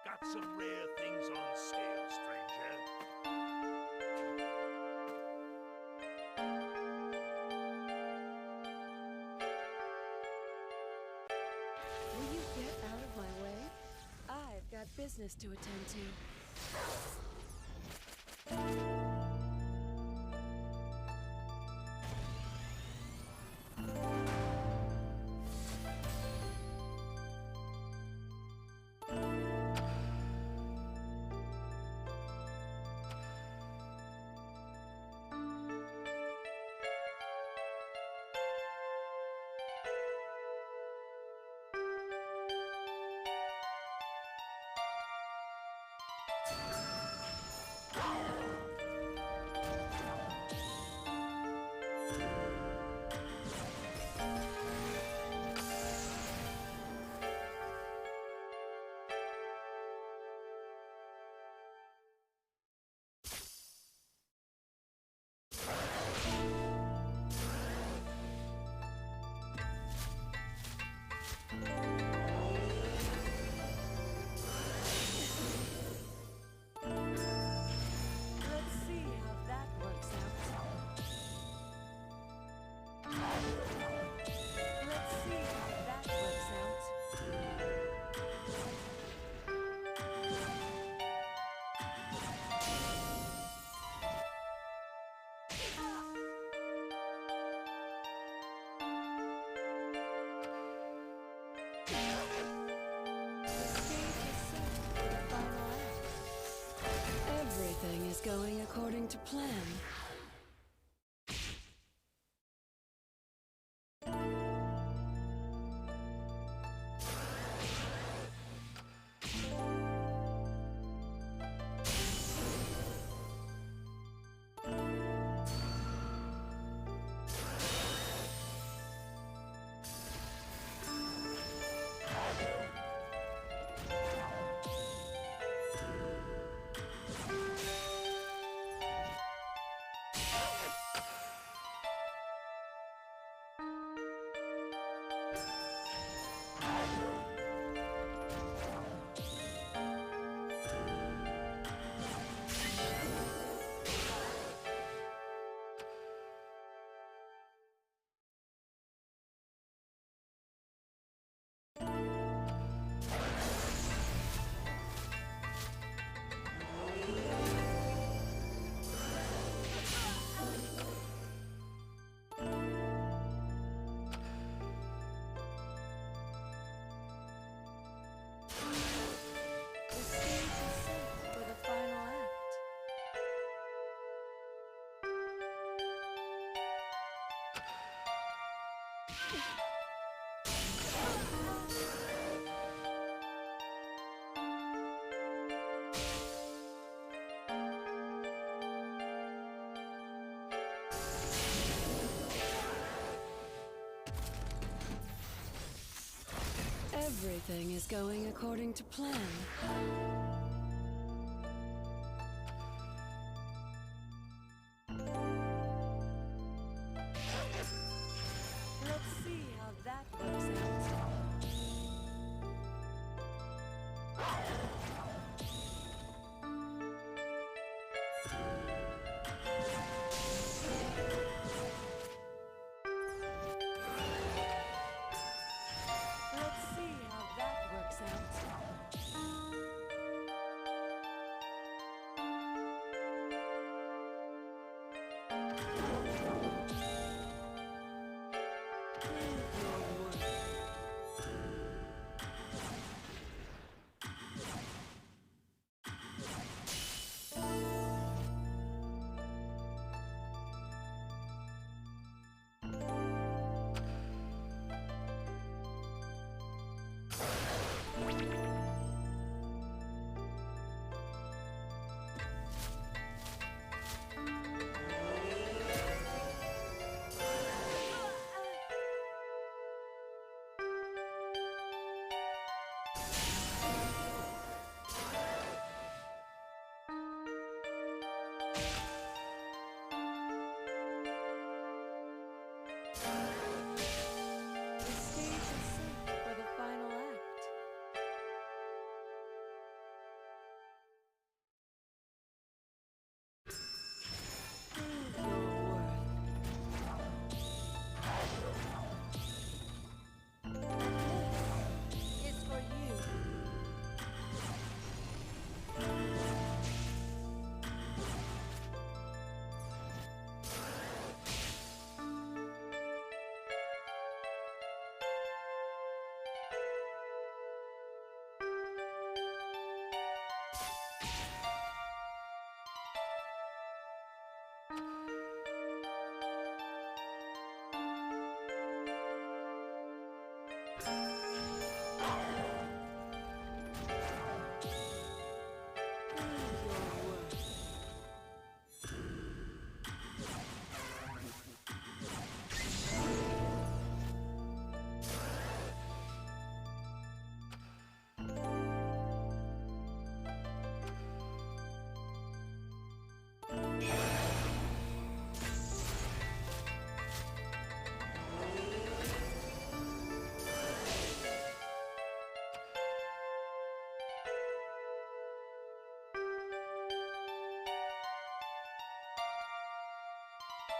Got some rare things on sale, stranger. Will you get out of my way? I've got business to attend to. Everything is going according to plan. Everything is going according to plan. Let's see how that works out. Let's see how that works out.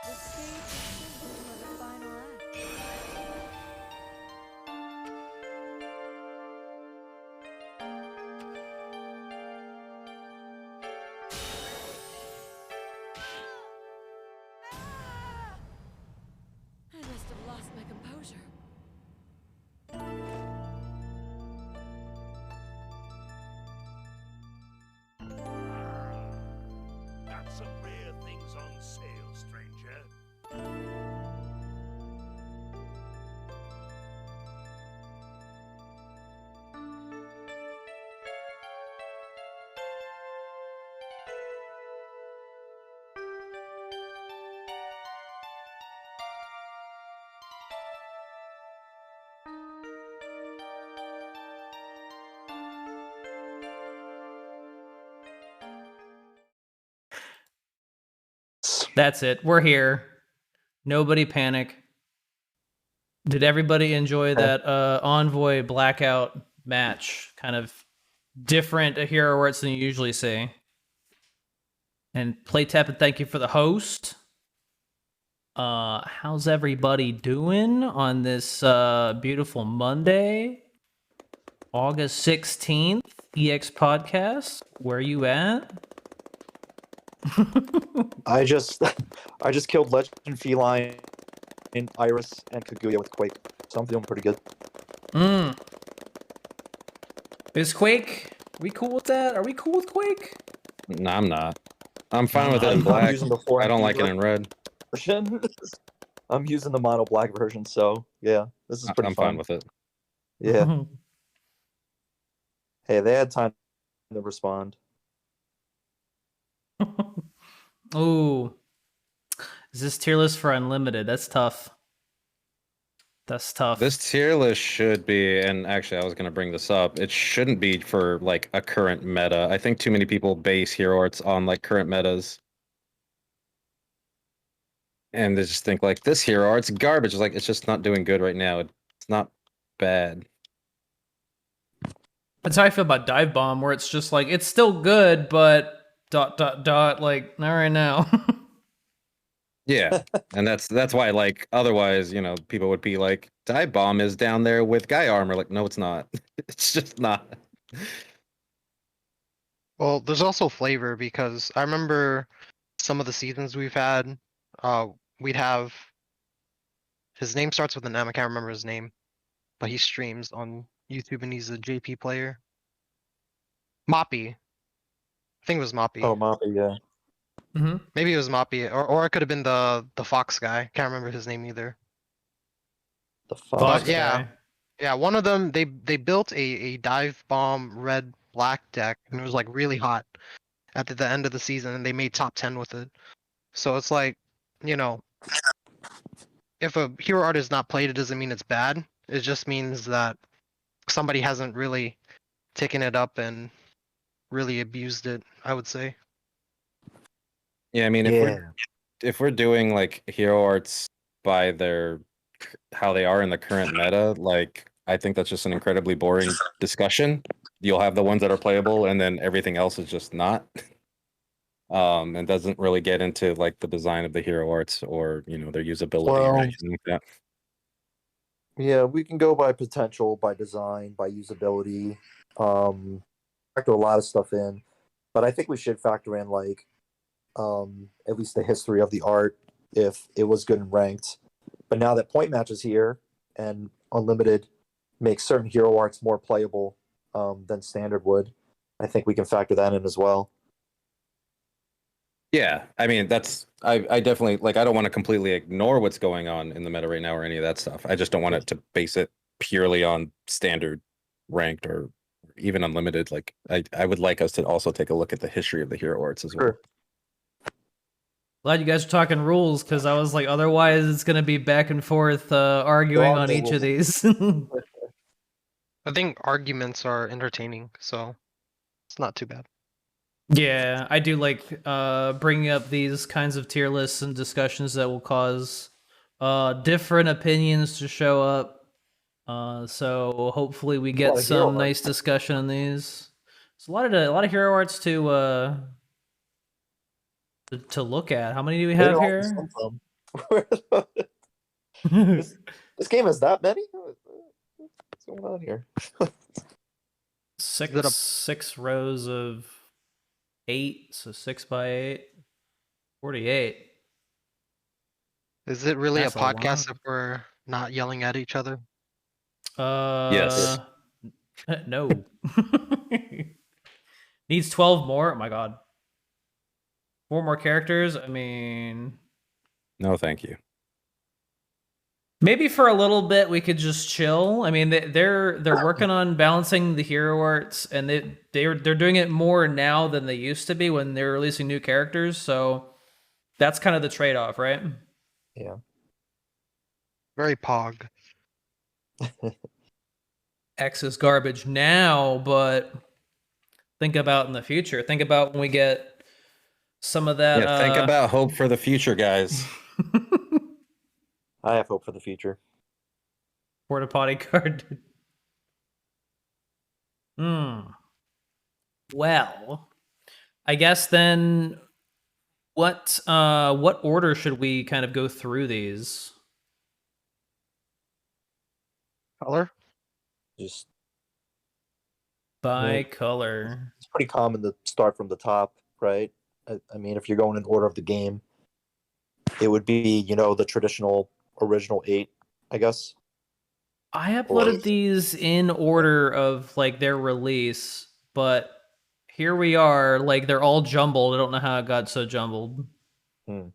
The stage is simple for the final act. I must have lost my composure. Got some rare things on sale, stranger. That's it. We're here. Nobody panic. Did everybody enjoy that Envoy Blackout match? Kind of different a hero words than you usually see. And Play TEPPEN, thank you for the host. How's everybody doing on this beautiful Monday, August 16th, EX Podcast? Where you at? I just killed Legend Feline, Iris, and Kaguya with Quake, so I'm feeling pretty good. Is Quake? We cool with that? Are we cool with Quake? No, I'm not. I'm fine with it in I'm black. using the I don't like it in red. version. I'm using the mono black version, so yeah, this is pretty I'm fun. fine with it. Yeah. Hey, they had time to respond. Ooh. Is this tier list for unlimited? That's tough. That's tough. This tier list should be, and actually I was going to bring this up, it shouldn't be for like a current meta. I think too many people base hero arts on like current metas. And they just think like this hero art's garbage. It's like it's just not doing good right now. It's not bad. That's how I feel about Dive Bomb, where it's just like it's still good, but ... like not right now. Yeah. And that's why like otherwise, you know, people would be like, Dive Bomb is down there with Guy Armor. Like, no, it's not. It's just not. Well, there's also flavor because I remember some of the seasons we've had, we'd have his name starts with an M, I can't remember his name, but he streams on YouTube and he's a JP player. Moppy. I think it was Moppy. Oh, Moppy, yeah. Maybe it was Moppy, or it could have been the Fox guy. Can't remember his name either. The fuck? Fox But yeah, guy. yeah, one of them they built a dive bomb red black deck and it was like really hot at the end of the season and they made top 10 with it. So it's like, you know, if a hero art is not played, it doesn't mean it's bad. It just means that somebody hasn't really taken it up and really abused it, I would say. Yeah, I mean if we're doing like hero arts by their how they are in the current meta, like I think that's just an incredibly boring discussion. You'll have the ones that are playable and then everything else is just not. And doesn't really get into like the design of the hero arts or, you know, their usability or anything like that. Yeah, we can go by potential, by design, by usability. Factor a lot of stuff in, but I think we should factor in like at least the history of the art if it was good and ranked. But now that point match is here and unlimited makes certain hero arts more playable than standard would, I think we can factor that in as well. Yeah, I mean that's I definitely like I don't want to completely ignore what's going on in the meta right now or any of that stuff. I just don't want it to base it purely on standard, ranked, or even unlimited. Like I would like us to also take a look at the history of the hero arts as well. Sure. Glad you guys are talking rules, because I was like, otherwise it's gonna be back and forth arguing on each of these. I think arguments are entertaining, so it's not too bad. Yeah, I do like bringing up these kinds of tier lists and discussions that will cause different opinions to show up. So hopefully we get some nice discussion on these. There's a lot of hero arts to look at. How many do we have here? This game has that many? What's going on here? six it a- six rows of 8, so 6 by 8, 48. Is it really That's a a lot. podcast if we're not yelling at each other? Yes. No. Needs 12 more. Oh my god. 4 more characters. I mean, No, thank you. maybe for a little bit we could just chill. I mean, they're working on balancing the hero arts, and they're doing it more now than they used to be when they're releasing new characters. So that's kind of the trade-off, right? Yeah. Very pog. X is garbage now, but think about in the future. Think about when we get some of that. Yeah, think about hope for the future, guys. I have hope for the future. Porta potty card. Well, I guess then what order should we kind of go through these? Color? Just By Yeah. color. it's pretty common to start from the top, right? I mean, if you're going in order of the game, it would be, the traditional original 8, I guess. I Or- uploaded these in order of like their release, but here we are, like they're all jumbled. I don't know how it got so jumbled. We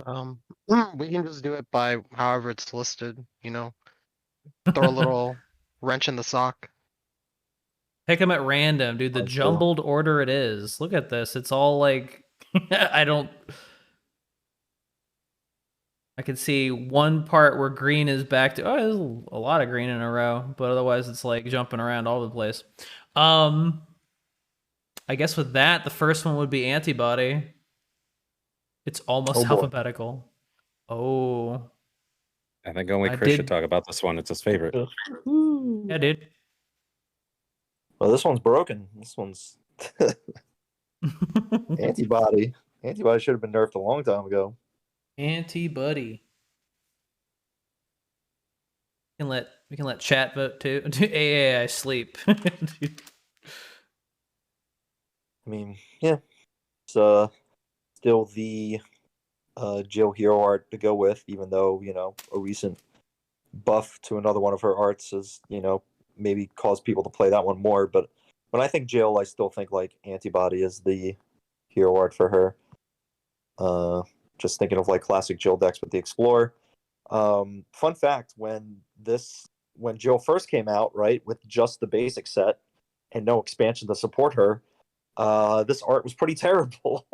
can just do it by however it's listed, Throw a little wrench in the sock. Pick them at random, dude. The That's cool. jumbled order it is. Look at this. It's all like I can see one part where green is back to there's a lot of green in a row, but otherwise it's like jumping around all over the place. I guess with that, the first one would be antibody. It's almost Oh, boy. alphabetical. Oh. I think only I Chris did- should talk about this one. It's his favorite. Yeah, dude. Well, this one's broken. This one's antibody. Antibody should have been nerfed a long time ago. Antibody. We can let chat vote too. AAI sleep. I mean, yeah. It's still the Jill hero art to go with, even though, a recent buff to another one of her arts has, maybe caused people to play that one more. But when I think Jill, I still think like Antibody is the hero art for her. Just thinking of like classic Jill decks with the Explorer. Fun fact, when Jill first came out, right, with just the basic set and no expansion to support her, this art was pretty terrible.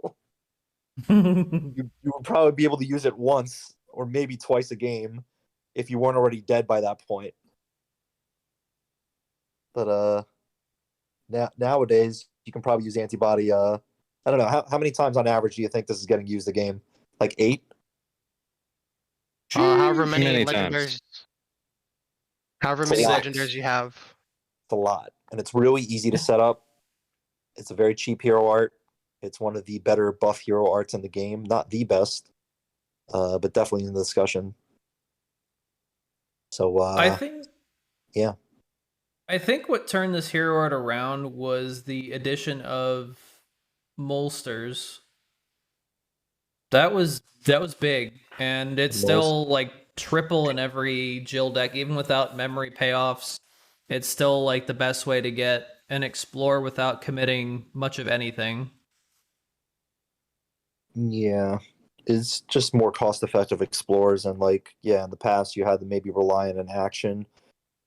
You would probably be able to use it once or maybe twice a game if you weren't already dead by that point. But nowadays you can probably use antibody. I don't know how many times on average do you think this is getting used a game? Like 8? However many Many legendaries. times. However It's a many lot. legendaries you have. It's a lot, and it's really easy to set up. It's a very cheap hero art. It's one of the better buff hero arts in the game. Not the best, but definitely in the discussion. So I think yeah. I think what turned this hero art around was the addition of molsters. That was big, and it's still like triple in every Jill deck, even without memory payoffs. It's still like the best way to get an explore without committing much of anything. Yeah, it's just more cost-effective explorers, and like in the past you had to maybe rely on an action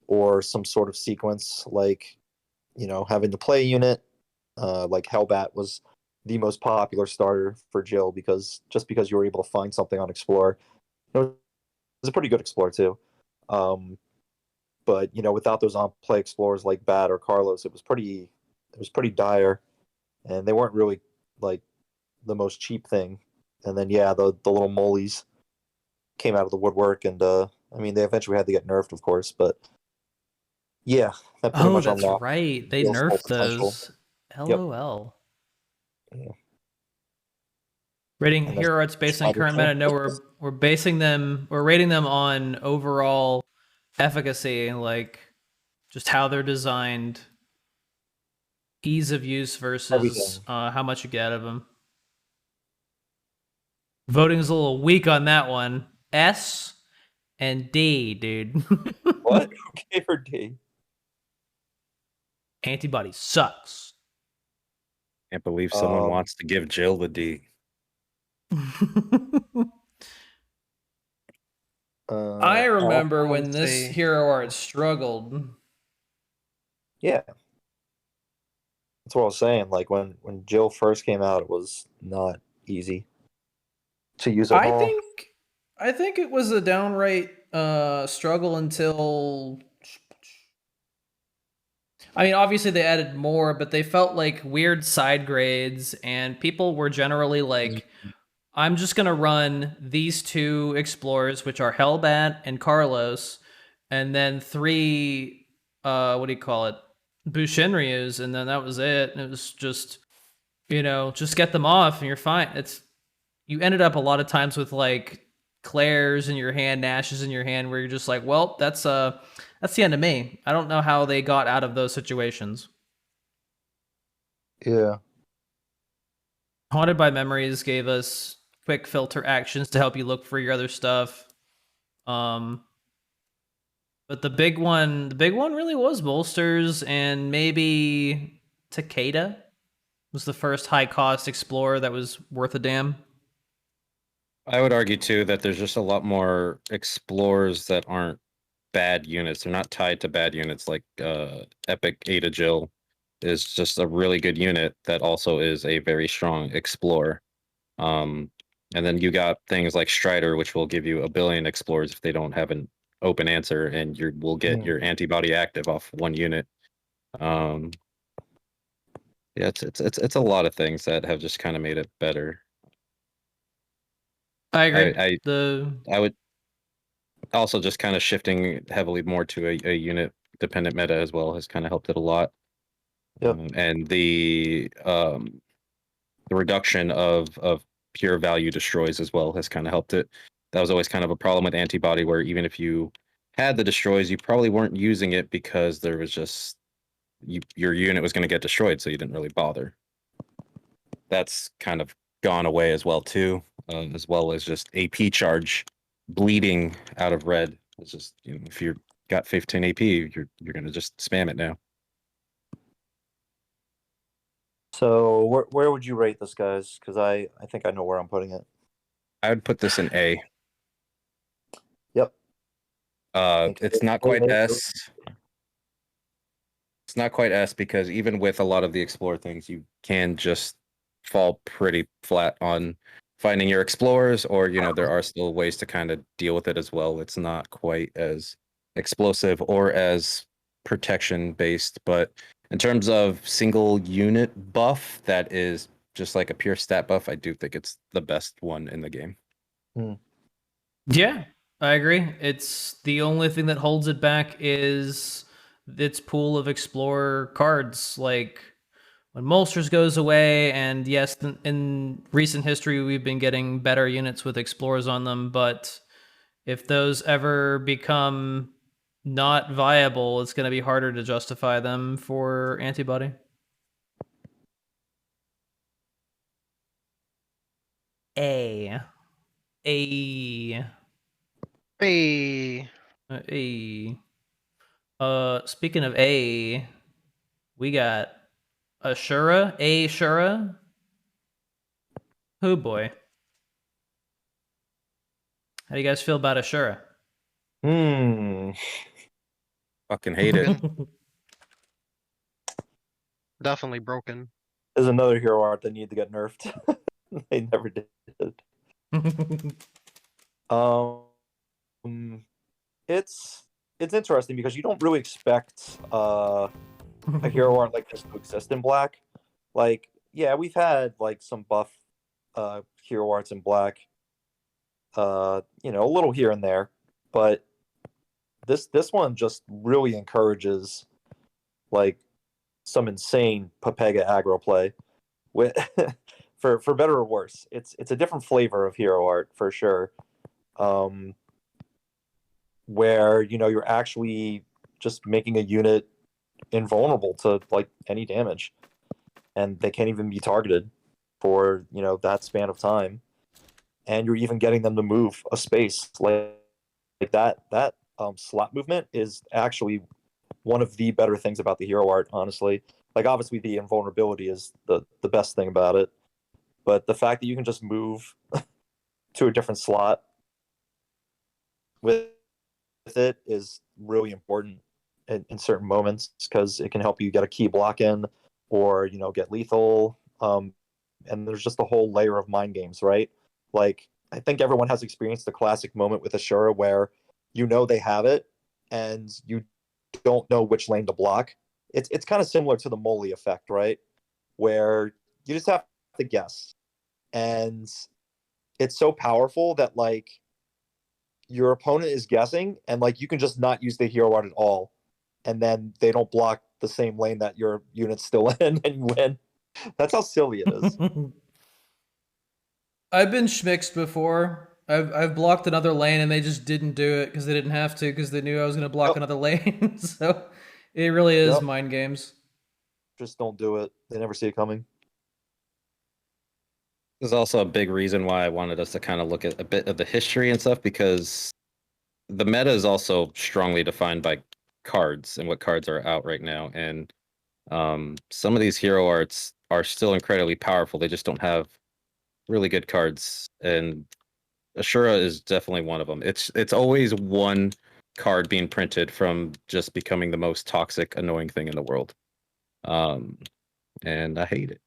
or some sort of sequence, like having to play a unit. Like Hellbat was the most popular starter for Jill because you were able to find something on Explorer. It was a pretty good Explorer too. But without those on-play explorers like Bat or Carlos, it was pretty dire, and they weren't really like the most cheap thing. And then the little molies came out of the woodwork, and I mean they eventually had to get nerfed, of course, but that pretty much That's unlocked right. They Jill's full nerfed potential. those. LOL. Yeah. Rating And hero arts based on current meta. No, we're rating them on overall efficacy, like just how they're designed, ease of use versus how much you get out of them. Voting's a little weak on that one. S and D, dude. What? Okay for D. Antibody sucks. Can't believe someone wants to give Jill the D. I remember when this say- hero art struggled. Yeah. That's what I was saying. Like when Jill first came out, it was not easy to use at all. I think it was a downright struggle until. I mean, obviously they added more, but they felt like weird side grades, and people were generally like, I'm just gonna run these two explorers, which are Hellbat and Carlos, and then 3 what do you call it? Bushinryus, and then that was it. And it was just, just get them off and you're fine. You ended up a lot of times with like Claire's in your hand, Nash's in your hand, where you're just like, well, that's the end of me. I don't know how they got out of those situations. Yeah. Haunted by Memories gave us quick filter actions to help you look for your other stuff. But the big one really was bolsters, and maybe Takeda was the first high cost explorer that was worth a damn. I would argue too that there's just a lot more explorers that aren't bad units. They're not tied to bad units. Like Epic Ada Jill is just a really good unit that also is a very strong explorer. And then you got things like Strider, which will give you a billion explorers if they don't have an open answer, and you will get your antibody active off one unit. Yeah, it's a lot of things that have just kind of made it better. I agree. I would also just kind of shifting heavily more to a unit dependent meta as well has kind of helped it a lot. Yep. And the reduction of pure value destroys as well has kind of helped it. That was always kind of a problem with antibody, where even if you had the destroys, you probably weren't using it because there was just your unit was going to get destroyed, so you didn't really bother. That's kind of gone away as well too, as well as just AP charge bleeding out of red. It's just, if you've got 15 AP, you're going to just spam it now. So where would you rate this, guys? Because I think I know where I'm putting it. I would put this in A. Yep. It's not quite S. It's not quite S because even with a lot of the explore things, you can just fall pretty flat on finding your explorers, or there are still ways to kind of deal with it as well. It's not quite as explosive or as protection based, but in terms of single unit buff that is just like a pure stat buff, I do think it's the best one in the game. Yeah, I agree. It's the only thing that holds it back is its pool of explorer cards. Like when Molsters goes away, and yes, in recent history we've been getting better units with explorers on them, but if those ever become not viable, it's going to be harder to justify them for antibody. A. Hey, Speaking of A, we got Ashura. Oh boy. How do you guys feel about Ashura? Fucking hate it. definitely broken. There's another hero art that needed to get nerfed. They never did. It's interesting because you don't really expect a hero art like this to exist in black. Like, yeah, we've had like some buff hero arts in black. A little here and there, but this one just really encourages like some insane Pepega aggro play with for better or worse. It's a different flavor of hero art for sure. Where you're actually just making a unit invulnerable to like any damage, and they can't even be targeted for that span of time, and you're even getting them to move a space like that. Slot movement is actually one of the better things about the hero art, honestly. Like obviously the invulnerability is the best thing about it, but the fact that you can just move to a different slot with it is really important in certain moments, because it can help you get a key block in, or get lethal. And there's just a whole layer of mind games, right? Like I think everyone has experienced the classic moment with Ashura where they have it and you don't know which lane to block. It's kind of similar to the Molly effect, right? Where you just have to guess, and it's so powerful that like your opponent is guessing, and like you can just not use the hero art at all, and then they don't block the same lane that your unit's still in, and you win. That's how silly it is. I've been schmixed before. I've blocked another lane and they just didn't do it because they didn't have to, because they knew I was going to block another lane. So it really is mind games. Just don't do it. They never see it coming. There's also a big reason why I wanted us to kind of look at a bit of the history and stuff, because the meta is also strongly defined by cards and what cards are out right now. And some of these hero arts are still incredibly powerful. They just don't have really good cards, and Ashura is definitely one of them. It's always one card being printed from just becoming the most toxic, annoying thing in the world. And I hate it.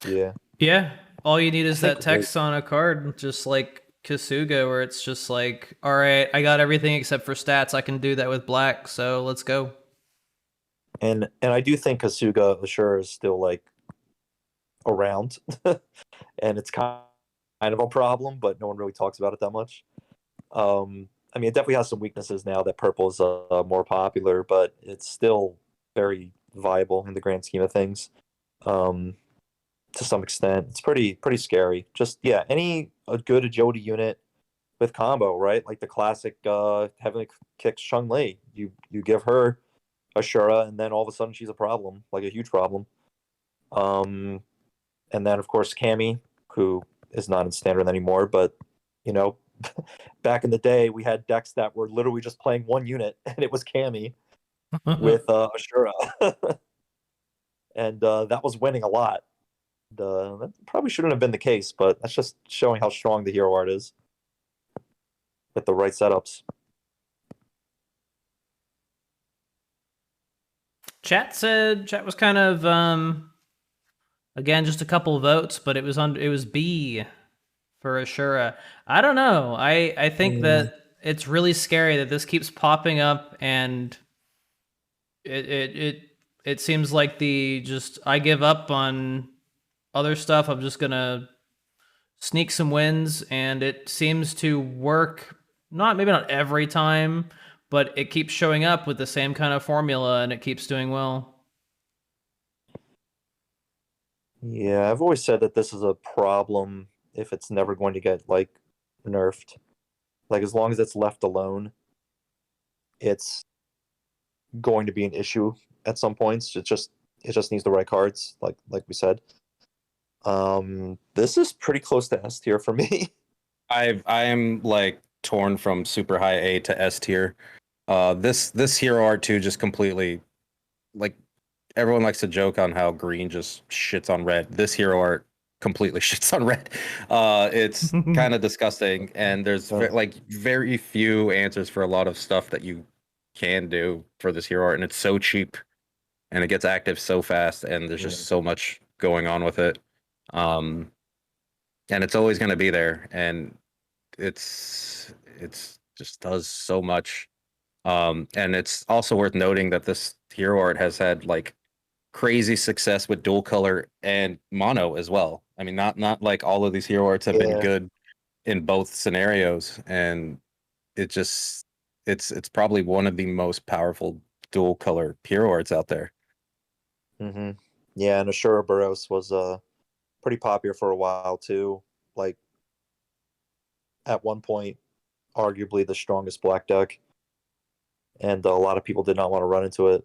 Yeah. Yeah. All you need is think that text on a card, just like Kasuga, where it's just like, all right, I got everything except for stats. I can do that with black, so let's go. And I do think Kasuga Ashura is still like around, and it's kind of a problem, but no one really talks about it that much. I mean, it definitely has some weaknesses now that purple is more popular, but it's still very viable in the grand scheme of things. To some extent, it's pretty scary. Just any a good agility unit with combo, right? Like the classic Heavenly Kicks Chung Li. You give her Ashura, and then all of a sudden she's a problem, like a huge problem. And then of course Cammy, who is not in standard anymore, but back in the day we had decks that were literally just playing one unit, and it was Cammy with Ashura, and that was winning a lot. That probably shouldn't have been the case, but that's just showing how strong the hero art is with the right setups. Chat was kind of again just a couple of votes, but it was B for Ashura. I don't know. I think that it's really scary that this keeps popping up, and it seems like I give up on other stuff. I'm just gonna sneak some wins, and it seems to work. Maybe not every time, but it keeps showing up with the same kind of formula, and it keeps doing well. Yeah, I've always said that this is a problem if it's never going to get like nerfed. Like as long as it's left alone, it's going to be an issue at some points. It just needs the right cards, like we said. This is pretty close to S tier for me. I am like torn from super high A to S tier. This hero art too just completely, like, everyone likes to joke on how green just shits on red. This hero art completely shits on red. It's kind of disgusting, and there's very few answers for a lot of stuff that you can do for this hero art, and it's so cheap, and it gets active so fast, and there's just so much going on with it. And it's always going to be there, and it's just does so much. And it's also worth noting that this hero art has had like crazy success with dual color and mono as well. I mean, not like all of these hero arts have been good in both scenarios, and it's probably one of the most powerful dual color hero arts out there. Yeah, and Ashura Burros was pretty popular for a while too. Like at one point, arguably the strongest black deck, and a lot of people did not want to run into it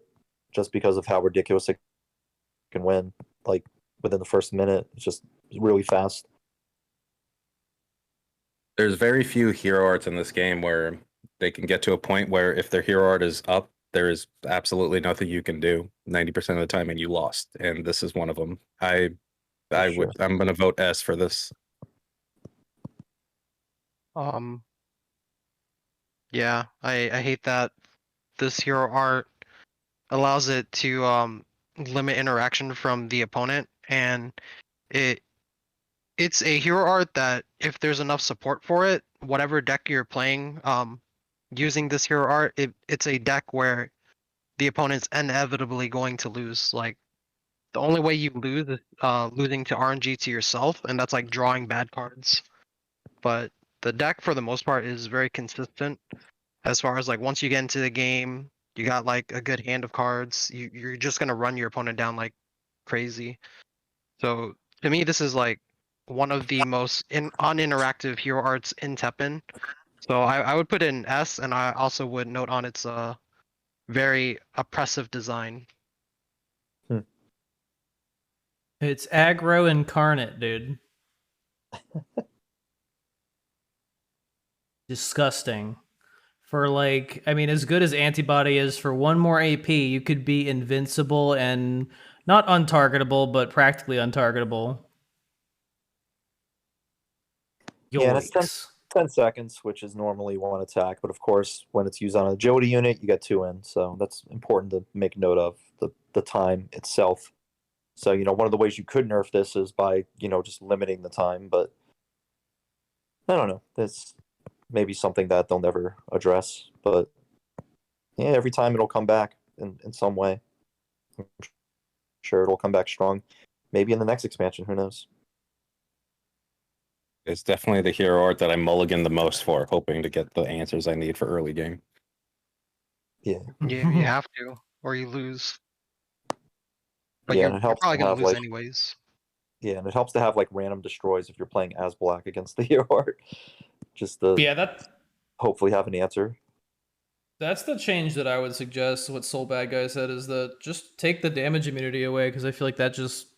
just because of how ridiculous it can win. Like within the first minute, it's just really fast. There's very few hero arts in this game where they can get to a point where if their hero art is up, there is absolutely nothing you can do 90% of the time, and you lost. And this is one of them. I'm gonna vote S for this. Yeah, I hate that this hero art allows it to limit interaction from the opponent, and it's a hero art that if there's enough support for it, whatever deck you're playing, using this hero art, it's a deck where the opponent's inevitably going to lose. Like the only way you lose is losing to RNG to yourself, and that's like drawing bad cards. But the deck for the most part is very consistent as far as like once you get into the game, you got like a good hand of cards, you're just gonna run your opponent down like crazy. So to me, this is like one of the most uninteractive hero arts in Teppen. So I would put it in S, and I also would note on its very oppressive design. It's aggro incarnate, dude. Disgusting. For like, I mean, as good as antibody is, for one more AP, you could be invincible and not untargetable, but practically untargetable. Yeah, and it's Yikes. 10 seconds, which is normally one attack. But of course, when it's used on an agility unit, you get 2 in. So that's important to make note of the time itself. So, one of the ways you could nerf this is by, just limiting the time. But I don't know. That's maybe something that they'll never address. But yeah, every time it'll come back in some way. I'm sure it'll come back strong. Maybe in the next expansion. Who knows? It's definitely the hero art that I mulligan the most for, hoping to get the answers I need for early game. Yeah. You have to, or you lose. But Yeah, you're and it helps probably to gonna have lose like anyways. yeah, and it helps to have like random destroys if you're playing as black against the hero art. Just to Yeah, hopefully have an answer. that's the change that I would suggest. What Soul Bad Guy said is that just take the damage immunity away, because I feel like that just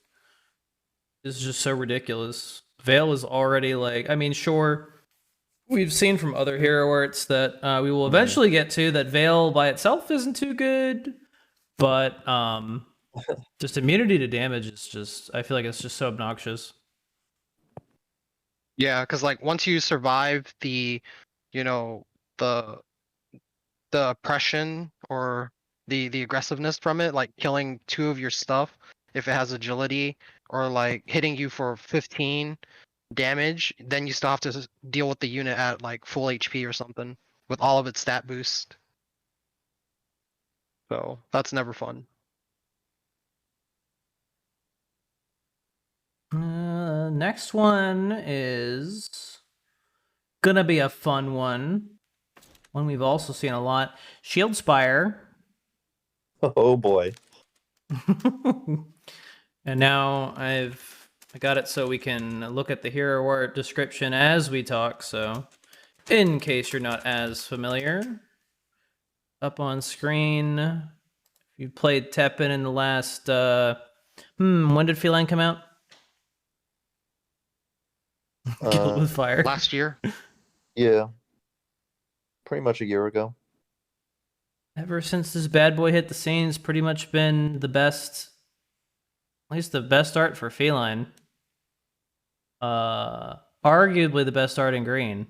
is just so ridiculous. Veil is already like, I mean, sure, we've seen from other hero arts that we will eventually get to that Veil by itself isn't too good, but just immunity to damage is just, I feel like it's just so obnoxious. Yeah, because like once you survive the, you know, the oppression or the aggressiveness from it, like killing 2 of your stuff if it has agility, or like hitting you for 15 damage, then you still have to deal with the unit at like full HP or something with all of its stat boost. So that's never fun. Next one is gonna be a fun one. One we've also seen a lot. Shield Spire. Oh boy. And now I got it so we can look at the hero art description as we talk. So in case you're not as familiar, up on screen, if you played Teppen in the last, when did Feline come out? Kill it with fire. Last year. Yeah. Pretty much a year ago. Ever since this bad boy hit the scene, it's pretty much been the best, at least the best art for Feline. Arguably the best art in green.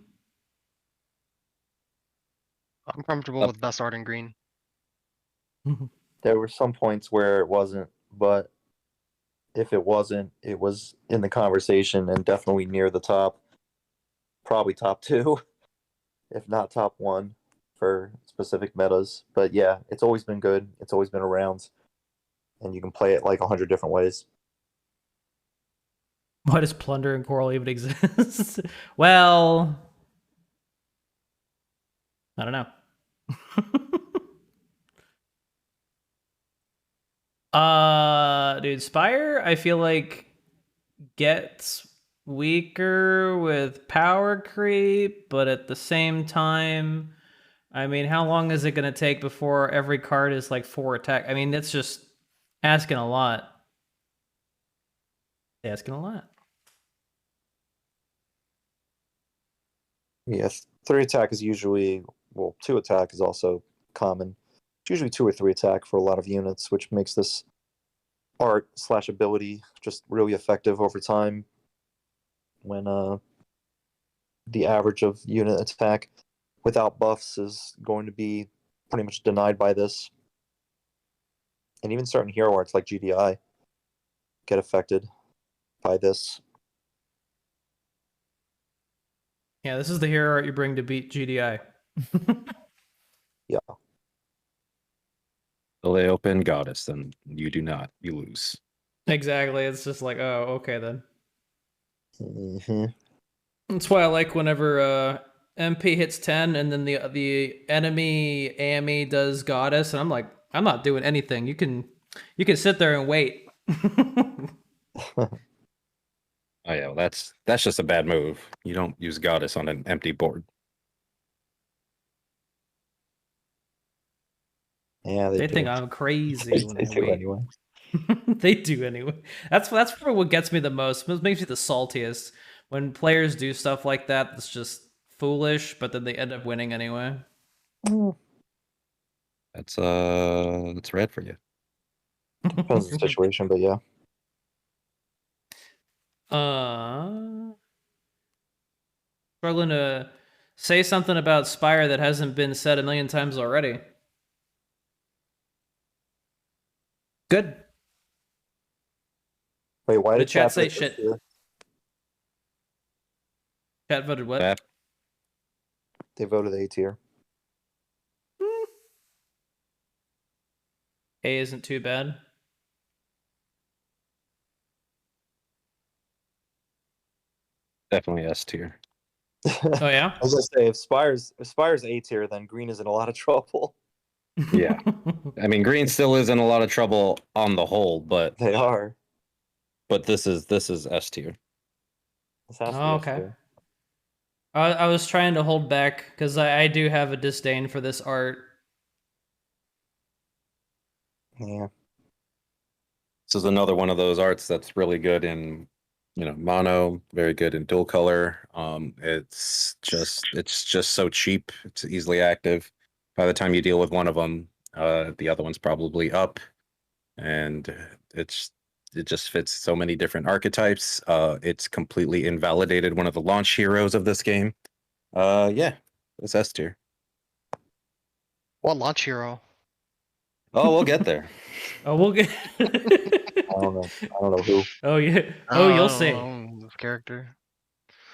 I'm comfortable with best art in green. There were some points where it wasn't, but if it wasn't, it was in the conversation and definitely near the top. Probably top 2, if not top 1 for specific metas. But yeah, it's always been good. It's always been around. And you can play it like 100 different ways. Why does Plunder and Coral even exist? Well, I don't know. Dude, Spire, I feel like gets weaker with power creep, but at the same time, I mean, how long is it going to take before every card is like 4 attack? I mean, that's just asking a lot. Asking a lot. Yes, 3 attack is usually, well, 2 attack is also common. It's usually 2 or 3 attack for a lot of units, which makes this art/ability just really effective over time when the average of unit attack without buffs is going to be pretty much denied by this. And even certain hero arts like GDI get affected by this. Yeah, this is the hero art you bring to beat GDI. Yeah. So they open Goddess, and you do not. You lose. Exactly. It's just like, oh, okay then. Mm-hmm. That's why I like whenever MP hits 10 and then the enemy AME does Goddess, and I'm like, I'm not doing anything. You can sit there and wait. Oh yeah, well, that's just a bad move. You don't use Goddess on an empty board. Yeah, They do. think I'm crazy when They I do wait. anyway. They do anyway. That's probably what gets me the most. It makes me the saltiest when players do stuff like that. That's just foolish, but then they end up winning anyway. That's red for you. Depends on the situation, but yeah. Struggling to say something about Spire that hasn't been said a million times already. Good. Wait, why The did chat say vote shit. here? Chat voted what? Bad. They voted A tier. A isn't too bad. Definitely S tier. Oh yeah. I was gonna say if Spire's A tier, then Green is in a lot of trouble. Yeah. I mean, green still is in a lot of trouble on the whole, but They are. this is S tier. This has to Oh, be okay. S tier. I was trying to hold back because I do have a disdain for this art. Yeah. This is another one of those arts that's really good in, mono, very good in dual color. It's just so cheap. It's easily active. By the time you deal with one of them, the other one's probably up, and it just fits so many different archetypes. It's completely invalidated one of the launch heroes of this game. Yeah, it's S tier. What launch hero? Oh, we'll get there. Oh, we'll get. I don't know who. Oh yeah. Oh, you'll I see. don't know this character.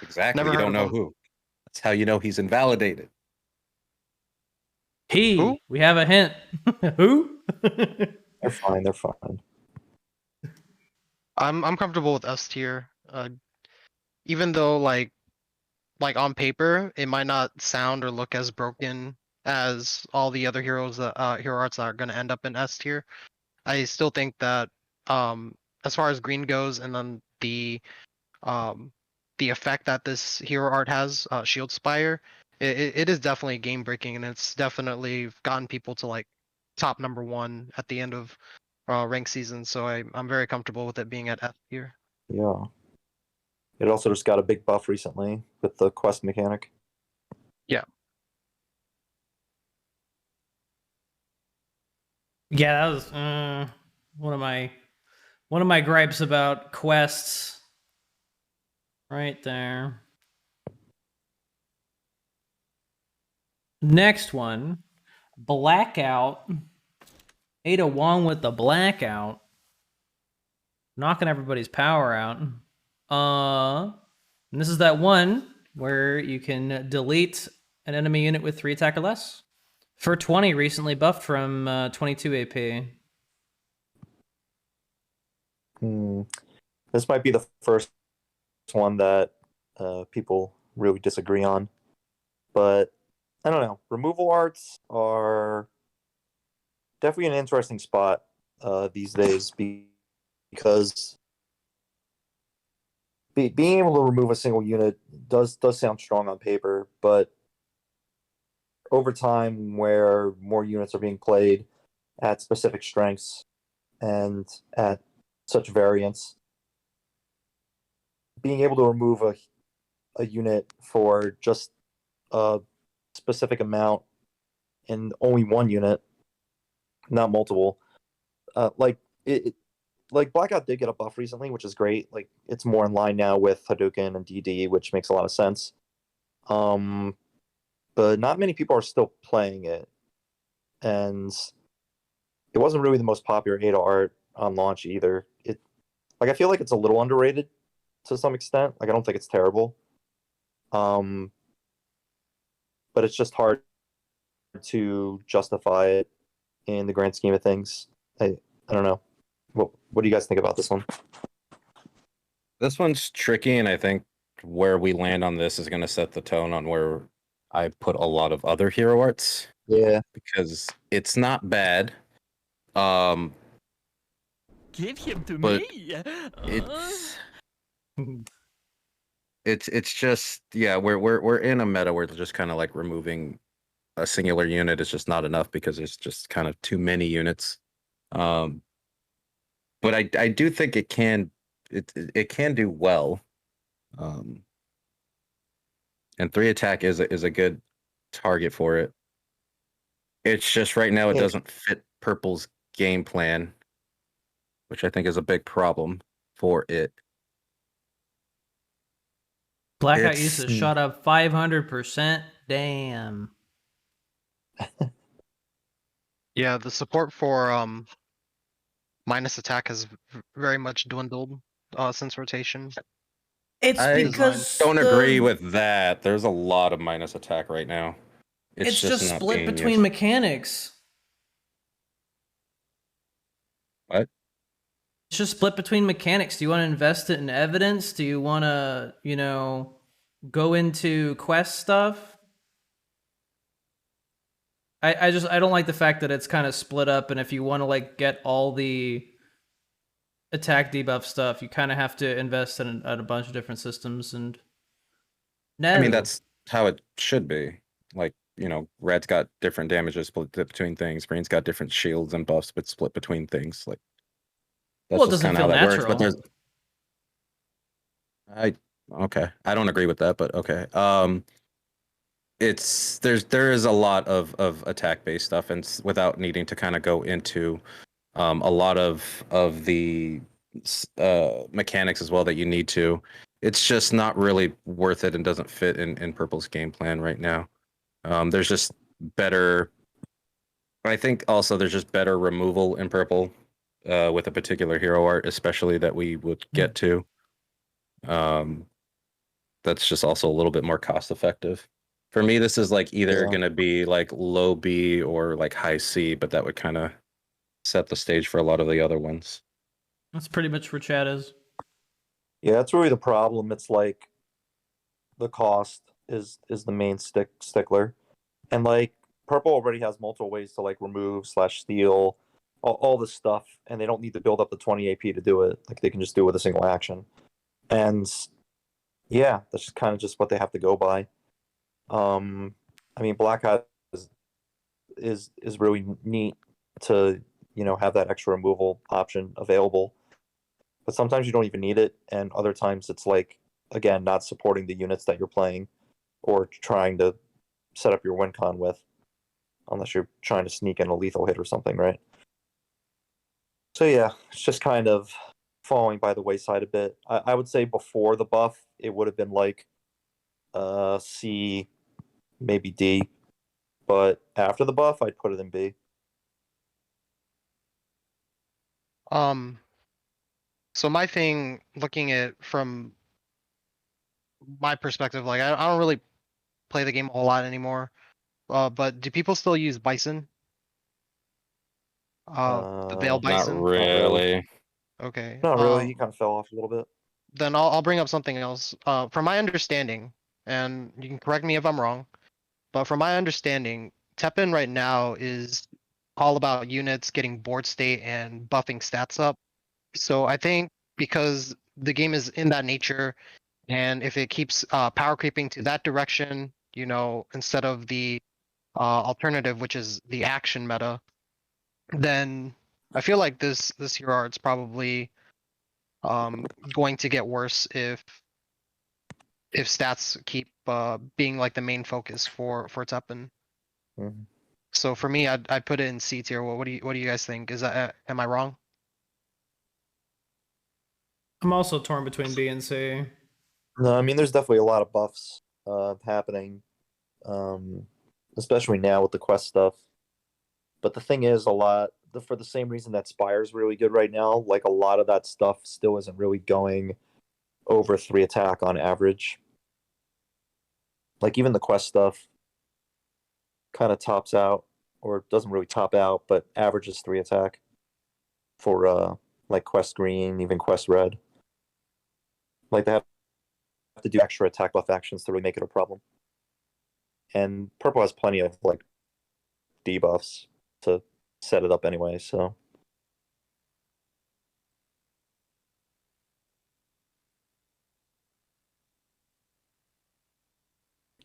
Exactly. Never You heard don't of know him. who. That's how you know he's invalidated. Who? We have a hint. Who? They're fine. They're fine. I'm comfortable with S tier. Even though like on paper it might not sound or look as broken as all the other heroes that hero arts that are going to end up in S tier. I still think that as far as green goes, and then the effect that this hero art has, Shield Spire, it is definitely game breaking, and it's definitely gotten people to like top #1 at the end of rank season. So I'm very comfortable with it being at F tier. Yeah. It also just got a big buff recently with the quest mechanic. Yeah, that was one of my gripes about quests. Right there. Next one, Blackout. Ada Wong with the Blackout, knocking everybody's power out. And this is that one where you can delete an enemy unit with 3 attack or less. For 20, recently buffed from 22 AP. This might be the first one that people really disagree on. But I don't know. Removal arts are definitely an interesting spot these days because being able to remove a single unit does sound strong on paper, but over time, where more units are being played at specific strengths and at such variance, being able to remove a unit for just a specific amount in only one unit, not multiple, like like Blackout did get a buff recently, which is great. Like it's more in line now with Hadouken and DD, which makes a lot of sense. But not many people are still playing it, and it wasn't really the most popular Ada art on launch either. It like I feel like it's a little underrated to some extent. Like I don't think it's terrible, but it's just hard to justify it in the grand scheme of things. I don't know. What do you guys think about this one? This one's tricky, and I think where we land on this is going to set the tone on where I put a lot of other hero arts. Yeah, because it's not bad. Give him to but me. It's just we're in a meta where it's just kind of like removing a singular unit is just not enough because there's just kind of too many units. But I do think it can do well. And 3 attack is a good target for it. It's just right now it doesn't fit Purple's game plan, which I think is a big problem for it. Blackout usage shot up 500%. Damn. Yeah, the support for minus attack has very much dwindled since rotation. It's I because don't agree with that. There's a lot of minus attack right now. It's just not split being between used. mechanics. What? It's just split between mechanics. Do you want to invest it in evidence? Do you want to, go into quest stuff? I don't like the fact that it's kind of split up, and if you want to like get all the attack debuff stuff, you kind of have to invest in a bunch of different systems. And no. I mean, that's how it should be. Like, red's got different damages split between things. Green's got different shields and buffs, but split between things. Like, that's Well, it just doesn't kind of feel how that works. But natural. okay. I don't agree with that, but okay. There is a lot of attack based stuff, and without needing to kind of go into a lot of the mechanics as well that you need to. It's just not really worth it and doesn't fit in Purple's game plan right now. There's just better. I think also there's just better removal in Purple with a particular hero art, especially that we would get to. That's just also a little bit more cost effective. For me, this is like either going to be like low B or like high C, but that would kind of set the stage for a lot of the other ones. That's pretty much where chat is. Yeah, that's really the problem. It's like the cost is the main stickler, and like Purple already has multiple ways to like remove / steal all this stuff, and they don't need to build up the 20 AP to do it. Like they can just do it with a single action, and yeah, that's just kind of just what they have to go by. I mean, Blackout is really neat to have that extra removal option available, but sometimes you don't even need it, and other times it's like, again, not supporting the units that you're playing or trying to set up your win con with, unless you're trying to sneak in a lethal hit or something, right? So yeah, it's just kind of falling by the wayside a bit. I would say before the buff it would have been like C, maybe D, but after the buff I'd put it in B. So my thing, looking at from my perspective, like I don't really play the game a whole lot anymore. But do people still use Bison? The Veil Bison? Not really. Okay. Not really. He kind of fell off a little bit. Then I'll bring up something else. From my understanding, and you can correct me if I'm wrong, but from my understanding, TEPPEN right now is all about units getting board state and buffing stats up. So I think because the game is in that nature, and if it keeps power creeping to that direction, instead of the alternative, which is the action meta, then I feel like this hero art's probably going to get worse if stats keep being like the main focus for TEPPEN. Mhm. So for me, I'd put it in C tier. What do you guys think? Is that am I wrong? I'm also torn between B and C. No, I mean, there's definitely a lot of buffs happening, especially now with the quest stuff. But the thing is, for the same reason that Spire's really good right now, like a lot of that stuff still isn't really going over 3 attack on average. Like even the quest stuff kind of tops out, or doesn't really top out, but averages 3 attack for like quest green, even quest red. Like they have to do extra attack buff actions to really make it a problem. And purple has plenty of like debuffs to set it up anyway, so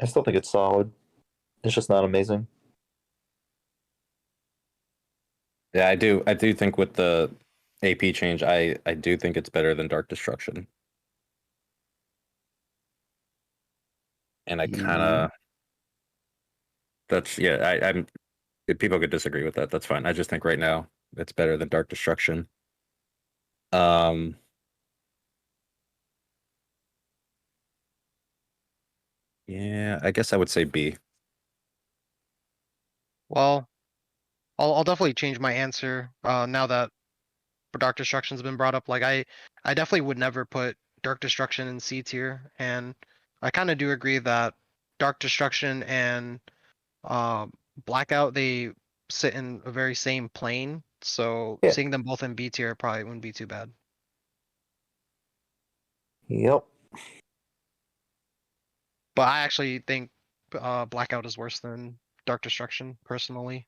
I still think it's solid. It's just not amazing. Yeah, I do think with the AP change, I do think it's better than Dark Destruction. And I kind of I'm if people could disagree with that, that's fine. I just think right now it's better than Dark Destruction. Yeah, I guess I would say B. Well, I'll definitely change my answer now that Dark Destruction's been brought up. Like I definitely would never put Dark Destruction in C tier, and I kind of do agree that Dark Destruction and Blackout, they sit in a very same plane. So Yeah. seeing them both in B tier probably wouldn't be too bad. Yep. But I actually think Blackout is worse than Dark Destruction personally.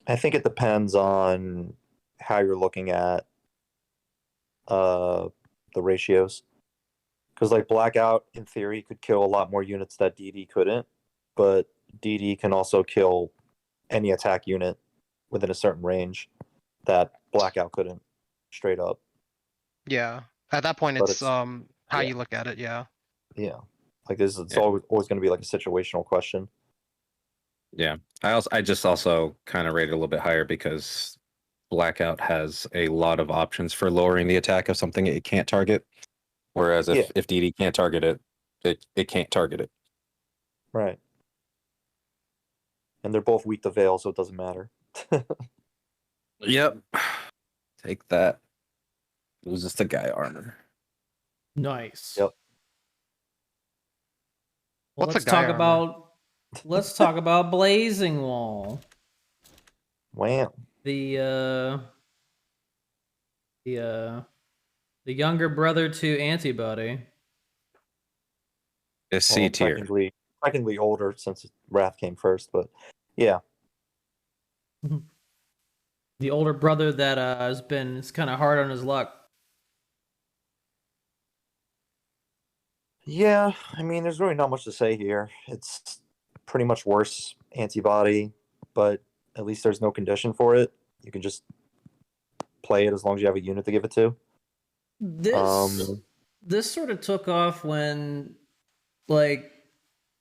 I think it depends on how you're looking at the ratios. Because like Blackout, in theory, could kill a lot more units that DD couldn't, but DD can also kill any attack unit within a certain range that Blackout couldn't, straight up. Yeah. At that point, But it's how yeah. you look at it. Yeah. Yeah, like this, it's Yeah. always going to be like a situational question. Yeah. I just also kind of rate it a little bit higher because Blackout has a lot of options for lowering the attack of something it can't target. Whereas if DD can't target it, it can't target it. Right. And they're both weak to Veil, so it doesn't matter. Yep. Take that. Loses the guy armor. Nice. Yep. Well, What's a guy armor? Let's talk about Blazing Wall. Wow. The younger brother to Antibody. It's C tier. Technically older since Wrath came first, but yeah. The older brother that is kind of hard on his luck. Yeah, I mean, there's really not much to say here. It's pretty much worse Antibody, but at least there's no condition for it. You can just play it as long as you have a unit to give it to. This sort of took off when, like,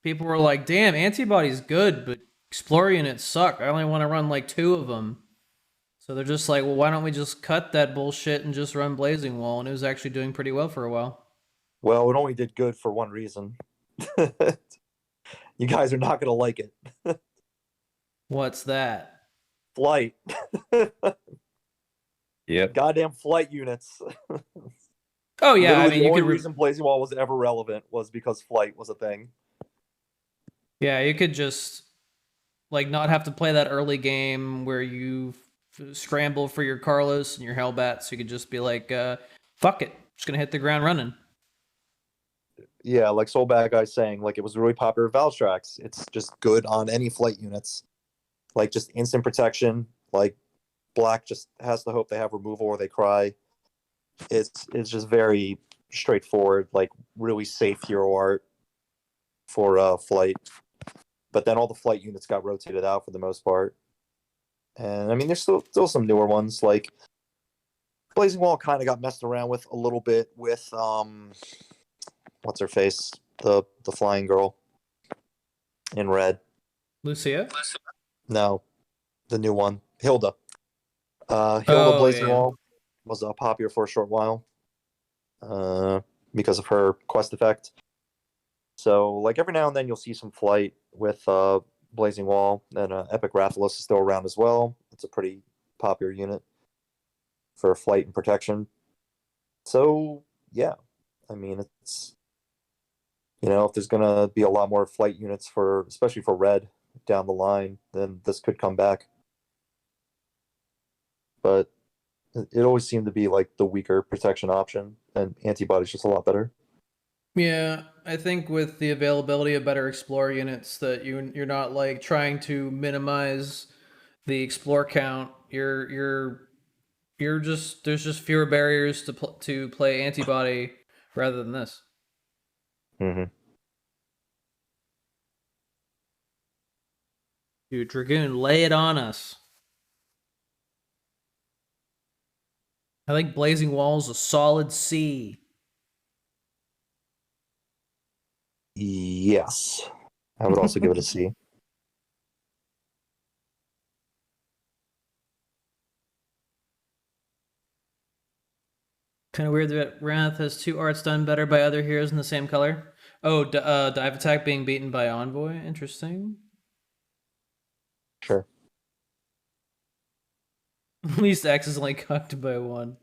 people were like, "Damn, Antibody's good, but Explore units suck. I only want to run like 2 of them." So they're just like, "Well, why don't we just cut that bullshit and just run Blazing Wall?" And it was actually doing pretty well for a while. Well, it only did good for one reason. You guys are not going to like it. What's that? Flight. Yep. Goddamn flight units. Oh yeah, Literally, I mean, the you only could reason Blazing Wall was ever relevant was because flight was a thing. Yeah, you could just like not have to play that early game where you scramble for your Carlos and your Hellbats. You could just be like, "Fuck it, just gonna hit the ground running." Yeah, like Soul Bad Guy saying, like, it was really popular with Valstrax. It's just good on any flight units. Like, just instant protection. Like, Black just has to hope they have removal or they cry. it's just very straightforward, like really safe hero art for flight. But then all the flight units got rotated out for the most part. And I mean, there's still some newer ones, like Blazing Wall kind of got messed around with a little bit with what's her face, the flying girl in red. Lucia? No, the new one, Hilda. Hilda Oh, Blazing yeah. Wall was popular for a short while because of her quest effect. So, like, every now and then you'll see some flight with Blazing Wall, and Epic Rathalos is still around as well. It's a pretty popular unit for flight and protection. So, yeah, I mean, it's, if there's going to be a lot more flight units especially for red down the line, then this could come back. But it always seemed to be like the weaker protection option, and Antibody's just a lot better. Yeah, I think with the availability of better Explorer units, that you're not like trying to minimize the Explore count. You're just there's just fewer barriers to play Antibody rather than this. Mm-hmm. Dude, Dragoon, lay it on us. I think Blazing Wall's a solid C. Yes, I would also give it a C. Kind of weird that Wrath has two arts done better by other heroes in the same color. Oh, Dive Attack being beaten by Envoy. Interesting. Sure. At least X is only cocked by one.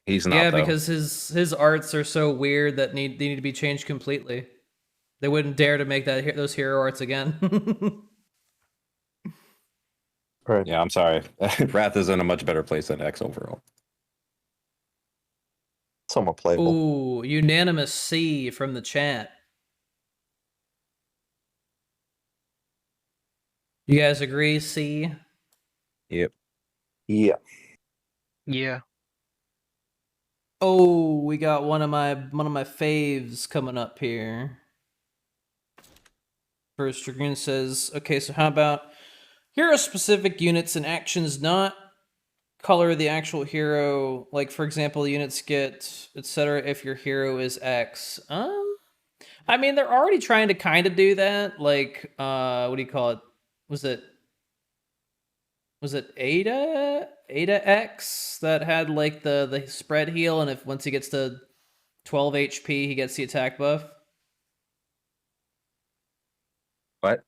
He's not. Yeah, though. because his arts are so weird that they need to be changed completely. They wouldn't dare to make those hero arts again. Right. Yeah, I'm sorry. Wrath is in a much better place than X overall. Somewhat playable. Ooh, unanimous C from the chat. You guys agree? C. Yep. Yeah. Yeah. Oh, we got one of my faves coming up here. First Dragoon says, okay, so how about hero specific units and actions not color the actual hero, like for example, units get etc. if your hero is X. I mean, they're already trying to kind of do that. Like, what do you call it? Was it Ada X that had like the spread heal, and if once he gets to 12 HP, he gets the attack buff. What?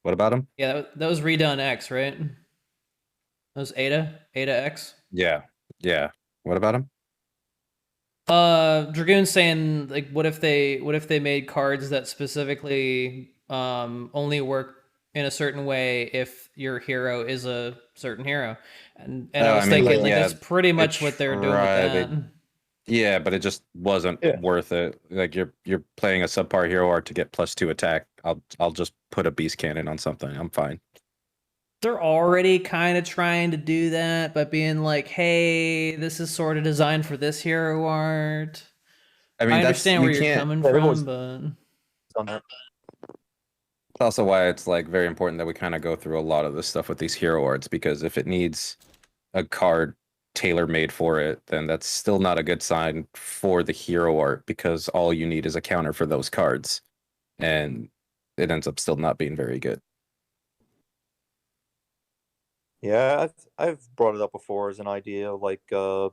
What about him? Yeah, that was redone X, right? That was Ada X. Yeah. Yeah. What about him? Dragoon's saying like, what if they made cards that specifically only work in a certain way if your hero is a certain hero, and I was thinking like that's pretty much what they're doing with that. Yeah, but it just wasn't worth it. Like you're playing a subpar hero art to get +2 attack. I'll just put a beast cannon on something. I'm fine. They're already kind of trying to do that, but being like, hey, this is sort of designed for this hero art. I mean, I understand where you're coming from, but that's also why it's like very important that we kind of go through a lot of this stuff with these hero arts, because if it needs a card tailor-made for it, then that's still not a good sign for the hero art, because all you need is a counter for those cards, and it ends up still not being very good. Yeah, I've brought it up before as an idea, like hero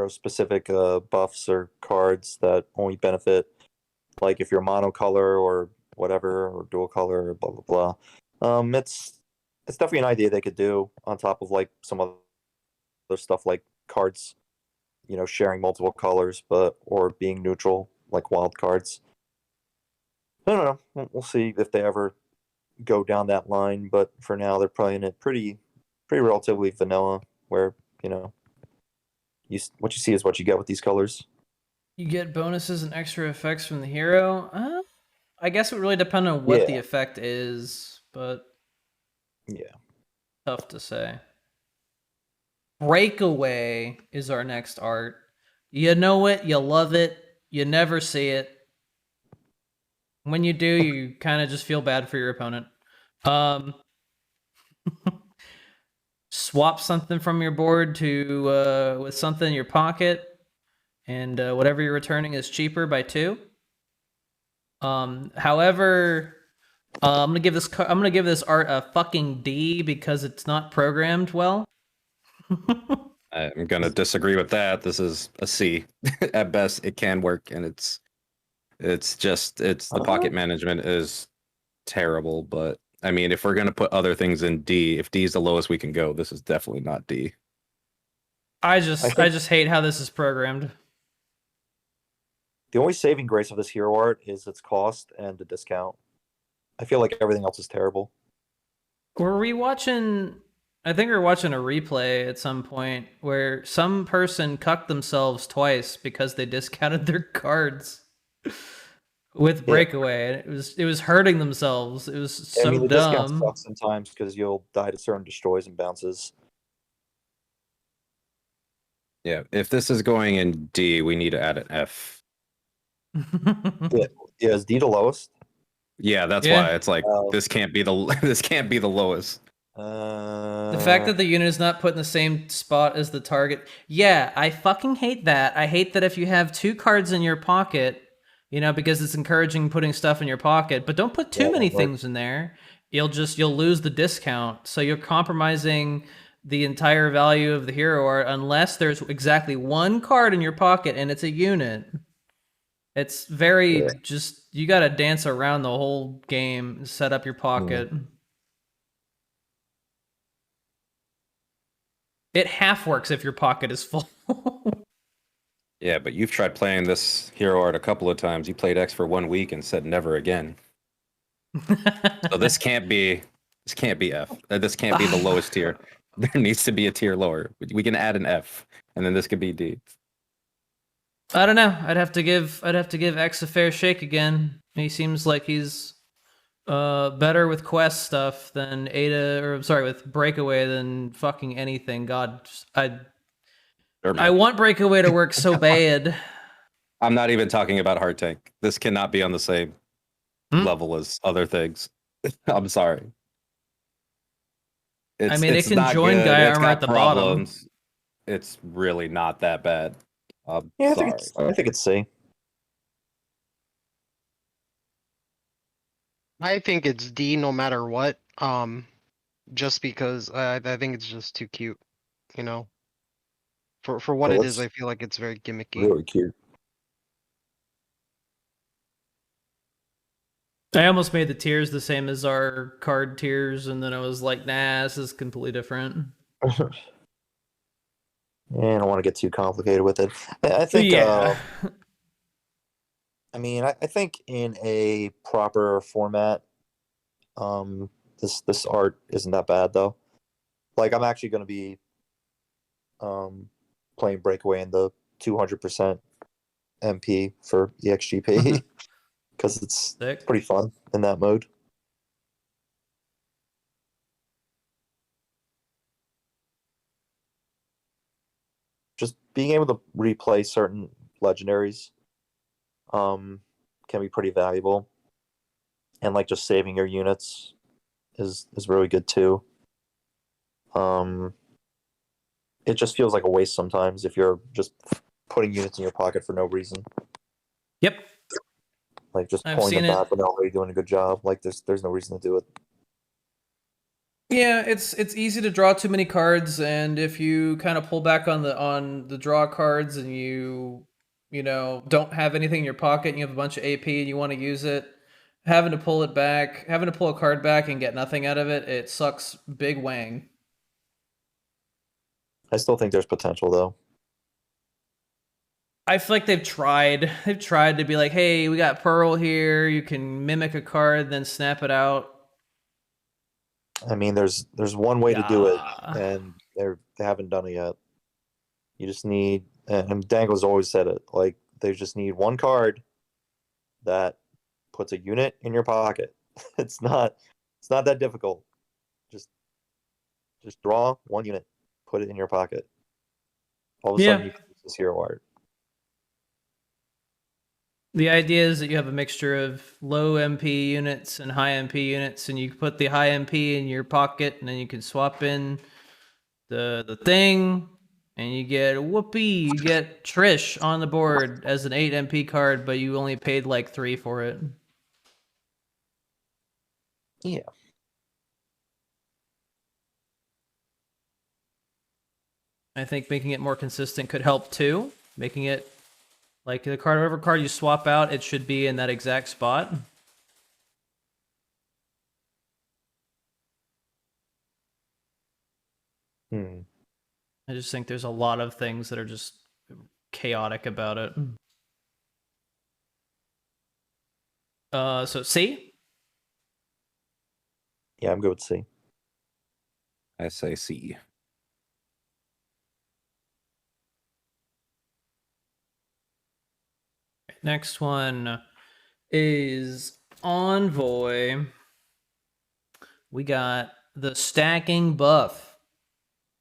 specific buffs or cards that only benefit, like if you're monocolor or whatever, or dual color, or blah blah blah. It's definitely an idea they could do on top of like some other stuff like cards, sharing multiple colors, or being neutral like wild cards. I don't know. We'll see if they ever go down that line, but for now they're playing it pretty relatively vanilla, where what you see is what you get with these colors. You get bonuses and extra effects from the hero. I guess it would really depend on what the effect is, but yeah, tough to say. Breakaway is our next art. You know it, you love it, you never see it. When you do, you kind of just feel bad for your opponent. Swap something from your board to with something in your pocket, and whatever you're returning is cheaper by 2. However, I'm gonna give this art a fucking D because it's not programmed well. I'm gonna disagree with that. This is a C at best. It can work, and it's the pocket management is terrible. But I mean, if we're gonna put other things in D, if D is the lowest we can go, this is definitely not D. I just hate how this is programmed. The only saving grace of this hero art is its cost and the discount. I feel like everything else is terrible. I think we were watching a replay at some point where some person cucked themselves twice because they discounted their cards with Breakaway. Yeah. It was hurting themselves. It was so the dumb. Discount sucks sometimes because you'll die to certain destroys and bounces. Yeah, if this is going in D, we need to add an F. Yeah, is D the lowest? Yeah, that's why it's like this can't be the lowest. The fact that the unit is not put in the same spot as the target. Yeah, I fucking hate that. I hate that if you have 2 cards in your pocket, because it's encouraging putting stuff in your pocket, but don't put too many things in there. You'll lose the discount. So you're compromising the entire value of the hero art unless there's exactly 1 card in your pocket and it's a unit. It's very you got to dance around the whole game and set up your pocket. It half works if your pocket is full. Yeah, but you've tried playing this hero art a couple of times. You played X for 1 week and said never again. So this can't be F. This can't be the lowest tier. There needs to be a tier lower. We can add an F, and then this could be D. I don't know. I'd have to give X a fair shake again. He seems like he's better with quest stuff than with Breakaway than fucking anything. God, I want Breakaway to work so bad. I'm not even talking about Heart Tank. This cannot be on the same level as other things. I'm sorry. It can join Guy Armor at the bottom. It's really not that bad. I think it's C. I think it's D no matter what. Just because I think it's just too cute, For what it is, I feel like it's very gimmicky. Really cute. I almost made the tiers the same as our card tiers, and then I was like, nah, this is completely different. I don't want to get too complicated with it. I think, I think in a proper format, this art isn't that bad though. Like I'm actually going to be playing Breakaway in the 200% MP for EXGP because it's pretty fun in that mode. Just being able to replay certain legendaries can be pretty valuable, and like just saving your units is really good too. It just feels like a waste sometimes if you're just putting units in your pocket for no reason. Yep. Like just pulling them back without already doing a good job. Like there's no reason to do it. Yeah, it's easy to draw too many cards, and if you kind of pull back on the draw cards and you don't have anything in your pocket and you have a bunch of AP and you want to use it, having to pull a card back and get nothing out of it, it sucks big wang. I still think there's potential though. I feel like they've tried to be like, hey, we got Pearl here, you can mimic a card, then snap it out. I mean, there's one way to do it, and they haven't done it yet. You just need, and Dangle's always said it, like they just need one card that puts a unit in your pocket. It's not that difficult. Just draw one unit, put it in your pocket. All of a sudden, you can use this hero art. The idea is that you have a mixture of low MP units and high MP units, and you can put the high MP in your pocket, and then you can swap in the thing, and you get Whoopee. You get Trish on the board as an 8 MP card, but you only paid like 3 for it. Yeah. I think making it more consistent could help too. Making it like the card, whatever card you swap out, it should be in that exact spot. I just think there's a lot of things that are just chaotic about it. So C? Yeah, I'm good with C. I say C. Next one is Envoy. We got the stacking buff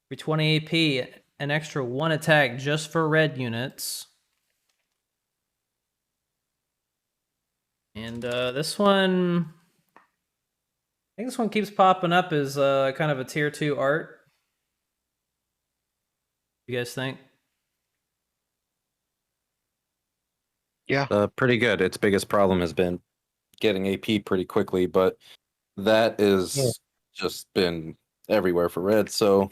for 20 AP, an extra 1 attack just for red units. And this one, I think this one keeps popping up as kind of a tier 2 art. You guys think? Yeah. Pretty good. Its biggest problem has been getting AP pretty quickly, but that is just been everywhere for red, so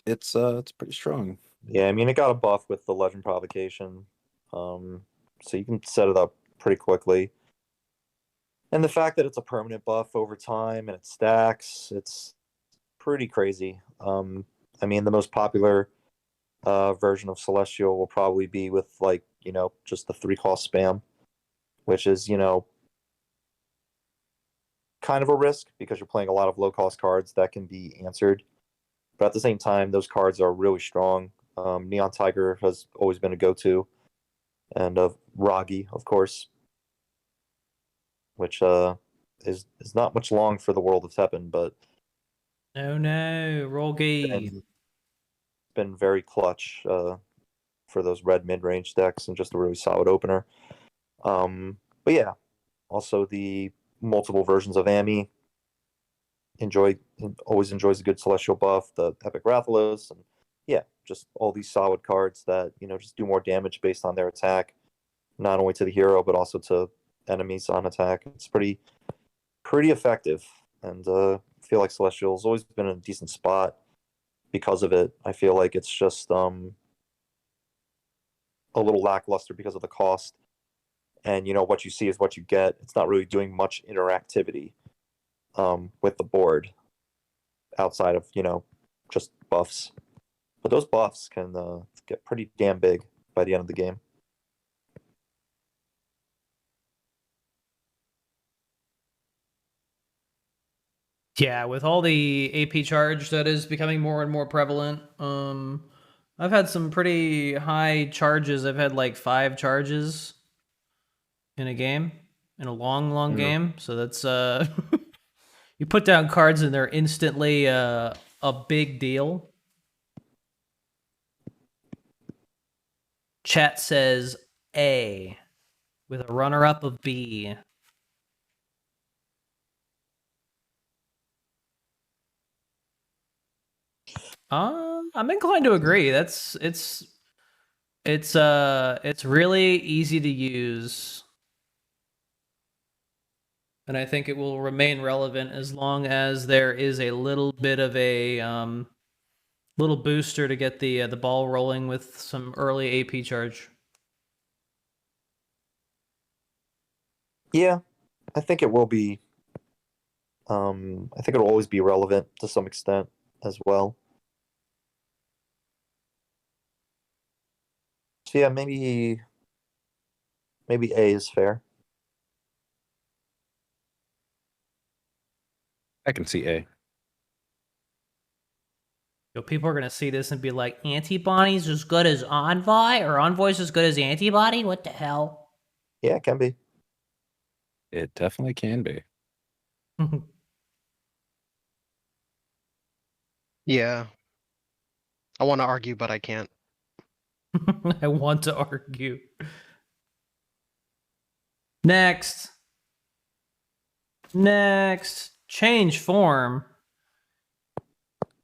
it's pretty strong. Yeah, I mean, it got a buff with the Legend Provocation, so you can set it up pretty quickly. And the fact that it's a permanent buff over time and it stacks, it's pretty crazy. I mean, the most popular version of Celestial will probably be with, like, you know, just the 3-cost spam, which is, you know, kind of a risk because you're playing a lot of low-cost cards that can be answered. But at the same time, those cards are really strong. Neon Tiger has always been a go-to, and Ragi, of course, which is not much long for the world of Teppen, but No, Rolgi. been very clutch for those red mid-range decks and just a really solid opener. But yeah, also the multiple versions of Ami. Always enjoys a good Celestial buff, the Epic Rathalos, and yeah, just all these solid cards that, you know, just do more damage based on their attack, not only to the hero but also to enemies on attack. It's pretty effective, and I feel like Celestial's always been in a decent spot because of it. I feel like it's just a little lackluster because of the cost, and you know, what you see is what you get. It's not really doing much interactivity with the board outside of, you know, just buffs. But those buffs can get pretty damn big by the end of the game. Yeah, with all the AP charge that is becoming more and more prevalent, I've had some pretty high charges. I've had like 5 charges in a game, in a long game. So that's you put down cards and they're instantly a big deal. Chat says A with a runner-up of B. I'm inclined to agree. It's really easy to use. And I think it will remain relevant as long as there is a little bit of a little booster to get the ball rolling with some early AP charge. Yeah, I think it will be. I think it'll always be relevant to some extent as well. So yeah, maybe A is fair. I can see A. Yo, people are gonna see this and be like, Antibodies as good as Envoy, or Envoy's as good as Antibody? What the hell? Yeah, it can be. It definitely can be. Yeah. I want to argue, but I can't. I want to argue. Next. Change form.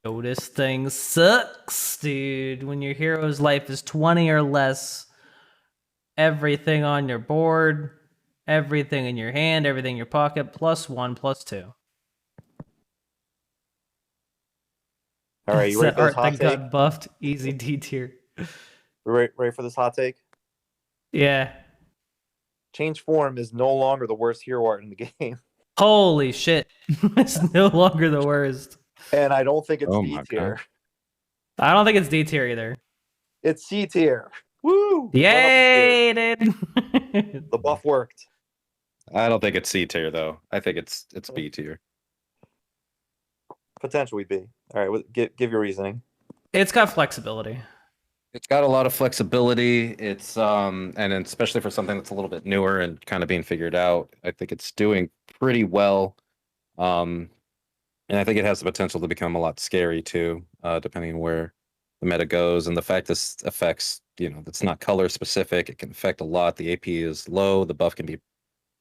Notice thing sucks, dude. When your hero's life is 20 or less, everything on your board, everything in your hand, everything in your pocket, +1/+2. All right, you ready for this Art hot that take? got buffed, easy D tier. Ready for this hot take? Yeah. Change form is no longer the worst hero art in the game, Holy shit. It's no longer the worst. and I don't think it's Oh D my tier. I don't think it's D tier either. It's C tier. Woo! Went up a tier. Yay, dude. The buff worked. I don't think it's C tier though. I think it's B tier. Potentially B. All right, give your reasoning. It's got flexibility. It's got a lot of flexibility. It's and especially for something that's a little bit newer and kind of being figured out, I think it's doing pretty well. And I think it has the potential to become a lot scary too, depending on where the meta goes. And the fact this affects, it's not color specific. It can affect a lot. The AP is low. The buff can be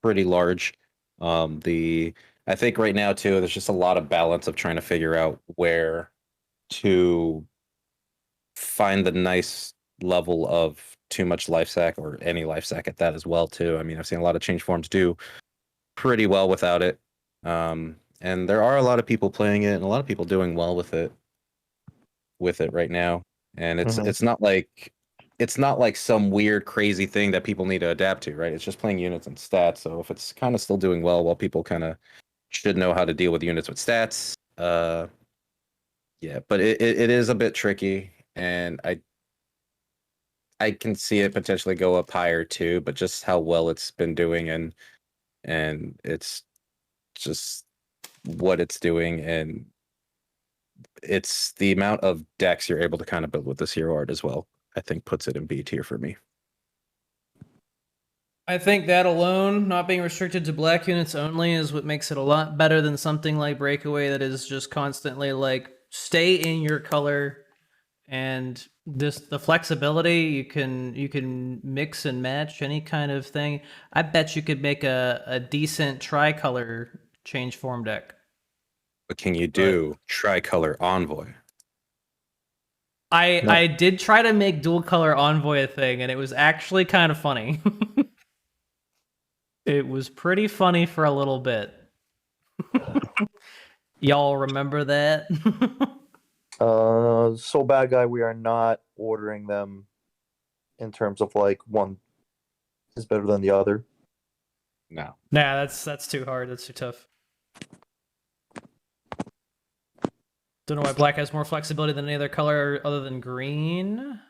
pretty large. I think right now too, there's just a lot of balance of trying to figure out where to find the nice level of too much life sack or any life sack at that as well too. I mean, I've seen a lot of change forms do pretty well without it. And there are a lot of people playing it and a lot of people doing well with it right now. And it's not like some weird crazy thing that people need to adapt to, right? It's just playing units and stats. So if it's kind of still doing well, people kind of should know how to deal with units with stats. Yeah, but it is a bit tricky, and I can see it potentially go up higher too, but just how well it's been doing and it's just what it's doing, and it's the amount of decks you're able to kind of build with this hero art as well, I think puts it in B tier for me. I think that alone, not being restricted to black units only, is what makes it a lot better than something like Breakaway that is just constantly like, stay in your color, and the flexibility, you can mix and match any kind of thing. I bet you could make a decent tricolor change form deck. But can you do tricolor Envoy? I did try to make dual color Envoy a thing, and it was actually kind of funny. It was pretty funny for a little bit. Y'all remember that? So bad guy, we are not ordering them in terms of like one is better than the other. No. Nah, that's too hard. That's too tough. Don't know why black has more flexibility than any other color other than green.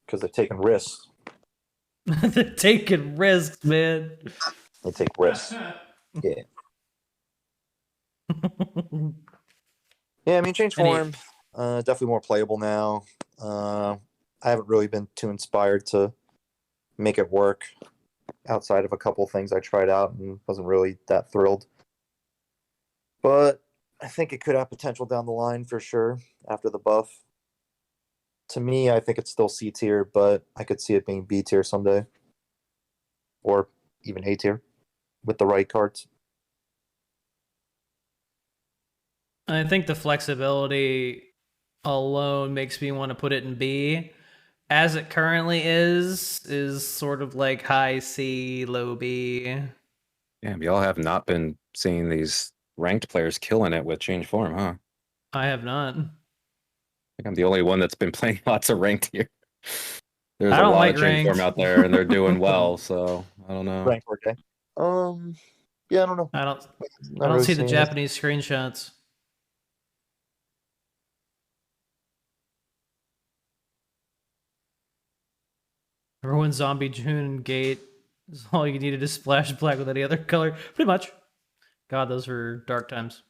Because they're taking risks. They're taking risks, man. They take risks. Yeah. Yeah, I mean, change form, definitely more playable now. I haven't really been too inspired to make it work outside of a couple things I tried out and wasn't really that thrilled. But I think it could have potential down the line for sure after the buff. To me, I think it's still C tier, but I could see it being B tier someday. Or even A tier with the right cards. I think the flexibility alone makes me want to put it in B. As it currently is sort of like high C, low B. Yeah, y'all have not been seeing these ranked players killing it with change form, huh? I have not. I think I'm the only one that's been playing lots of ranked here. There's I a don't lot like of change form ranked. out there, and they're doing well. So I don't know. Rank 4K. Yeah, I don't know. I don't really see the seeing it. Japanese screenshots. Ruin Zombie June Gate is all you needed to splash black with any other color. Pretty much. God, those were dark times.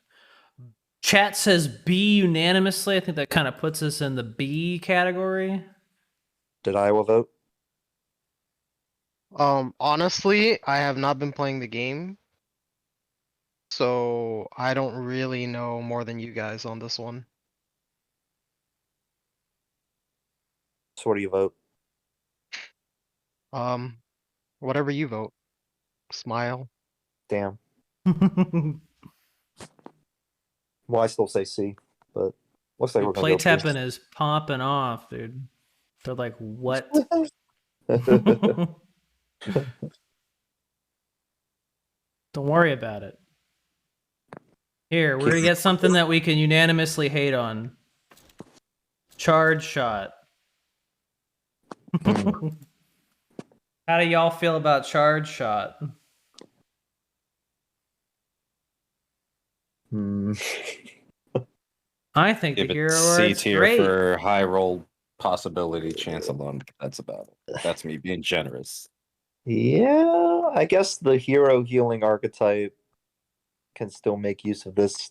Chat says B unanimously. I think that kind of puts us in the B category. Did Iowa vote? Honestly, I have not been playing the game, So I don't really know more than you guys on this one. So what do you vote? Whatever you vote. Smile. Damn. Well, I still say C, but looks like we're Play gonna go TEPPEN is popping off, dude. They're like, what? B. Don't worry about it. Here, we're gonna get something that we can unanimously hate on. Charge shot. How do y'all feel about charge shot? Hmm. I think Give the it hero C art's tier great. for high roll possibility chance alone. That's about it. That's me being generous. Yeah, I guess the hero healing archetype can still make use of this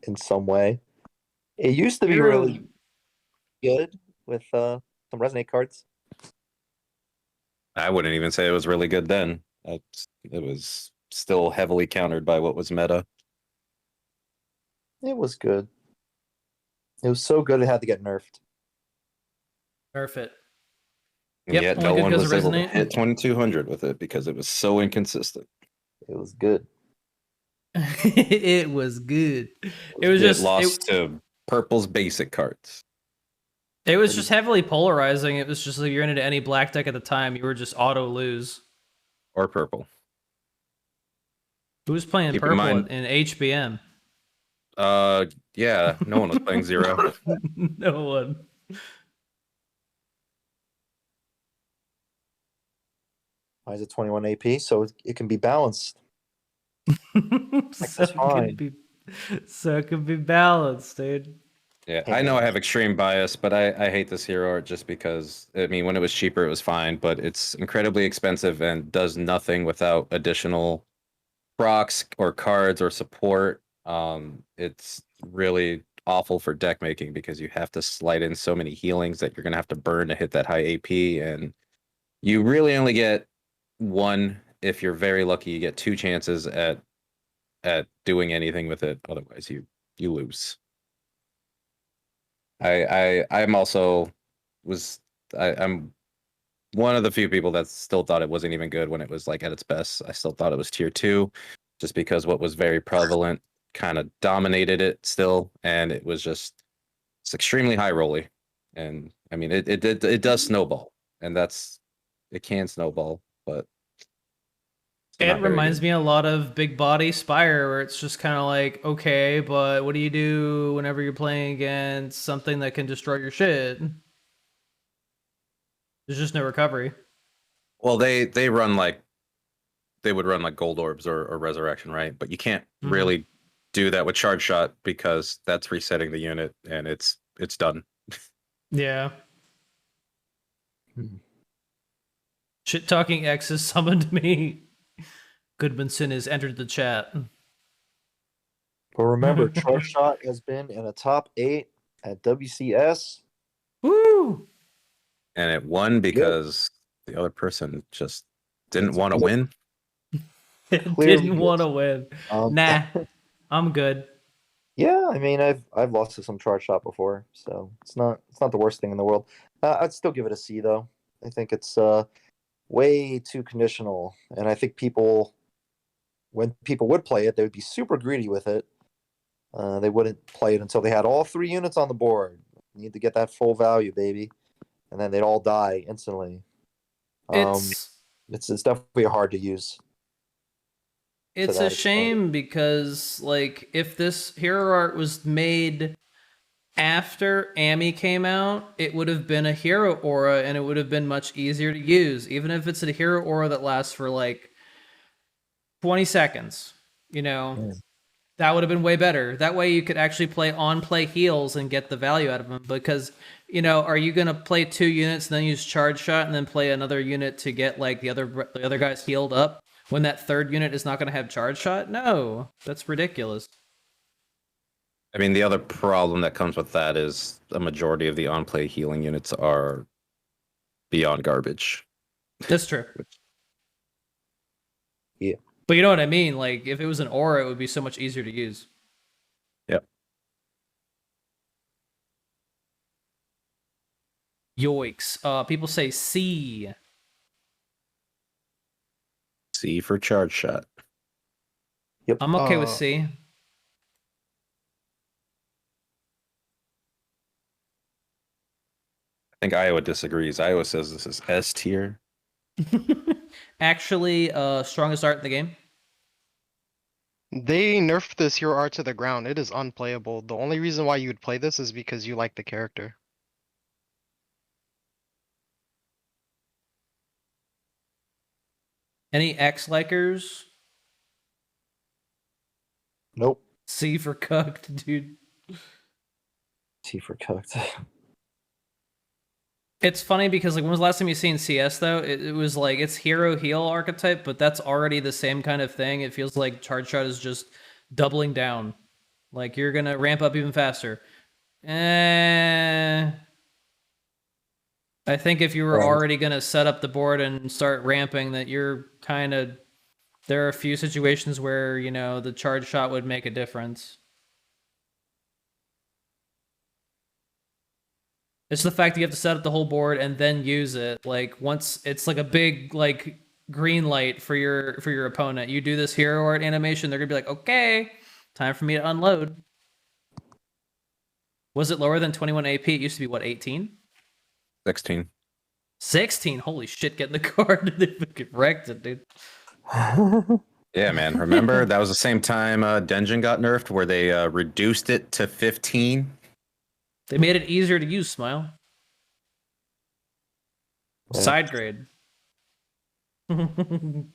in some way. It used to be Hero- really good with some resonate cards. I wouldn't even say it was really good then. It was still heavily countered by what was meta. It was good. It was so good it had to get nerfed. Nerf it. And Yep, yet only no good one 'cause was of able to Resonate. hit 2200 with it because it was so inconsistent. It was good. It was good. It was It just lost to Purple's basic cards. It was just heavily polarizing. It was just like you're into any black deck at the time, you were just auto lose. Or Purple. Who was playing Keep in purple mind- in HBM? Yeah, no one was playing Zero. No one. Why is it 21 AP? So it can be balanced. so, it can be balanced, dude. Yeah, I know I have extreme bias, but I hate this hero art just because, I mean, when it was cheaper, it was fine, but it's incredibly expensive and does nothing without additional procs or cards or support. It's really awful for deck making because you have to slide in so many healings that you're going to have to burn to hit that high AP, and you really only get one. If you're very lucky, you get two chances at doing anything with it. Otherwise, you lose. I'm also I'm one of the few people that still thought it wasn't even good when it was like at its best. I still thought it was tier 2, just because what was very prevalent kind of dominated it still, and it's extremely high rolly, and I mean it does snowball, and it can snowball, but It reminds me a lot of Big Body Spire, where it's just kind of like, okay, but what do you do whenever you're playing against something that can destroy your shit? There's just no recovery. Well, they would run like gold orbs or resurrection, right? But you can't really do that with charge shot because that's resetting the unit and it's done. Yeah. Shit talking X has summoned me. Goodmanson has entered the chat. But remember, charge shot has been in a top 8 at WCS. Woo! And it won because the other person just didn't want to win. It Clearly didn't want to win. Nah, I'm good. Yeah, I mean, I've lost to some charge shot before, so it's not the worst thing in the world. I'd still give it a C though. I think it's way too conditional, and I think when people would play it, they would be super greedy with it. They wouldn't play it until they had all 3 units on the board. You need to get that full value, baby, and then they'd all die instantly. It's definitely hard to use. It's a shame because, like, if this hero art was made after Ami came out, it would have been a hero aura and it would have been much easier to use. Even if it's a hero aura that lasts for like 20 seconds, that would have been way better. That way you could actually play on-play heals and get the value out of them. Because, are you going to play 2 units and then use charge shot and then play another unit to get like the other guys healed up when that 3rd unit is not going to have charge shot? No, that's ridiculous. I mean, the other problem that comes with that is a majority of the on-play healing units are beyond garbage. That's true. Yeah. But you know what I mean? Like, if it was an aura, it would be so much easier to use. Yep. Yoicks. People say C. C for charge shot. I'm okay with C. I think Iowa disagrees. Iowa says this is S tier. Actually, strongest art in the game. They nerfed this hero art to the ground. It is unplayable. The only reason why you would play this is because you like the character. Any X likers? Nope. C for cucked, dude. T for cooked. It's funny because like when was the last time you seen CS though? It was like it's hero heal archetype, but that's already the same kind of thing. It feels like charge shot is just doubling down. Like you're gonna ramp up even faster. I think if you were Right. already gonna set up the board and start ramping, that you're kind of there are a few situations where you know the charge shot would make a difference. It's the fact that you have to set up the whole board and then use it. Like once it's like a big like green light for your opponent. You do this hero art animation, they're gonna be like, okay, time for me to unload. Was it lower than 21 AP? It used to be what, 18? 16. 16. Holy shit, getting the card. They fucking wrecked it, dude. Yeah, man. Remember that was the same time Dungeon got nerfed, where they reduced it to 15. They made it easier to use, Smile. Yeah. Side grade. I'm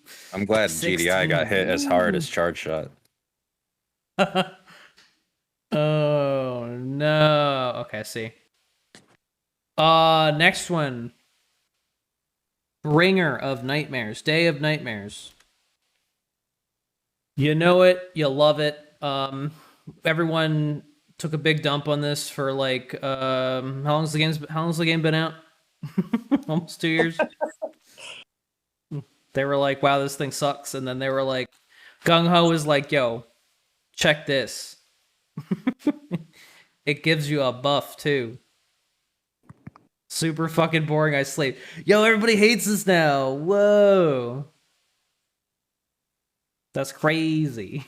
glad GDI got hit as hard as charge shot. Oh no. Okay, I see. Next one. Bringer of Nightmares. Day of Nightmares. You know it, you love it. Everyone took a big dump on this for like how long's the game been out? Almost 2 years. They were like, wow, this thing sucks, and then they were like, Gung Ho is like, yo, check this. It gives you a buff too. Super fucking boring. I sleep. Yo, everybody hates this now. Whoa. That's crazy.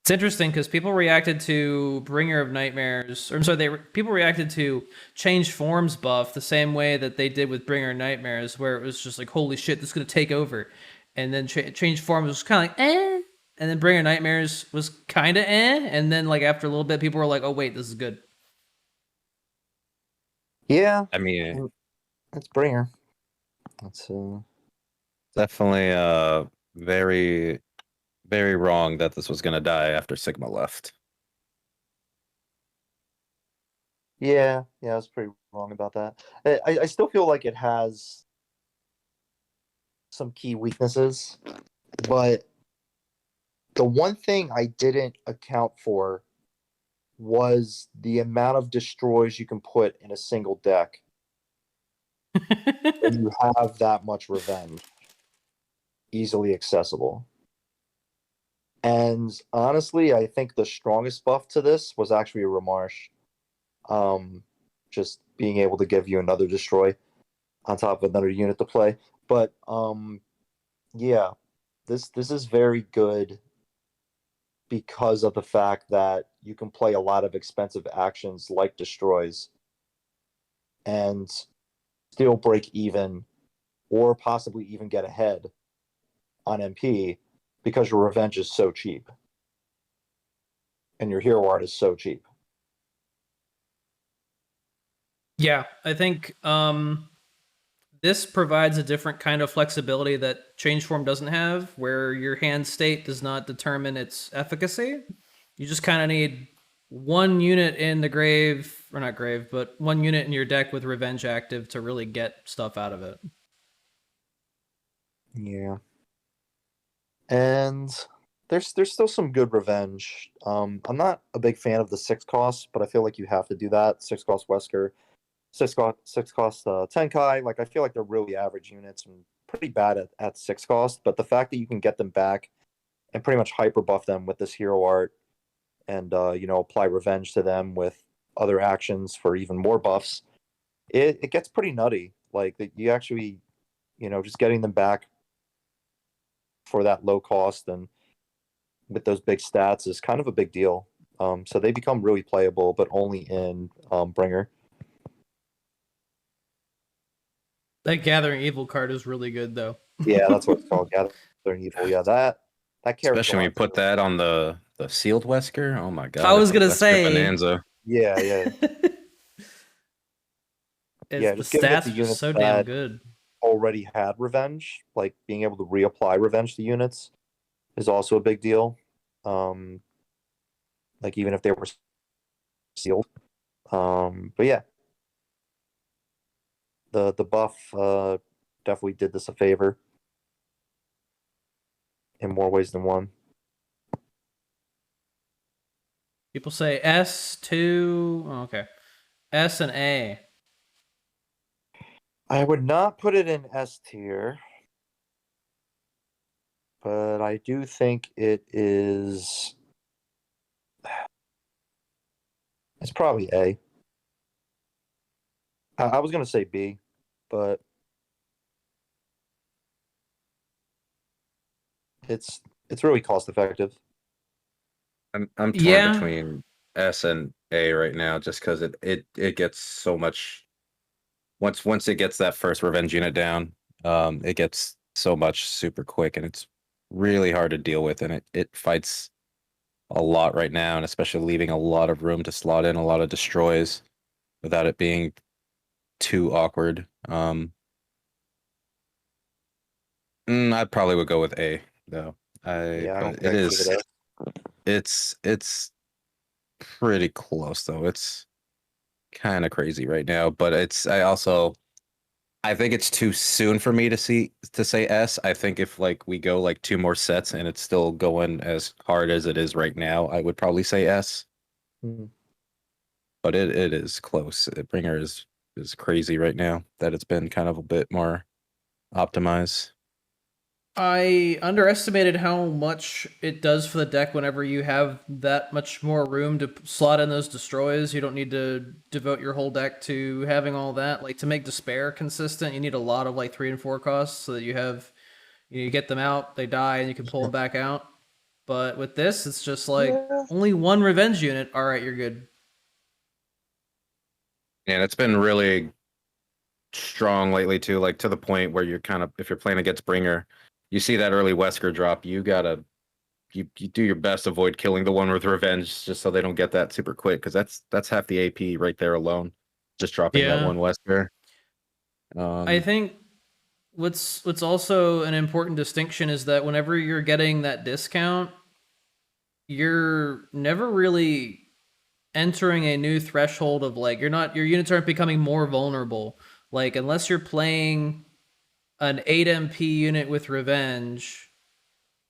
It's interesting because people reacted to Bringer of Nightmares, or I'm sorry, people reacted to Change Forms buff the same way that they did with Bringer of Nightmares, where it was just like, holy shit, this is gonna take over, and then Change Forms was kind of like, and then Bringer of Nightmares was kind of and then like after a little bit, people were like, oh wait, this is good. Yeah, I mean, it's Bringer. That's definitely very, very wrong that this was going to die after Sigma left. yeah, I was pretty wrong about that. I still feel like it has some key weaknesses, but the one thing I didn't account for was the amount of destroys you can put in a single deck when you have that much revenge easily accessible. And honestly, I think the strongest buff to this was actually a Remarsh. Just being able to give you another destroy on top of another unit to play. But yeah, this is very good because of the fact that you can play a lot of expensive actions like destroys and still break even or possibly even get ahead on MP because your revenge is so cheap and your hero art is so cheap. Yeah, I think this provides a different kind of flexibility that Change Form doesn't have, where your hand state does not determine its efficacy. You just kind of need one unit in the grave, or not grave, but one unit in your deck with Revenge active to really get stuff out of it. Yeah. And there's still some good revenge. I'm not a big fan of the 6 cost, but I feel like you have to do that. 6 cost Wesker, 6 cost Tenkai. Like I feel like they're really average units and pretty bad at 6 cost, but the fact that you can get them back and pretty much hyper buff them with this hero art and apply revenge to them with other actions for even more buffs, it gets pretty nutty. Like that you actually, just getting them back for that low cost and with those big stats is kind of a big deal. So they become really playable, but only in Bringer. That Gathering Evil card is really good, though. Yeah, that's what it's called, Gathering Evil. Yeah, that carries. Especially when you put that on the sealed Wesker. Oh my god! I was it's a gonna Wesker say bonanza. Yeah. The just giving it stats to are just units so damn that good. already had revenge, like being able to reapply revenge to units is also a big deal. Like even if they were sealed. But yeah, the buff definitely did this a favor in more ways than one. People say S2. Oh, okay. S and A. I would not put it in S tier, but I do think it is. It's probably A. I was gonna say B, but it's really cost effective. I'm torn Yeah. between S and A right now, just because it gets so much. Once it gets that first revenge unit down, it gets so much super quick, and it's really hard to deal with, and it fights a lot right now, and especially leaving a lot of room to slot in a lot of destroys without it being too awkward. I probably would go with A though. Yeah, I don't But it think I is. give it It's pretty close though. It's kind of crazy right now, but I think it's too soon for me to say S. I think if like we go like 2 more sets and it's still going as hard as it is right now, I would probably say S. A. But it is close. Bringer is crazy right now that it's been kind of a bit more optimized. I underestimated how much it does for the deck whenever you have that much more room to slot in those destroys. You don't need to devote your whole deck to having all that. Like to make Despair consistent, you need a lot of like 3 and 4 costs so that you get them out, they die, and you can pull them back out. But with this, it's just like only 1 revenge unit. All right, you're good. And it's been really strong lately too, like to the point where you're kind of, if you're playing against Bringer, you see that early Wesker drop, you do your best to avoid killing the one with revenge just so they don't get that super quick, because that's half the AP right there alone, just dropping that one Wesker. I think what's also an important distinction is that whenever you're getting that discount, you're never really entering a new threshold of like your units aren't becoming more vulnerable. Like unless you're playing an 8 MP unit with revenge,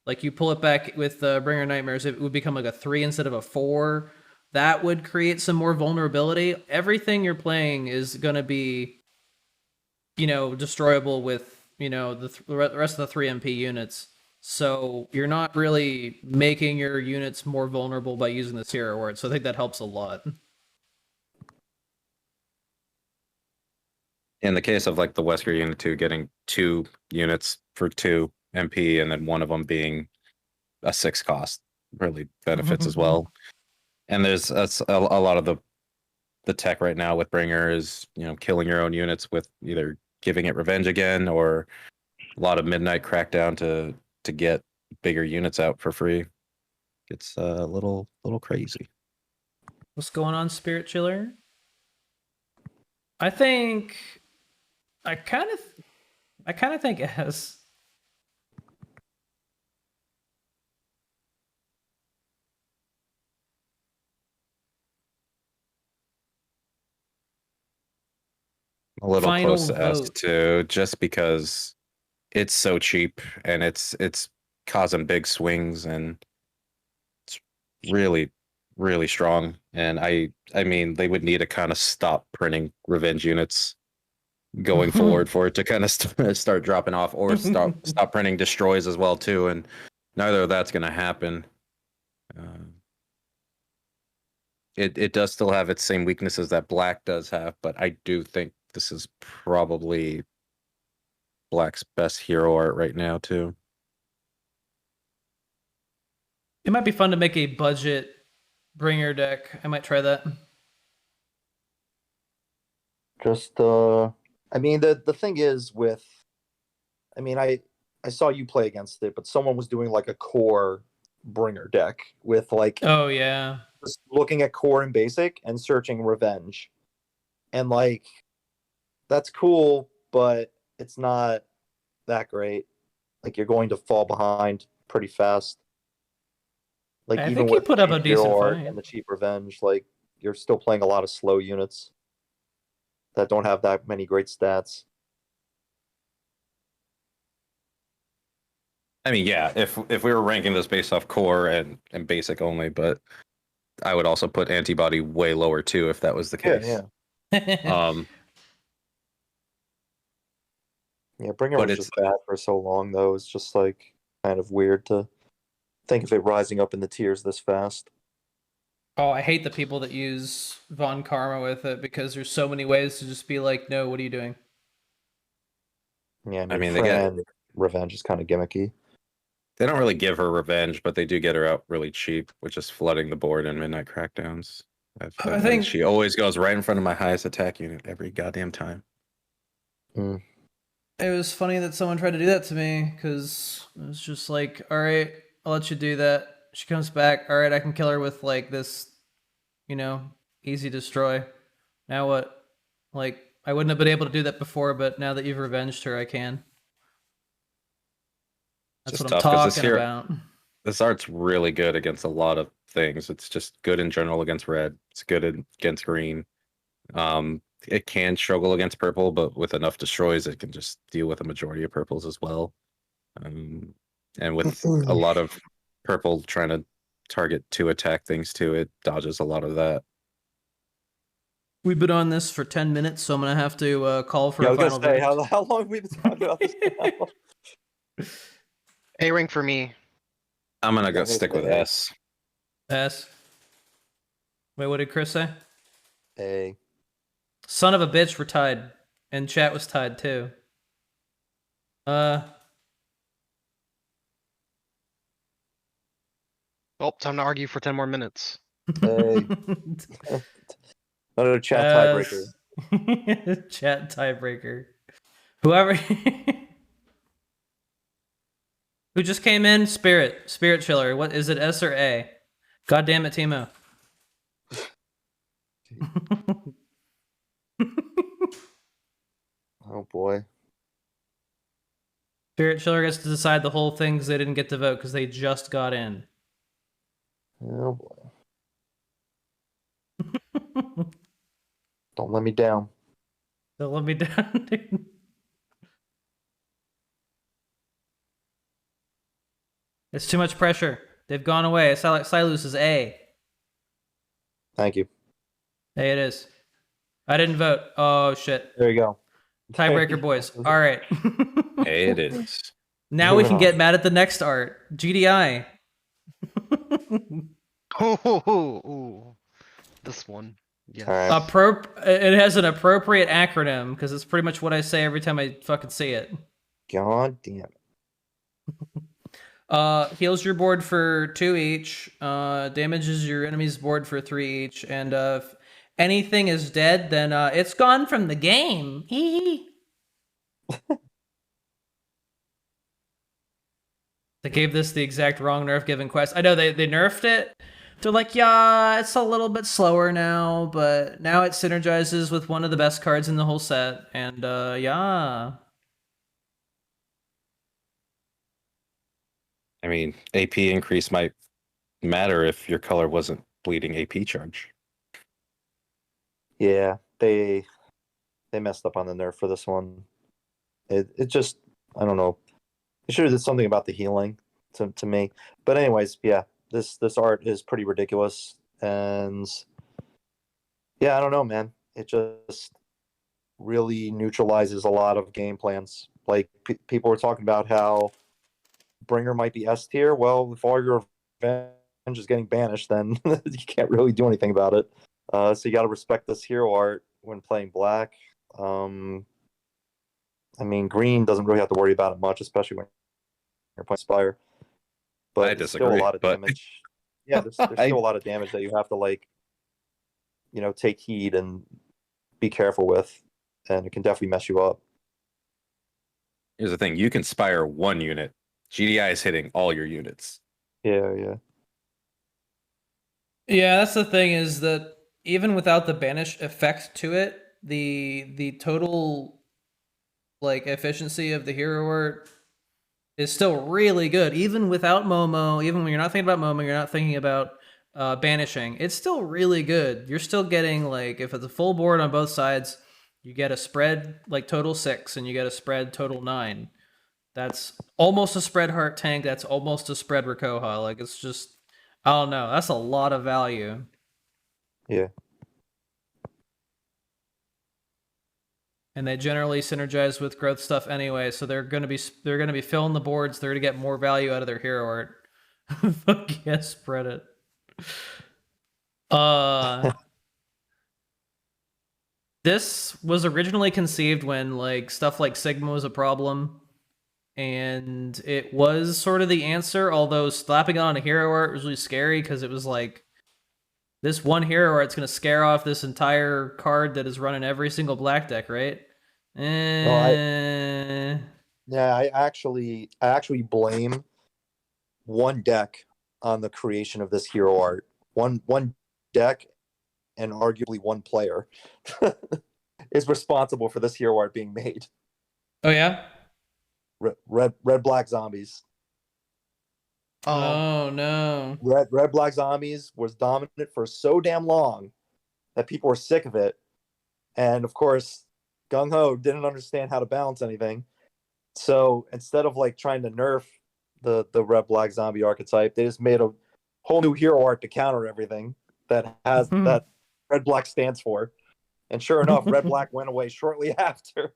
like you pull it back with Bringer Nightmares, it would become like a 3 instead of a 4. That would create some more vulnerability. Everything you're playing is going to be, destroyable with, the rest of the 3 MP units. So you're not really making your units more vulnerable by using the hero word. So I think that helps a lot. In the case of like the Wesker unit 2 getting 2 units for 2 MP and then one of them being a 6 cost really benefits as well. And there's a lot of the tech right now with Bringer is, killing your own units with either giving it revenge again or a lot of midnight crackdown to get bigger units out for free. It's a little crazy. What's going on, Spirit Chiller? I think I kind of think S. A little Final close to S vote. too, just because it's so cheap and it's causing big swings and it's really strong. And I mean they would need to kind of stop printing revenge units going forward for it to kind of start dropping off, or stop printing destroys as well too, and neither of that's going to happen. It does still have its same weaknesses that black does have, but I do think this is probably black's best hero art right now too. It might be fun to make a budget bringer deck. I might try that. Just I mean the thing is with, I mean I saw you play against it, but someone was doing like a core bringer deck with like Oh yeah. just looking at core and basic and searching revenge, and like that's cool, but it's not that great. Like you're going to fall behind pretty fast. Like I even think you with put up a cheap hero decent art fight. and the cheap revenge, like you're still playing a lot of slow units that don't have that many great stats. I mean, yeah, if we were ranking this based off core and basic only, but I would also put antibody way lower too if that was the case. Um, Yeah, Bringer But was it's- just bad for so long though. It's just like kind of weird to think of it rising up in the tiers this fast. Oh, I hate the people that use Von Karma with it because there's so many ways to just be like, no, what are you doing? Yeah, and I your mean, they get- friend revenge is kind of gimmicky. they don't really give her revenge, but they do get her out really cheap, which is flooding the board in midnight crackdowns. I think- she always goes right in front of my highest attack unit every goddamn time. It was funny that someone tried to do that to me because it was just like, all right, I'll let you do that. She comes back. All right, I can kill her with like this, easy destroy. Now what? Like, I wouldn't have been able to do that before, but now that you've revenged her, I can. That's Just what I'm tough 'cause this talking hero- about. This art's really good against a lot of things. It's just good in general against red. It's good against green. It can struggle against purple, but with enough destroys, it can just deal with a majority of purples as well. And with a lot of purple trying to target 2-attack things too, it dodges a lot of that. We've been on this for 10 minutes, so I'm going to have to call for Yeah, I a was final gonna say, verdict. how long have we been talking about this now? A ring for me. I'm gonna Yeah, go I'm gonna stick say with A. S. S. Wait, what did Chris say? A. Son of a bitch, we're tied. And chat was tied too. Oh, time to argue for 10 more minutes. A. Another chat tiebreaker. Chat tiebreaker. Whoever who just came in, Spirit Chiller. What is it, S or A? God damn it, Timo. Oh boy. Spirit Chiller gets to decide the whole thing because they didn't get to vote because they just got in. Oh boy. Don't let me down. Don't let me down, dude. It's too much pressure. They've gone away. Silus is A. Thank you. A it is. I didn't vote. Oh shit. There you go. Tiebreaker, boys. All right. Hey, it is. Now we can get mad at the next art. GDI. Ooh, this one. Yes. All right. It has an appropriate acronym because it's pretty much what I say every time I fucking see it. God damn it. Heals your board for 2 each. Damages your enemy's board for 3 each. And if anything is dead, then it's gone from the game. Hee They gave this the exact wrong nerf given quest. I know they nerfed it. They're like, yeah, it's a little bit slower now, but now it synergizes with one of the best cards in the whole set. And yeah. I mean, AP increase might matter if your color wasn't bleeding AP charge. Yeah, they messed up on the nerf for this one. It just, I don't know. They should have did something about the healing to me. But anyways, yeah, this art is pretty ridiculous, and yeah, I don't know, man. It just really neutralizes a lot of game plans. Like people were talking about how Bringer might be S tier. Well, if all your revenge is getting banished, then you can't really do anything about it. So you got to respect this hero art when playing black. I mean, green doesn't really have to worry about it much, especially when you're playing Spire. But I it's still a disagree, lot of but- damage. Yeah, there's still a lot of damage that you have to like, take heed and be careful with, and it can definitely mess you up. Here's the thing: you can spire one unit. GDI is hitting all your units. Yeah. Yeah, that's the thing, is that even without the banish effect to it, the total like efficiency of the hero art is still really good. Even without Momo, even when you're not thinking about Momo, you're not thinking about banishing. It's still really good. You're still getting, like, if it's a full board on both sides, you get a spread like total 6, and you get a spread total 9. That's almost a spread heart tank. That's almost a spread Rakoha. Like, it's just, I don't know. That's a lot of value. Yeah. And they generally synergize with growth stuff anyway, so they're gonna be filling the boards. They're gonna get more value out of their hero art. Fuck yes, spread it. This was originally conceived when like stuff like Sigma was a problem, and it was sort of the answer. Although slapping it on a hero art was really scary, because it was like, this one hero art's gonna scare off this entire card that is running every single black deck, right? Yeah, I actually blame one deck on the creation of this hero art. One deck and arguably one player is responsible for this hero art being made. Oh yeah. Red black zombies. Oh no. Red black zombies was dominant for so damn long that people were sick of it, and of course, Gung Ho didn't understand how to balance anything. So instead of like trying to nerf the red black zombie archetype, they just made a whole new hero art to counter everything that has that red black stands for. And sure enough, red black went away shortly after.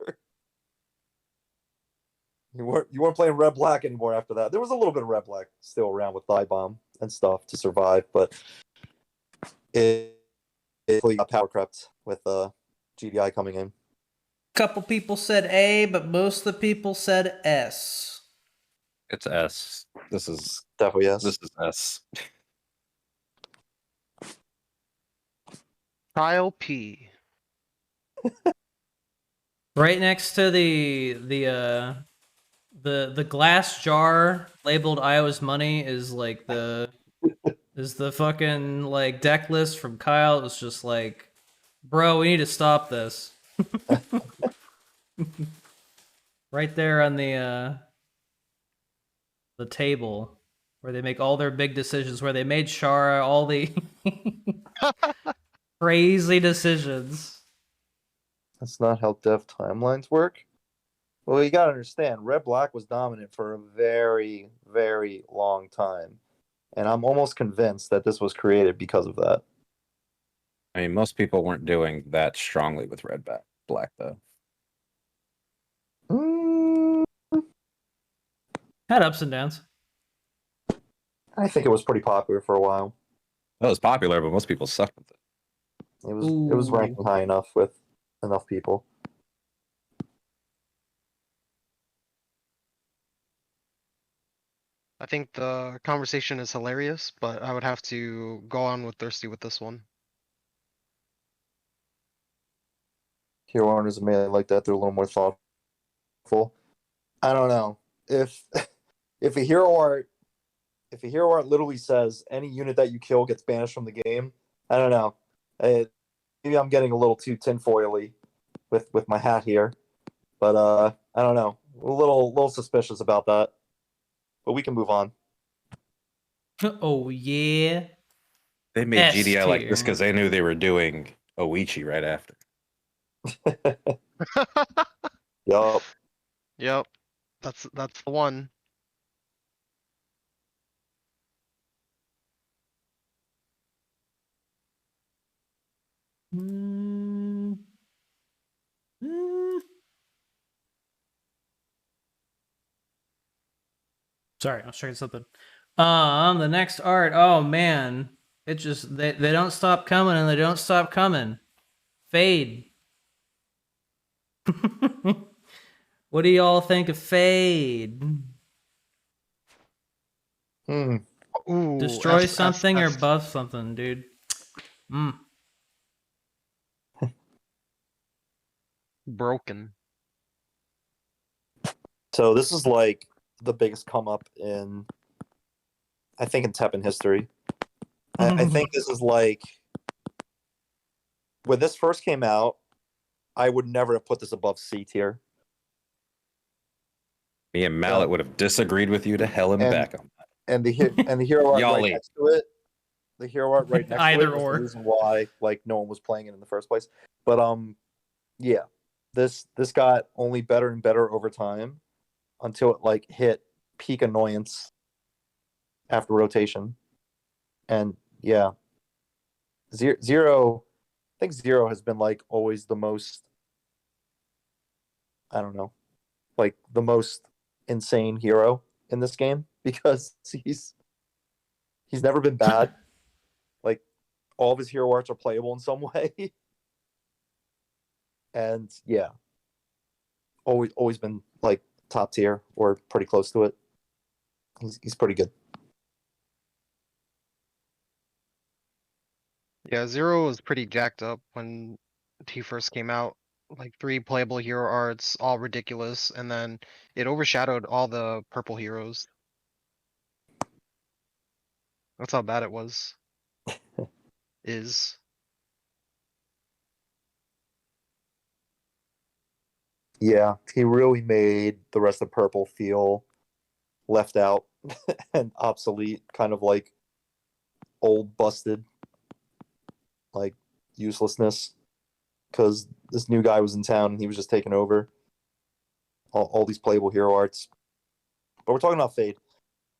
You weren't playing red black anymore after that. There was a little bit of red black still around with Thigh Bomb and stuff to survive, but it got power crept with GDI coming in. Couple people said A, but most of the people said S. It's S. This is Definitely yes. This is S. Trial P. Right next to the glass jar labeled Iowa's money is like the fucking like deck list from Kyle. It was just like, bro, we need to stop this. Right there on the table where they make all their big decisions, where they made Shara all the crazy decisions. That's not how dev timelines work. Well, you gotta understand, red black was dominant for a very, very long time, and I'm almost convinced that this was created because of that. I mean, most people weren't doing that strongly with red black though. Had ups and downs. I think it was pretty popular for a while. That was popular, but most people sucked with it. It was ranking high enough with enough people. I think the conversation is hilarious, but I would have to go on with Thirsty with this one. Hero owners are made like that. They're a little more thoughtful. I don't know if if a hero art literally says any unit that you kill gets banished from the game. I don't know. Maybe I'm getting a little too tinfoily with my hat here, but I don't know. A little suspicious about that. But we can move on. Oh yeah. They made S GDI like this tier. because they knew they were doing Oichi right after. Yup. Yep. That's the one. Sorry, I was checking something. The next art. Oh man, it just they don't stop coming and they don't stop coming. Fade. What do y'all think of Fade? Hmm. Ooh, Destroy S, something or S. buff something, dude. Broken. So this is like the biggest come up in, I think, in TEPPEN history. I think this is like, when this first came out, I would never have put this above C tier. Me and Mallet would have disagreed with you to hell and back on that. And the hero art Y'all right leave. next to it. The hero art right next to Either it was or. the reason why like no one was playing it in the first place. But yeah. This got only better and better over time until it like hit peak annoyance after rotation. And yeah. Zero I think Zero has been like always the most, I don't know, like the most insane hero in this game because he's never been bad. Like all of his hero arts are playable in some way. And yeah, always been like top tier or pretty close to it. He's pretty good. Yeah, Zero was pretty jacked up when he first came out. Like 3 playable hero arts, all ridiculous, and then it overshadowed all the purple heroes. That's how bad it was. Is. Yeah, he really made the rest of purple feel left out and obsolete, kind of like old, busted, like uselessness. Because this new guy was in town and he was just taking over all these playable hero arts. But we're talking about Fade.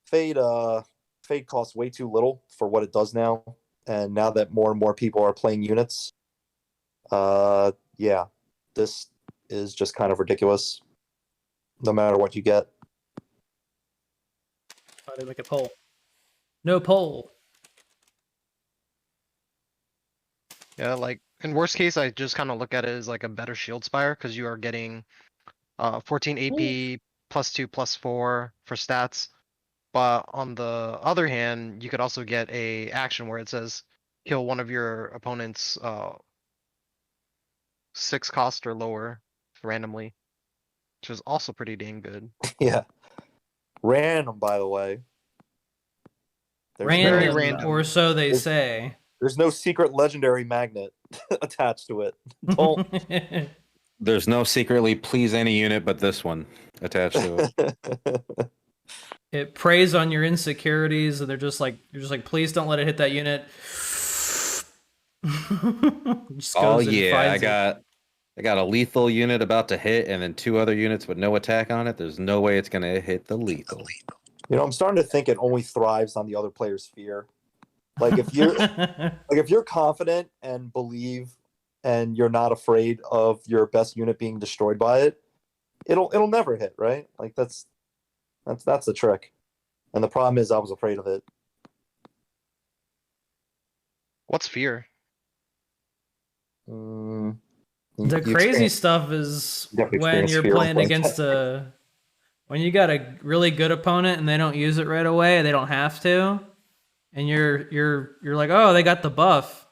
Fade costs way too little for what it does now. And now that more and more people are playing units, yeah, this is just kind of ridiculous. No matter what you get. How do they make a poll? No poll. Yeah, like in worst case, I just kind of look at it as like a better Shield Spire because you are getting 14 AP +2/+4 for stats. But on the other hand, you could also get a action where it says kill one of your opponent's 6 cost or lower randomly, which is also pretty dang good. Yeah. Random, by the way. There's Random, random. or so they say. There's no secret legendary magnet attached to it. Don't. There's no secretly please any unit but this one attached to it. It preys on your insecurities, and you're just like, please don't let it hit that unit. Just Oh goes and yeah, finds I got a lethal unit about to hit, and then 2 other units with no attack on it. There's no way it's gonna hit the lethal. You know, I'm starting to think it only thrives on the other player's fear. Like if you're if you're confident and believe and you're not afraid of your best unit being destroyed by it, it'll never hit, right? Like that's the trick. And the problem is I was afraid of it. What's fear? Mm, The crazy stuff is definitely when experience you're fear playing like against that. when you got a really good opponent and they don't use it right away, they don't have to, and you're like, oh, they got the buff,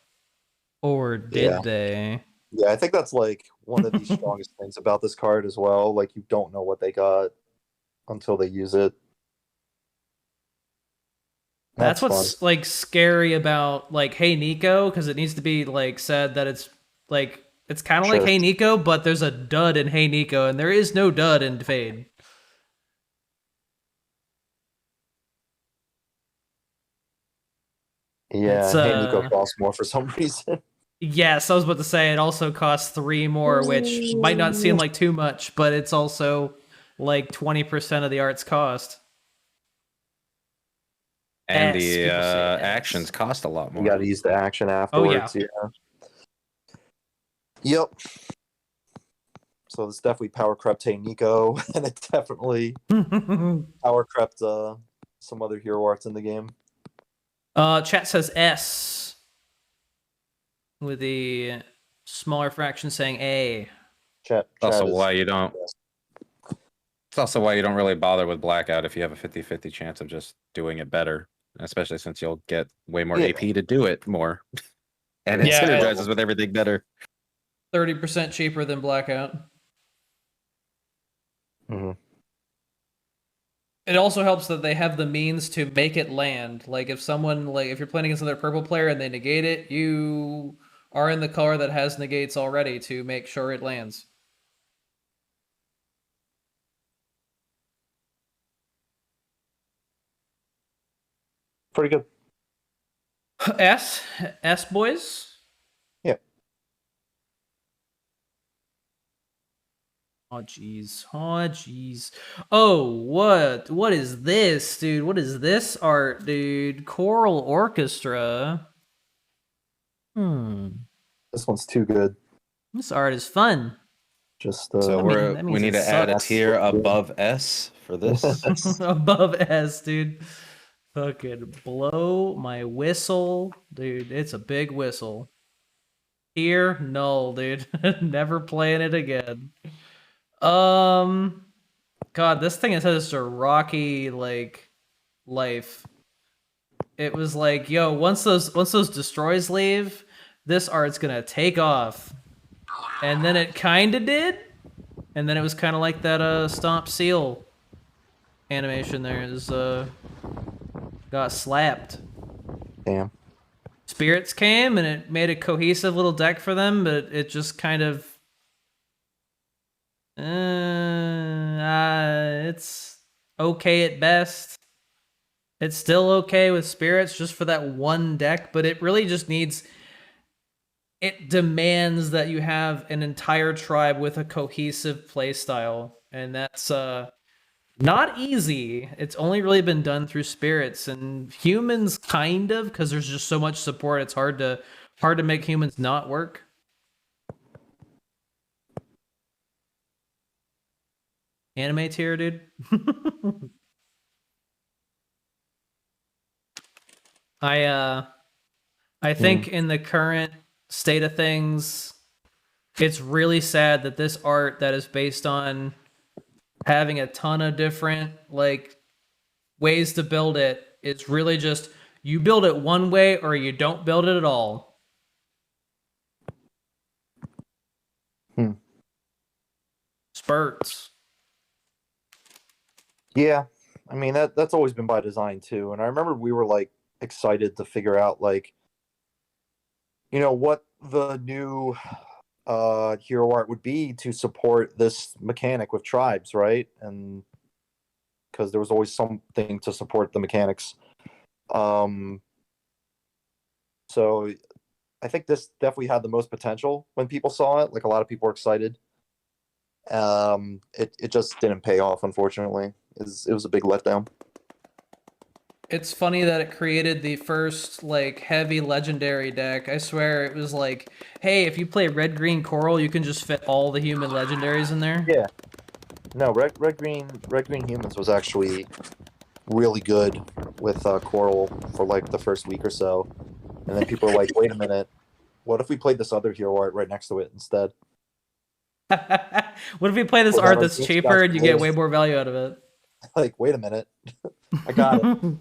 or did they? Yeah, I think that's like one of the strongest things about this card as well. Like you don't know what they got until they use it. That's what's fun. like scary about like Hey Nico, because it needs to be like said that it's like it's kind of like Sure. Hey Nico, but there's a dud in Hey Nico, and there is no dud in Fade. Yeah, It's, Hey Nico costs more for some reason. Yes, I was about to say it also costs 3 more, which might not seem like too much, but it's also like 20% of the art's cost. And S, the people say S. actions cost a lot You more. got to use the action Oh, yeah. afterwards. Yeah. Yep. So this definitely power crept Hey Nico, and it definitely power crept some other hero arts in the game. Chat says S with the smaller fraction saying A. Chat Also, is- why you don't. It's also why you don't really bother with Blackout if you have a 50-50 chance of just doing it better, especially since you'll get way more Yeah. AP to do it more. And it Yeah, synergizes with everything better. 30% cheaper than Blackout. Mhm. It also helps that they have the means to make it land. Like if someone, like if you're playing against another purple player and they negate it, you are in the color that has negates already to make sure it lands. Pretty good. S boys. Yeah. Oh jeez. Oh jeez. Oh, what is this, dude? What is this art, dude? Choral orchestra. This one's too good. This art is fun. Just So that mean- that we means need it to add a sucks. tier above S for this. Above S, dude. Fucking blow my whistle, dude. It's a big whistle. Here, null, dude. Never playing it again. God, this thing has such a rocky like life. It was like, yo, once those destroys leave, this art's gonna take off, and then it kind of did, and then it was kind of like that stomp seal animation. There is got slapped. Damn. Spirits came and it made a cohesive little deck for them, but it just kind of it's okay at best. It's still okay with spirits just for that one deck, but it really just it demands that you have an entire tribe with a cohesive playstyle, and that's not easy. It's only really been done through spirits and humans, kind of, because there's just so much support. It's hard to make humans not work. Anime tier, dude. I think in the current state of things, it's really sad that this art that is based on having a ton of different like ways to build it is really just you build it one way or you don't build it at all. Spurts. Yeah, I mean that's always been by design too. And I remember we were like excited to figure out like, you know, what the new hero art would be to support this mechanic with tribes, right? And because there was always something to support the mechanics. So I think this definitely had the most potential when people saw it. Like a lot of people were excited. It just didn't pay off, unfortunately. It was a big letdown. It's funny that it created the first like heavy legendary deck. I swear it was like, hey, if you play red green coral, you can just fit all the human legendaries in there. Yeah. No, red green humans was actually really good with coral for like the first week or so, and then people were like, wait a minute, what if we played this other hero art right next to it instead? What if we play this Well, art then that's our cheaper game's and you get got way more value out of it? Like, wait a minute, I got it. It And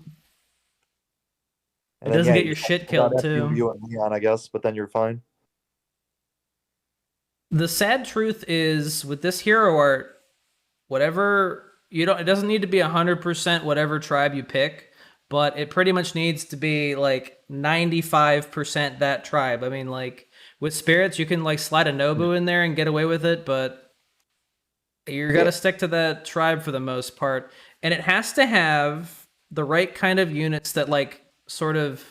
then, doesn't yeah, get you your shit got killed too. FUU and Leon, I guess, but then you're fine. The sad truth is with this hero art, whatever it doesn't need to be 100% whatever tribe you pick, but it pretty much needs to be like 95% that tribe. I mean, like with spirits, you can like slide a Nobu in there and get away with it, but you're gotta stick to that tribe for the most part. And it has to have the right kind of units that like sort of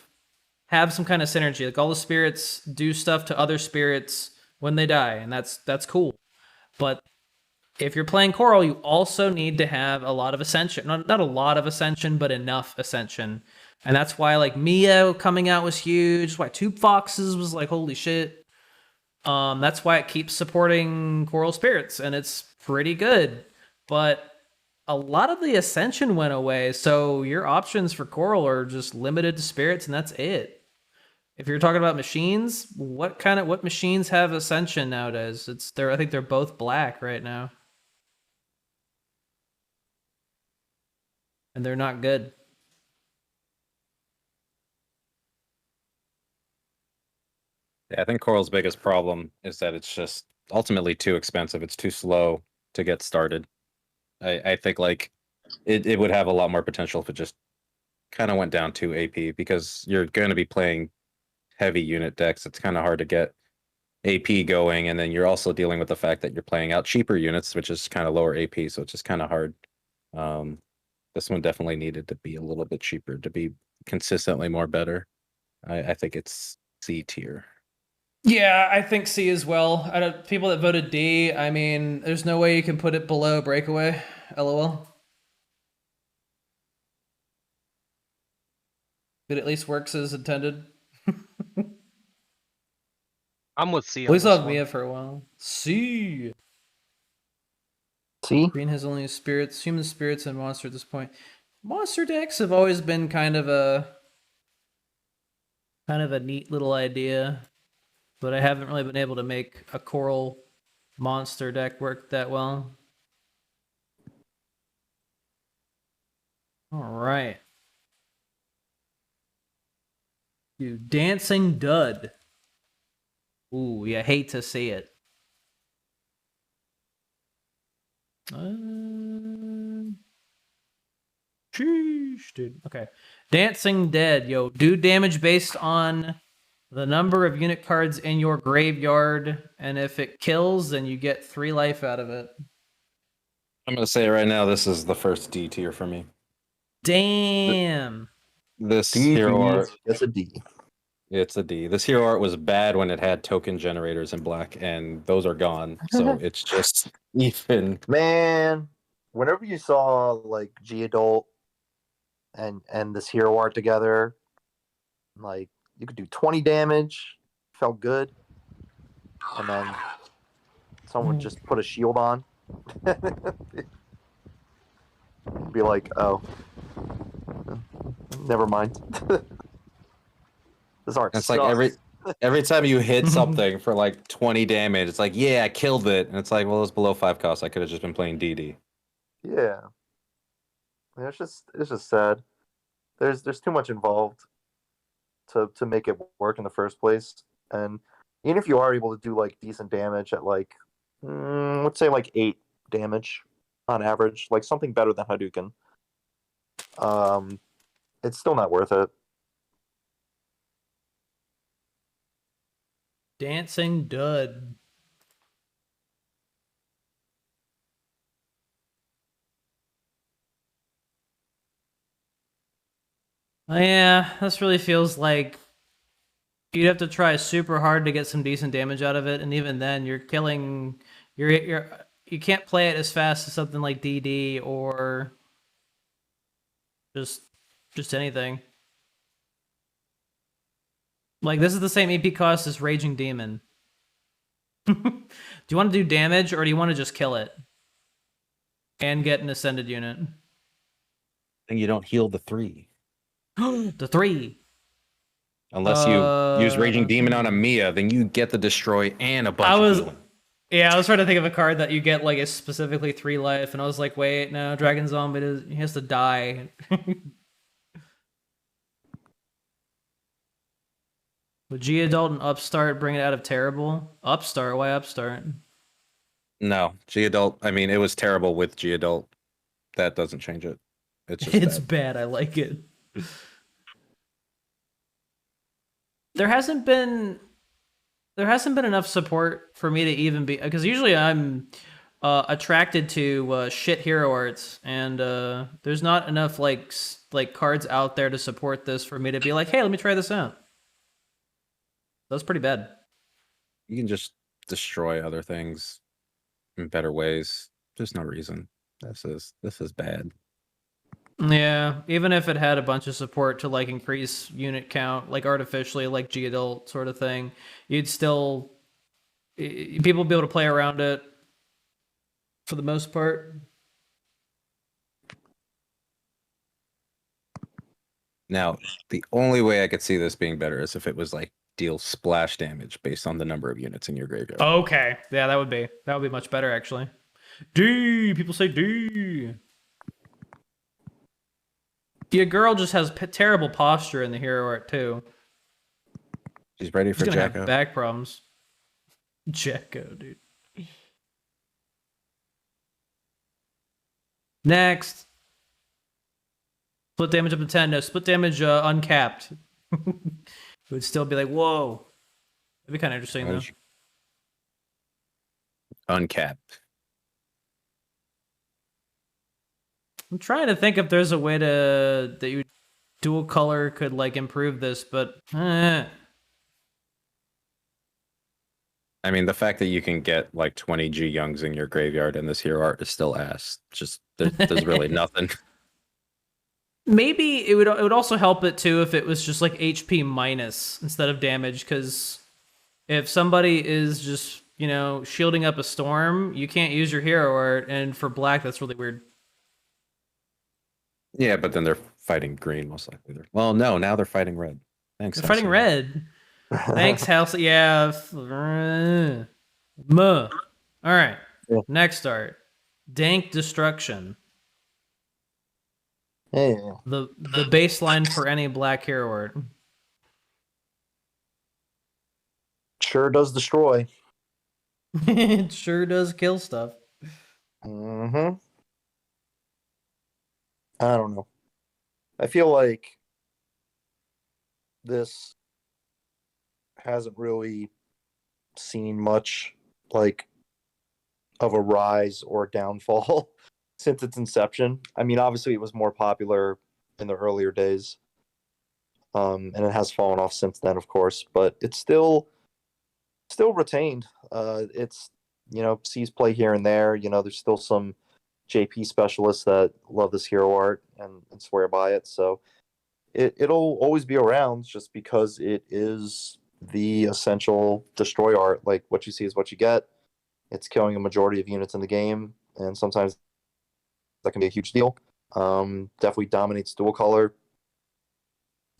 have some kind of synergy. Like all the spirits do stuff to other spirits when they die, and that's cool. But if you're playing Coral, you also need to have a lot of Ascension. Not a lot of Ascension, but enough Ascension. And that's why like Mia coming out was huge. That's why Tube Foxes was like, holy shit. That's why it keeps supporting Coral Spirits, and it's pretty good. But a lot of the Ascension went away, so your options for Coral are just limited to Spirits, and that's it. If you're talking about machines, what machines have Ascension nowadays? I think they're both black right now. And they're not good. Yeah, I think Coral's biggest problem is that it's just ultimately too expensive. It's too slow to get started. I think like it would have a lot more potential if it just kind of went down to AP, because you're going to be playing heavy unit decks. It's kind of hard to get AP going, and then you're also dealing with the fact that you're playing out cheaper units, which is kind of lower AP, so it's just kind of hard. This one definitely needed to be a little bit cheaper to be consistently more better. I think it's C tier. Yeah, I think C as well. People that voted D, I mean, there's no way you can put it below Breakaway. LOL. It at least works as intended. I'm with C. We On still this have one. Mia for a while. C. See? Green has only spirits, human spirits, and monster at this point. Monster decks have always been kind of a neat little idea, but I haven't really been able to make a Coral monster deck work that well. All right. Dude, Dancing Dud. Ooh, you hate to see it. Sheesh, dude. Okay. Dancing Dead, yo. Do damage based on the number of unit cards in your graveyard, and if it kills, then you get 3 life out of it. I'm going to say right now, this is the first D tier for me. Damn. This D, hero art, It's a D. it's a D. This hero art was bad when it had token generators in black, and those are gone. So it's just even. Man, whenever you saw like G-Adult and this hero art together, like you could do 20 damage, felt good, and then someone would just put a shield on. Be like, oh, never mind. This art It's sucks. like every time you hit something for like 20 damage, it's like, yeah, I killed it. And it's like, well, it's below 5 cost. I could have just been playing DD. Yeah. It's just sad. There's too much involved to make it work in the first place. And even if you are able to do like decent damage at like let's say like 8 damage on average, like something better than Hadouken, it's still not worth it. Dancing Dud. Oh, yeah, this really feels like you'd have to try super hard to get some decent damage out of it, and even then, you're killing. You can't play it as fast as something like DD or just anything. Like, this is the same EP cost as Raging Demon. Do you want to do damage, or do you want to just kill it and get an Ascended unit? And you don't heal the 3. The 3. Unless you use Raging Demon on a Mia, then you get the Destroy and a bunch of healing. Yeah, I was trying to think of a card that you get like a specifically 3 life, and I was like, wait, no, Dragon Zombie he has to die. Would G-Adult and Upstart bring it out of terrible? Upstart? Why Upstart? No, G-Adult, I mean, it was terrible with G-Adult. That doesn't change it. It's just It's bad. I like it. There hasn't been enough support for me to even be, because usually I'm attracted to shit hero arts, and there's not enough like cards out there to support this for me to be like, hey, let me try this out. That's pretty bad. You can just destroy other things in better ways. There's no reason. This is bad. Yeah, even if it had a bunch of support to like increase unit count, like artificially, like G-Adult sort of thing, you'd still people will be able to play around it for the most part. Now, the only way I could see this being better is if it was like deal splash damage based on the number of units in your graveyard. Okay, yeah, that would be much better actually. D, people say D. Your girl just has terrible posture in the hero art too. She's ready She's for gonna have Jacko. back problems. Jacko, dude. Next. Split damage up to 10. No, split damage uncapped. It would still be like, whoa. That'd be kind of interesting, though. Uncapped. I'm trying to think if there's a way that you dual color could like improve this, but I mean, the fact that you can get like 20 G Youngs in your graveyard in this hero art is still ass. Just there's really nothing. maybe it would also help it too if it was just like HP minus instead of damage, because if somebody is just, you know, shielding up a storm, you can't use your hero art, and for black that's really weird. Yeah, but then they're fighting green most likely. Well, no, now they're fighting red. Thanks. They're fighting red. Thanks, House. Yeah. All right. Yeah. Next art. Dank Destruction. Yeah. The baseline for any black hero art. Sure does destroy. It sure does kill stuff. Mm-hmm. I don't know. I feel like this hasn't really seen much like of a rise or downfall since its inception. I mean, obviously it was more popular in the earlier days. And it has fallen off since then, of course, but it's still retained. It's, you know, sees play here and there. You know, there's still some JP specialists that love this hero art and swear by it. So it'll always be around just because it is the essential destroy art. Like, what you see is what you get. It's killing a majority of units in the game, and sometimes that can be a huge deal. Definitely dominates dual color,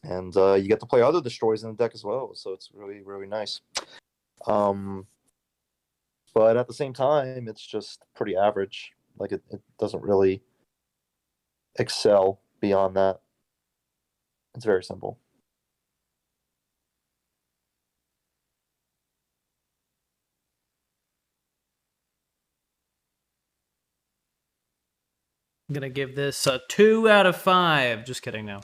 and you get to play other destroys in the deck as well. So it's really, really nice. But at the same time, it's just pretty average. Like, it doesn't really excel beyond that. It's very simple. I'm gonna give this a 2 out of 5. Just kidding now.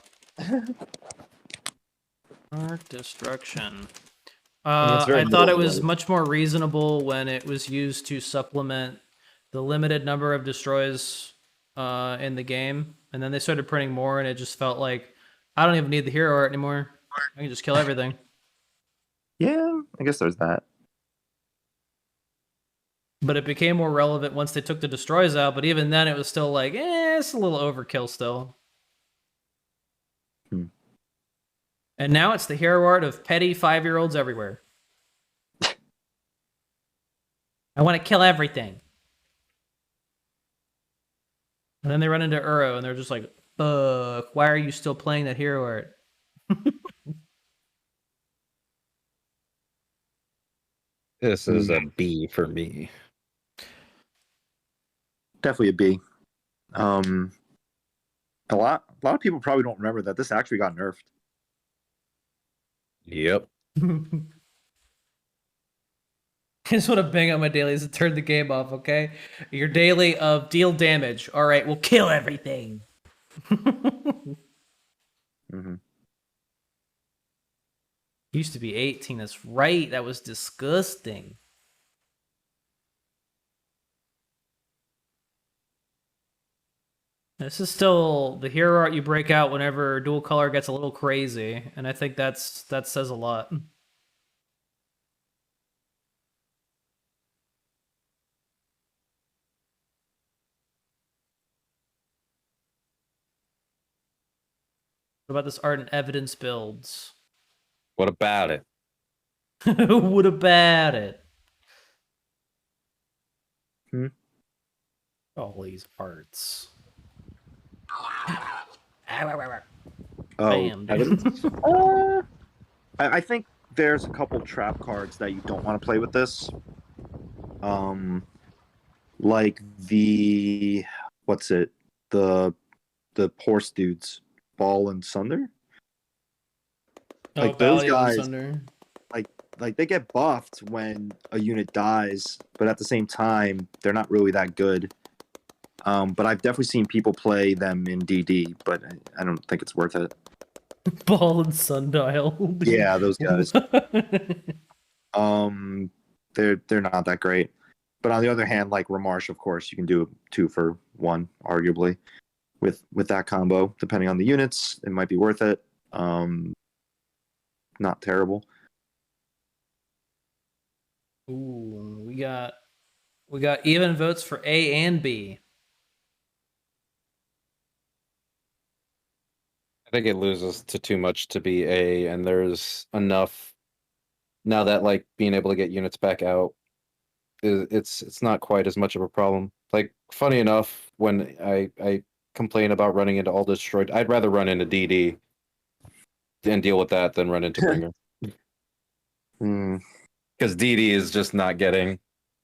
Art Destruction. I thought it was much more reasonable when it was used to supplement the limited number of destroys in the game, and then they started printing more, and it just felt like I don't even need the hero art anymore. I can just kill everything. Yeah, I guess there's that. But it became more relevant once they took the destroys out, but even then it was still like, it's a little overkill still. And now it's the hero art of petty 5-year-olds everywhere. I want to kill everything. And then they run into Uro and they're just like, fuck, why are you still playing that hero art? This is a B for me. Definitely a B. A lot of people probably don't remember that this actually got nerfed. Yep. I just want to bang on my dailies and turn the game off, okay? Your daily of deal damage. All right, we'll kill everything. Used to be 18. That's right. That was disgusting. This is still the hero art you break out whenever dual color gets a little crazy, and I think that says a lot. What about this art and evidence builds? What about it? What about it? All these arts. Oh, Bam, dude. evidence? I think there's a couple trap cards that you don't want to play with this. Like the what's it? The horse dudes, Ball and Sunder. Oh, Like those Value and guys, Sunder. like they get buffed when a unit dies, but at the same time, they're not really that good. But I've definitely seen people play them in DD, but I don't think it's worth it. Ball and Sundial. Dude. Yeah, those guys. They're not that great. But on the other hand, like Ramarsh, of course, you can do 2 for 1, arguably, with that combo. Depending on the units, it might be worth it. Not terrible. Ooh, we got even votes for A and B. I think it loses to too much to be A, and there's enough now that like being able to get units back out it's not quite as much of a problem. Like funny enough, when I complain about running into all destroyed, I'd rather run into DD and deal with that than run into Bringer. Because DD is just not getting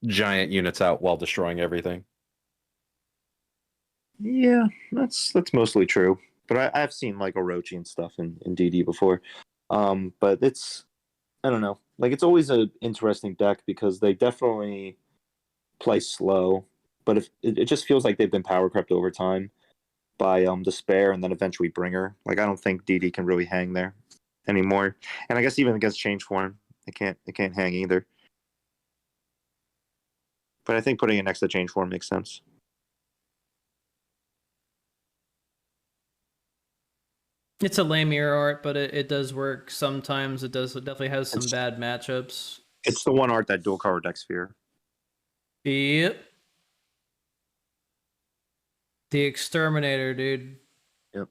giant units out while destroying everything. Yeah, that's mostly true. But I've seen like Orochi and stuff in DD before. But it's, I don't know. Like it's always an interesting deck because they definitely play slow, but if it just feels like they've been power crept over time by Despair and then eventually Bringer. Like I don't think DD can really hang there anymore. And I guess even against Change Form, it can't hang either. But I think putting it next to Change Form makes sense. It's a lame mirror art, but it does work sometimes. It definitely has some bad matchups. It's the one art that dual cover decks fear. Yep. The Exterminator, dude. Yep.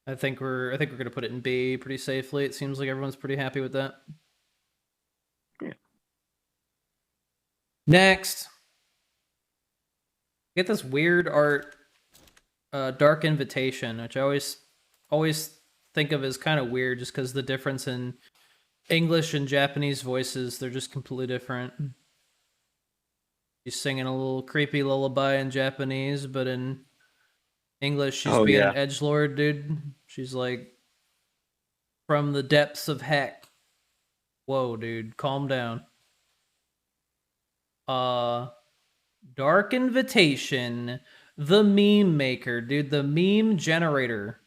I think we're gonna put it in B pretty safely. It seems like everyone's pretty happy with that. Yeah. Next. Get this weird art, Dark Invitation, which I always think of as kind of weird just because the difference in English and Japanese voices, they're just completely different. She's singing a little creepy lullaby in Japanese, but in English, she's being an edgelord, dude. She's like, from the depths of heck. Whoa, dude, calm down. Dark Invitation, the meme maker, dude, the meme generator.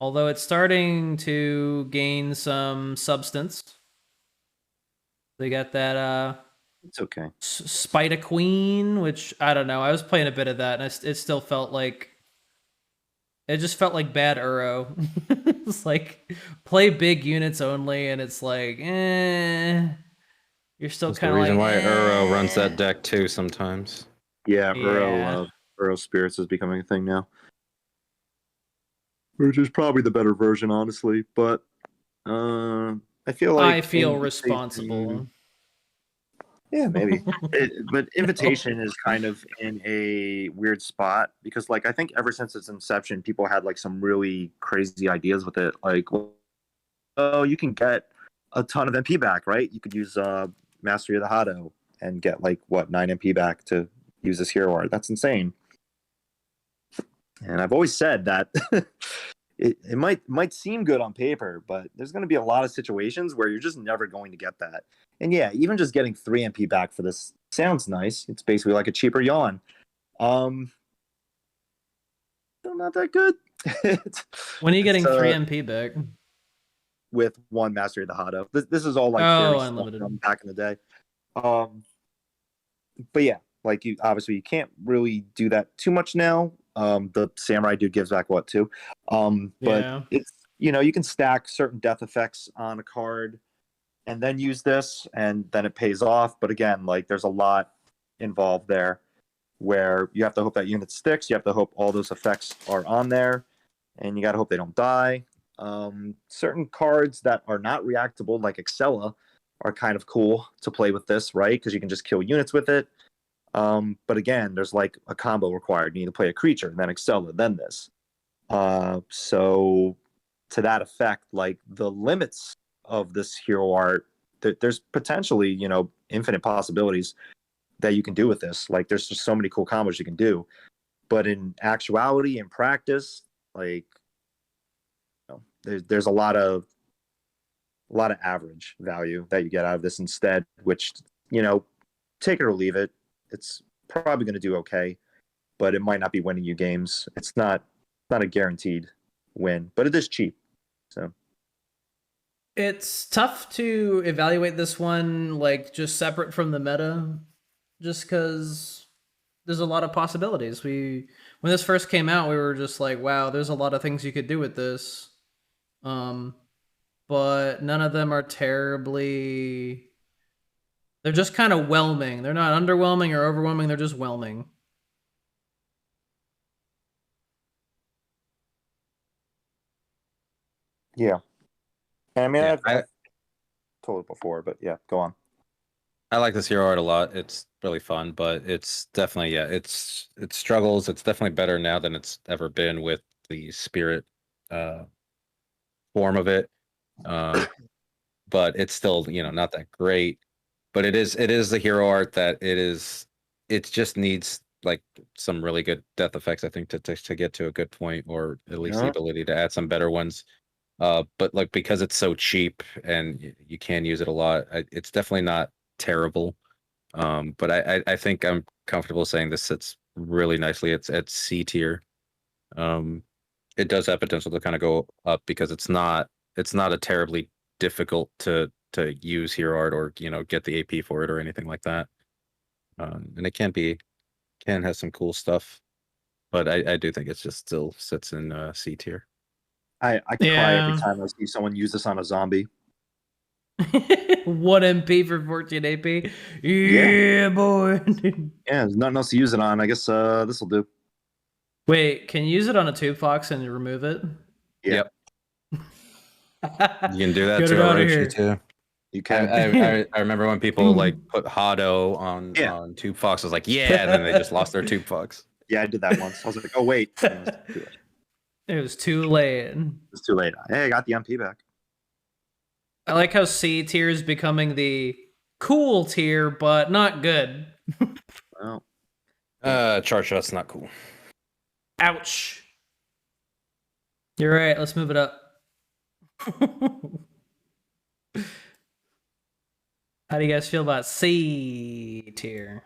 Although it's starting to gain some substance. They got that it's okay. Spider Queen, which I don't know. I was playing a bit of that, and it still felt like it just felt like bad Uro. It's like play big units only, and it's like, you're still kind of like. The reason why Uro runs that deck too sometimes. Yeah, Uro Spirits is becoming a thing now, which is probably the better version, honestly. But I feel responsible. Yeah, maybe. But Invitation is kind of in a weird spot because, like, I think ever since its inception, people had like some really crazy ideas with it. Like, oh, you can get a ton of MP back, right? You could use Mastery of the Hado and get like 9 MP back to use this hero art. That's insane. And I've always said that it might seem good on paper, but there's going to be a lot of situations where you're just never going to get that. And yeah, even just getting 3 MP back for this sounds nice. It's basically like a cheaper yawn. Still not that good. When are you getting 3 MP back? With 1 Mastery of the Hado. This is all like unlimited from back in the day. But yeah, like you can't really do that too much now. The Samurai dude gives back 2. But it's you can stack certain death effects on a card and then use this, and then it pays off. But again, like there's a lot involved there where you have to hope that unit sticks. You have to hope all those effects are on there, and you got to hope they don't die. Certain cards that are not reactable, like Excella, are kind of cool to play with this, right? Because you can just kill units with it. But again, there's like a combo required. You need to play a creature, then Excella, then this. So to that effect, like the limits of this hero art, there's potentially, you know, infinite possibilities that you can do with this. Like there's just so many cool combos you can do. But in actuality, in practice, like you know, there's a lot of average value that you get out of this instead, which, you know, take it or leave it. It's probably going to do okay, but it might not be winning you games. It's not a guaranteed win, but it is cheap. So It's tough to evaluate this one like just separate from the meta, just because there's a lot of possibilities. When this first came out, we were just like, wow, there's a lot of things you could do with this. But none of them are terribly. They're just kind of whelming. They're not underwhelming or overwhelming. They're just whelming. yeah, I mean, Yeah, I've told it before, but yeah, go on. I like this hero art a lot. It's really fun, but it's definitely it struggles. It's definitely better now than it's ever been with the spirit form of it. But it's still, you know, not that great. But it is the hero art that it just needs like some really good death effects, I think, to get to a good point, or at least the Yeah. ability to add some better ones. But like because it's so cheap and you can use it a lot, it's definitely not terrible. But I think I'm comfortable saying this sits really nicely. It's at C tier. It does have potential to kind of go up because it's not a terribly difficult to use hero art, or you know, get the AP for it or anything like that. And it can have some cool stuff, but I do think it just still sits in C tier. I cry every time I see someone use this on a zombie. 1 MP for 14 AP. Yeah, boy. Yeah, there's nothing else to use it on. I guess this will do. Wait, can you use it on a tube fox and remove it? Yeah. Yep. You can do that Get to it a out of Roshi here. too. You can. I remember when people like put Hado on Tube Fox. I was like, yeah, and then they just lost their Tube Fox. Yeah, I did that once. I was like, oh wait, It was too late. it's too late. Hey, I got the MP back. I like how C tier is becoming the cool tier, but not good. Well, Charge shot's not cool. Ouch. You're right. Let's move it up. How do you guys feel about C tier?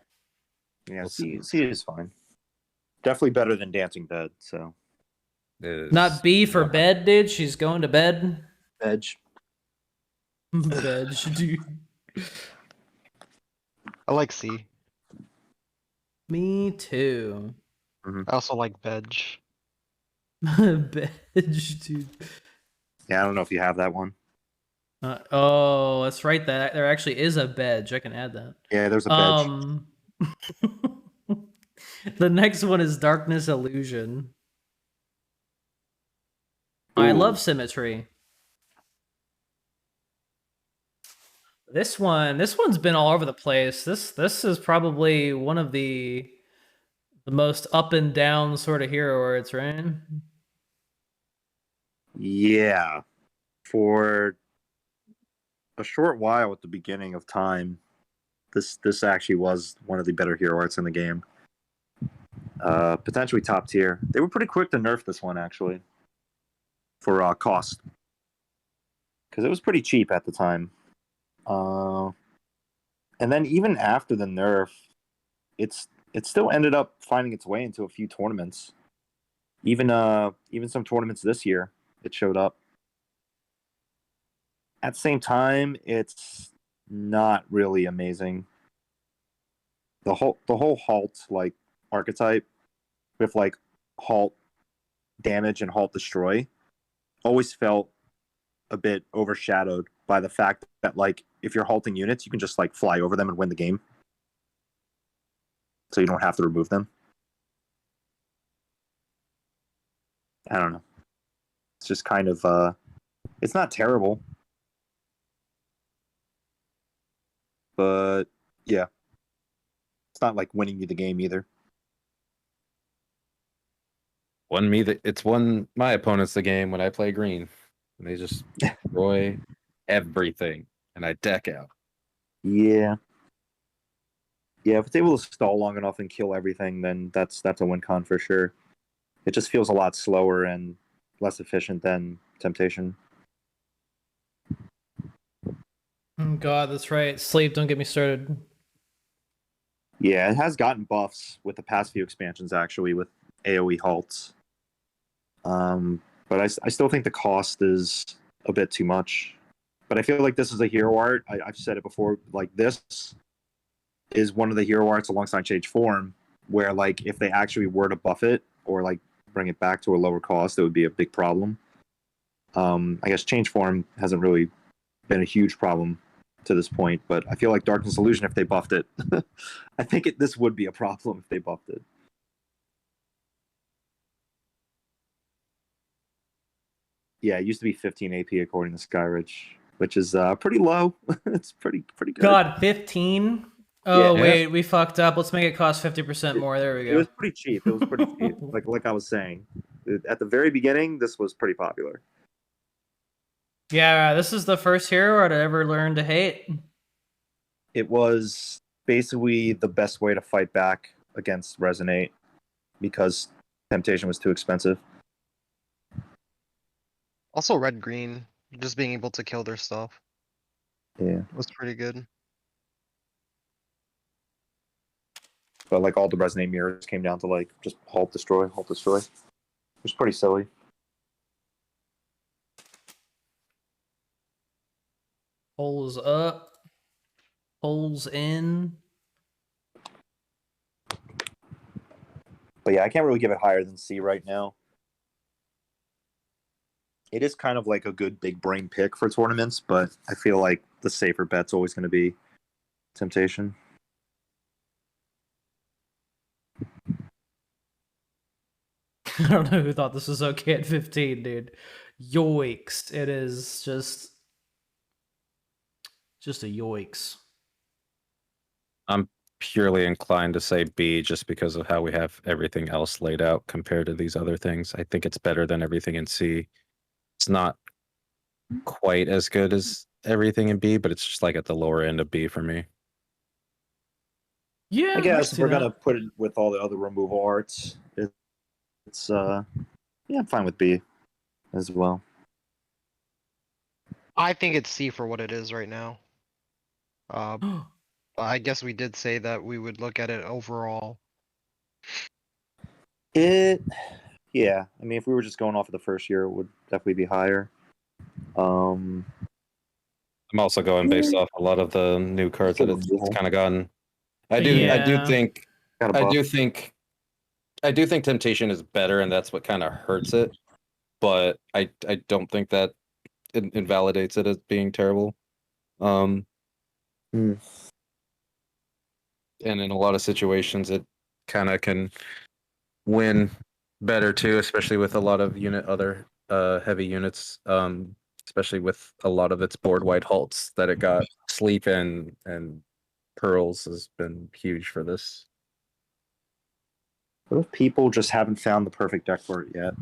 yeah, We'll C is fine. Definitely better than Dancing Bed. So Not B for bed, dude. She's going to bed. Veg. Bed, dude. I like C. Me too. I also like veg. Bed, dude. Yeah, I don't know if you have that one. Oh, that's right. That there actually is a bed. I can add that. Yeah, there's a veg. The next one is Darkness Illusion. I Ooh. love symmetry. This one's been all over the place. This is probably one of the most up and down sort of hero arts, right? Yeah, for a short while at the beginning of time, this actually was one of the better hero arts in the game. Potentially top tier. They were pretty quick to nerf this one actually, for cost, because it was pretty cheap at the time. And then even after the nerf, it still ended up finding its way into a few tournaments. Even some tournaments this year, it showed up. At the same time, it's not really amazing. The whole halt like archetype with like halt damage and halt destroy always felt a bit overshadowed by the fact that like if you're halting units, you can just like fly over them and win the game. So you don't have to remove them. I don't know. It's just kind of it's not terrible. but yeah, it's not like winning you the game either. It's won my opponents the game when I play green. And they just destroy everything, and I deck out. Yeah. Yeah, if it's able to stall long enough and kill everything, then that's a win con for sure. It just feels a lot slower and less efficient than Temptation. Oh, God, that's right. Sleep, don't get me started. Yeah, it has gotten buffs with the past few expansions, actually, with AoE halts. But I still think the cost is a bit too much. But I feel like this is a hero art. I've said it before. Like, this is one of the hero arts alongside Change Form, where, like, if they actually were to buff it or, like, bring it back to a lower cost, it would be a big problem. I guess Change Form hasn't really been a huge problem to this point, but I feel like Darkness Illusion, if they buffed it, I think this would be a problem if they buffed it. Yeah, it used to be 15 AP according to Skyridge, which is pretty low. It's pretty good. God, 15? Oh, Yeah. wait, we fucked up. Let's make it cost 50% more. There we It go. was pretty cheap. It was pretty cheap. Like I was saying, at the very beginning, this was pretty popular. Yeah, this is the first hero art I ever learned to hate. It was basically the best way to fight back against Resonate because Temptation was too expensive. Also, red green, just being able to kill their stuff Yeah, was pretty good. but like all the Resonate mirrors came down to like just halt, destroy, halt, destroy. It was pretty silly. Holes up. Holes in. But yeah, I can't really give it higher than C right now. It is kind of like a good big brain pick for tournaments, but I feel like the safer bet's always going to be Temptation. I don't know who thought this was okay at 15, dude. Yoicks. It is just a yoicks. I'm purely inclined to say B just because of how we have everything else laid out compared to these other things. I think it's better than everything in C. It's not quite as good as everything in B, but it's just like at the lower end of B for me. Yeah, I guess see if we're that. going to put it with all the other removal arts, it's yeah, I'm fine with B as well. I think it's C for what it is right now. I guess we did say that we would look at it overall. Yeah, I mean, if we were just going off of the first year, it would definitely be higher. I'm also going based off a lot of the new cards that it's kind of gotten. I do think Temptation is better, and that's what kind of hurts it. But I don't think that it invalidates it as being terrible. And in a lot of situations, it kind of can win better too, especially with a lot of other heavy units. Especially with a lot of its board wide halts that it got. Sleep and Pearls has been huge for this. What if people just haven't found the perfect deck for it yet?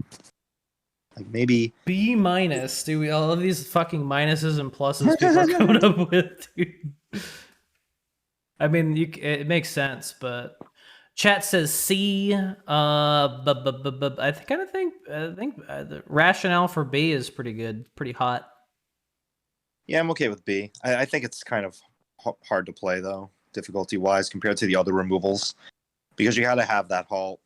Like maybe B minus, dude. All of these fucking minuses and pluses people are coming up with, dude. I mean, it makes sense, but chat says C. I think the rationale for B is pretty good, pretty hot. Yeah, I'm okay with B. I think it's kind of hard to play though, difficulty-wise, compared to the other removals, because you got to have that halt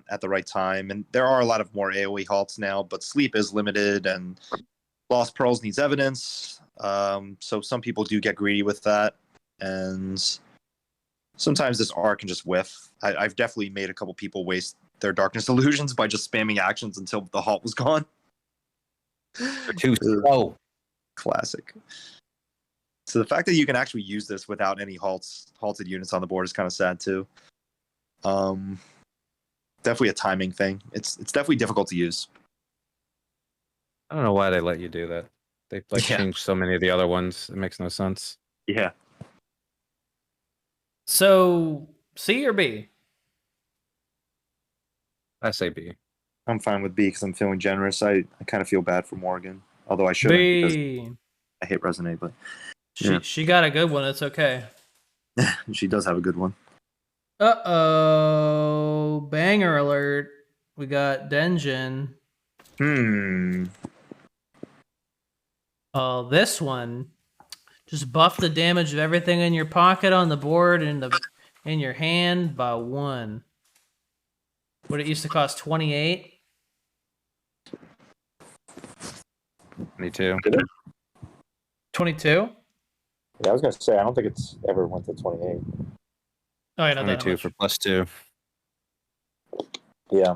at the right time, and there are a lot of more AoE halts now, but sleep is limited, and Lost Pearls needs evidence, so some people do get greedy with that, and sometimes this R can just whiff. I've definitely made a couple people waste their Darkness Illusions by just spamming actions until the halt was gone. They're too slow. Classic. So the fact that you can actually use this without any halted units on the board is kind of sad too. Definitely a timing thing. It's definitely difficult to use. I don't know why they let you do that. They changed so many of the other ones. It makes no sense. Yeah. So C or B? I say B. I'm fine with B because I'm feeling generous. I kind of feel bad for Morgan, although I shouldn't because B. I hate Resonate, but She got a good one. It's okay. she does have a good one. Uh-oh. Banger alert. We got Denjin. Oh, this one. Just buff the damage of everything in your pocket, on the board, and in your hand by 1. What it used to cost 28. Me too. 22? Yeah, I was gonna say I don't think it's ever went to 28. Oh, yeah, not that 22 much. for +2. Yeah,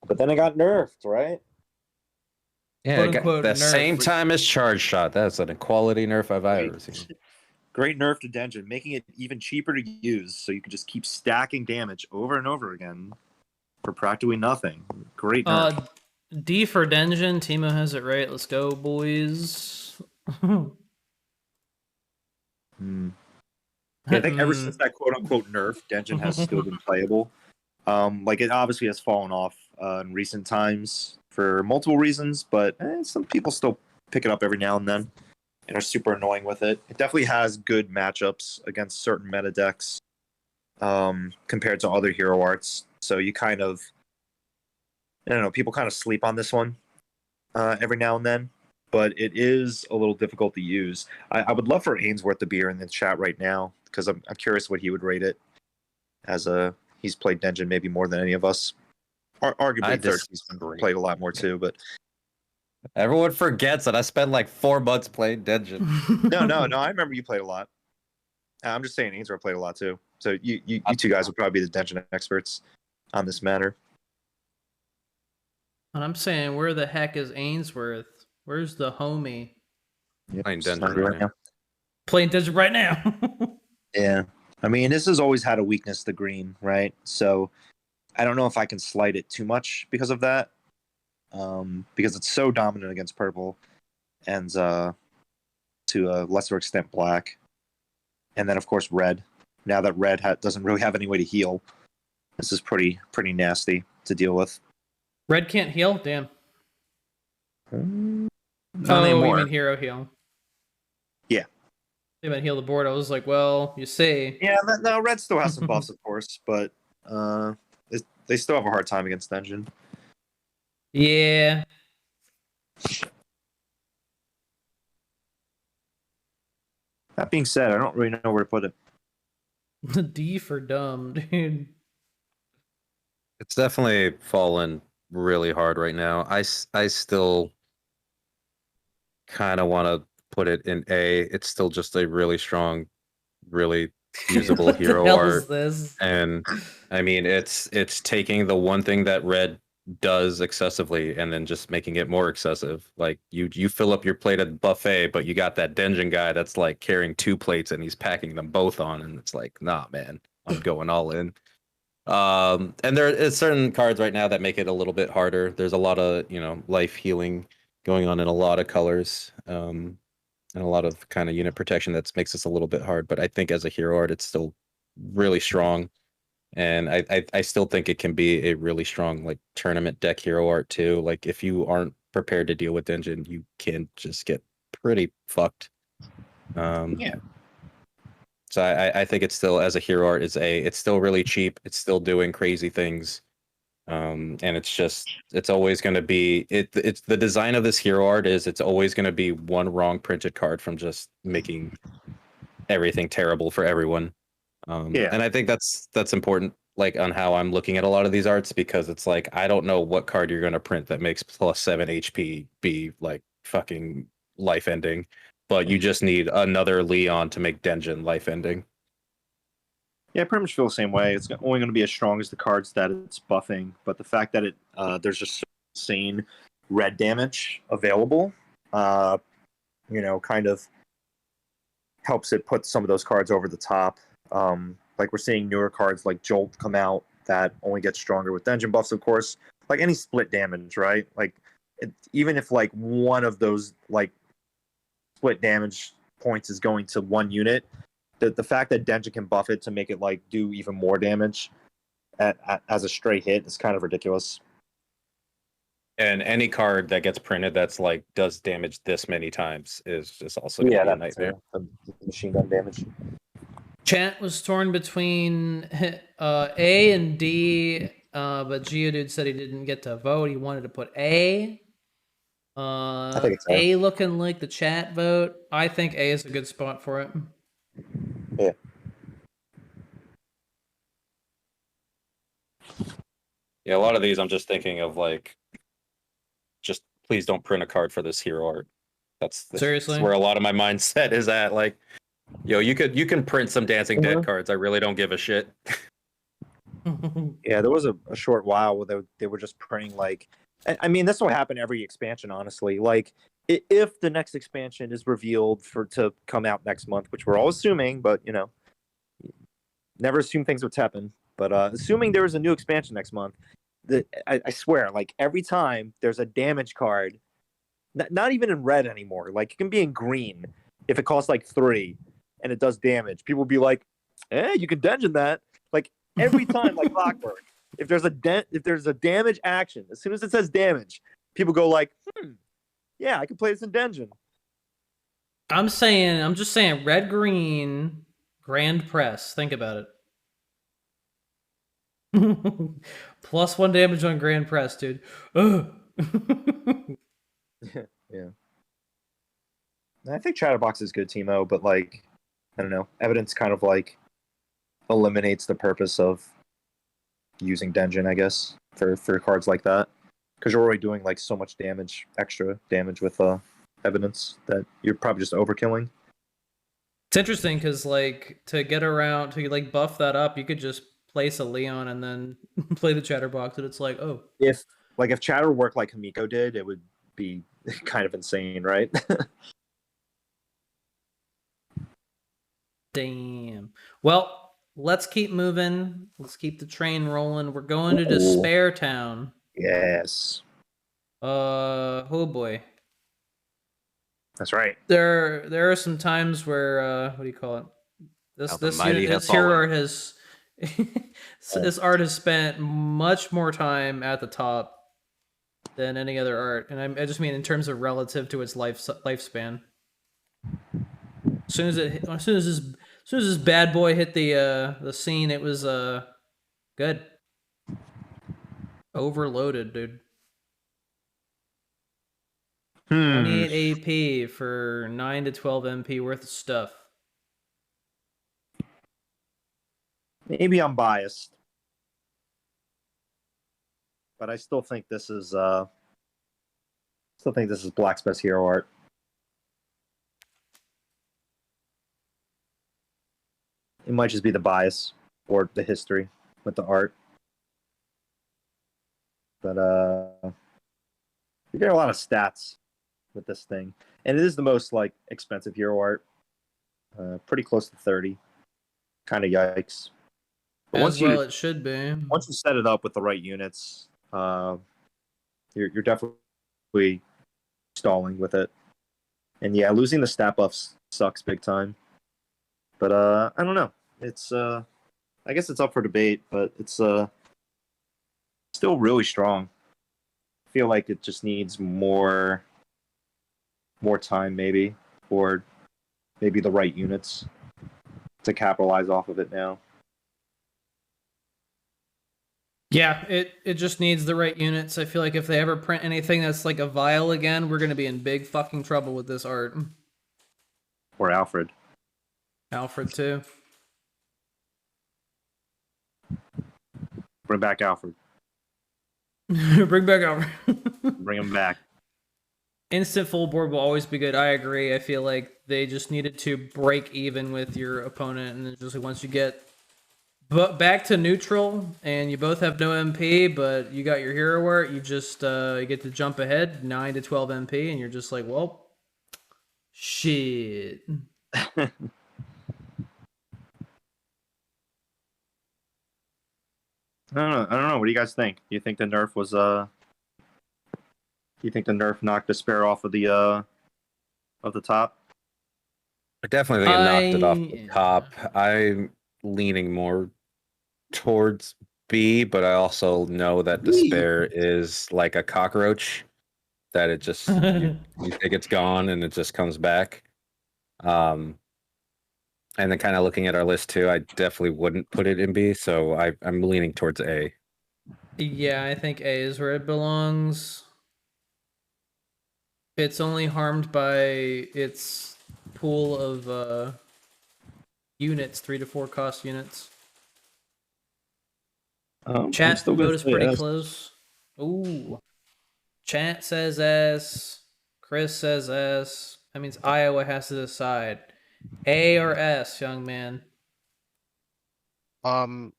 but then it got nerfed, right? Yeah, Quote, it got unquote, the nerf. same time as Charge Shot. That's an equality nerf I've ever seen. Great nerf to Denjin, making it even cheaper to use, so you can just keep stacking damage over and over again for practically nothing. Great nerf. D for Denjin. Timo has it right. Let's go, boys. Yeah, I think ever since that quote unquote nerf, Denjin has still been playable. Like it obviously has fallen off in recent times for multiple reasons, but some people still pick it up every now and then and are super annoying with it. It definitely has good matchups against certain meta decks compared to other hero arts. So you kind of, I don't know, people kind of sleep on this one every now and then, but it is a little difficult to use. I would love for Ainsworth to be here in the chat right now because I'm curious what he would rate it as he's played Denjin maybe more than any of us. Arguably, he's played a lot more too, but everyone forgets that I spent like 4 months playing Denjin. No. I remember you played a lot. I'm just saying, Ainsworth played a lot too. So you two guys would probably be the Denjin experts on this matter. And I'm saying, where the heck is Ainsworth? Where's the homie? Yep, Playing Denjin right now. Playing Denjin right now. Yeah. I mean, this has always had a weakness, the green, right? So I don't know if I can slight it too much because of that. Because it's so dominant against purple and to a lesser extent black. And then, of course, red. Now that red doesn't really have any way to heal, this is pretty nasty to deal with. Red can't heal? Damn. Not You anymore. mean hero heal? Yeah. They meant heal the board. I was like, well, you see. Yeah, no, red still has some buffs, of course, but they still have a hard time against Denjin. Yeah. That being said, I don't really know where to put it. D for dumb, dude. It's definitely fallen really hard right now. I still kind of want to put it in A. It's still just a really strong, really usable What hero the hell art. is this? And I mean, it's taking the one thing that red does excessively and then just making it more excessive. Like you fill up your plate at buffet, but you got that Denjin guy that's like carrying 2 plates and he's packing them both on, and it's like, nah, man, I'm going all in. And there is certain cards right now that make it a little bit harder. There's a lot of, life healing going on in a lot of colors, and a lot of kind of unit protection that makes this a little bit hard. But I think as a hero art, it's still really strong, and I still think it can be a really strong like tournament deck hero art too. Like if you aren't prepared to deal with Denjin, you can just get pretty fucked. Yeah. So I think it's still, as a hero art, it's still really cheap. It's still doing crazy things. And it's always going to be, it's the design of this hero art is it's always going to be one wrong printed card from just making everything terrible for everyone. And I think that's important, like on how I'm looking at a lot of these arts, because it's like, I don't know what card you're going to print that makes +7 HP be like fucking life ending. But you just need another Leon to make Denjin life ending. Yeah, I pretty much feel the same way. It's only going to be as strong as the cards that it's buffing, but the fact that there's just insane red damage available, kind of helps it put some of those cards over the top. Like we're seeing newer cards like Jolt come out that only get stronger with Denjin buffs, of course. Like any split damage, right? Like even if like one of those like split damage points is going to one unit, the fact that Denja can buff it to make it like do even more damage as a straight hit is kind of ridiculous. And any card that gets printed that's like does damage this many times is just also gonna be a nightmare. The machine gun damage. Chat was torn between A and D, but Geodude said he didn't get to vote. He wanted to put A. I think it's A looking like the chat vote. I think A is a good spot for it. Yeah. Yeah, a lot of these I'm just thinking of like, just please don't print a card for this hero art. That's Seriously? where a lot of my mindset is at. Like, yo, you can print some Dancing Dead cards. I really don't give a shit. Yeah, there was a short while where they were just printing like, I mean, this will happen every expansion, honestly. Like, if the next expansion is revealed to come out next month, which we're all assuming, but you know, never assume things with TEPPEN. But assuming there is a new expansion next month, I swear, like every time there's a damage card, not even in red anymore. Like it can be in green if it costs like 3 and it does damage. People will be like, you can dungeon that. Like every time, like clockwork. If there's a damage action, as soon as it says damage, people go like, yeah, I can play this in dungeon. I'm just saying, red green, grand press. Think about it. +1 damage on grand press, dude. Yeah. I think Chatterbox is good, Timo, but like, I don't know, evidence kind of like eliminates the purpose of using dungeon, I guess, for cards like that, because you're already doing like so much damage, extra damage with evidence that you're probably just overkilling. It's interesting because like to get around to like buff that up, you could just place a Leon and then play the Chatterbox, and it's like, oh, if Chatter worked like Hamiko did, it would be kind of insane, right? damn. Well, let's keep moving. Let's keep the train rolling. We're going to Despair Town. Yes. Oh boy. That's right. There are some times where what do you call it? This hero art has this art has spent much more time at the top than any other art, and I just mean in terms of relative to its lifespan. As soon as this bad boy hit the scene, it was good. Overloaded, dude. 28 AP for 9 to 12 MP worth of stuff. Maybe I'm biased, but I still think this is Black's best hero art. It might just be the bias or the history with the art, but you get a lot of stats with this thing, and it is the most like expensive hero art, pretty close to 30. Kind of yikes. But it should be. Once you set it up with the right units, you're definitely stalling with it. And yeah, losing the stat buffs sucks big time. But I don't know. It's I guess it's up for debate, but it's still really strong. I feel like it just needs more time, maybe, or maybe the right units to capitalize off of it now. Yeah, it just needs the right units. I feel like if they ever print anything that's like a vial again, we're gonna be in big fucking trouble with this art. Or Alfred. Alfred too. Bring back Alfred. Bring back Alfred. Bring him back. Instant full board will always be good. I agree. I feel like they just needed to break even with your opponent, and then just like once you get back to neutral and you both have no MP, but you got your hero art, you just you get to jump ahead 9 to 12 MP, and you're just like, well, shit. I don't know. What do you guys think? Do you think the nerf was Do you think the nerf knocked Despair off of the top? I definitely think it knocked it off the Yeah. top. I'm leaning more towards B, but I also know that despair is like a cockroach that it just you think it's gone and it just comes back. Um, and then kind of looking at our list too, I definitely wouldn't put it in B, so I'm leaning towards A. Yeah, I think A is where it belongs. It's only harmed by its pool of units, 3 to 4 cost units. I'm Chat still gonna vote is say pretty S. close. Ooh. Chat says S. Chris says S. That means Iowa has to decide. A or S, young man. Um,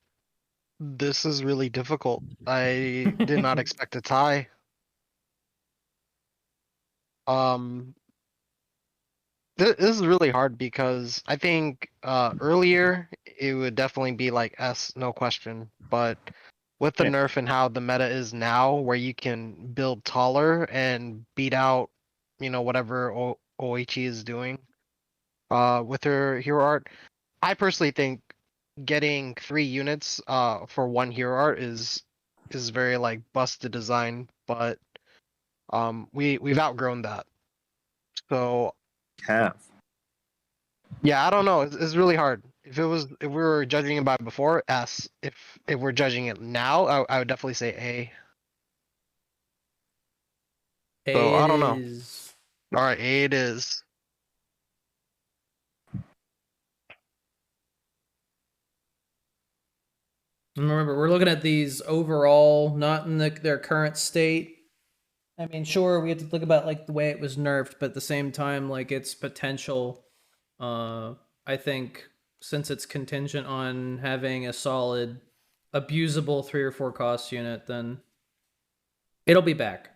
this is really difficult. I did not expect a tie. Um, this is really hard because I think earlier it would definitely be like S, no question. But with the Yeah. nerf and how the meta is now, where you can build taller and beat out, whatever Oichi is doing with her hero art, I personally think getting 3 units for one hero art is very like busted design, but we've outgrown that. So Have. yeah, I don't know. It's really hard. If we were judging it by before, S. If we're judging it now, I would definitely say A. So A it I don't know. is. All right, A it is. Remember, we're looking at these overall, not in their current state. I mean, sure, we have to look about like the way it was nerfed, but at the same time, like its potential. I think since it's contingent on having a solid, abusable 3 or 4 cost unit, then it'll be back.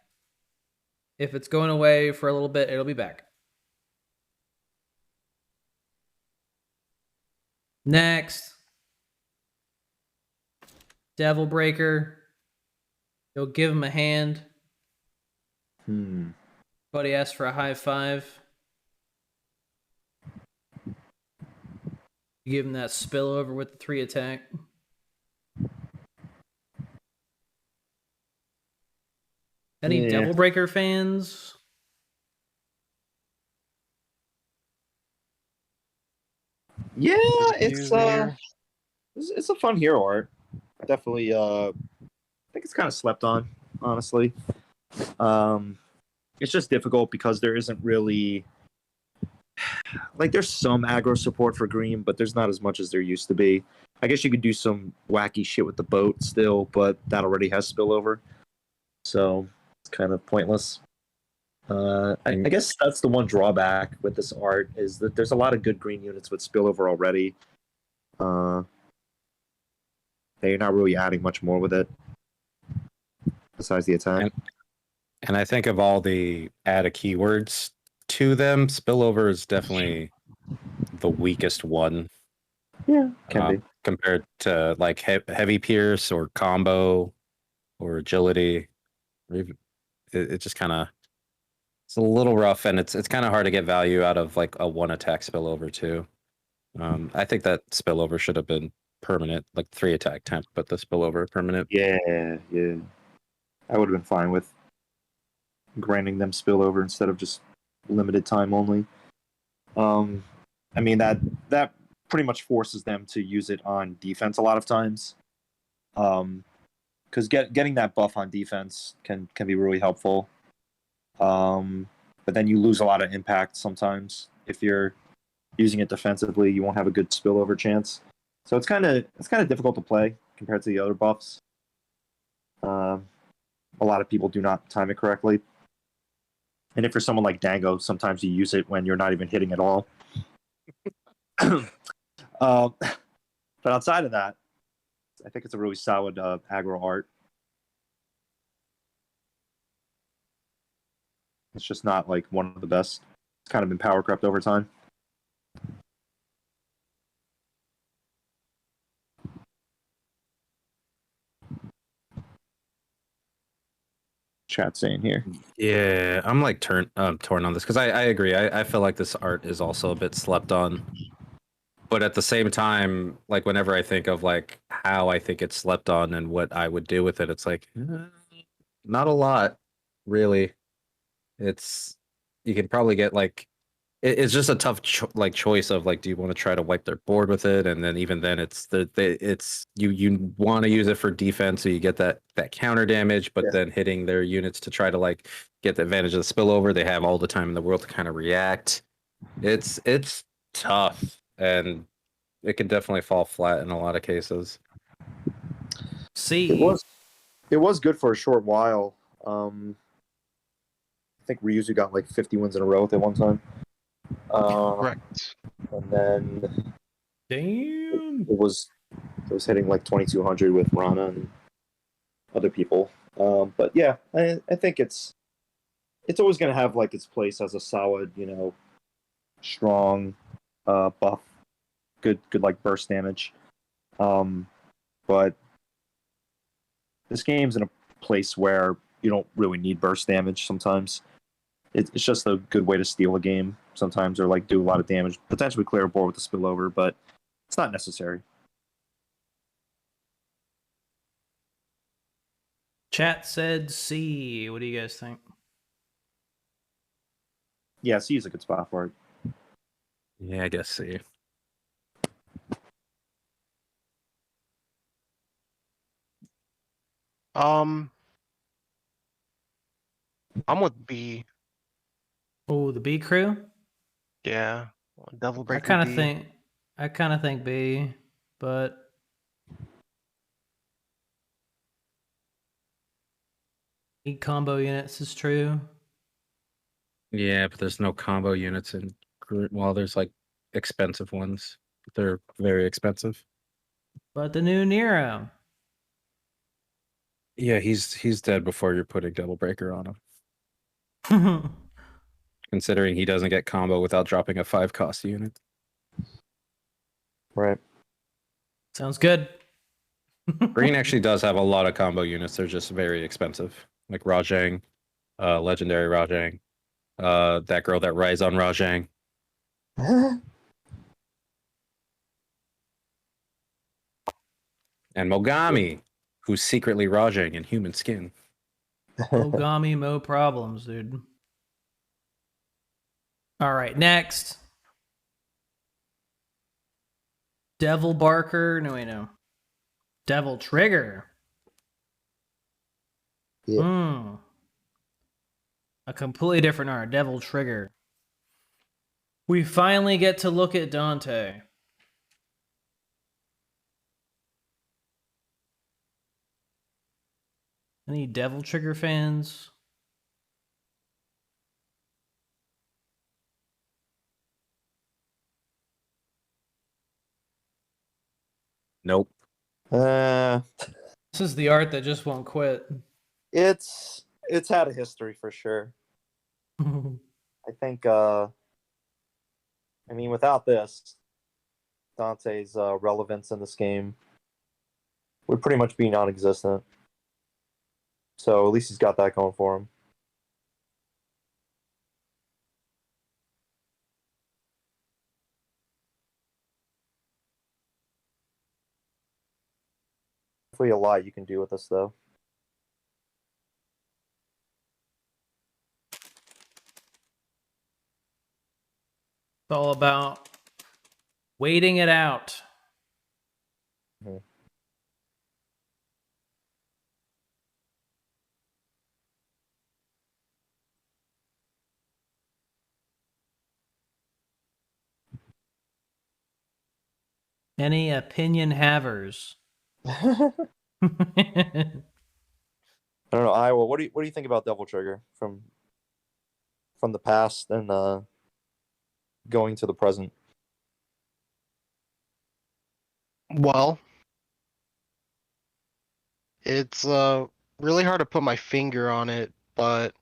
If it's going away for a little bit, it'll be back. Next, Devil Breaker. You'll give him a hand. Buddy asks for a high five. You give him that spillover with the 3 attack. Any Yeah. Devil Breaker fans? Yeah, Use the year. it's a fun hero art. Definitely I think it's kind of slept on, honestly. It's just difficult because there isn't really like there's some aggro support for green, but there's not as much as there used to be. I guess you could do some wacky shit with the boat still, but that already has spillover, so it's kind of pointless. I guess that's the one drawback with this art is that there's a lot of good green units with spillover already. They're not really adding much more with it besides the attack. And I think of all the added keywords to them, spillover is definitely the weakest one. Yeah, can be compared to like heavy pierce or combo or agility. It just kind of it's a little rough, and it's kind of hard to get value out of like a 1 attack spillover too. I think that spillover should have been permanent, like 3 attack temp, but the spillover permanent. Yeah. I would have been fine with granting them spillover instead of just limited time only. I mean that pretty much forces them to use it on defense a lot of times. Because getting that buff on defense can be really helpful. But then you lose a lot of impact sometimes if you're using it defensively. You won't have a good spillover chance. So it's kind of difficult to play compared to the other buffs. A lot of people do not time it correctly. And if you're someone like Dango, sometimes you use it when you're not even hitting at all. But outside of that, I think it's a really solid aggro art. It's just not like one of the best. It's kind of been power crept over time. chat saying here? Yeah, I'm like torn on this because I agree. I feel like this art is also a bit slept on. But at the same time, like whenever I think of like how I think it's slept on and what I would do with it, it's like not a lot, really. It's you can probably get like it's just a tough choice of like, do you want to try to wipe their board with it, and then even then it's it's you want to use it for defense, so you get that counter damage, but Yeah. then hitting their units to try to like get the advantage of the spillover. They have all the time in the world to kind of react. It's tough, and it can definitely fall flat in a lot of cases. See, It was good for a short while. I think Ryuzu got like 50 wins in a row at one time. Correct. And then damn. it was hitting like 2200 with Rana and other people. But yeah, I think it's always going to have like its place as a solid, strong buff, good like burst damage. But this game's in a place where you don't really need burst damage sometimes. It's just a good way to steal a game sometimes, or like do a lot of damage, potentially clear a board with the spillover, but it's not necessary. Chat said C. What do you guys think? Yeah, C is a good spot for it. Yeah, I guess see. I'm with B. Oh, the B crew. Yeah. Devil I Breaker kind of B. think B, but need combo units is true. Yeah, but there's no combo units in group. Well, there's like expensive ones. They're very expensive. But the new Nero. Yeah, he's dead before you're putting Double Breaker on him. Considering he doesn't get combo without dropping a 5-cost unit. Right. Sounds good. Green actually does have a lot of combo units. They're just very expensive. Like Rajang, legendary Rajang, that girl that rides on Rajang. And Mogami, who's secretly Rajang in human skin. Ogami, mo problems, dude. All right, next. Devil Barker. No, wait, no. Devil Trigger. Yeah. A completely different art. Devil Trigger. We finally get to look at Dante. Any Devil Trigger fans? Nope. Uh, This is the art that just won't quit. it's had a history for sure. I think without this, Dante's relevance in this game would pretty much be non-existent. So at least he's got that going for him. Definitely a lot you can do with this though. It's all about waiting it out. Mhm. Any opinion havers? I don't know, Iowa. What do you think about Devil Trigger from the past and going to the present? Well, it's really hard to put my finger on it, but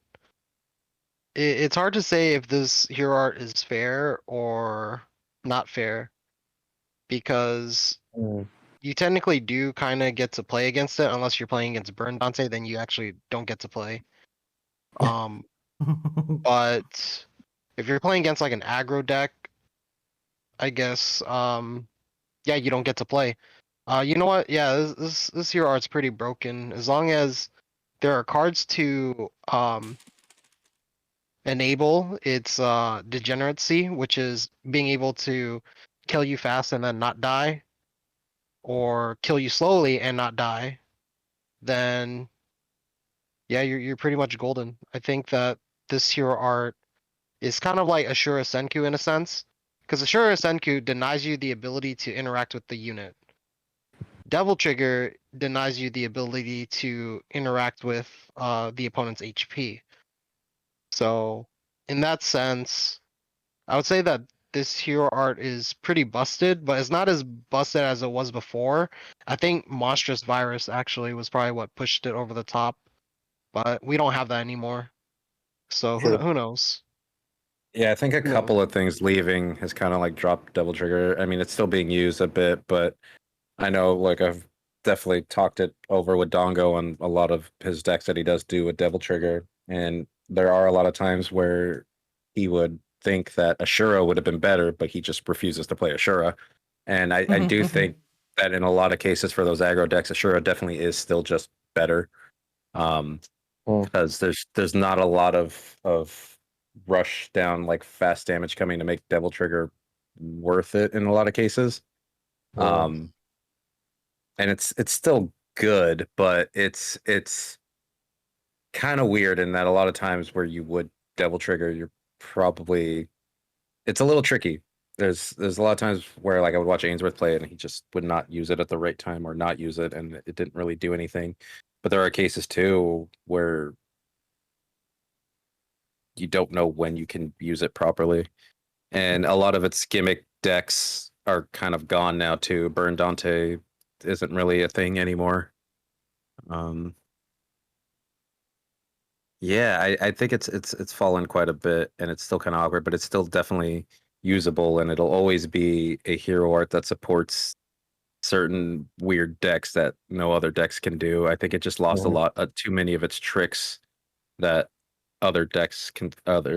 it's hard to say if this hero art is fair or not fair, because you technically do kind of get to play against it unless you're playing against Burn Dante, then you actually don't get to play. But if you're playing against like an aggro deck, I guess yeah, you don't get to play. You know what? Yeah, this hero art's pretty broken. As long as there are cards to enable its degeneracy, which is being able to kill you fast and then not die, or kill you slowly and not die, then yeah, you're pretty much golden. I think that this hero art is kind of like Ashura Senku in a sense, because Ashura Senku denies you the ability to interact with the unit. Devil Trigger denies you the ability to interact with the opponent's HP. So, in that sense, I would say that this hero art is pretty busted, but it's not as busted as it was before. I think Monstrous Virus actually was probably what pushed it over the top, but we don't have that anymore. So True. who knows? Yeah, I think a No. couple of things leaving has kind of like dropped Devil Trigger. I mean, it's still being used a bit, but I know like I've definitely talked it over with Dongo on a lot of his decks that he does do with Devil Trigger, and there are a lot of times where he would think that Ashura would have been better, but he just refuses to play Ashura. And I do think that in a lot of cases for those aggro decks, Ashura definitely is still just better. Because there's not a lot of rush down like fast damage coming to make Devil Trigger worth it in a lot of cases. Yeah. And it's still good, but it's kind of weird in that a lot of times where you would Devil Trigger, you're probably it's a little tricky. There's a lot of times where like I would watch Ainsworth play it and he just would not use it at the right time or not use it and it didn't really do anything. But there are cases too where you don't know when you can use it properly. And a lot of its gimmick decks are kind of gone now too. Burn Dante isn't really a thing anymore. Yeah, I think it's fallen quite a bit and it's still kind of awkward, but it's still definitely usable and it'll always be a hero art that supports certain weird decks that no other decks can do. I think it just lost a lot too many of its tricks that other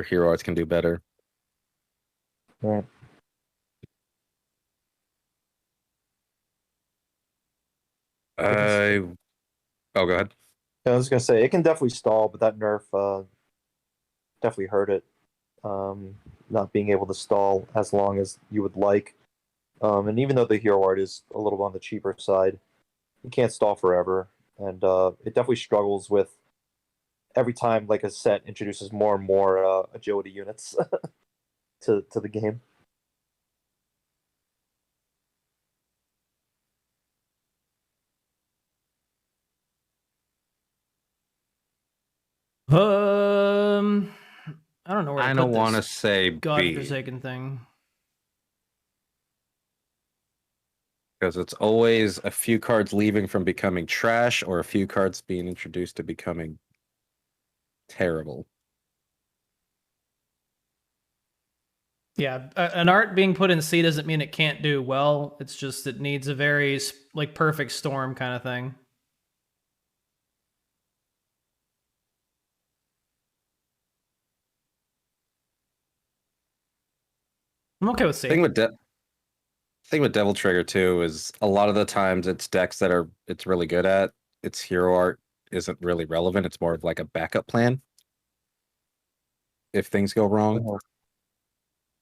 hero arts can do better. Right. Oh, go ahead. I was gonna say it can definitely stall, but that nerf definitely hurt it. Not being able to stall as long as you would like. And even though the hero art is a little on the cheaper side, you can't stall forever. And it definitely struggles with every time like a set introduces more and more agility units to the game. I don't know where to I put don't this want to say B godforsaken thing. because it's always a few cards leaving from becoming trash or a few cards being introduced to becoming terrible. Yeah, an art being put in C doesn't mean it can't do well. It's just it needs a very like perfect storm kind of thing. I'm okay with C. Thing with Devil Trigger too is a lot of the times it's decks that it's really good at. Its hero art isn't really relevant. It's more of like a backup plan if things go wrong.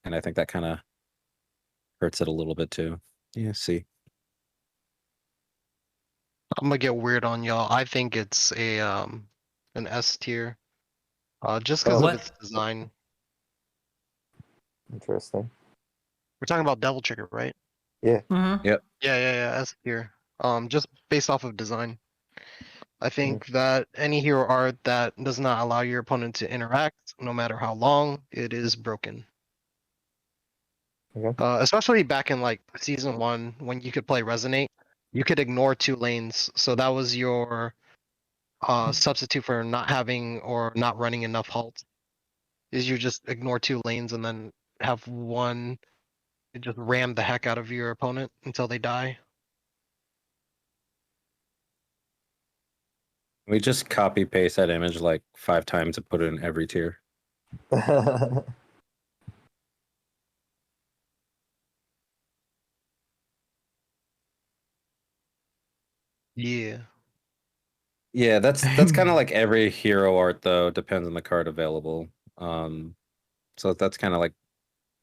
And I think that kind of hurts it a little bit too. Yeah, see. I'm gonna get weird on y'all. I think it's a an S tier. Just because of its design. Interesting. We're talking about Devil Trigger, right? Yeah. Yep. Yeah, S tier. Just based off of design. I think that any hero art that does not allow your opponent to interact, no matter how long, it is broken. Okay. Especially back in like season 1 when you could play Resonate, you could ignore 2 lanes. So that was your substitute for not having or not running enough halt. Is you just ignore 2 lanes and then have one just ram the heck out of your opponent until they die. We just copy paste that image like 5 times and put it in every tier. Yeah. Yeah, that's kind of like every hero art though. Depends on the card available. So that's kind of like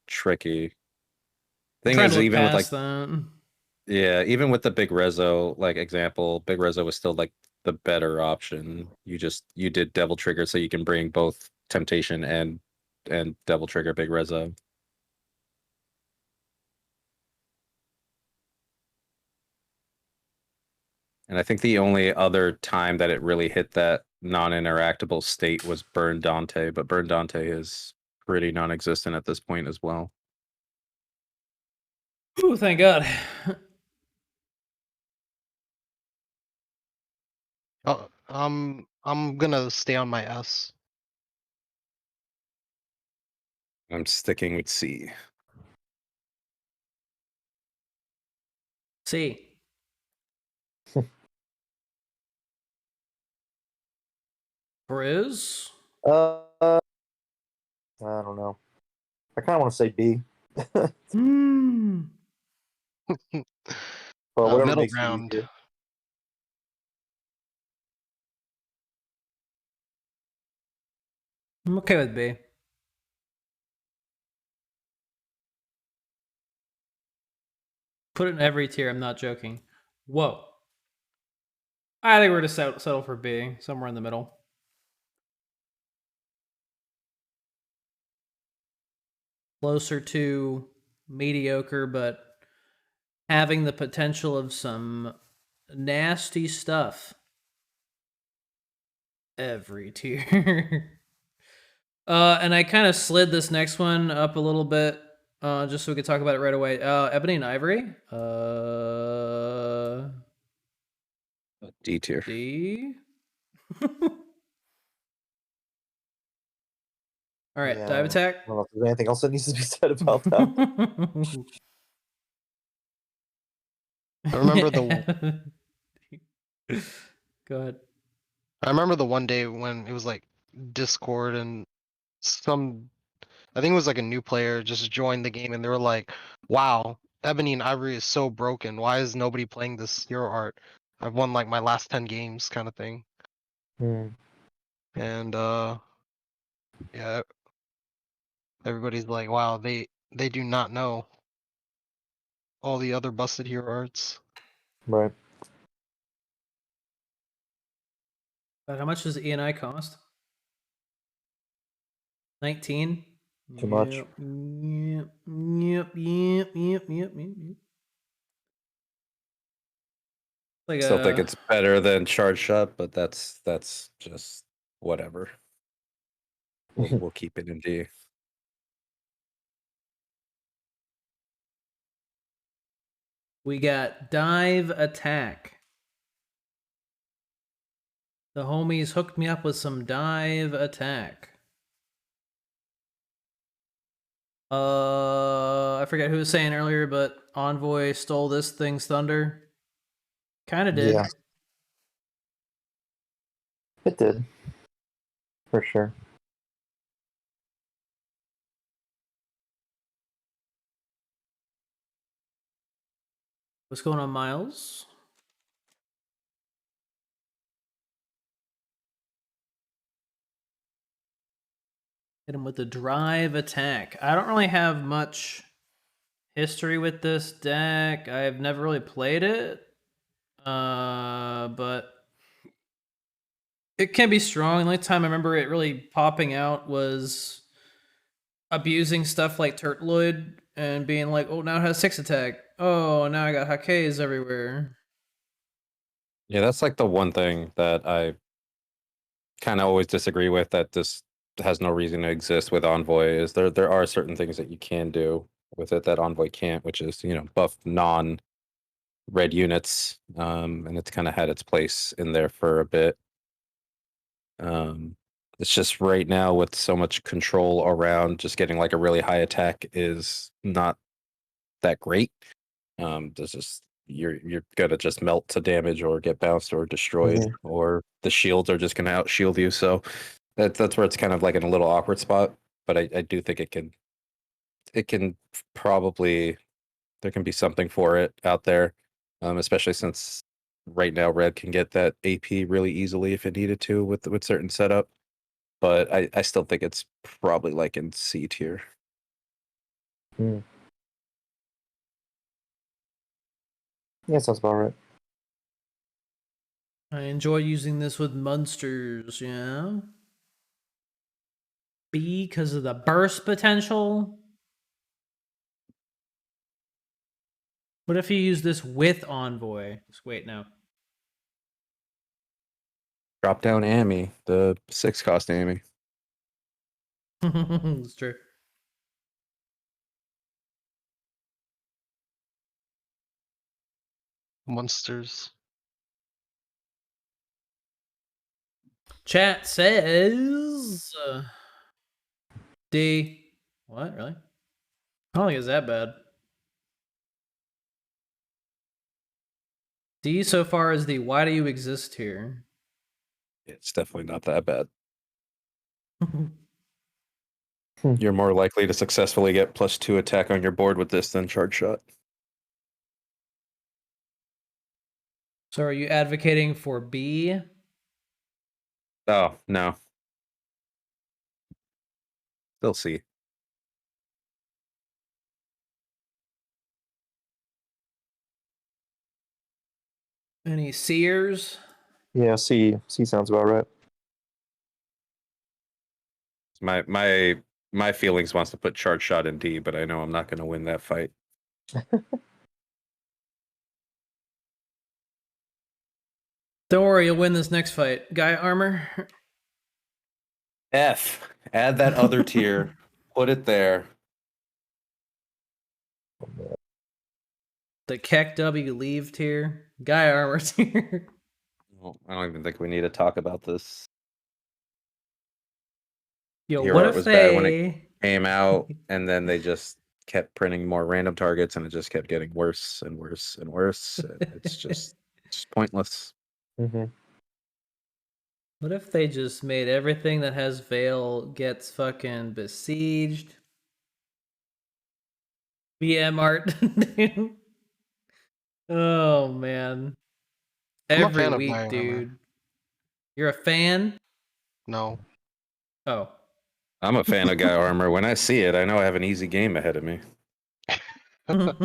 tricky. Thing Trying to is, look even with like past that. yeah, even with the big Rezo like example, big Rezo was still like the better option. You did Devil Trigger so you can bring both Temptation and Devil Trigger big Rezo. And I think the only other time that it really hit that non-interactable state was Burn Dante, but Burn Dante is pretty non-existent at this point as well. Ooh, thank God. Oh, I'm gonna stay on my S. I'm sticking with C. C. Briz? I don't know. I kind of want to say B. Hmm. But whatever Middle makes it ground. easier. I'm okay with B. Put it in every tier. I'm not joking. Whoa. I think we're to settle for B, somewhere in the middle. Closer to mediocre, but having the potential of some nasty stuff. Every tier. And I kind of slid this next one up a little bit, just so we could talk about it right away. Ebony and Ivory. D tier. D. All right, Yeah, dive attack. I don't know if there's anything else that needs to be said about that. I remember the Go ahead. I remember the one day when it was like Discord and I think it was like a new player just joined the game and they were like, "Wow, Ebony and Ivory is so broken. Why is nobody playing this hero art? I've won like my last 10 games," kind of thing. And yeah, everybody's like, "Wow, they do not know all the other busted hero arts." Right. But how much does E&I cost? 19. Too much. Yep. Like Still think it's better than Charge Shot, but that's just whatever. We'll keep it in D. we got dive attack. The homies hooked me up with some dive attack. I forget who was saying earlier, but Envoy stole this thing's thunder. Kind of did. Yeah. It did. For sure. What's going on, Miles? Hit him with the drive attack. I don't really have much history with this deck. I've never really played it. But it can be strong. The only time I remember it really popping out was abusing stuff like Turtloid and being like, oh, now it has 6 attack. Oh, now I got Hakes everywhere. Yeah, that's like the one thing that I kind of always disagree with, that this has no reason to exist with Envoy. Is there are certain things that you can do with it that Envoy can't, which is, buff non-red units. And it's kind of had its place in there for a bit. It's just right now with so much control around, just getting like a really high attack is not that great. There's just you're gonna just melt to damage or get bounced or destroyed, or the shields are just gonna out shield you. So that's where it's kind of like in a little awkward spot. But I do think it can probably, there can be something for it out there, especially since right now red can get that AP really easily if it needed to with certain setup. But I still think it's probably like in C tier. Yeah, sounds about right. I enjoy using this with monsters, yeah. B because of the burst potential. What if you use this with Envoy? Just wait now. Drop down Amy, the 6-cost Amy. It's true. Monsters. Chat says D. What, really? I don't think it's that bad. D so far is the why do you exist here? It's definitely not that bad. You're more likely to successfully get +2 attack on your board with this than charge shot. So are you advocating for B? Oh, no. Still C. Any seers? Yeah, C sounds about right. My feelings wants to put charge shot in D, but I know I'm not going to win that fight. Don't worry, you'll win this next fight. Guy armor? F. Add that other tier. Put it there. The Keck W leave tier? Guy armor tier? Well, I don't even think we need to talk about this. Yo, Hero what art if was they bad when it came out, and then they just kept printing more random targets, and it just kept getting worse and worse and worse. And it's just pointless. What if they just made everything that has Veil gets fucking besieged? BM art. Oh man. I'm a Every fan of week, Guy armor. dude. You're a fan? No. Oh. I'm a fan of Guy armor. When I see it, I know I have an easy game ahead of me. It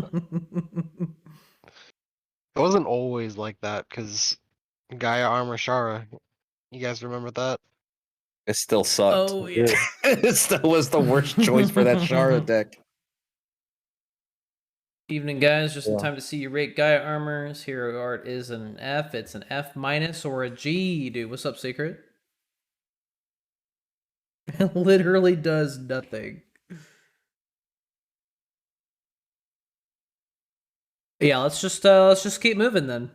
wasn't always like that, because Gaia Armor Shara. You guys remember that? It still sucked. Oh yeah. It still was the worst choice for that Shara deck. Evening, guys. Just in Yeah. time to see you rate Gaia armors. Hero art is an F. It's an F minus or a G, dude. What's up, Secret? It literally does nothing. Yeah, let's just keep moving then.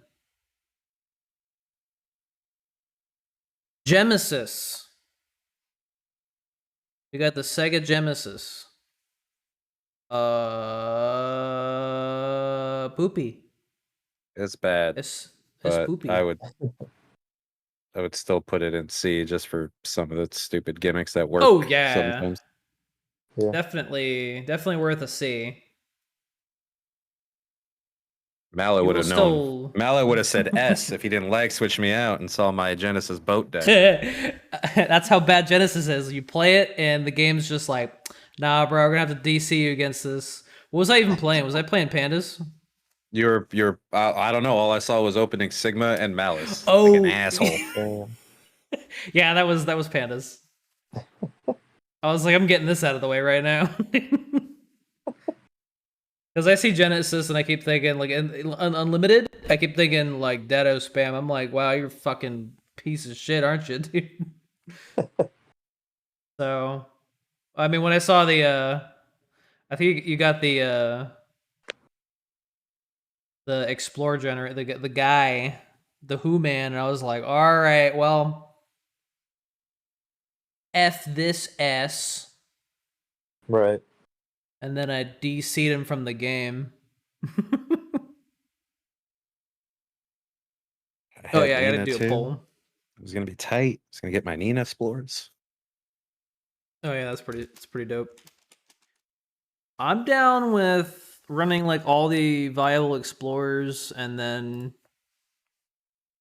Genesis. We got the Sega Genesis. Poopy. It's bad, It's but poopy. I would still put it in C just for some of the stupid gimmicks that work. Oh yeah. Sometimes. Yeah. Definitely worth a C. Mallow You would will have known. still- Mallow would have said S if he didn't like switch me out and saw my Genesis boat deck. That's how bad Genesis is. You play it and the game's just like, nah, bro, we're gonna have to DC you against this. What was I even playing? Was I playing Pandas? You're I don't know. All I saw was opening Sigma and Malice. Oh, Like an asshole. Yeah, that was Pandas. I was like, I'm getting this out of the way right now. Because I see Genesis and I keep thinking, like, Unlimited, I keep thinking, like, Deado spam. I'm like, wow, you're a fucking piece of shit, aren't you, dude? So, I mean, when I saw the, I think you got the Explore generator, the guy, the Who Man, and I was like, all right, well, F this S. Right. And then I DC'd him from the game. Oh had yeah, I gotta Nina do a too. poll. It was gonna be tight. It's gonna get my Nina explorers. Oh yeah, it's pretty dope. I'm down with running like all the viable explorers and then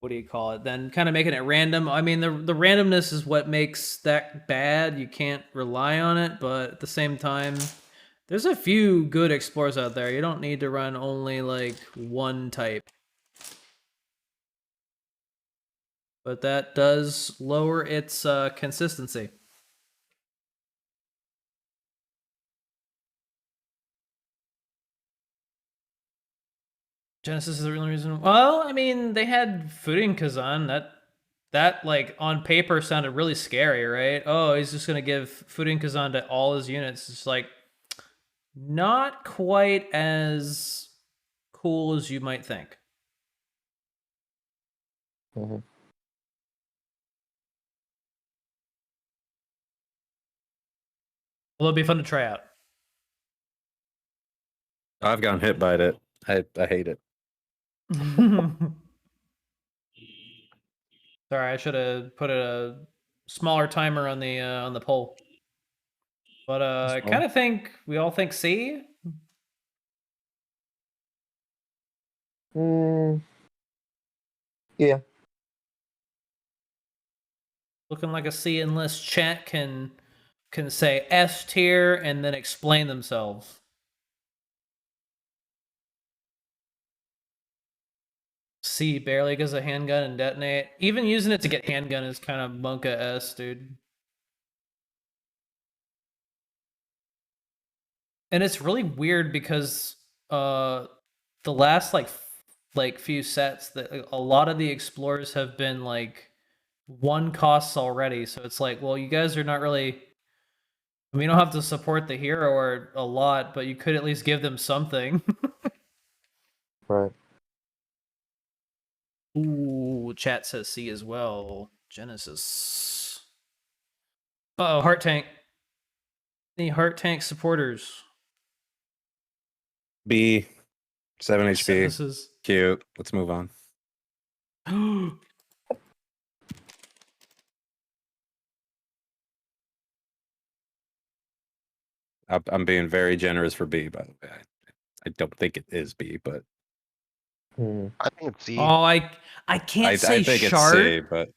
what do you call it? Then kind of making it random. I mean, the randomness is what makes that bad. You can't rely on it, but at the same time, there's a few good explorers out there. You don't need to run only like one type. But that does lower its consistency. Genesis is the real reason. Well, I mean, they had Furin Kazan. That like on paper sounded really scary, right? Oh, he's just gonna give Furin Kazan to all his units. It's like not quite as cool as you might think. Mm-hmm. Well, it'll be fun to try out. I've gotten hit by it. I hate it. Sorry, I should have put a smaller timer on the poll. But I kind of think we all think C. Yeah. Looking like a C unless chat can say S tier and then explain themselves. C barely gives a handgun and detonate. Even using it to get handgun is kind of monka S, dude. And it's really weird because the last like few sets that a lot of the explorers have been like one costs already. So it's like, well, you guys are not really. I mean, you don't have to support the hero or a lot, but you could at least give them something. Right. Ooh, chat says C as well. Genesis. Uh-oh, Heart Tank. Any Heart Tank supporters? B, 7 HP. This is Cute. Let's move on. I'm being very generous for B, by the way. I don't think it is B, but I think it's C. Oh, I can't say I think Shard. it's C, but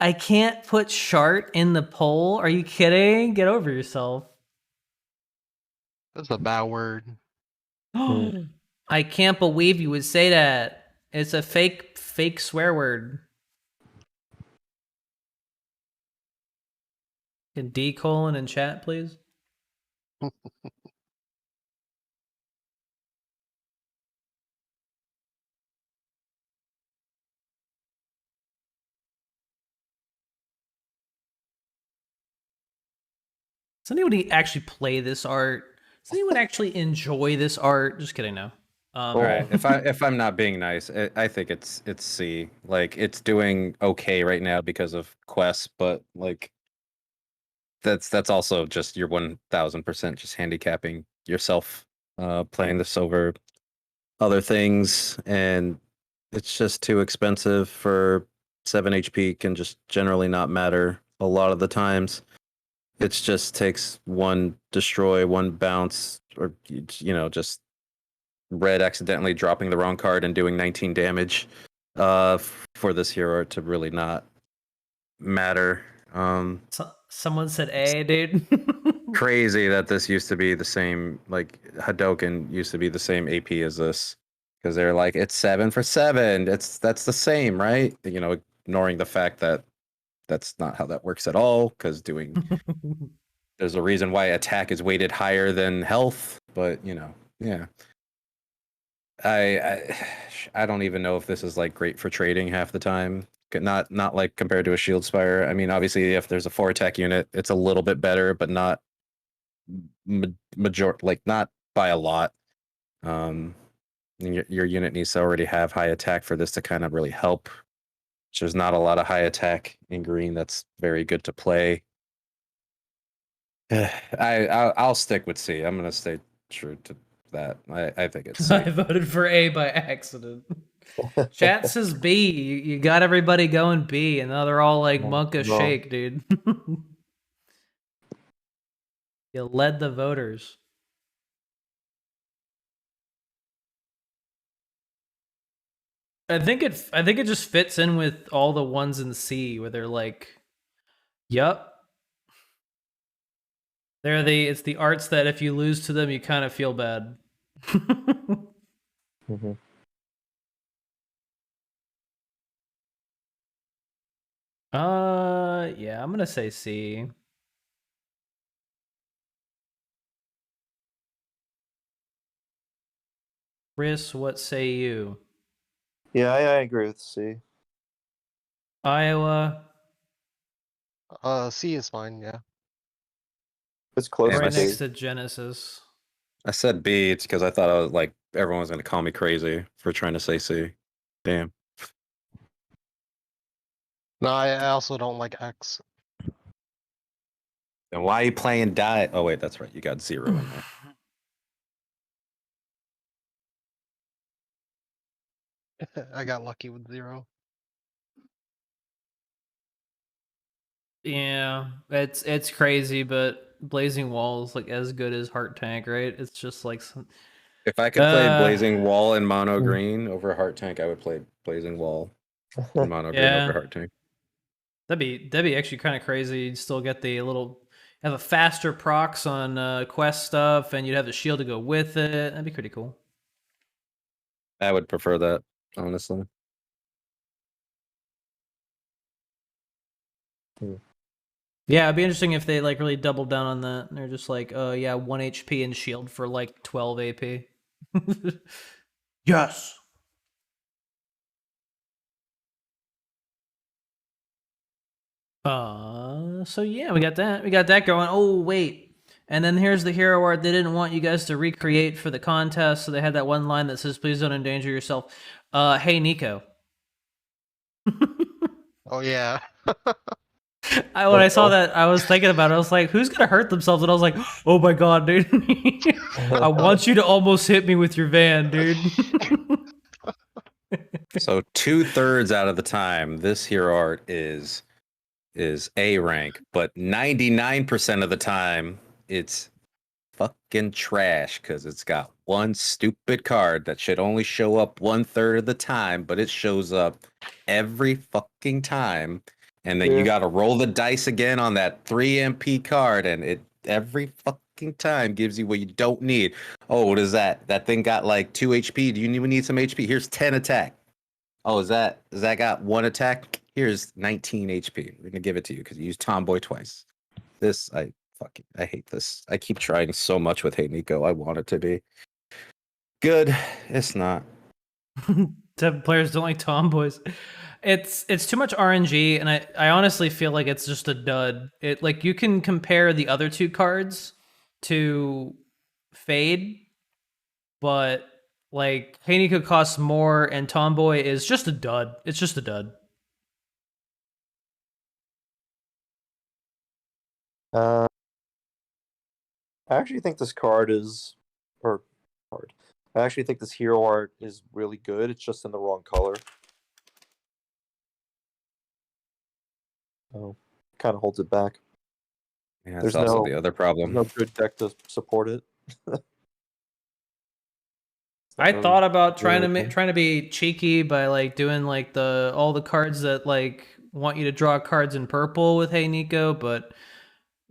I can't put Shart in the poll. Are you kidding? Get over yourself. That's a bad word. I can't believe you would say that. It's a fake swear word. Can D colon in chat, please? Does anybody actually play this art? Does anyone actually enjoy this art? Just kidding, no. all right. If I'm not being nice, I think it's C. Like it's doing okay right now because of quests, but like that's also just your 1000% just handicapping yourself playing this over other things, and it's just too expensive for 7 HP. Can just generally not matter a lot of the times. It just takes one destroy, one bounce, or just red accidentally dropping the wrong card and doing 19 damage for this hero to really not matter. Someone said A, dude. Crazy that this used to be the same, like Hadoken used to be the same AP as this, because they're like, it's 7 for 7. That's the same, right? Ignoring the fact that that's not how that works at all, because there's a reason why attack is weighted higher than health, but yeah. I don't even know if this is like great for trading half the time. Not like compared to a Shield Spire. I mean, obviously, if there's a 4 attack unit, it's a little bit better, but not not by a lot. Your unit needs to already have high attack for this to kind of really help. There's not a lot of high attack in green that's very good to play. I'll stick with C. I'm gonna stay true to that. I think it's C. I voted for A by accident. Chat says B. You got everybody going B, and now they're all like Monka No. Shake, dude. You led the voters. I think it just fits in with all the ones in C where they're like, yup. It's the arts that if you lose to them, you kind of feel bad. Mm-hmm. Yeah, I'm gonna say C. Chris, what say you? Yeah, I agree with C. Iowa, C is fine. Yeah. It's close Damn, right to next C. to Genesis. I said B. It's because I thought I was like everyone was gonna call me crazy for trying to say C. Damn. No, I also don't like X. Then why are you playing die? Oh wait, that's right. You got 0 in there. I got lucky with 0. Yeah, it's crazy, but Blazing Wall is like as good as Heart Tank, right? It's just like some. If I could play Blazing Wall in mono green over Heart Tank, I would play Blazing Wall in mono green over Yeah, Heart Tank. that'd be actually kind of crazy. You'd still get the little have a faster procs on quest stuff, and you'd have the shield to go with it. That'd be pretty cool. I would prefer that, honestly. Yeah, it'd be interesting if they like really doubled down on that. They're just like, oh yeah, 1 HP and shield for like 12 AP. Yes. So yeah, we got that. We got that going. Oh wait, and then here's the hero art they didn't want you guys to recreate for the contest, so they had that one line that says, "Please don't endanger yourself." Hey Nico. Oh yeah. When I saw that, I was thinking about it. I was like, "Who's gonna hurt themselves?" And I was like, "Oh my god, dude! I want you to almost hit me with your van, dude." So 2/3 out of the time, this hero art is A rank, but 99% of the time, it's fucking trash because it's got one stupid card that should only show up 1/3 of the time, but it shows up every fucking time. And then you got to roll the dice again on that 3 MP card, and it every fucking time gives you what you don't need. Oh, what is that? That thing got like 2 HP. Do you even need some HP? Here's 10 attack. Oh, is that got 1 attack? Here's 19 HP. We're gonna give it to you because you used Tomboy twice. This I hate this. I keep trying so much with Hey Nico. I want it to be good. It's not. Players don't like tomboys. It's too much RNG, and I honestly feel like it's just a dud. It like you can compare the other 2 cards to Fade, but like Haniko costs more, and Tomboy is just a dud. It's just a dud. I actually think this card is, or card. I actually think this hero art is really good. It's just in the wrong color. Oh, kind of holds it back. Yeah, There's that's also no- the other There's problem. no good deck to support it. I really- thought about trying really to be cheeky by like doing like all the cards that like want you to draw cards in purple with Hey Nico, but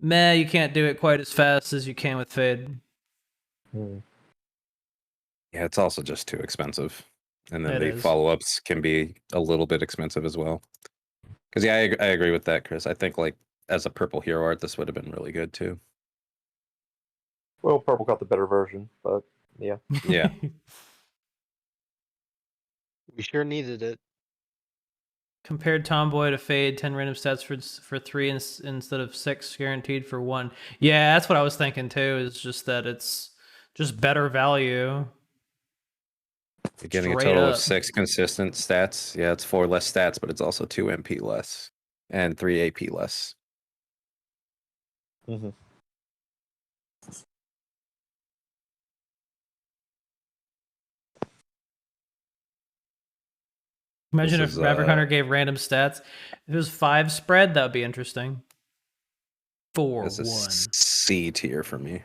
meh, you can't do it quite as fast as you can with Fade. Hmm. Yeah, it's also just too expensive. And then It the is. follow-ups can be a little bit expensive as well. Because yeah, I agree with that, Chris. I think like as a purple hero art, this would have been really good too. Well, purple got the better version, but yeah. Yeah. We sure needed it. Compared Tomboy to Fade, 10 random stats for 3 instead of 6 guaranteed for 1. Yeah, that's what I was thinking too. Is just that it's just better value. You're getting a Straight total up. of 6 consistent stats. Yeah, it's 4 less stats, but it's also 2 MP less and 3 AP less. Mm-hmm. Imagine This if is, Maverick Hunter gave random stats. If it was 5 spread, that would be interesting. 4-1. This is C tier for me.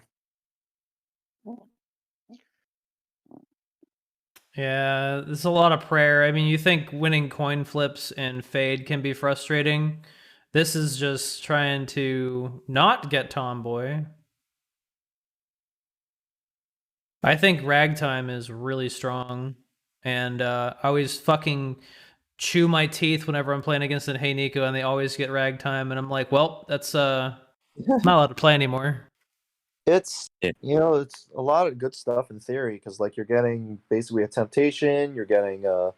Yeah, there's a lot of prayer. I mean, you think winning coin flips and fade can be frustrating. This is just trying to not get Tomboy. I think Ragtime is really strong, and I always fucking chew my teeth whenever I'm playing against an Hey Nico, and they always get Ragtime, and I'm like, well, that's not allowed to play anymore. It's Yeah. it's a lot of good stuff in theory because like you're getting basically a temptation, you're getting a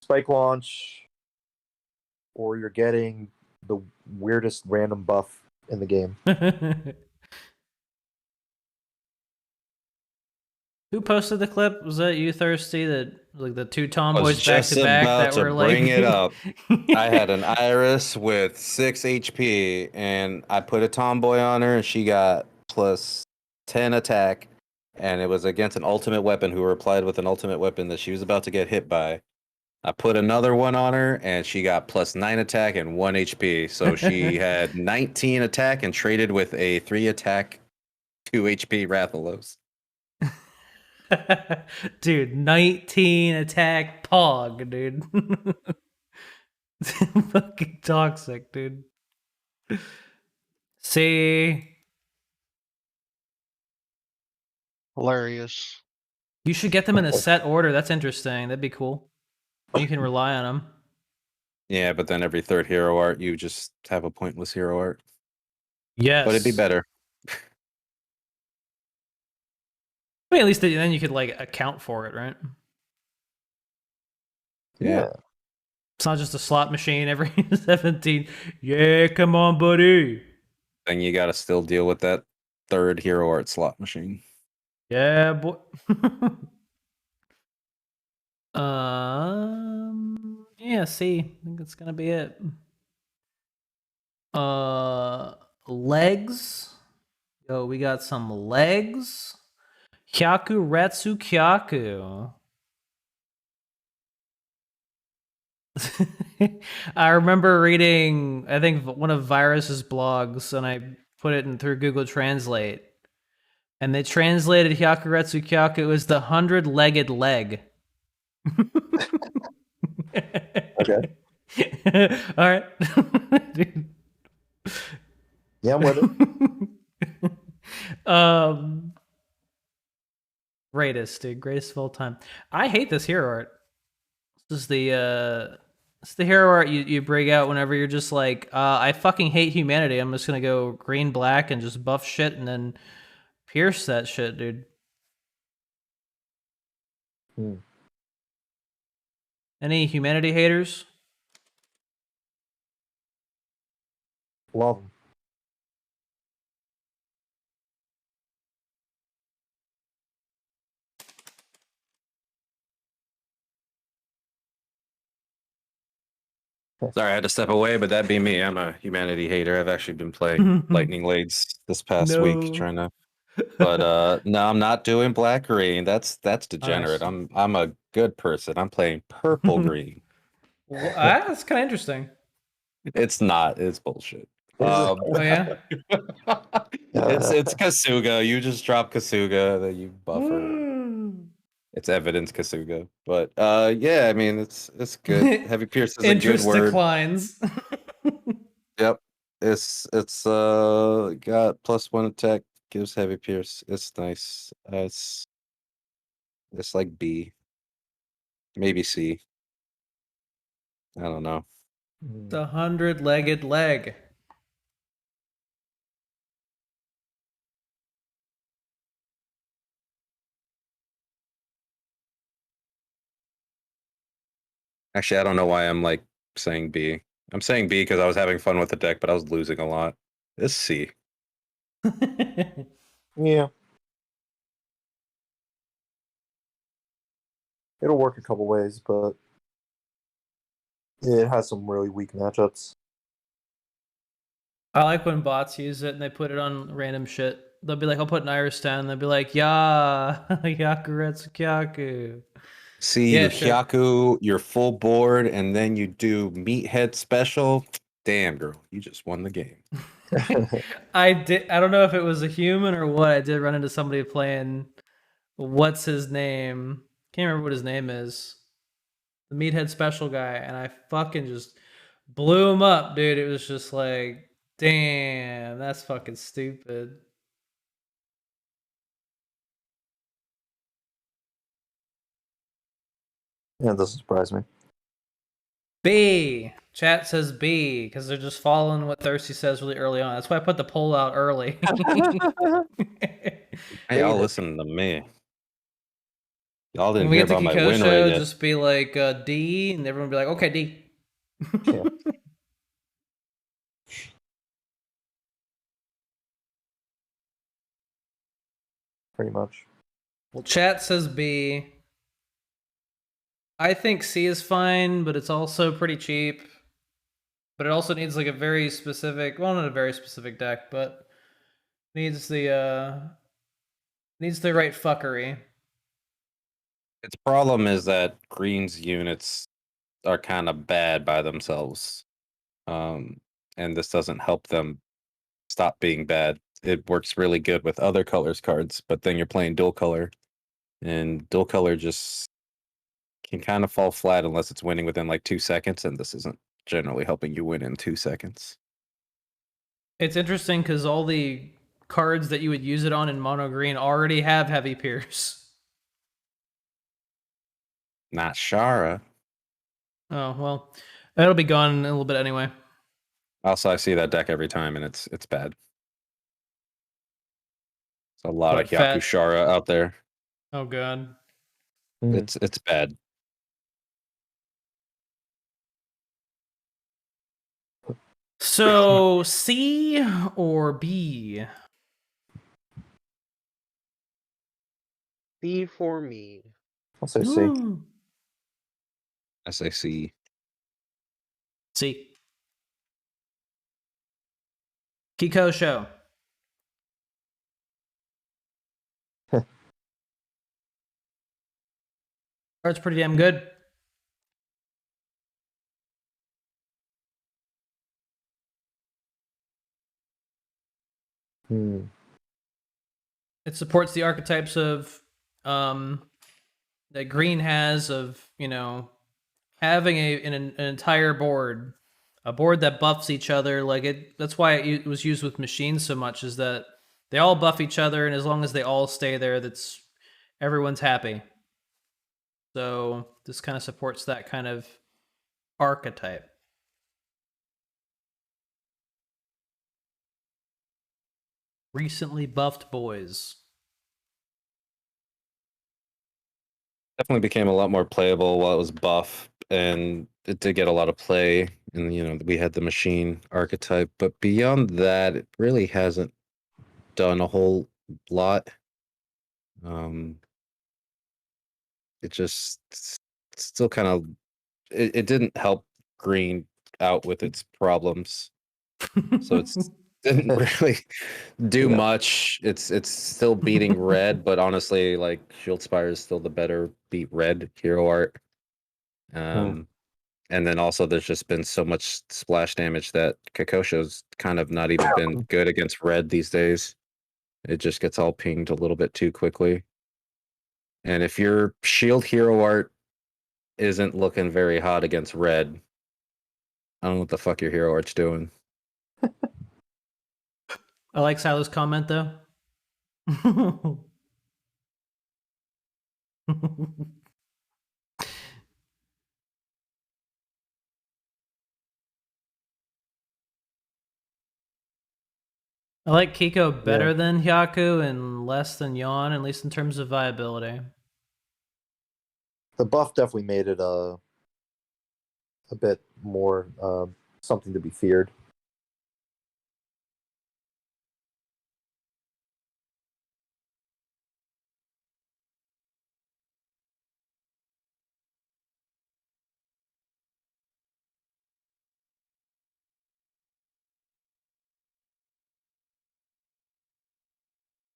spike launch, or you're getting the weirdest random buff in the game. Who posted the clip? Was that you, Thirsty? That like the 2 I was tomboys back just to back about that to were like bring it up. I had an Iris with 6 HP, and I put a tomboy on her, and she got plus 10 attack, and it was against an ultimate weapon who replied with an ultimate weapon that she was about to get hit by. I put another one on her, and she got plus 9 attack and 1 HP. So she had 19 attack and traded with a 3 attack, 2 HP Rathalos. Dude, 19 attack pog, dude. Fucking toxic, dude. See, Hilarious. you should get them in a set order. That's interesting. That'd be cool. You can rely on them. Yeah, but then every third hero art, you just have a pointless hero art. Yes. But it'd be better. I mean, at least then you could like account for it, right? Yeah. It's not just a slot machine every 17. Yeah, come on, buddy. Then you got to still deal with that third hero art slot machine. Yeah, boy. Yeah, see, I think that's gonna be it. Legs. Yo, we got some legs. Kyaku Retsu Kyaku. I remember reading, I think, one of Virus's blogs, and I put it in through Google Translate. And they translated Hyakuretsu Kyaku as the 100-legged leg. Okay. All right. Dude. Yeah, I'm with it. Greatest, dude. Greatest of all time. I hate this hero art. This is it's the hero art you bring out whenever you're just like, I fucking hate humanity. I'm just gonna go green black and just buff shit and then pierce that shit, dude. Any humanity haters? Love them. Sorry, I had to step away, but that'd be me. I'm a humanity hater. I've actually been playing Lightning Blades this past week, trying to. But no, I'm not doing black green. That's degenerate. Nice. I'm a good person. I'm playing purple green. Well, that's kind of interesting. It's not. It's bullshit. Oh yeah. It's Kasuga. You just drop Kasuga, then you buffer. It's evidence Kasuga. But yeah, I mean it's good. Heavy Pierce is a good Interest word. declines. Yep. It's got +1 attack, gives Heavy Pierce. It's nice. It's like B. Maybe C. I don't know. The 100-legged leg. Actually, I don't know why I'm like saying B. I'm saying B because I was having fun with the deck, but I was losing a lot. It's C. Yeah. It'll work a couple ways, but it has some really weak matchups. I like when bots use it and they put it on random shit. They'll be like, I'll put an Iris down, and they'll be like, yeah, Yakuretsu Kyaku. See, Yeah, you sure. Hyaku, your full board, and then you do meathead special. Damn, girl, you just won the game. I don't know if it was a human or what. I did run into somebody playing. What's his name? Can't remember what his name is. The meathead special guy, and I fucking just blew him up, dude. It was just like, damn, that's fucking stupid. Yeah, it doesn't surprise me. B. Chat says B because they're just following what Thirsty says really early on. That's why I put the poll out early. Hey, y'all Beta. listen to me. Y'all When didn't we hear get to about my win rate Kikosho, yet. just be like D, and everyone be like, okay, D. Yeah. Pretty much. Well, chat says B. I think C is fine, but it's also pretty cheap. But it also needs like a very specific, well, not a very specific deck, but needs the right fuckery. Its problem is that Green's units are kind of bad by themselves. And this doesn't help them stop being bad. It works really good with other colors cards, but then you're playing dual color, and dual color just can kind of fall flat unless it's winning within like 2 seconds, and this isn't generally helping you win in 2 seconds. It's interesting because all the cards that you would use it on in mono green already have heavy pierce. Not Shara. Oh well, that'll be gone in a little bit anyway. Also, I see that deck every time, and it's bad. There's a lot What, of fat? Hyaku Shara out there. Oh god. It's bad. So C or B? B for me. I'll say C. SAC. C. Kikosho. Card's pretty damn good. It supports the archetypes of that green has of, you know, having an entire board, a board that buffs each other. Like it, that's why it was used with machines so much, is that they all buff each other, and as long as they all stay there, that's everyone's happy. So this kind of supports that kind of archetype. Recently buffed boys. Definitely became a lot more playable while it was buff, and it did get a lot of play. And you know, we had the machine archetype, but beyond that, it really hasn't done a whole lot. It just still kind of it didn't help green out with its problems, so it's didn't really do Yeah. much. It's still beating red, but honestly, like Shield Spire is still the better beat red hero art. And then also there's just been so much splash damage that Kakosho's kind of not even been good against red these days. It just gets all pinged a little bit too quickly. And if your shield hero art isn't looking very hot against red, I don't know what the fuck your hero art's doing. I like Silo's comment though. I like Kiko better than Hyaku and less than Yon, at least in terms of viability. The buff definitely made it a bit more something to be feared.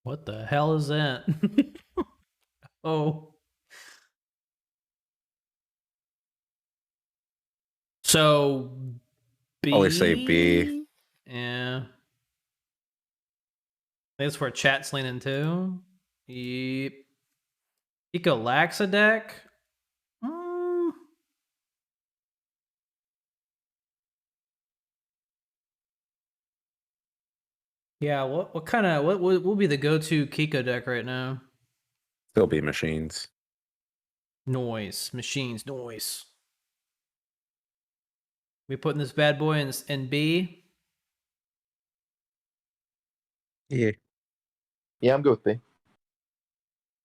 What the hell is that? Oh. So B. Always say B. Yeah. I think that's where chat's leaning too. Yep. Eco Laxadec. Yeah, what kind of what will be the go-to Kiko deck right now? Still be machines. Machines, noise. We putting this bad boy in B. Yeah. Yeah, I'm good with B.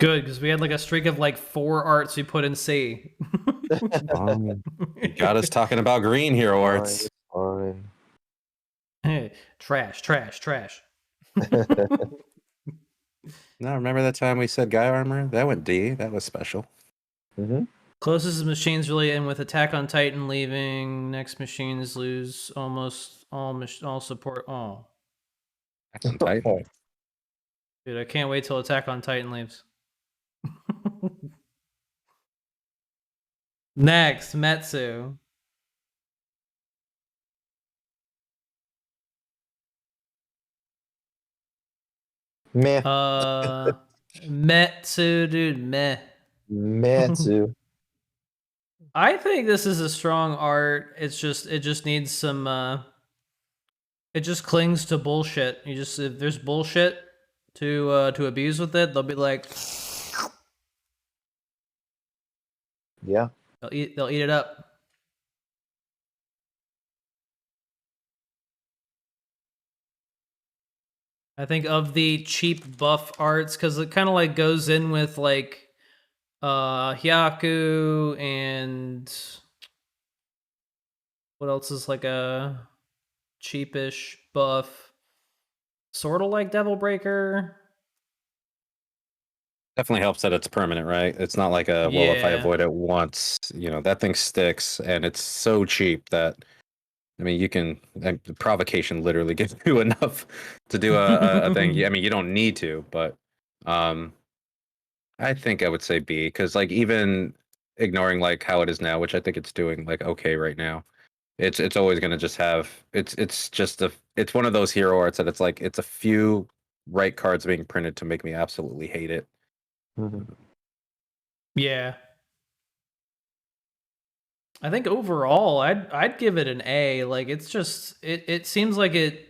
Good, because we had like a streak of like 4 arts we put in C. You got us talking about green hero arts. Fine. Hey, trash. No, remember that time we said guy armor? That went D. That was special. Mm-hmm. Closest is machines really, and with Attack on Titan leaving, next machines lose almost all support. Oh, Attack on Titan. dude, I can't wait till Attack on Titan leaves. Next, Metsu. Meh. Metsu, dude, meh. Metsu. I think this is a strong art. It just needs some. It just clings to bullshit. If there's bullshit to abuse with it, they'll be like, Yeah. they'll eat it up. I think of the cheap buff arts, because it kind of like goes in with like Hyaku and what else is like a cheapish buff, sort of like Devil Breaker. Definitely helps that it's permanent, right? It's not like a, well, if I Yeah. avoid it once, that thing sticks, and it's so cheap that, I mean, provocation literally gives you enough to do a thing. I mean, you don't need to, but I think I would say B, because like even ignoring like how it is now, which I think it's doing like okay right now, it's always gonna just have it's one of those hero arts that it's like it's a few right cards being printed to make me absolutely hate it. Mm-hmm. Yeah. I think overall I'd give it an A. Like it's just it seems like it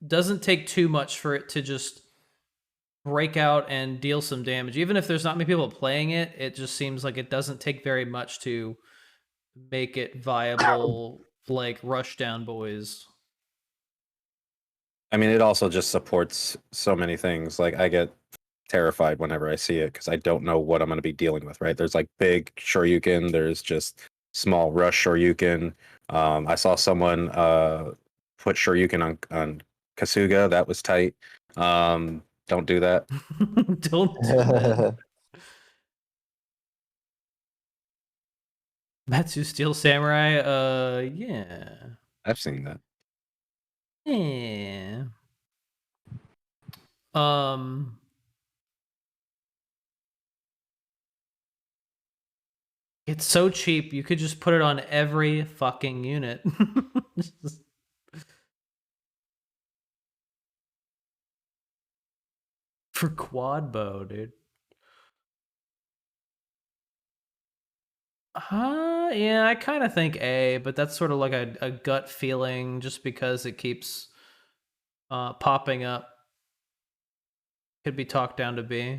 doesn't take too much for it to just break out and deal some damage. Even if there's not many people playing it, it just seems like it doesn't take very much to make it viable like Rushdown boys. I mean, it also just supports so many things. Like I get terrified whenever I see it because I don't know what I'm going to be dealing with. Right? There's like big Shoryuken. There's just small rush Shoryuken. I saw someone put Shoryuken on Kasuga. That was tight. Don't do that. Don't do that. Matsu Steel Samurai, yeah. I've seen that. Yeah. It's so cheap, you could just put it on every fucking unit. For quad bow, dude. Yeah, I kind of think A, but that's sort of like a gut feeling just because it keeps popping up. Could be talked down to B.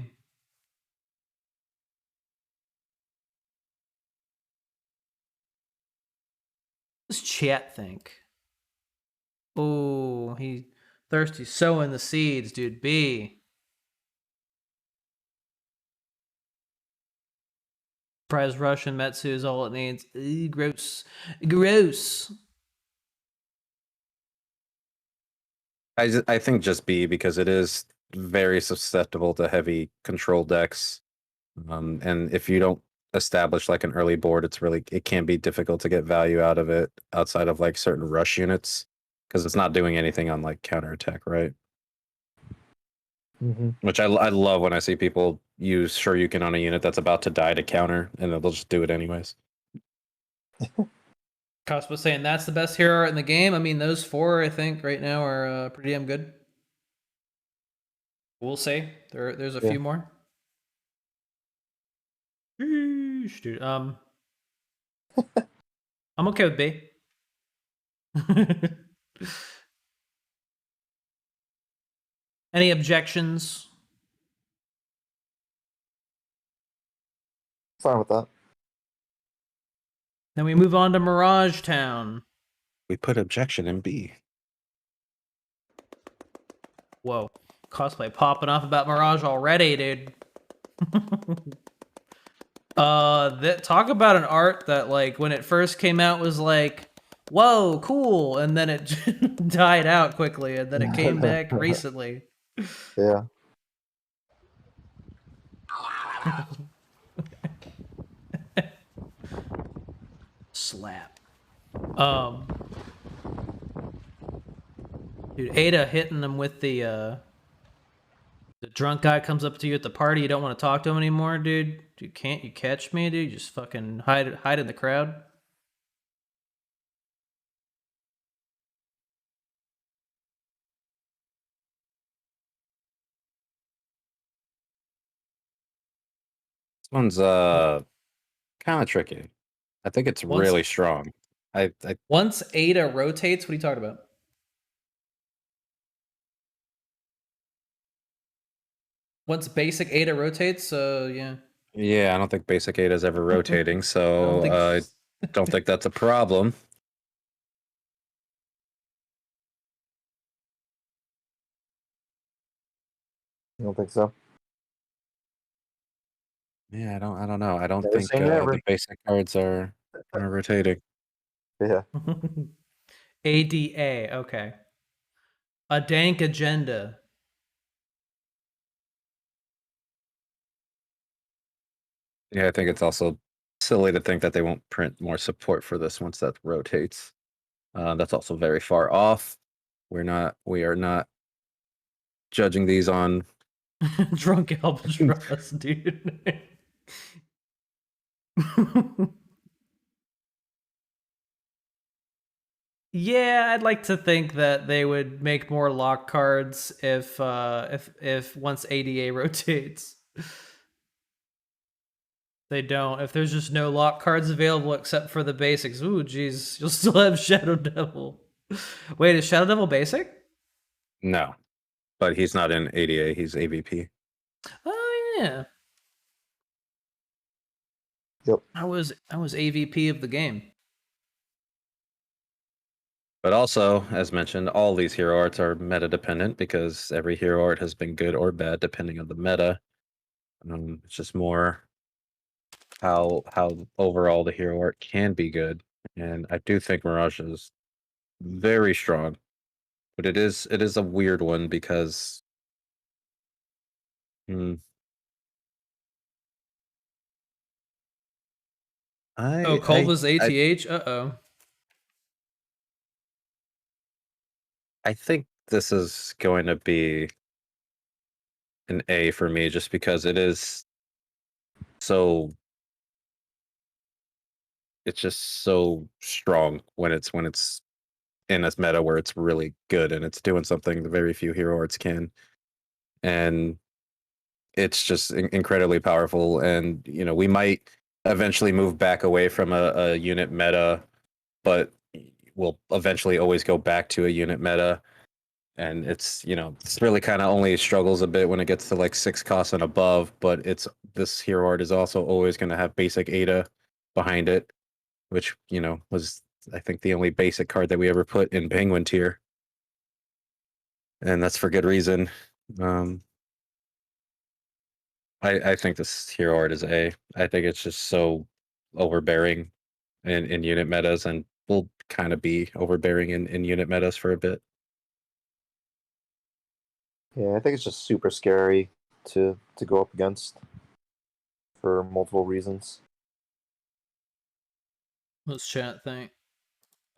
What does chat think? Oh, he thirsty sowing the seeds, dude. B. Prize Russian Metsu is all it needs. Ew, gross. Gross. I think just B because it is very susceptible to heavy control decks. And if you don't establish like an early board, it can be difficult to get value out of it outside of like certain rush units because it's not doing anything on like counterattack, right? Mm-hmm. Which I love when I see people use Shoryuken on a unit that's about to die to counter, and they'll just do it anyways. Cosmo saying that's the best hero art in the game. I mean, those 4 I think right now are pretty damn good. We'll see. There's a few more. Sheesh, dude. I'm okay with B. Any objections? Fine with that. Then we move on to Mirage Town. We put objection in B. Whoa. Cosplay popping off about Mirage already, dude. Talk about an art that, like, when it first came out was like, whoa, cool, and then it died out quickly, and then it came back recently. Yeah. Slap. Dude, Ada hitting them with the drunk guy comes up to you at the party, you don't want to talk to him anymore, dude. Dude, can't you catch me, dude? Just fucking hide in the crowd. This one's kind of tricky. I think it's really strong. I Once Ada rotates, what are you talking about? Once basic Ada rotates, yeah. Yeah, I don't think basic Ada is ever rotating, so I don't think that's a problem. You don't think so? Yeah, I don't know. I don't Never think say never. the basic cards are rotating. Yeah. ADA, okay. A dank agenda. Yeah, I think it's also silly to think that they won't print more support for this once that rotates. That's also very far off. We are not judging these on Drunk albatross, dude. Yeah, I'd like to think that they would make more lock cards if once ADA rotates. They don't. If there's just no lock cards available except for the basics, ooh, geez, you'll still have Shadow Devil. Wait, is Shadow Devil basic? No, but he's not in ADA. He's AVP. Oh yeah. Yep. I was AVP of the game. But also, as mentioned, all these hero arts are meta dependent because every hero art has been good or bad depending on the meta. It's just more how overall the hero art can be good, and I do think Mirage is very strong, but it is a weird one because. Culva's ATH. Uh-oh. I think this is going to be an A for me just because it is so it's just so strong when it's in this meta where it's really good and it's doing something the very few hero arts can. And it's just incredibly powerful, and we might eventually move back away from a unit meta, but we'll eventually always go back to a unit meta. And it's really kind of only struggles a bit when it gets to like 6 costs and above, but this hero art is also always going to have basic Ada behind it, which was I think the only basic card that we ever put in Penguin tier, and that's for good reason. I think this hero art is A. I think it's just so overbearing in unit metas, and will kind of be overbearing in unit metas for a bit. Yeah, I think it's just super scary to go up against for multiple reasons. What's chat think?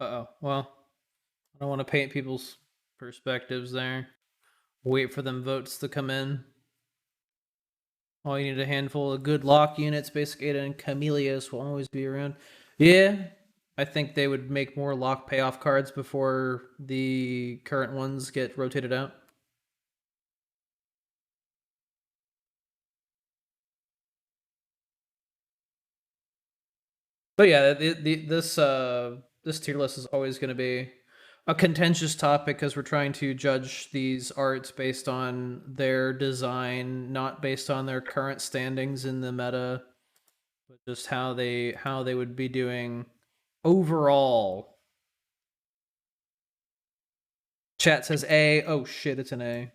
Uh-oh. Well, I don't want to paint people's perspectives there. Wait for them votes to come in. All you need a handful of good lock units. Basic Ada and Chameleos will always be around. Yeah, I think they would make more lock payoff cards before the current ones get rotated out. But yeah, this tier list is always going to be a contentious topic because we're trying to judge these arts based on their design, not based on their current standings in the meta, but just how they would be doing overall. Chat says A. Oh shit, it's an A.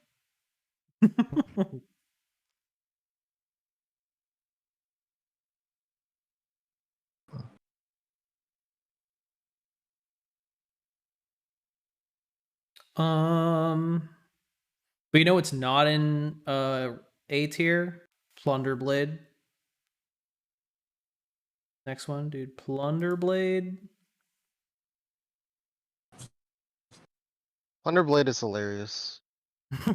But you know it's not in A tier? Plunderblade. Next one, dude. Plunderblade. Underblade is hilarious. I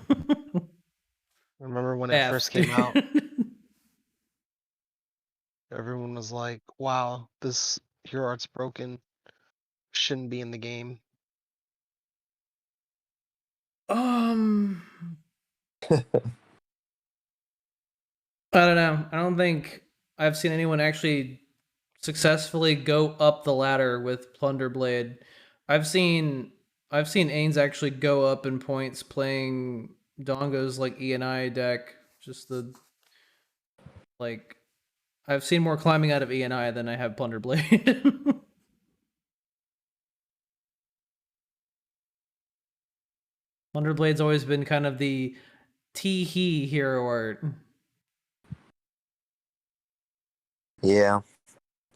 remember when it F, first came dude. out, everyone was like, wow, this hero art's broken. Shouldn't be in the game. I don't know. I don't think I've seen anyone actually successfully go up the ladder with Plunderblade. I've seen Ains actually go up in points playing Dongo's like ENI deck. Just the like I've seen more climbing out of ENI than I have Plunderblade. Plunderblade's always been kind of the tee-hee hero art. Yeah,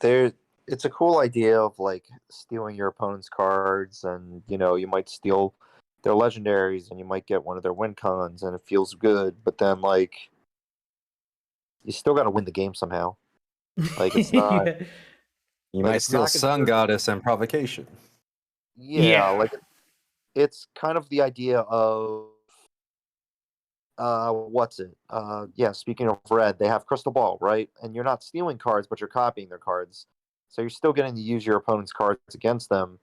it's a cool idea of like stealing your opponent's cards, and you might steal their legendaries, and you might get one of their win cons, and it feels good. But then like you still got to win the game somehow. Like it's not. Yeah. You Like, might it's steal not gonna Sun just- Goddess and Provocation. Yeah, like it's kind of the idea of what's it? Yeah, speaking of red, they have Crystal Ball, right? And you're not stealing cards, but you're copying their cards. So you're still getting to use your opponent's cards against them,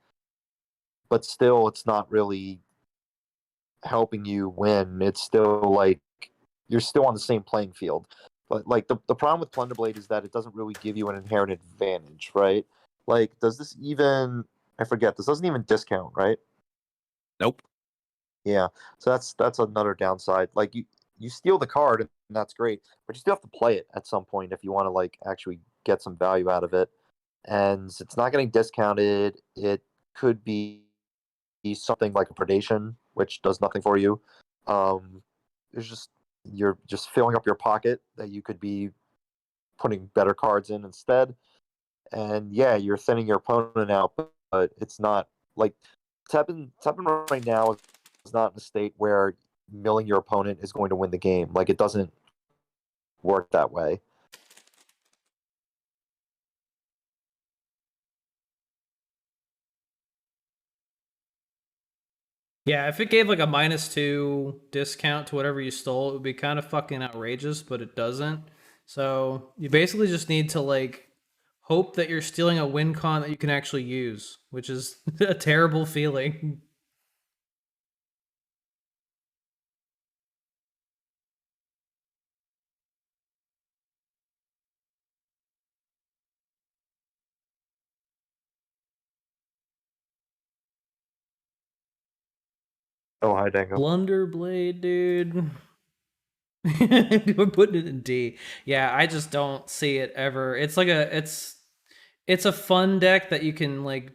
but still it's not really helping you win. It's still like you're still on the same playing field. But like the problem with Plunderblade is that it doesn't really give you an inherent advantage, right? Like, does this even I forget, this doesn't even discount, right? Nope. Yeah. So that's another downside. Like you steal the card and that's great, but you still have to play it at some point if you want to like actually get some value out of it. And it's not getting discounted. It could be something like a predation, which does nothing for you. It's just you're just filling up your pocket that you could be putting better cards in instead. And yeah, you're thinning your opponent out, but it's not like Teppen right now is not in a state where milling your opponent is going to win the game. Like it doesn't work that way. Yeah, if it gave like a -2 discount to whatever you stole, it would be kind of fucking outrageous, but it doesn't. So you basically just need to like hope that you're stealing a win con that you can actually use, which is a terrible feeling. Oh, hi, Dango. Blunderblade, dude. We're putting it in D. Yeah, I just don't see it ever. It's like it's a fun deck that you can like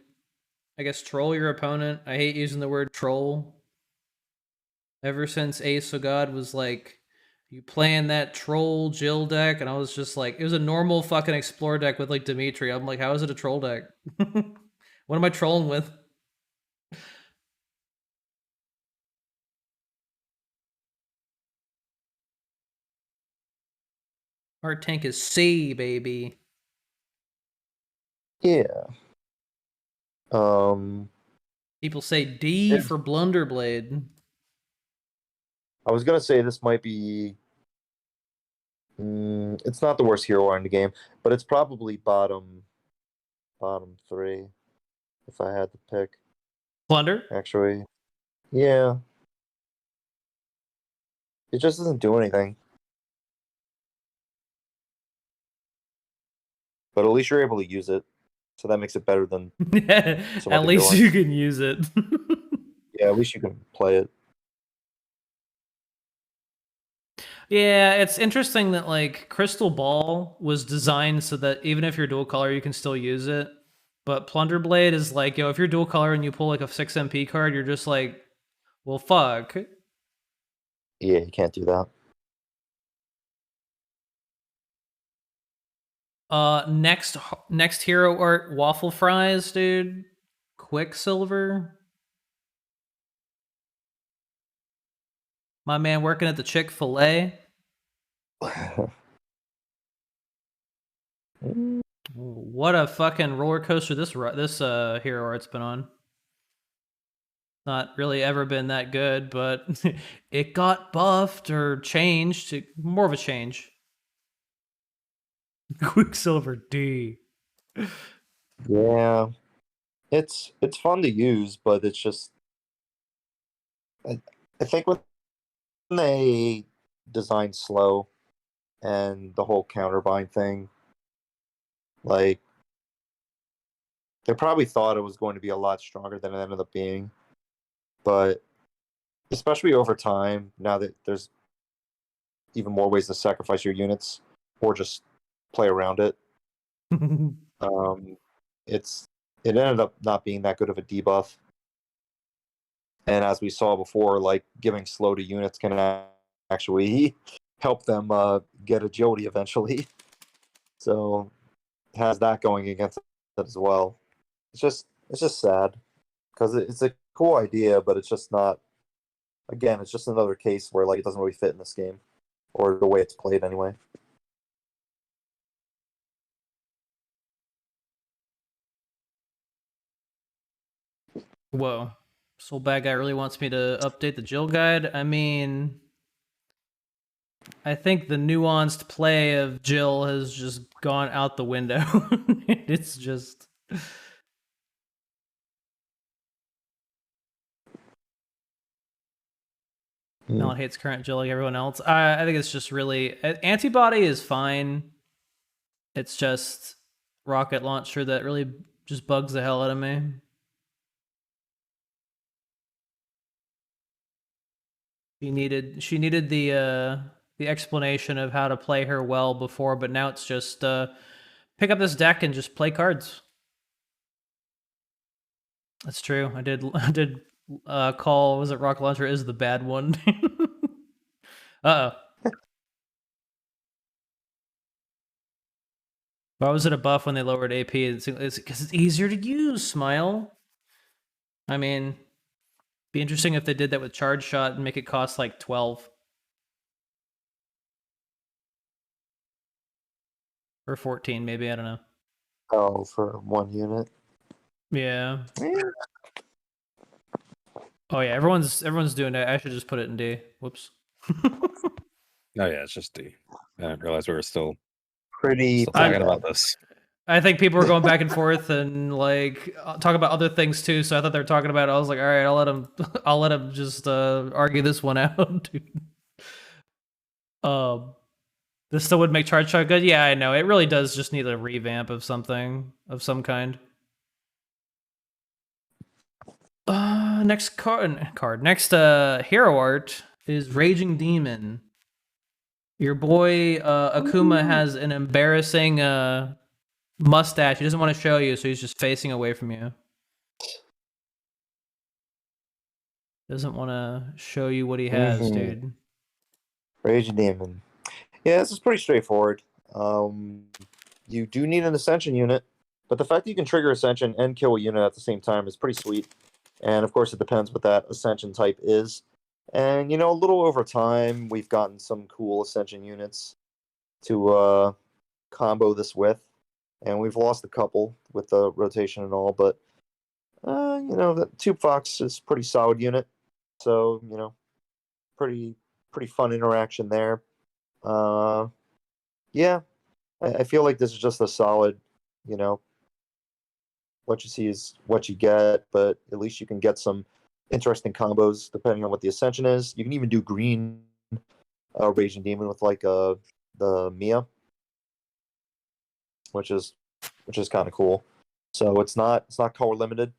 I guess troll your opponent. I hate using the word troll. Ever since Ace of God was like you playing that troll Jill deck, and I was just like, it was a normal fucking explore deck with like Dimitri. I'm like, how is it a troll deck? What am I trolling with? Our tank is C, baby. Yeah. People say D for Blunderblade. I was gonna say this might be. It's not the worst hero art in the game, but it's probably bottom three. if I had to pick. Plunder? Actually, yeah, it just doesn't do anything. But at least you're able to use it, so that makes it better than some At other least ones. you can use it. Yeah, at least you can play it. Yeah, it's interesting that like Crystal Ball was designed so that even if you're dual color, you can still use it. But Plunder Blade is like, yo, if you're dual color and you pull like a 6 MP card, you're just like, well, fuck. Yeah, you can't do that. Next hero art, waffle fries, dude. Quicksilver. My man working at the Chick-fil-A. What a fucking roller coaster this hero art's been on. Not really ever been that good, but it got buffed or changed. More of a change. Quicksilver D. Yeah, it's fun to use, but it's just I think when they designed slow and the whole counterbind thing, like they probably thought it was going to be a lot stronger than it ended up being. But especially over time, now that there's even more ways to sacrifice your units or just play around it, um, it ended up not being that good of a debuff. And as we saw before, like giving slow to units can actually help them get agility eventually. So it has that going against it as well. It's just sad because it's a cool idea, but it's just not. Again, it's just another case where like it doesn't really fit in this game or the way it's played anyway. Whoa. Soul Bad Guy really wants me to update the Jill guide. I mean, I think the nuanced play of Jill has just gone out the window. It's just. No one hates current Jill like everyone else. I think it's just really. Antibody is fine. It's just rocket launcher that really just bugs the hell out of me. She needed the explanation of how to play her well before, but now it's just pick up this deck and just play cards. That's true. I did call, was it Rocket Launcher is the bad one? Uh-oh. Why was it a buff when they lowered AP? It's because it's easier to use, Smile. I mean, be interesting if they did that with Charge Shot and make it cost like 12. Or 14, maybe, I don't know. Oh, for one unit. Yeah. Oh yeah, everyone's doing it. I should just put it in D. Whoops. Oh yeah, it's just D. I didn't realize we were still Pretty talking about this. I think people were going back and forth and like talk about other things too. So I thought they were talking about it. I was like, all right, I'll let him just argue this one out. This still would make Charge Shot good. Yeah, I know. It really does just need a revamp of something of some kind. Next card. Next hero art is Raging Demon. Your boy Akuma has an embarrassing mustache. He doesn't want to show you, so he's just facing away from you. Doesn't want to show you what he has, dude. Raging Demon. Yeah, this is pretty straightforward. You do need an Ascension unit, but the fact that you can trigger Ascension and kill a unit at the same time is pretty sweet. And of course, it depends what that Ascension type is. And you know, a little over time, we've gotten some cool Ascension units to combo this with, and we've lost a couple with the rotation and all. But you know, the Tube Fox is a pretty solid unit, so you know, pretty fun interaction there. Yeah, I feel like this is just a solid, you know, what you see is what you get, but at least you can get some interesting combos depending on what the Ascension is. You can even do green Raging Demon with like the Mia, which is kind of cool. So it's not color limited.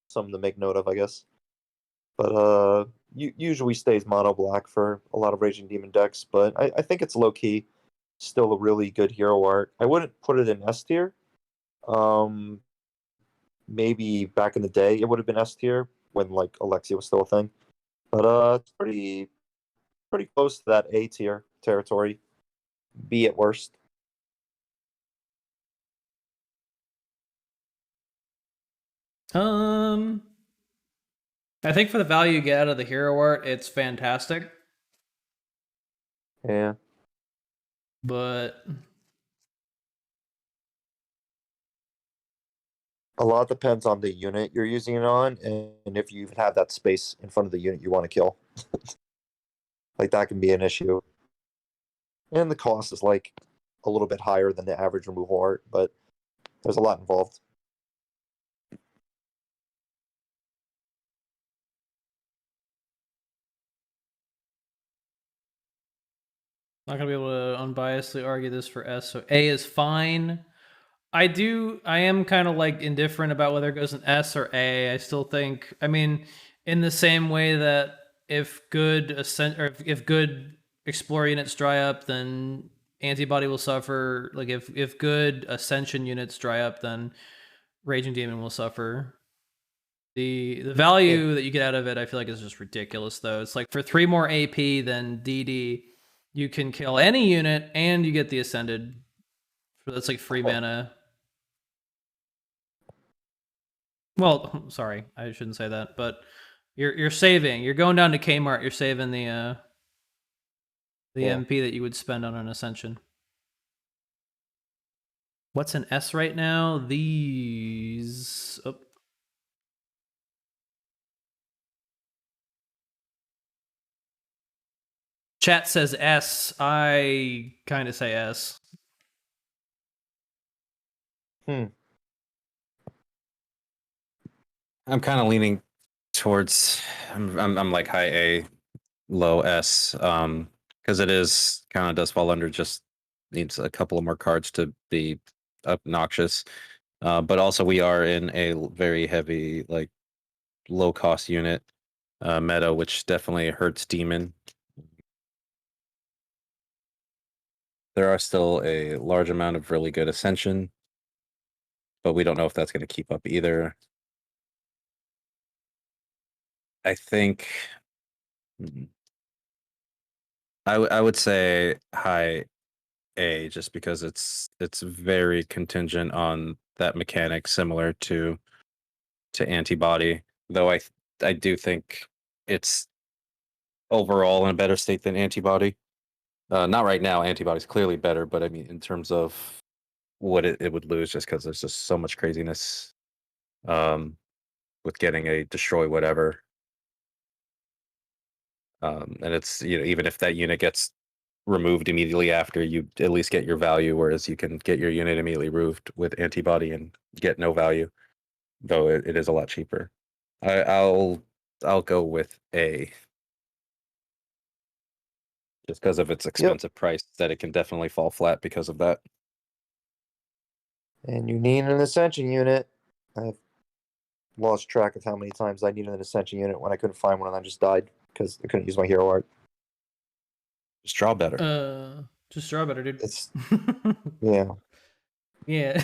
Something to make note of, I guess. But usually stays mono black for a lot of Raging Demon decks. But I think it's low key still a really good hero art. I wouldn't put it in S tier. Maybe back in the day it would have been S tier when like Alexia was still a thing. But it's pretty close to that A tier territory. B at worst. I think for the value you get out of the hero art, it's fantastic. Yeah. But a lot depends on the unit you're using it on, and if you have that space in front of the unit you want to kill. Like that can be an issue. And the cost is like a little bit higher than the average removal art, but there's a lot involved. not gonna be able to unbiasedly argue this for S. So A is fine. I am kind of like indifferent about whether it goes in S or A. I still think, I mean, in the same way that if good if good Explore units dry up, then Antibody will suffer. Like if good Ascension units dry up, then Raging Demon will suffer. The value that you get out of it, I feel like, is just ridiculous. Though it's like for 3 more AP than DD, you can kill any unit and you get the Ascended. So that's like free mana. Well, sorry, I shouldn't say that, but you're saving. You're going down to Kmart. You're saving the MP that you would spend on an Ascension. What's an S right now? These. Oh. Chat says S. I kind of say S. I'm kind of leaning towards. I'm like high A, low S. Because it is kind of does fall under just needs a couple of more cards to be obnoxious. But also we are in a very heavy like low cost unit meta, which definitely hurts Demon. There are still a large amount of really good Ascension, but we don't know if that's going to keep up either. I think I would say high A just because it's very contingent on that mechanic, similar to Antibody. Though I do think it's overall in a better state than Antibody. Not right now. Antibody's clearly better, but I mean in terms of what it would lose, just because there's just so much craziness with getting a destroy whatever. And it's, you know, even if that unit gets removed immediately after, you at least get your value, whereas you can get your unit immediately removed with Antibody and get no value, though it is a lot cheaper. I'll go with A, just because of its expensive price, that it can definitely fall flat because of that. And you need an Ascension unit. I've lost track of how many times I needed an Ascension unit when I couldn't find one and I just died because I couldn't use my hero art. Just draw better. Just draw better, dude. It's yeah. Yeah.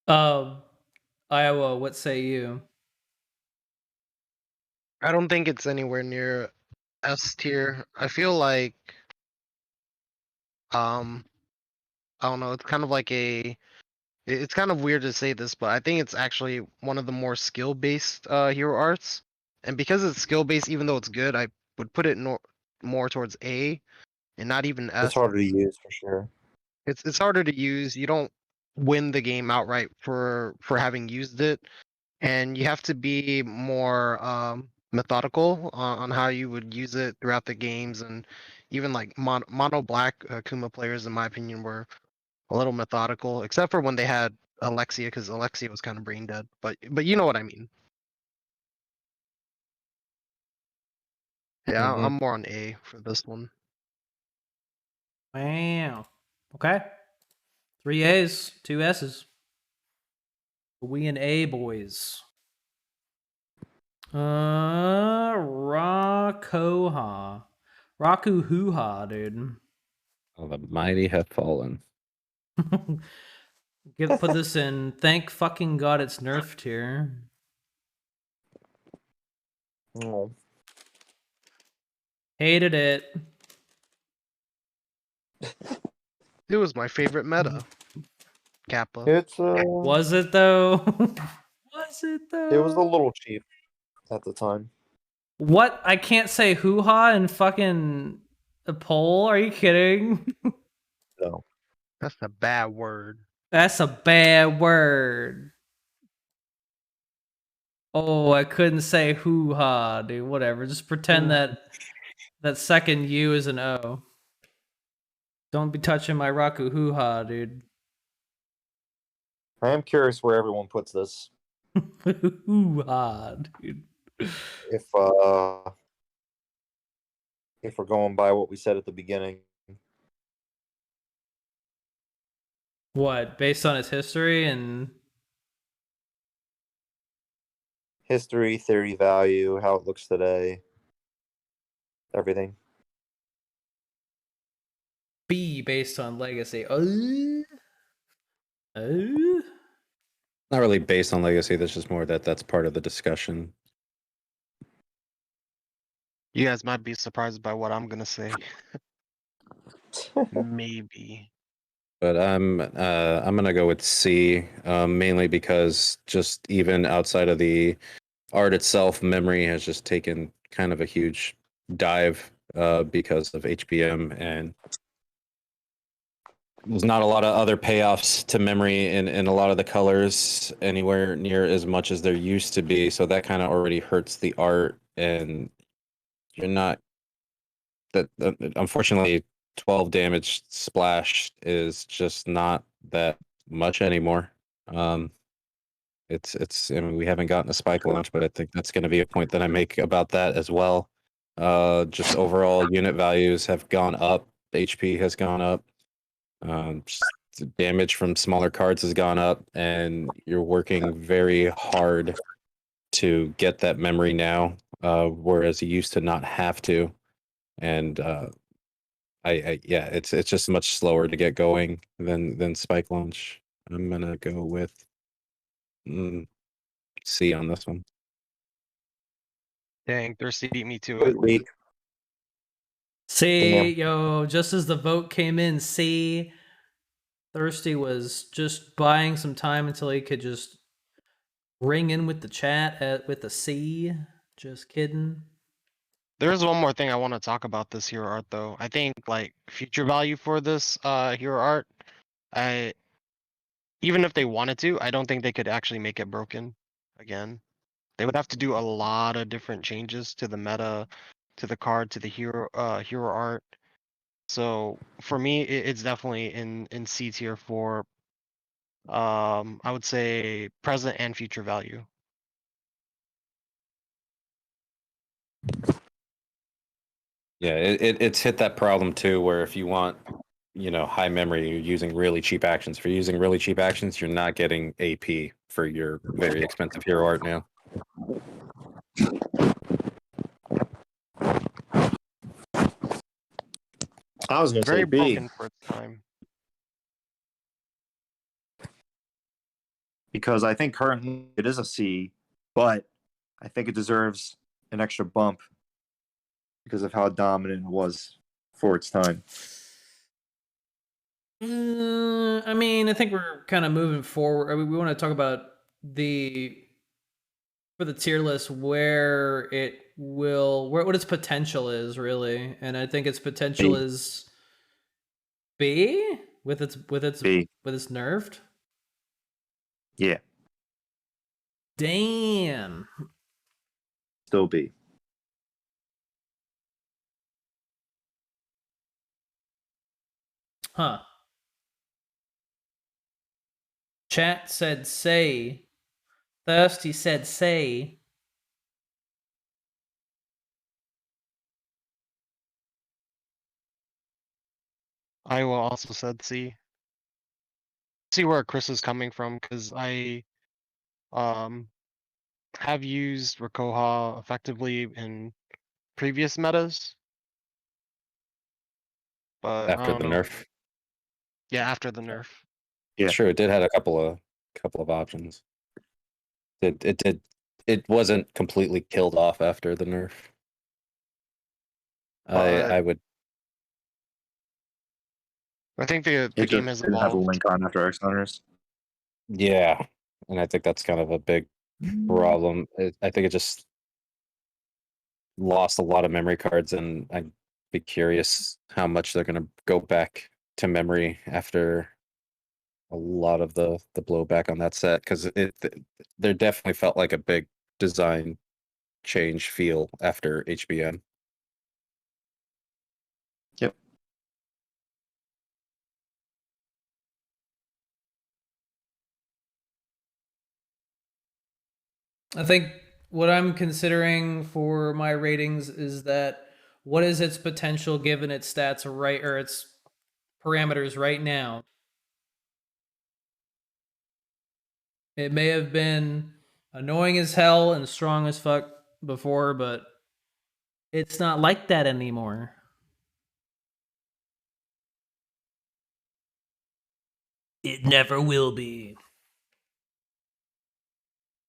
Iowa, what say you? I don't think it's anywhere near S tier. I feel like I don't know, it's kind of like it's kind of weird to say this, but I think it's actually one of the more skill-based hero arts. And because it's skill-based, even though it's good, I would put it more towards A and not even S. It's harder to use for sure. It's harder to use. You don't win the game outright for having used it, and you have to be more methodical on how you would use it throughout the games. And even like mono black Kuma players, in my opinion, were a little methodical, except for when they had Alexia because Alexia was kind of brain dead. But you know what I mean. Yeah, Mhm. I'm more on A for this one. Wow. Okay. 3 A's, 2 S's. We and A boys. Rakoha. Raku hoo ha, dude. Oh, the mighty have fallen. Put this in. Thank fucking God it's nerfed here. Oh. Hated it. It was my favorite meta. Kappa. It's Was it though? Was it though? it was a little cheap at the time. What? I can't say hoo ha in fucking a poll? Are you kidding? No. That's a bad word. That's a bad word. Oh, I couldn't say hoo ha, dude. Whatever. Just pretend that second U is an O. Don't be touching my Raku hoo ha, dude. I am curious where everyone puts this. Hoo ha, dude. If we're going by what we said at the beginning. What? Based on its history and History, theory, value, how it looks today, everything. B based on legacy. Not really based on legacy. That's just more that's part of the discussion. You guys might be surprised by what I'm gonna say. Maybe. But I'm gonna go with C, mainly because just even outside of the art itself, memory has just taken kind of a huge dive because of HBM, and there's not a lot of other payoffs to memory in a lot of the colors anywhere near as much as there used to be. So that kind of already hurts the art, and you're not that unfortunately 12 damage splash is just not that much anymore. Um, it's I mean, we haven't gotten a spike launch, but I think that's going to be a point that I make about that as well. Just overall unit values have gone up, HP has gone up, just the damage from smaller cards has gone up, and you're working very hard to get that memory now, whereas you used to not have to. And I yeah, it's just much slower to get going than spike launch. I'm gonna go with C on this one. Dang, Thirsty beat me to it. Completely. See, Damn. yo, just as the vote came in, see, Thirsty was just buying some time until he could just ring in with the chat with the C. Just kidding. There's one more thing I want to talk about this hero art though. I think like future value for this hero art, I even if they wanted to, I don't think they could actually make it broken again. They would have to do a lot of different changes to the meta, to the card, to the hero art. So for me, it's definitely in C tier for I would say present and future value. Yeah, it's hit that problem too, where if you want, high memory, you're using really cheap actions. If you're using really cheap actions, you're not getting AP for your very expensive hero art now. I was gonna Very say B. broken for its time. Because I think currently it is a C, but I think it deserves an extra bump because of how dominant it was for its time. I mean, I think we're kind of moving forward. I mean, we want to talk about for the tier list where it will, what its potential is really, and I think its potential B. is B with its B. nerfed. Yeah, Damn. still B. Huh. Chat said say. Thirsty said say. I will also said see where Chris is coming from, because I have used Rakoha effectively in previous metas, but I After don't the know. nerf. Yeah, after the nerf. Yeah. It's true, it did have a couple of options. It wasn't completely killed off after the nerf. I would. I think the It game just has didn't have a evolved. link on after X Hunters. Yeah, and I think that's kind of a big problem. I think it just lost a lot of memory cards, and I'd be curious how much they're going to go back to memory after a lot of the blowback on that set, because there definitely felt like a big design change feel after HBN. Yep. I think what I'm considering for my ratings is that what is its potential given its stats right or its parameters right now? It may have been annoying as hell and strong as fuck before, but it's not like that anymore. It never will be.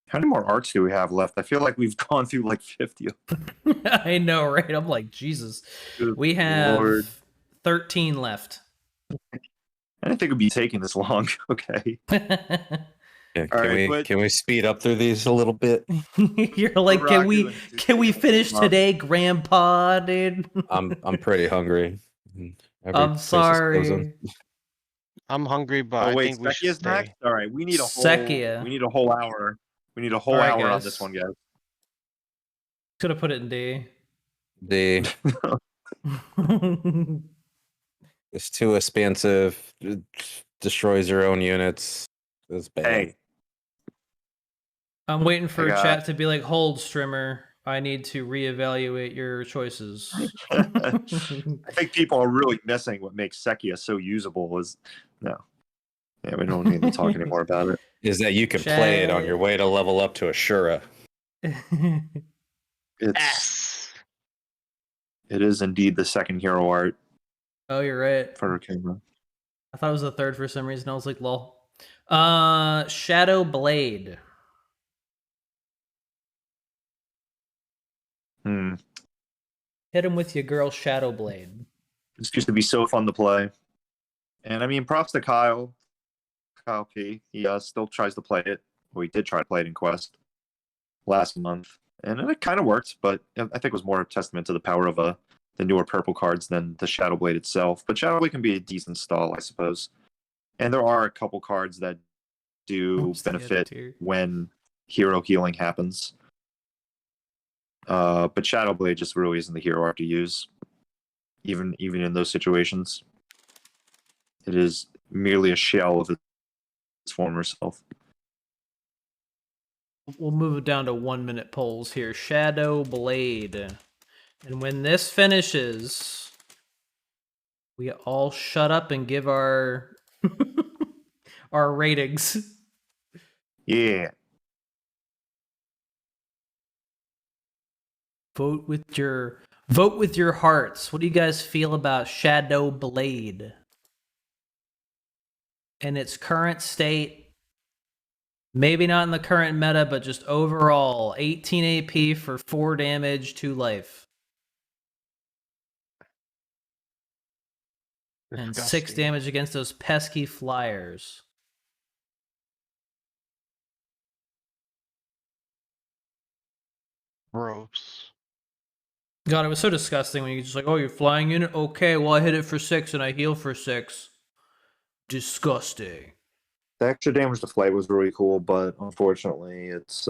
How many more arcs do we have left? I feel like we've gone through like 50 of them. I know, right? I'm like, Jesus. Good We have Lord. 13 left. I didn't think it would be taking this long. Okay. Yeah, All right, but can we speed up through these a little bit? You're like, We're rocking it, dude. can we finish Mom. today, Grandpa, dude? I'm pretty hungry. Every I'm place is closing. sorry. I'm hungry, but Oh I wait, think we should Sekia's stay. next. All right, we need a whole. Sekia. We need a whole hour. We need a whole All right, hour on guys. this one, guys. Could have put it in D. It's too expensive. It destroys your own units. It's bad. Hey, I'm waiting for I got- chat to be like, hold, streamer. I need to reevaluate your choices. I think people are really missing what makes Sekia so usable. Is no, yeah, we don't need to talk anymore about it. Is that you can play it on your way to level up to Ashura. It's it is indeed the second hero art Oh, you're right. for camera. I thought it was the third for some reason. I was like, lol. Shadow Blade. Hit him with your girl Shadow Blade. This used to be so fun to play, and I mean, props to Kyle P. He still tries to play it. Well, he did try to play it in Quest last month, and it kind of worked. But I think it was more a testament to the power of the newer purple cards than the Shadow Blade itself. But Shadow Blade can be a decent stall, I suppose. And there are a couple cards that do benefit when hero healing happens. But Shadow Blade just really isn't the hero art to use, even in those situations. It is merely a shell of its former self. We'll move it down to 1 minute polls here. Shadow Blade. And when this finishes, we all shut up and give our our ratings. Yeah. Vote with your hearts. What do you guys feel about Shadow Blade? In its current state, maybe not in the current meta, but just overall, 18 AP for 4 damage, 2 life. And 6 damage against those pesky flyers. Gross. God, it was so disgusting when you just like, oh, you're flying unit? Okay, well, I hit it for 6 and I heal for 6. Disgusting. The extra damage to flight was really cool, but unfortunately, it's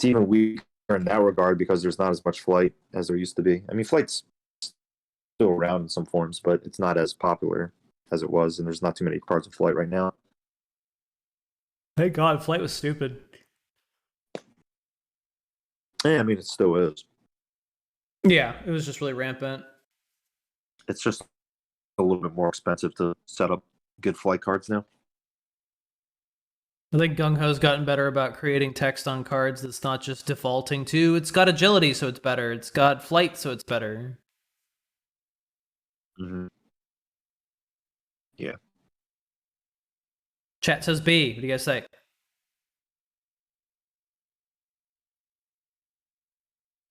even weaker in that regard because there's not as much flight as there used to be. I mean, flight's still around in some forms, but it's not as popular as it was, and there's not too many cards of flight right now. Thank God, flight was stupid. Yeah, I mean, it still is. Yeah, it was just really rampant. It's just a little bit more expensive to set up good flight cards now. I think Gung Ho's gotten better about creating text on cards that's not just defaulting to it's got agility, so it's better. It's got flight, so it's better. Mm-hmm. Yeah. Chat says B. What do you guys say?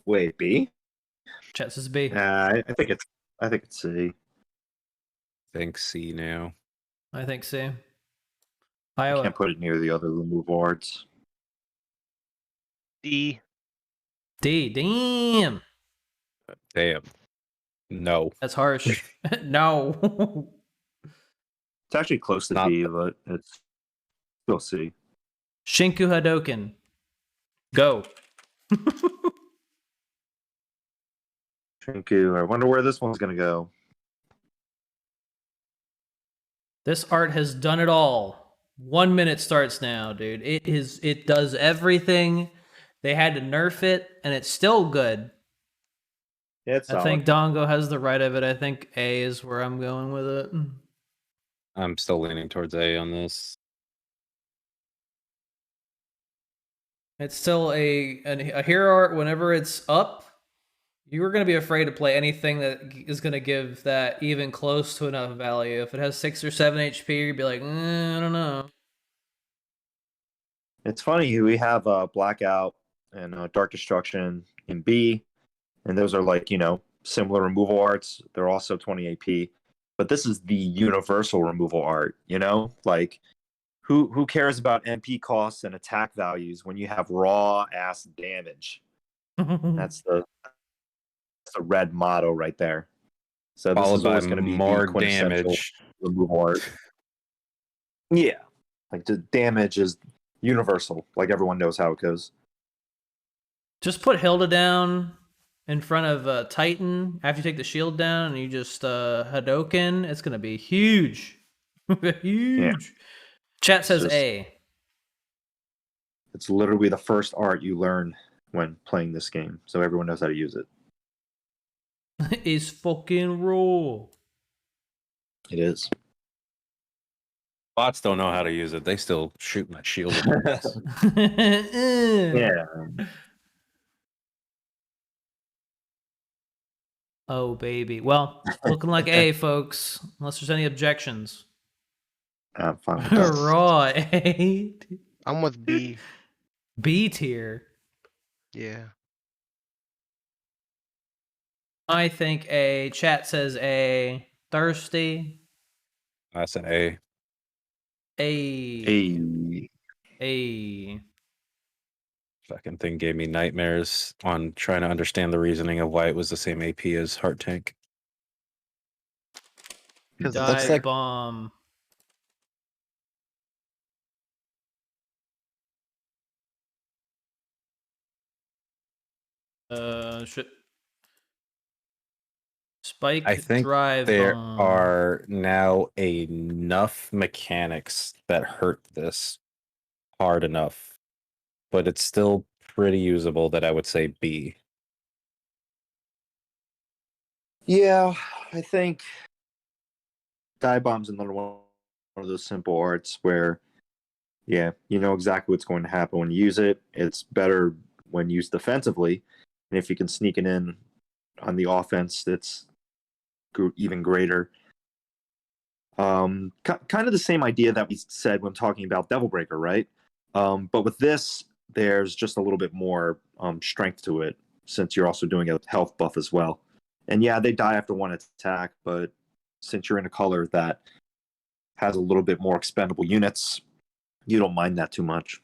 Wait, B? Chat says B. I think it's C. Think C now. I think C. I Iowa. can't put it near the other removal arts. D. D. Damn. Damn. No. That's harsh. No. It's actually close to Not- B, but it's still C. Shinku Hadoken. Go. Shinku. I wonder where this one's gonna go. This art has done it all. 1 minute starts now, dude. It does everything. They had to nerf it, and it's still good. Yeah, it's I solid. think Dongo has the right of it. I think A is where I'm going with it. I'm still leaning towards A on this. It's still a hero art. Whenever it's up, you're going to be afraid to play anything that is going to give that even close to enough value. If it has 6 or 7 HP, you'd be like, I don't know. It's funny, we have Blackout and Dark Destruction in B, and those are like, similar removal arts. They're also 20 AP, but this is the universal removal art, Like, who cares about MP costs and attack values when you have raw ass damage? That's the red motto right there. So this Followed is by always going to be more the quintessential damage. removal art. Yeah, like the damage is universal. Like everyone knows how it goes. Just put Hilda down in front of Titan after you take the shield down and you just Hadoken. It's going to be huge. Huge. Chat says just- A. It's literally the first art you learn when playing this game, so everyone knows how to use it. Is fucking raw. It is. Bots don't know how to use it. They still shoot my shield. In their face. Yeah. Oh, baby. Well, looking like A, folks. Unless there's any objections. I'm fine with that. Raw A. I'm with B. B tier. Yeah. I think A. Chat says A. Thirsty. I said A. A. Hey. A. Fucking thing gave me nightmares on trying to understand the reasoning of why it was the same AP as Heart Tank. Because That looks Dive like- bomb. Shit. Spike I think drive there bomb. are now enough mechanics that hurt this hard enough, but it's still pretty usable that I would say B. Yeah, I think Dive Bomb's another one of those simple arts where, yeah, you know exactly what's going to happen when you use it. It's better when used defensively, and if you can sneak it in on the offense, it's even greater. Kind of the same idea that we said when talking about Devil Breaker, right? But with this, there's just a little bit more strength to it, since you're also doing a health buff as well. And yeah, they die after one attack, but since you're in a color that has a little bit more expendable units, you don't mind that too much.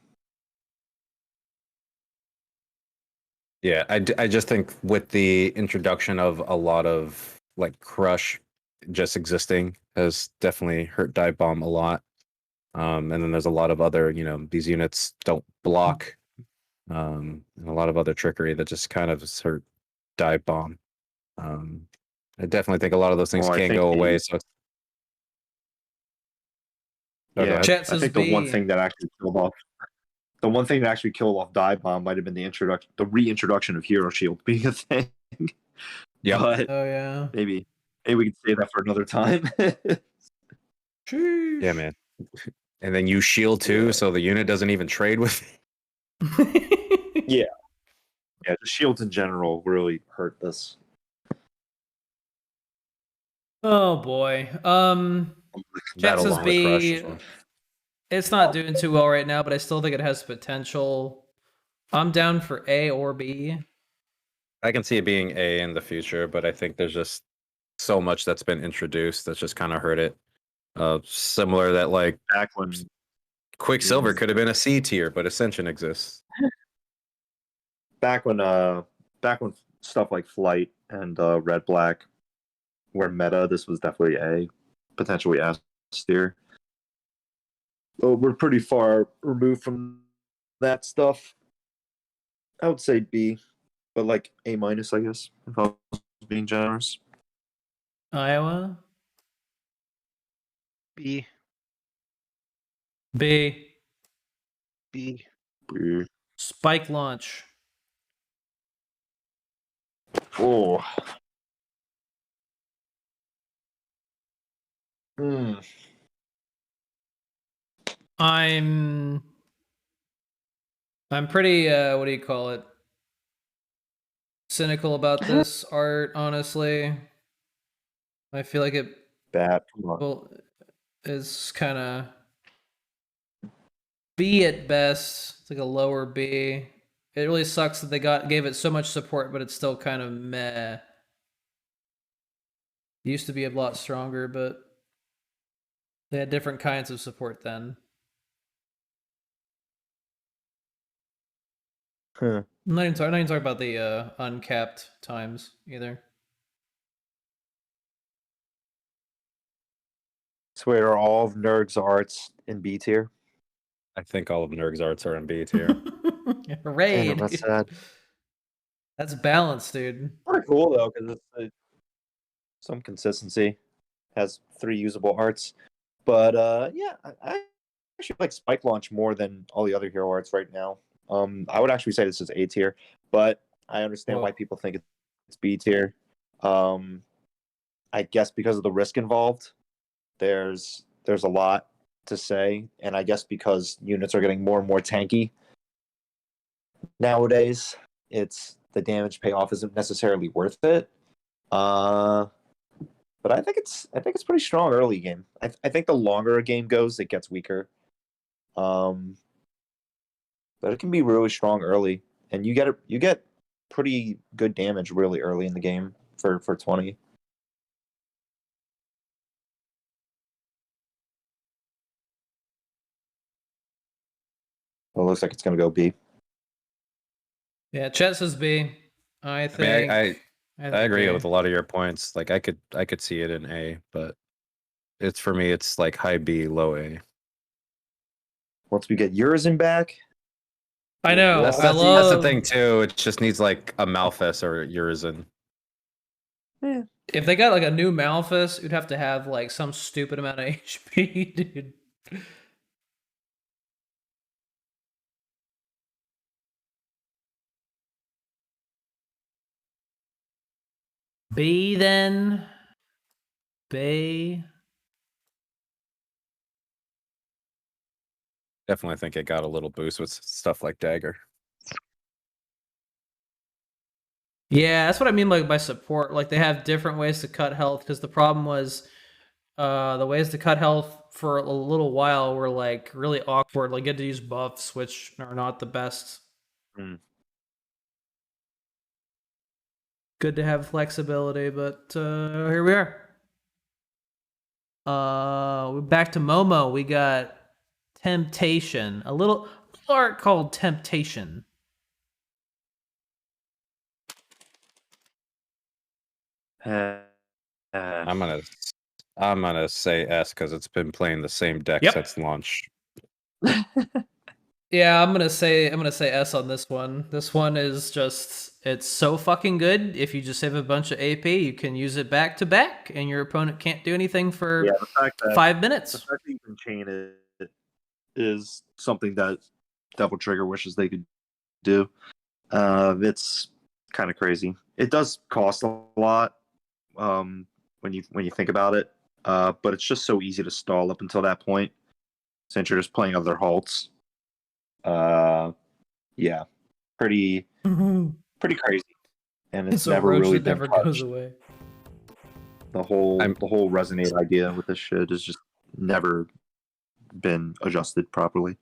Yeah, I just think with the introduction of a lot of like Crush just existing has definitely hurt Dive Bomb a lot. And then there's a lot of other, these units don't block, and a lot of other trickery that just kind of has hurt Dive Bomb. I definitely think a lot of those things Well, I can think go the- away. So No, go Yeah, ahead. Chet I says think the one B. thing that actually killed off Dive Bomb might have been the reintroduction of Hero Shield being a thing. Yep. But Oh yeah. maybe we can save that for another time. Sheesh. Yeah, man. And then you shield too, so the unit doesn't even trade with. Yeah, the shields in general really hurt this. Oh boy. Chat That says along with Crush. B. It's not doing too well right now, but I still think it has potential. I'm down for A or B. I can see it being A in the future, but I think there's just so much that's been introduced that's just kind of hurt it. Similar that like Back when Quicksilver could have been a C tier, but Ascension exists. back when stuff like Flight and Red Black were meta, this was definitely A, potentially S tier. Well, we're pretty far removed from that stuff. I would say B, but like A minus, I guess, if I was being generous. Iowa. B. B. B. B. Spike launch. Oh. Hmm. I'm pretty what do you call it? Cynical about this art, honestly. I feel like it Bad. Come on. well is kind of B at best. It's like a lower B. It really sucks that they gave it so much support, but it's still kind of meh. It used to be a lot stronger, but they had different kinds of support then. Huh. I'm not even talking about the uncapped times either. So wait, are all of Nerg's arts in B tier? I think all of Nerg's arts are in B tier. Hooray! Damn, that's Dude. sad. That's balanced, dude. Pretty cool though, because it's some consistency. Has 3 usable arts, but yeah, I actually like Spike Launch more than all the other hero arts right now. I would actually say this is A tier, but I understand why people think it's B tier. I guess because of the risk involved, there's a lot to say, and I guess because units are getting more and more tanky nowadays, it's the damage payoff isn't necessarily worth it. But I think it's pretty strong early game. I think the longer a game goes, it gets weaker. But it can be really strong early, and you get pretty good damage really early in the game for 20. Well, it looks like it's gonna go B. Yeah, Chet says B. I think. I agree B. with a lot of your points. Like I could see it in A, but it's for me it's like high B, low A. Once we get Urizen back, I know. That's the thing too. It just needs like a Malphus or Urizen. If they got like a new Malphus, you'd have to have like some stupid amount of HP, dude. B then. B. Definitely think it got a little boost with stuff like Dagger. Yeah, that's what I mean like by support. Like they have different ways to cut health because the problem was the ways to cut health for a little while were like really awkward. Like you had to use buffs, which are not the best. Good to have flexibility, but here we are. We're back to Momo. We got Temptation. A little art called Temptation. I'm gonna say S because it's been playing the same deck since launch. Yeah, I'm gonna say S on this one. This one is just it's so fucking good. If you just save a bunch of AP, you can use it back to back, and your opponent can't do anything for the fact that 5 minutes. the fact that you can chain it is something that Devil Trigger wishes they could do. It's kind of crazy. It does cost a lot when you think about it, but it's just so easy to stall up until that point since you're just playing other halts. Yeah, pretty crazy, and it's It's a never roach really that been never touched. goes away. The whole resonate idea with this shit has just never been adjusted properly.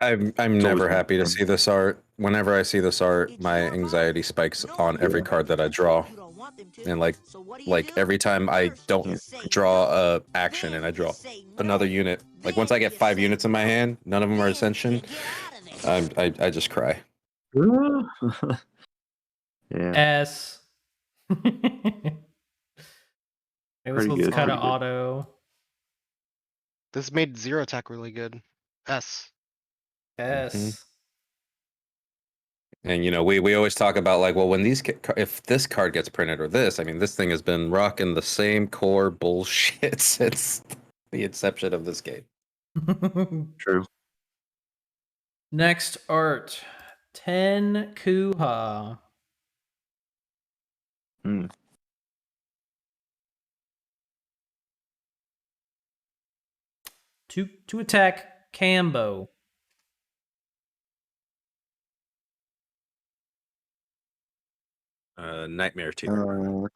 I'm always never been happy to fun. see this art. Whenever I see this art, my anxiety spikes on every card that I draw. And like every time I don't draw a action and I draw another unit, like once I get 5 units in my hand, none of them are Ascension, I just cry. Yeah, S. This Pretty one's good, kind of pretty good. auto. This made zero attack really good. S. S. And you know, we always talk about like, well, when if this card gets printed or this, I mean, this thing has been rocking the same core bullshit since the inception of this game. True. Next art, Ten Kuha. Hmm. To attack Cambo. Nightmare tier.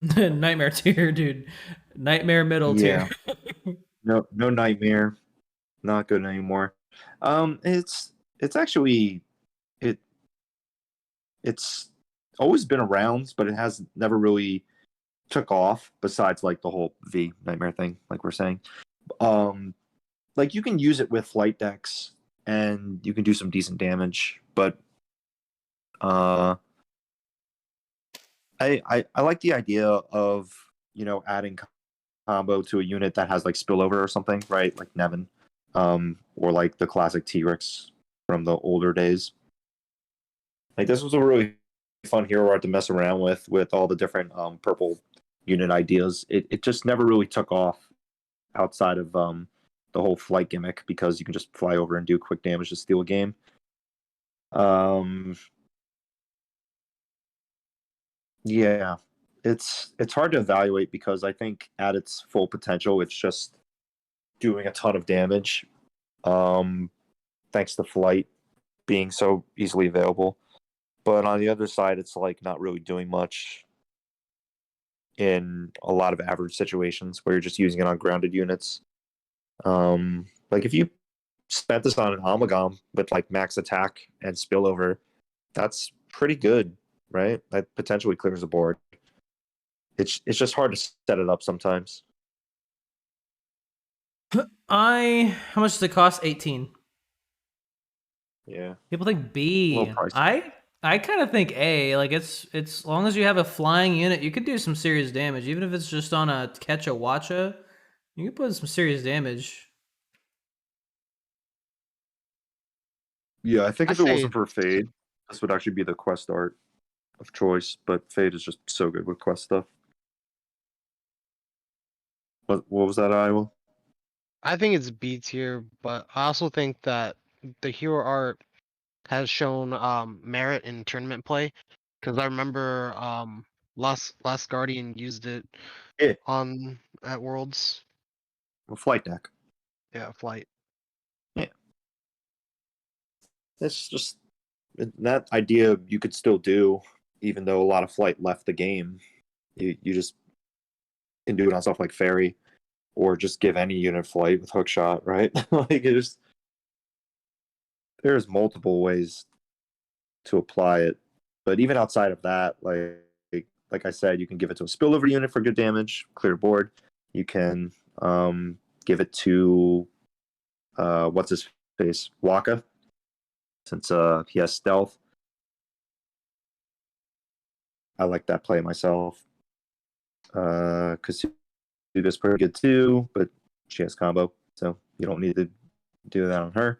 Nightmare tier, dude. Nightmare middle Yeah. tier. No nightmare. Not good anymore. It's actually it's always been around, but it has never really took off. Besides, like the whole V nightmare thing, like we're saying. Like you can use it with flight decks, and you can do some decent damage. But I like the idea of adding combo to a unit that has like spillover or something, right? Like Nevin, or like the classic T-Rex from the older days. Like this was a really fun hero art to mess around with all the different purple unit ideas. It just never really took off outside of the whole flight gimmick because you can just fly over and do quick damage to steal a game. Yeah, it's hard to evaluate because I think at its full potential, it's just doing a ton of damage. Thanks to flight being so easily available. But on the other side, it's like not really doing much in a lot of average situations where you're just using it on grounded units. Like if you spent this on an Omagam with like max attack and spillover, that's pretty good, right? That potentially clears the board. It's just hard to set it up sometimes. How much does it cost? 18. Yeah. People think B. Little pricey. I kind of think A. Like it's as long as you have a flying unit, you could do some serious damage. Even if it's just on a catch a watcha, you can put some serious damage. Yeah, I think I if it say- wasn't for Fade, this would actually be the quest art of choice. But Fade is just so good with quest stuff. What was that, Iowa? I think it's B tier, but I also think that the hero art has shown merit in tournament play. Because I remember Last Guardian used it Yeah. at Worlds. A flight deck. Yeah, flight. It's just that idea you could still do, even though a lot of flight left the game. You just can do it on stuff like Fairy, or just give any unit flight with hookshot, right? Like there's multiple ways to apply it. But even outside of that, like I said, you can give it to a spillover unit for good damage, clear board. You can give it to what's his face, Waka, since he has stealth. I like that play myself. Because Suga's pretty good too, but she has combo, so you don't need to do that on her.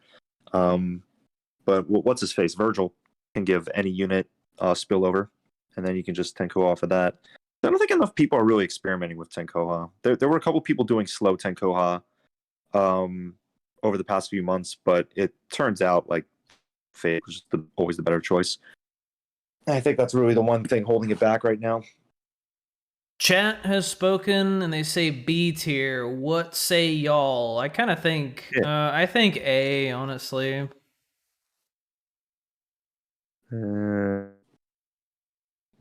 But what's his face? Virgil can give any unit spillover, and then you can just Tenko off of that. I don't think enough people are really experimenting with Tenkoha. There were a couple people doing slow Tenkoha over the past few months, but it turns out like Fade was just always the better choice. I think that's really the one thing holding it back right now. Chat has spoken, and they say B tier. What say y'all? I kind of think, I think A, honestly.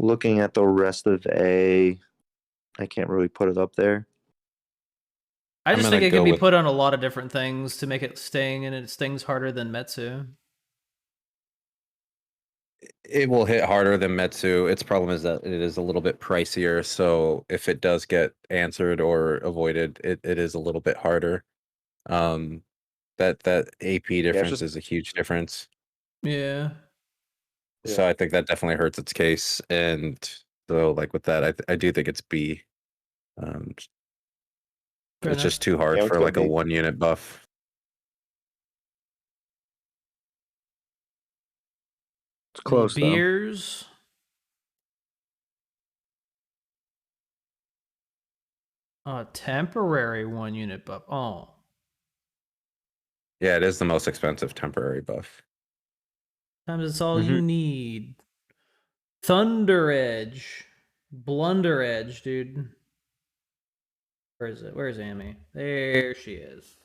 Looking at the rest of A, I can't really put it up there. I just I'm think gonna it can go be with- put on a lot of different things to make it sting, and it stings harder than Metsu. It will hit harder than Metsu. Its problem is that it is a little bit pricier, so if it does get answered or avoided, it is a little bit harder. That AP difference just- is a huge difference. Yeah. So I think that definitely hurts its case. And so, like with that, I do think it's B. Fair It's enough. just too hard Yeah, let's for go like a B. 1 unit buff. It's close though. Beers. Temporary 1 unit buff. Oh. Yeah, it is the most expensive temporary buff. Sometimes it's all you need. Thunder Edge. Blunder Edge, dude. Where is it? Where's Amy? There she is.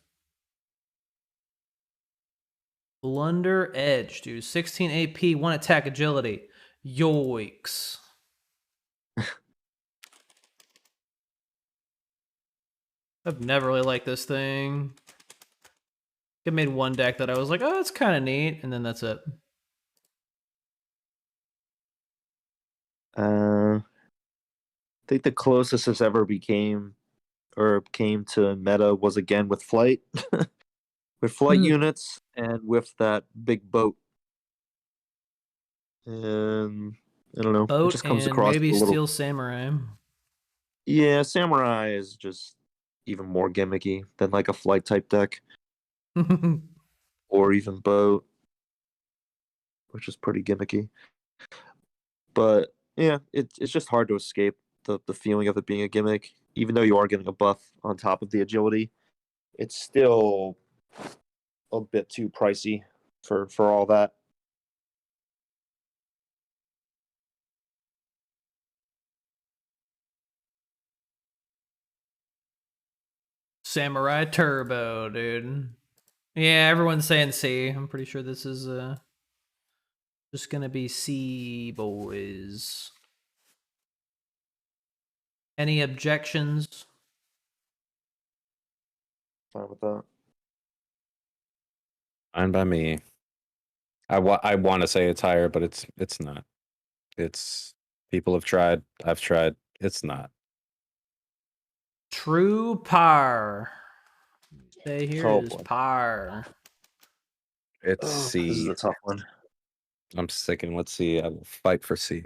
Blunder Edge, dude. 16 AP, 1 attack agility. Yoicks. I've never really liked this thing. I made one deck that I was like, oh, it's kind of neat, and then that's it. I think the closest this ever came to meta was again with flight, with flight units and with that big boat. And I don't know, Boat it just comes and across maybe a little. Steel Samurai. Yeah, Samurai is just even more gimmicky than like a flight type deck, or even boat, which is pretty gimmicky. But yeah, it's just hard to escape the feeling of it being a gimmick. Even though you are getting a buff on top of the agility, it's still a bit too pricey for all that. Samurai Turbo, dude. Yeah, everyone's saying C. I'm pretty sure this is just gonna be C, boys. Any objections? Fine with that. Fine by me. I want to say it's higher, but it's not. It's people have tried. I've tried. It's not. True par. Say here Oh, is boy. par. It's This C. is a tough one. I'm sticking with C. I will fight for C.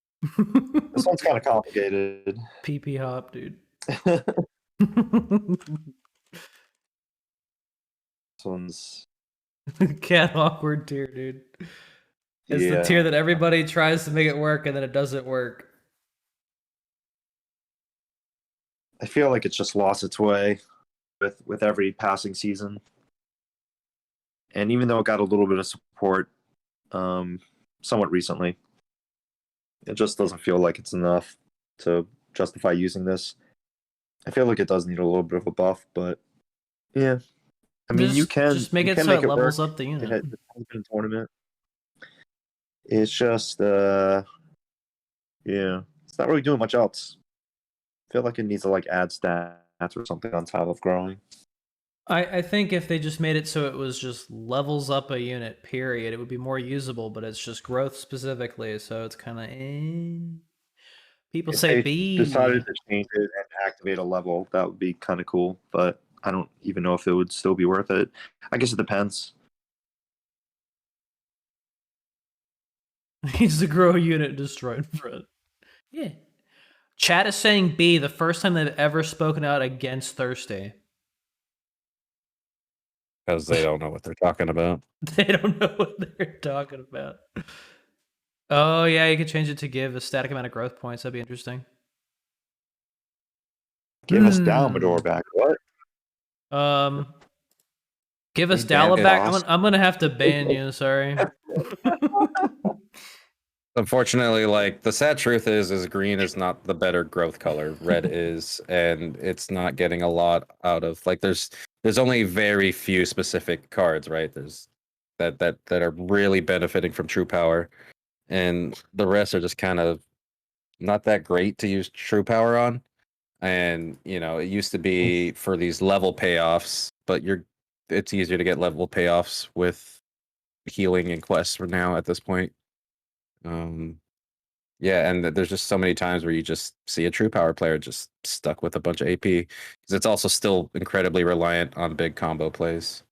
This one's kind of complicated. PP hop, dude. This one's Cat awkward tier, dude. It's the tier that everybody tries to make it work and then it doesn't work. I feel like it's just lost its way with every passing season. And even though it got a little bit of support somewhat recently, it just doesn't feel like it's enough to justify using this. I feel like it does need a little bit of a buff, but yeah. I mean, you can just make you it can so make it levels work. up the unit. It has been a tournament. It's just yeah, it's not really doing much else. I feel like it needs to like add stats or something on top of growing. I think if they just made it so it was just levels up a unit, period, it would be more usable, but it's just growth specifically, so it's kind of People If say they B. decided to change it and activate a level, that would be kind of cool, but I don't even know if it would still be worth it. I guess it depends. Needs to grow a unit and destroy in front. Yeah. Chat is saying B, the first time they've ever spoken out against Thursday. Because they don't know what they're talking about. They don't know what they're talking about. Oh yeah, you could change it to give a static amount of growth points. That'd be interesting. Give us Dalmador back. What? Um, give us Hey, damn Dala back. boss. I'm gonna have to ban you. Sorry. Unfortunately, like the sad truth is green is not the better growth color. Red is, and it's not getting a lot out of like there's only very few specific cards, right? There's that are really benefiting from true power, and the rest are just kind of not that great to use true power on. And you know, it used to be for these level payoffs, but it's easier to get level payoffs with healing and quests for now at this point. Um, yeah, and there's just so many times where you just see a true power player just stuck with a bunch of AP because it's also still incredibly reliant on big combo plays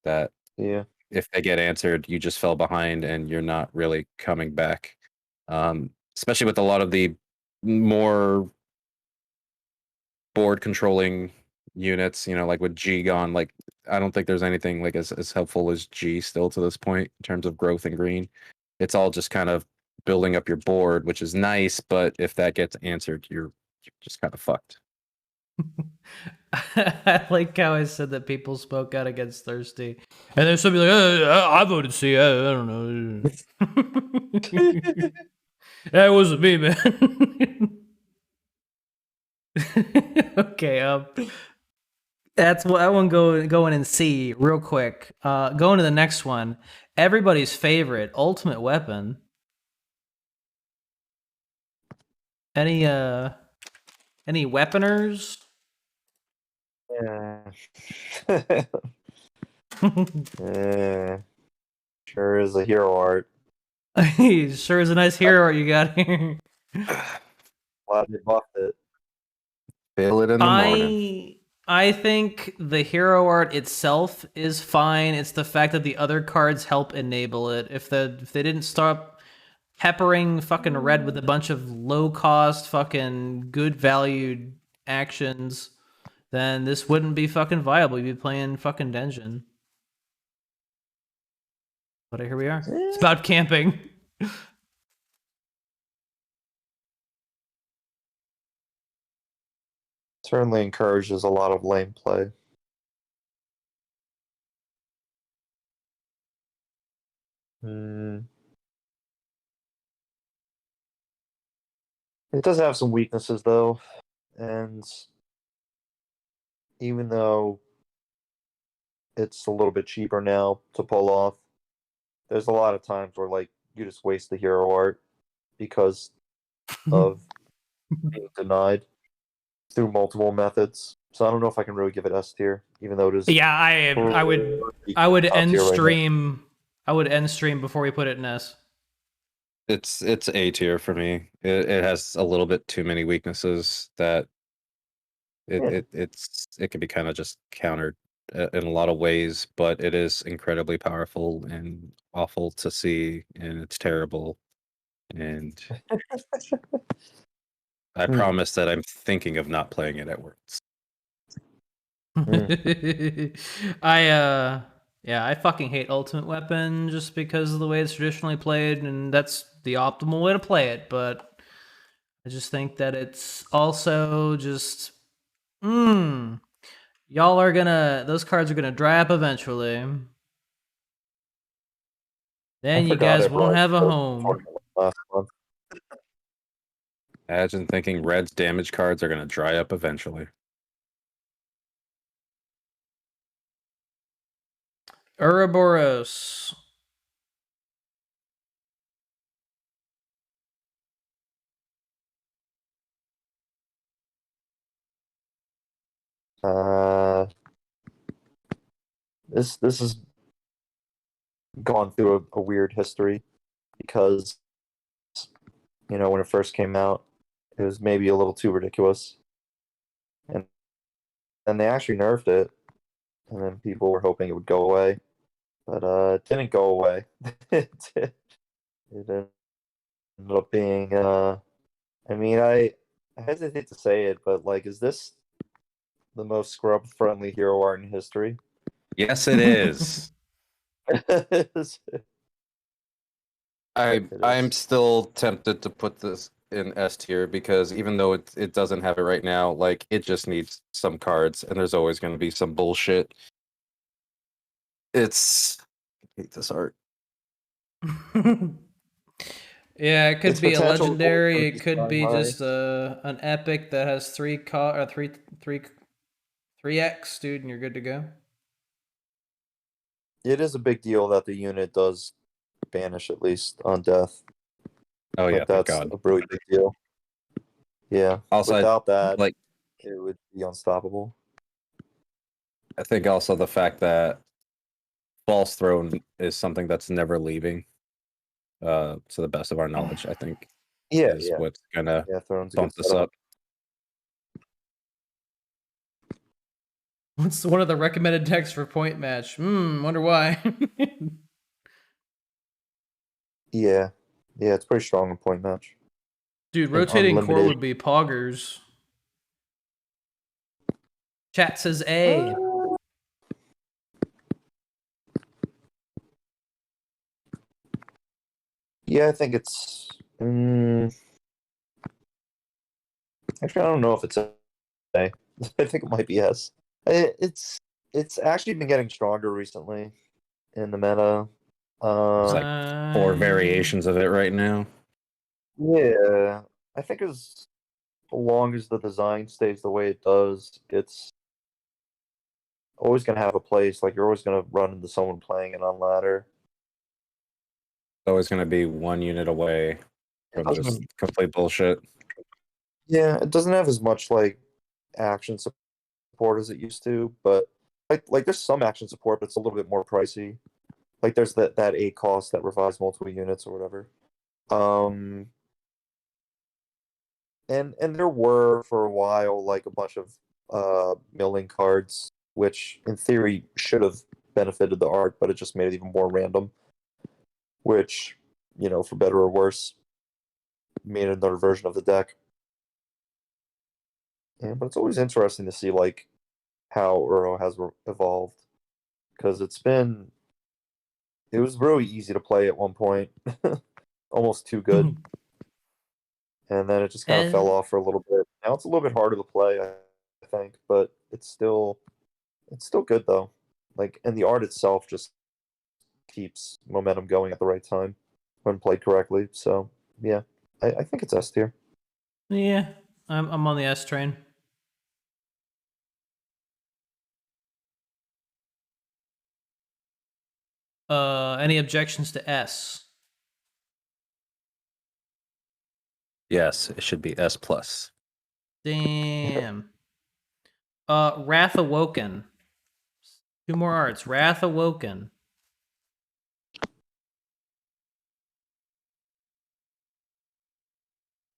that Yeah. if they get answered, you just fell behind and you're not really coming back. Especially with a lot of the more board controlling units, you know, like with G gone, like I don't think there's anything like as helpful as G still to this point in terms of growth and green. It's all just kind of building up your board, which is nice, but if that gets answered, you're just kind of fucked. I like how I said that people spoke out against Thirsty, and there's somebody like, I voted C. I don't know. That wasn't me, man. Okay, that's what I want going in C real quick. Going to the next one. Everybody's favorite ultimate weapon. Any weaponers? Yeah. Sure is a hero art. Sure is a nice hero art you got here. Glad they buffed it. Feel it in the morning. I think the hero art itself is fine. It's the fact that the other cards help enable it. If they didn't stop peppering fucking red with a bunch of low cost fucking good valued actions, then this wouldn't be fucking viable. You'd be playing fucking Dungeon. But here we are. It's about camping. Certainly encourages a lot of lane play. It does have some weaknesses though, and even though it's a little bit cheaper now to pull off, there's a lot of times where like you just waste the hero art because of being denied through multiple methods. So I don't know if I can really give it S tier, even though it is. Yeah, I would top end tier right now. stream. I would end stream before we put it in S. It's A tier for me. It has a little bit too many weaknesses that it can be kind of just countered in a lot of ways, but it is incredibly powerful and awful to see, and it's terrible. And I promise that I'm thinking of not playing it at Worlds. I fucking hate Ultimate Weapon just because of the way it's traditionally played, and that's the optimal way to play it, but I just think that it's also just those cards are gonna dry up eventually. Then you guys won't have a home. Last month. Imagine thinking Red's damage cards are going to dry up eventually. Ouroboros. This has gone through a weird history because when it first came out, it was maybe a little too ridiculous, and then they actually nerfed it, and then people were hoping it would go away, but it didn't go away. It ended up being I mean, I hesitate to say it, but like, is this the most scrub-friendly hero art in history? Yes, it is. I'm still tempted to put this in S tier because even though it doesn't have it right now, like it just needs some cards, and there's always going to be some bullshit. I hate this art. Yeah, it could Its be a potential is legendary. always It could gonna be be sky high. just an epic that has 3x, dude, and you're good to go. It is a big deal that the unit does banish at least on death. Oh yeah, Like thank that's God. a really big deal. Yeah. Also, Without that, like it would be unstoppable. I think also the fact that False Throne is something that's never leaving. To the best of our knowledge, I think Yeah, is yeah. what's gonna Yeah, Throne's a good bump this setup. up. What's one of the recommended decks for point match? Wonder why. Yeah. Yeah, it's pretty strong in point match. Dude, And rotating core unlimited. would be poggers. Chat says A. Yeah, I think it's. Actually, I don't know if it's A. I think it might be S. It's actually been getting stronger recently in the meta. There's like 4 variations of it right now. Yeah, I think as long as the design stays the way it does, it's always gonna have a place. Like you're always gonna run into someone playing it on ladder. Always gonna be 1 unit away from just complete bullshit. Yeah, it doesn't have as much like action support as it used to, but like there's some action support, but it's a little bit more pricey. Like there's that 8 cost that revives multiple units or whatever. And there were for a while like a bunch of milling cards, which in theory should have benefited the art, but it just made it even more random. Which, for better or worse, made another version of the deck. Yeah, but it's always interesting to see like how Uro has evolved because it was really easy to play at one point, almost too good, and then it just kind of fell off for a little bit. Now it's a little bit harder to play, I think, but it's still good though. Like, and the art itself just keeps momentum going at the right time when played correctly. So yeah, I think it's S tier. Yeah, I'm on the S train. Any objections to S? Yes, it should be S plus. Damn. Wrath Awoken. 2 more arts. Wrath Awoken.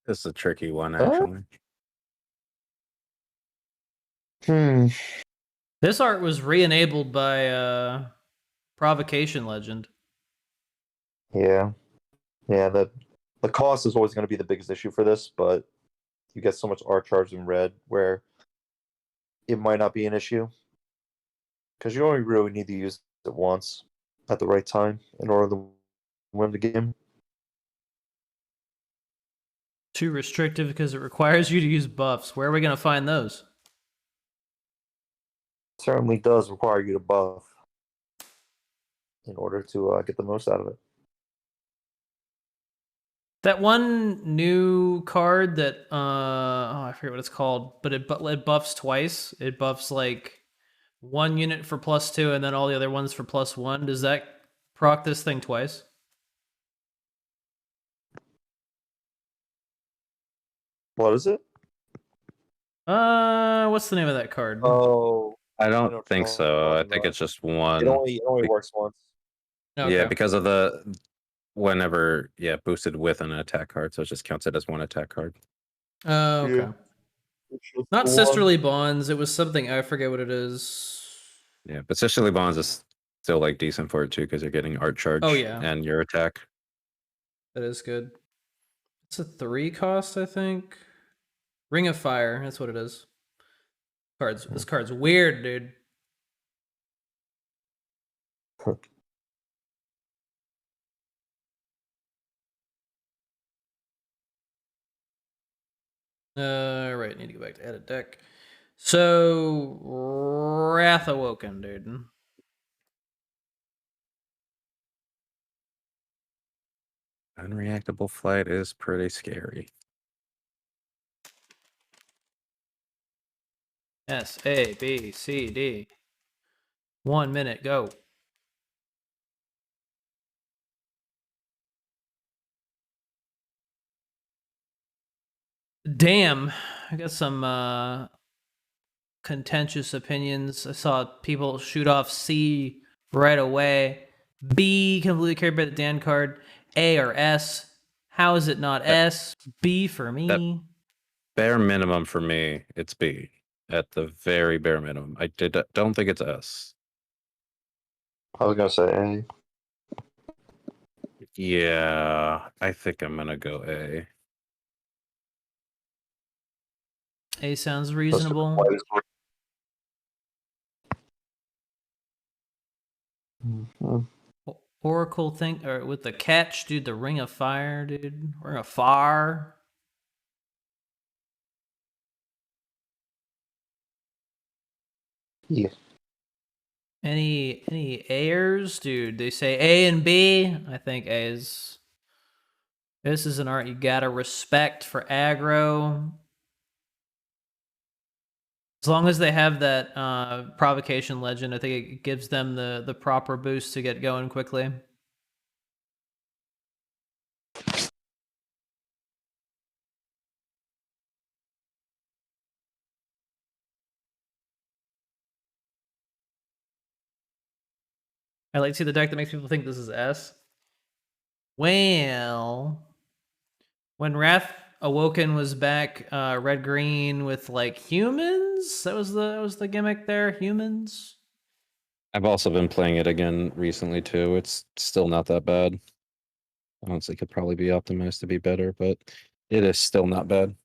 This is a tricky one, actually. This art was re-enabled by Provocation Legend. Yeah. The cost is always going to be the biggest issue for this, but you get so much art charged in red where it might not be an issue because you only really need to use it once at the right time in order to win the game. Too restrictive because it requires you to use buffs. Where are we going to find those? It certainly does require you to buff in order to get the most out of it. That one new card that I forget what it's called, but it buffs twice. It buffs like 1 unit for +2 and then all the other ones for +1. Does that proc this thing twice? What is it? What's the name of that card? Oh, I don't think so. I think it's just one. It only works once. Okay. Yeah, because of the whenever boosted with an attack card, so it just counts it as 1 attack card. Oh, okay. Yeah. Not Sisterly Bonds. It was something I forget what it is. Yeah, but Sisterly Bonds is still like decent for it too because you're getting art charge. Oh, yeah. And your attack. That is good. It's a 3 cost, I think. Ring of Fire. That's what it is. This card's weird, dude. Right, need to go back to edit deck. So Wrath Awoken, dude. Unreactable flight is pretty scary. S A B C D. 1 minute, go. Damn, I got some contentious opinions. I saw people shoot off C right away. B, completely carried by the Dan card. A or S. How is it not S? B for me. Bare minimum for me, it's B. At the very bare minimum. Don't think it's S. I was gonna say A. Yeah, I think I'm gonna go A. A sounds Just reasonable. Mhm. Oracle thing, or with the catch, dude, the Ring of Fire, dude. Ring of Fire. Yeah. Any A's, dude? They say A and B. I think A is. This is an art you gotta respect for aggro. As long as they have that provocation legend, I think it gives them the proper boost to get going quickly. I like to see the deck that makes people think this is S. Well, when Wrath Awoken was back, red green with like humans. That was the gimmick there. Humans. I've also been playing it again recently too. It's still not that bad. Honestly, could probably be optimized to be better, but it is still not bad.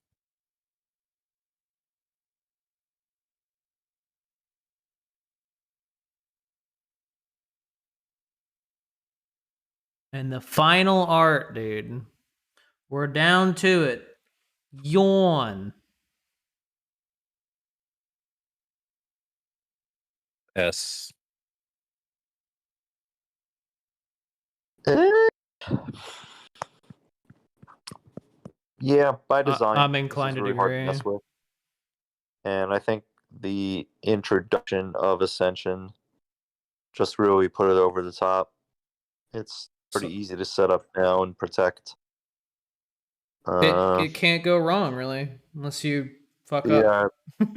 And the final art, dude. We're down to it. Yawn. S. Yeah, by design, I'm this is inclined to really hard to agree. mess with. And I think the introduction of Ascension just really put it over the top. It's pretty easy to set up now and protect. It can't go wrong, really, unless you fuck up. Yeah,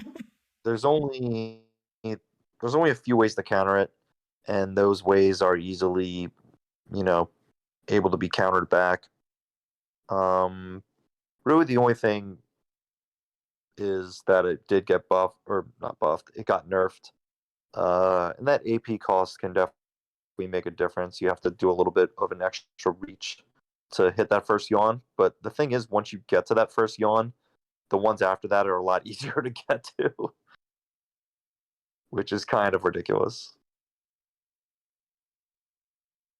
there's only a few ways to counter it, and those ways are easily, able to be countered back. Really, the only thing is that it did get buffed, or not buffed. It got nerfed, and that AP cost can definitely make a difference. You have to do a little bit of an extra reach to hit that first yawn. But the thing is, once you get to that first yawn, the ones after that are a lot easier to get to, which is kind of ridiculous.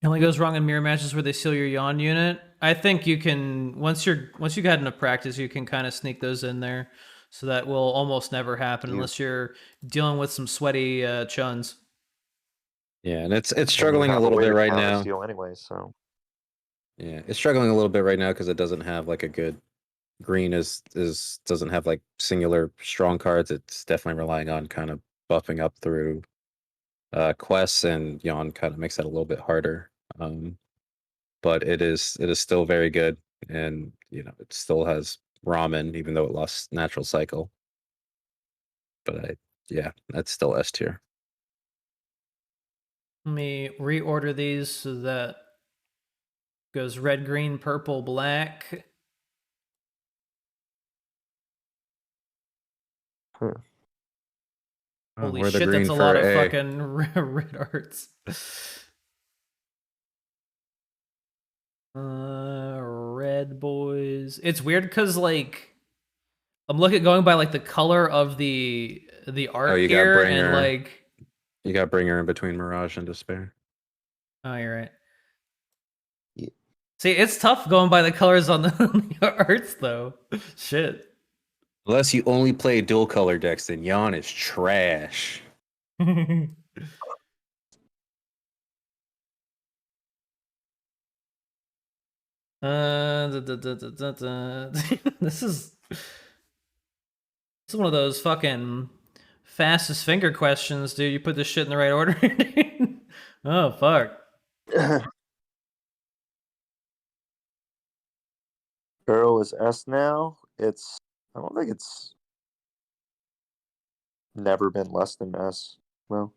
It only goes wrong in mirror matches where they seal your yawn unit. I think you can once you got enough practice, you can kind of sneak those in there, so that will almost never happen unless you're dealing with some sweaty chuns. Yeah, and it's struggling a little bit right now. Anyway, so yeah, it's struggling a little bit right now because it doesn't have like a good green doesn't have like singular strong cards. It's definitely relying on kind of buffing up through quests, and yawn kind of makes that a little bit harder. But it is still very good, and it still has ramen even though it lost natural cycle. But that's still S tier. Let me reorder these so that goes red, green, purple, black. Holy shit, that's a lot of fucking red arts. Red boys. It's weird because like I'm going by like the color of the art here, and like you got Bringer in between Mirage and Despair. Oh, you're right. Yeah. See, it's tough going by the colors on the arts though. Shit. Unless you only play dual color decks, then Yon is trash. This is one of those fucking fastest finger questions, dude. You put this shit in the right order. Oh fuck. Earl is S now. I don't think it's never been less than S. Well,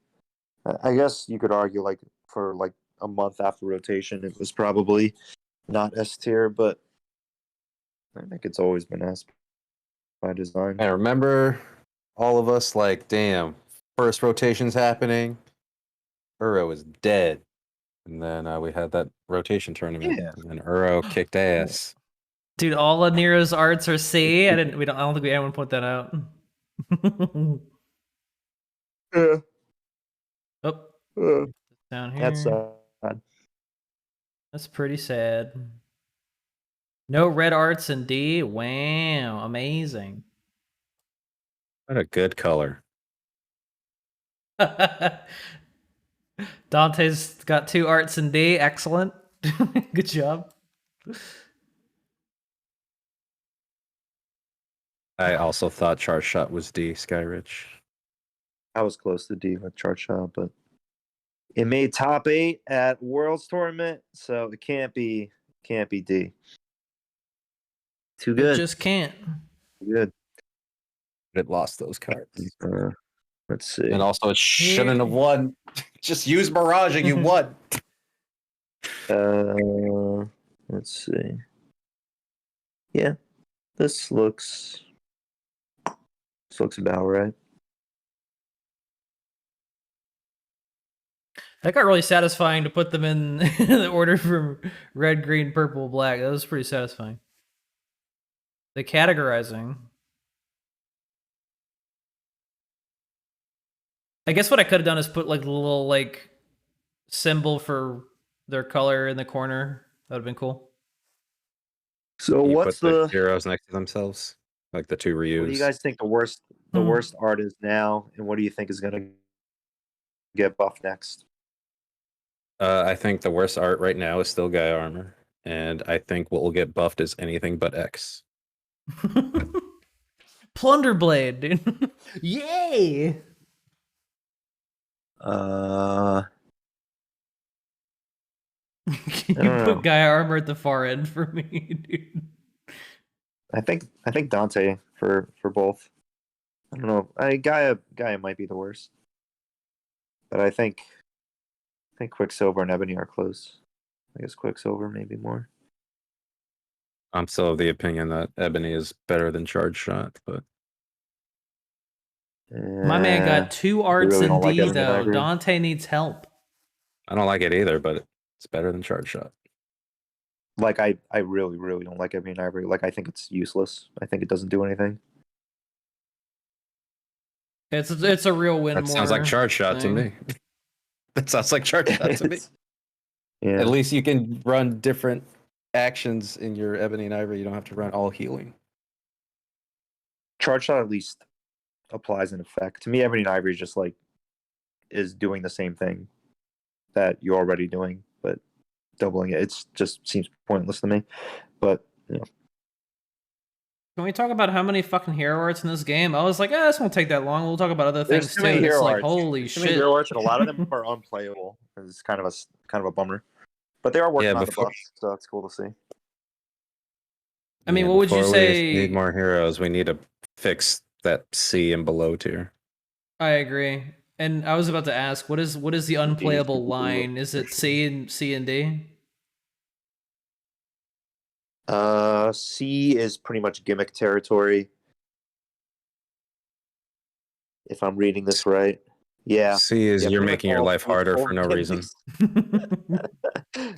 I guess you could argue like for like a month after rotation, it was probably not S tier, but I think it's always been S by design. I remember all of us like, damn, first rotation's happening. Uro is dead. And then we had that rotation tournament. Yeah. And Uro kicked ass. Dude, all of Nero's arts are C. I don't think we anyone put that out. Yeah. Oh, down here. That's sad. That's pretty sad. No red arts in D. Wow, amazing. What a good color. Dante's got 2 arts in D. Excellent. Good job. I also thought Charge Shot was D, Skyrich. I was close to D with Chart Shot, but it made top 8 at Worlds Tournament, so it can't be D. Too It good. just can't. Good. It lost those cards. Let's see. And also, it shouldn't have won. Just use Mirage and you won. Let's see. Yeah, this looks about right. That got really satisfying to put them in the order from red, green, purple, black. That was pretty satisfying. The categorizing. I guess what I could have done is put like the little like symbol for their color in the corner. That would have been cool. So You what's put the heroes next to themselves? Like the 2 Ryus. what do you guys think the worst art is now, and what do you think is gonna get buffed next? I think the worst art right now is still Gaia Armor. And I think what will get buffed is anything but X. Plunderblade, dude. Yay! Can you put Gaia Armor at the far end for me, dude? I think Dante for both. I don't know. Gaia might be the worst, but I think Quicksilver and Ebony are close. I guess Quicksilver maybe more. I'm still of the opinion that Ebony is better than Charge Shot, but My man got 2 arts really in don't like D, Ebony though. Ivory. Dante needs help. I don't like it either, but it's better than Charge Shot. Like I really don't like Ebony and Ivory. Like I think it's useless. I think it doesn't do anything. It's a real win. That sounds like Charge Shot to me. That sounds like Charge Shot to me. Yeah. At least you can run different actions in your Ebony and Ivory. You don't have to run all healing. Charge Shot at least applies an effect. To me, Ebony and Ivory just like is doing the same thing that you're already doing, but doubling it. It's just seems pointless to me. But you know. Can we talk about how many fucking hero arts in this game? I was like, this won't take that long. We'll talk about other things There's too too. many And it's hero like, arts. holy Too many shit. hero arts, and a lot of them are unplayable. It's kind of a bummer. But they are working on the buffs, so it's cool to see. I mean, what would you Before say? We need more heroes. We need to fix that C and below tier. I agree. And I was about to ask, what is the unplayable line? Is it C and D? C is pretty much gimmick territory. If I'm reading this right. Yeah. C is you're pretty making much your all- life harder all for no reason. gimmicks.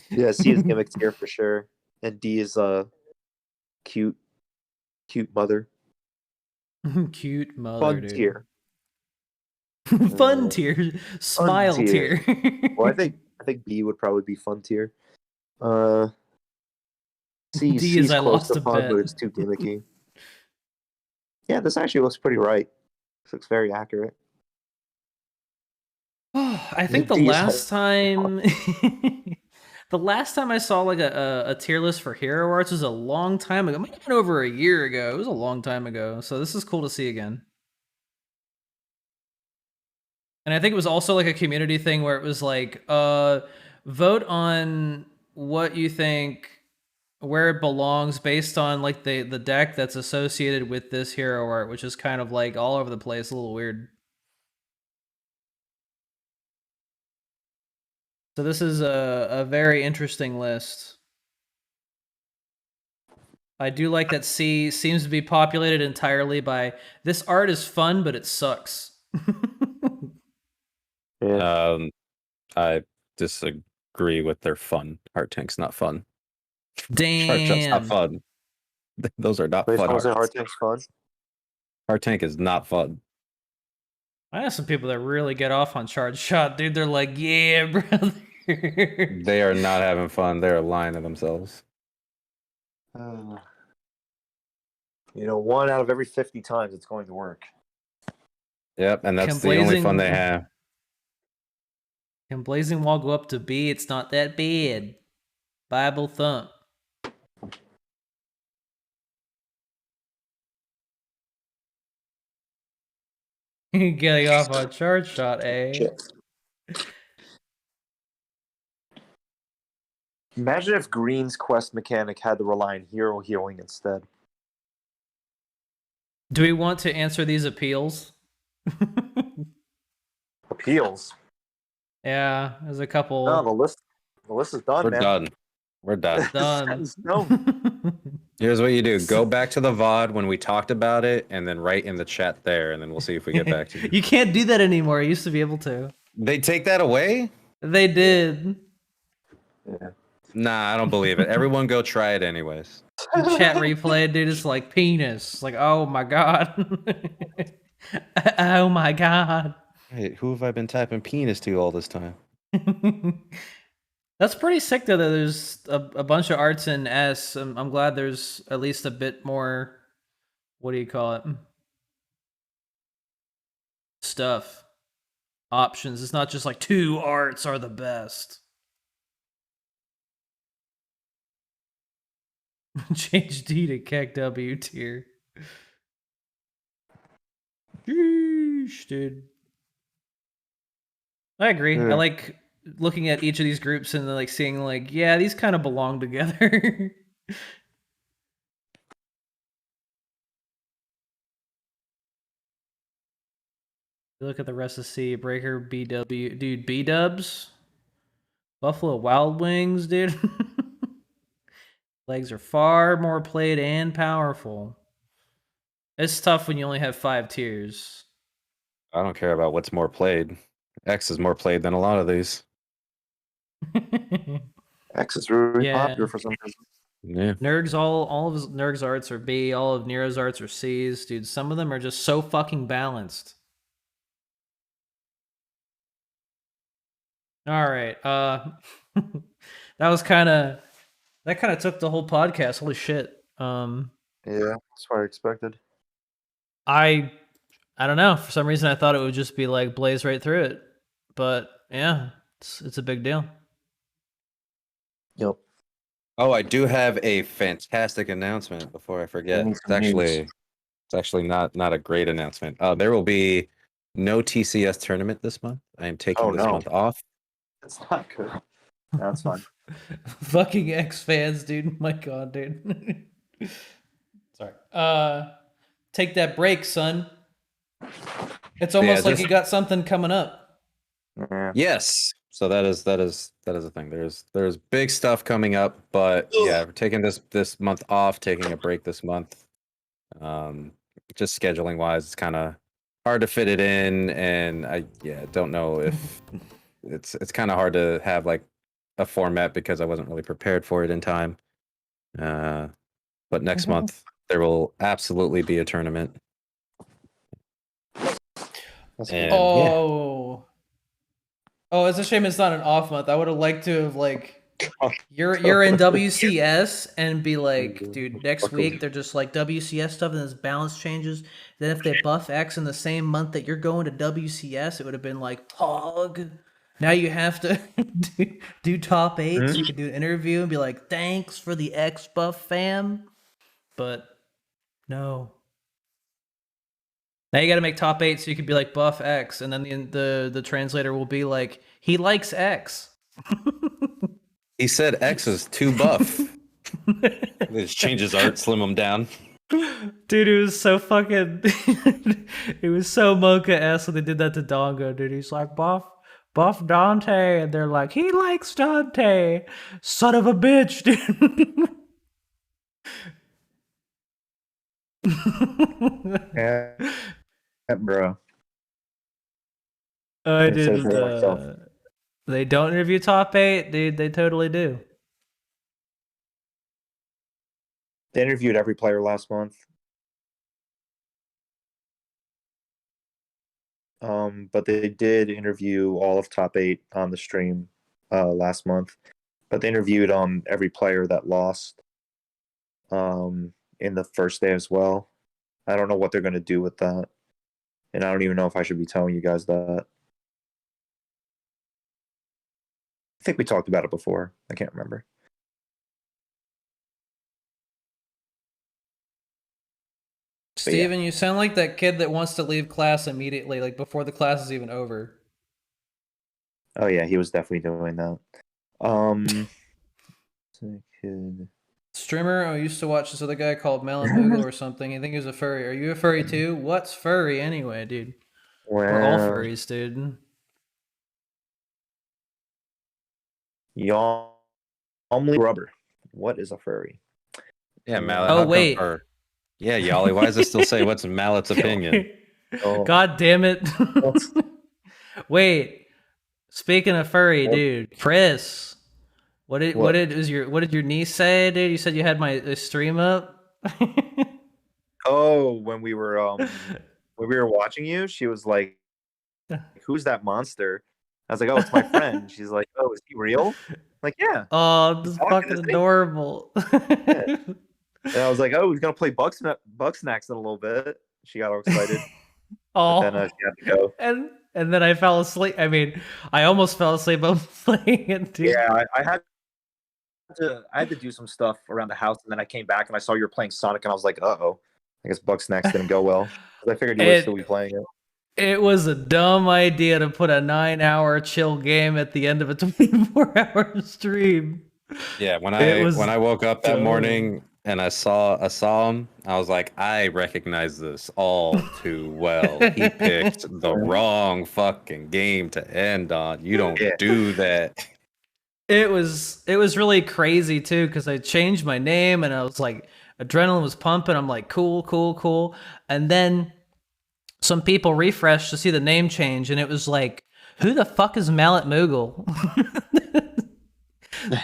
Yeah, C is gimmick tier for sure. And D is cute mother. Cute mother, Fun dude. tier. Fun tier. Smile tier. Well, I think B would probably be fun tier. C D is C's I close lost to a fun, bet. but it's too gimmicky. Yeah, this actually looks pretty right. This looks very accurate. I think the These- last time the last time I saw like a tier list for hero arts was a long time ago. It might have been over a year ago. It was a long time ago. So this is cool to see again. And I think it was also like a community thing where it was like, vote on what you think where it belongs based on like the deck that's associated with this hero art, which is kind of like all over the place, a little weird. So this is a very interesting list. I do like that C seems to be populated entirely by this art is fun, but it sucks. Yeah. I disagree with their fun. Heart Tank's not fun. Damn. Shot's not fun. Those are not Wait, fun. was it Heart Tank's fun? Heart Tank is not fun. I have some people that really get off on charge shot, dude. They're like, yeah, brother. They are not having fun. They're lying to themselves. You know, 1 out of every 50 times it's going to work. Yep, and that's Can the only fun Blazing- they have. Can Blazing Wall go up to B? It's not that bad. Bible thump. Getting off on charge shot, eh? Shit. Imagine if Green's quest mechanic had to rely on hero healing instead. Do we want to answer these appeals? Appeals. Yeah, there's a couple. No, the list is done, We're man. done. We're done. Done. No. Here's what you do. Go back to the VOD when we talked about it, and then write in the chat there, and then we'll see if we get back to you. You can't do that anymore. I used to be able to. They take that away? They did. Yeah. Nah, I don't believe it. Everyone go try it anyways. Chat replay, dude, it's like penis. Like, oh my god. Oh my god. Hey, who have I been typing penis to all this time? That's pretty sick though that there's a bunch of arts in S. I'm glad there's at least a bit more, what do you call it? Stuff. Options. It's not just like 2 arts are the best. Change D to Kek W tier. Sheesh, dude. I agree. I Yeah. like looking at each of these groups and like seeing like, yeah, these kind of belong together. You look at the rest of C, Breaker, BW, dude, B-dubs, Buffalo Wild Wings, dude. Legs are far more played and powerful. It's tough when you only have 5 tiers. I don't care about what's more played. X is more played than a lot of these. X is really Yeah. popular for some reason. Yeah. Nerg's all of his Nerg's arts are B, all of Nero's arts are C's, dude. Some of them are just so fucking balanced. All right. That kind of took the whole podcast. Holy shit. Yeah, that's what I expected. I don't know. For some reason I thought it would just be like blaze right through it. But yeah, it's a big deal. Yep. Oh, I do have a fantastic announcement before I forget. Give me some It's actually not a great announcement. There will be no TCS tournament this month. I am taking this month off. That's not good. That's fine. Fucking X fans, dude. My god, dude. Sorry. Take that break, son. It's almost like you got something coming up. Yeah. Yes. So that is a thing. There's big stuff coming up, but yeah, we're taking this month off, taking a break this month. Just scheduling wise, it's kind of hard to fit it in, and I don't know if it's kind of hard to have like a format because I wasn't really prepared for it in time. But next month there will absolutely be a tournament. And, Oh, it's a shame it's not an off month. I would have liked to have like You're in WCS and be like, dude, next week they're just like WCS stuff and this balance changes. Then if they buff X in the same month that you're going to WCS, it would have been like Pog. Now you have to do top 8 so you can do an interview and be like, thanks for the X buff, fam. But no. Now you got to make top 8 so you could be like buff X, and then the translator will be like, he likes X. He said X is too buff. They just change his art, slim him down. Dude, it was so fucking it was so Mocha-esque when they did that to Dongo, dude. He's like, buff Dante, and they're like, he likes Dante. Son of a bitch, dude. Yeah, bro. I It says didn't. it myself. They don't interview top 8, dude. They totally do. They interviewed every player last month. But they did interview all of top 8 on the stream last month. But they interviewed every player that lost in the first day as well. I don't know what they're going to do with that. And I don't even know if I should be telling you guys that. I think we talked about it before. I can't remember. Steven, you sound like that kid that wants to leave class immediately, like before the class is even over. Oh yeah, he was definitely doing that. Kid. Streamer, I used to watch this other guy called Melon Moogle or something. I think he was a furry. Are you a furry too? What's furry anyway, dude? We're all Well, furries, dude. Yomli rubber. What is a furry? Yeah, Mallet. Oh, how come- wait. or- yeah, Yali. Why does it still say what's Mallet's opinion? Oh. God damn it. Wait. Speaking of furry, dude, Chris. What did your niece say, dude? You said you had my stream up? Oh, when we were watching you, she was like, "Who's that monster?" I was like, "Oh, it's my friend." She's like, "Oh, is he real?" I'm like, yeah. Oh, this is Talking, fucking isn't he? adorable. Yeah. And I was like, "Oh, he's gonna play Bugsnax in a little bit." She got all excited. Oh, But then she had to go. and then I fell asleep. I mean, I almost fell asleep while playing it, dude. Yeah, I had to do some stuff around the house, and then I came back and I saw you were playing Sonic, and I was like, "Uh-oh, I guess Bugsnax didn't go well." 'Cause I figured you would still be playing it. It was a dumb idea to put a 9-hour chill game at the end of a 24-hour stream. Yeah, when It was I woke up that dumb. morning and I saw him, I was like, I recognize this all too well. He picked the wrong fucking game to end on. You don't do that. It was really crazy too, because I changed my name and I was like, adrenaline was pumping. I'm like, cool. And then some people refreshed to see the name change, and it was like, who the fuck is Mallet Moogle?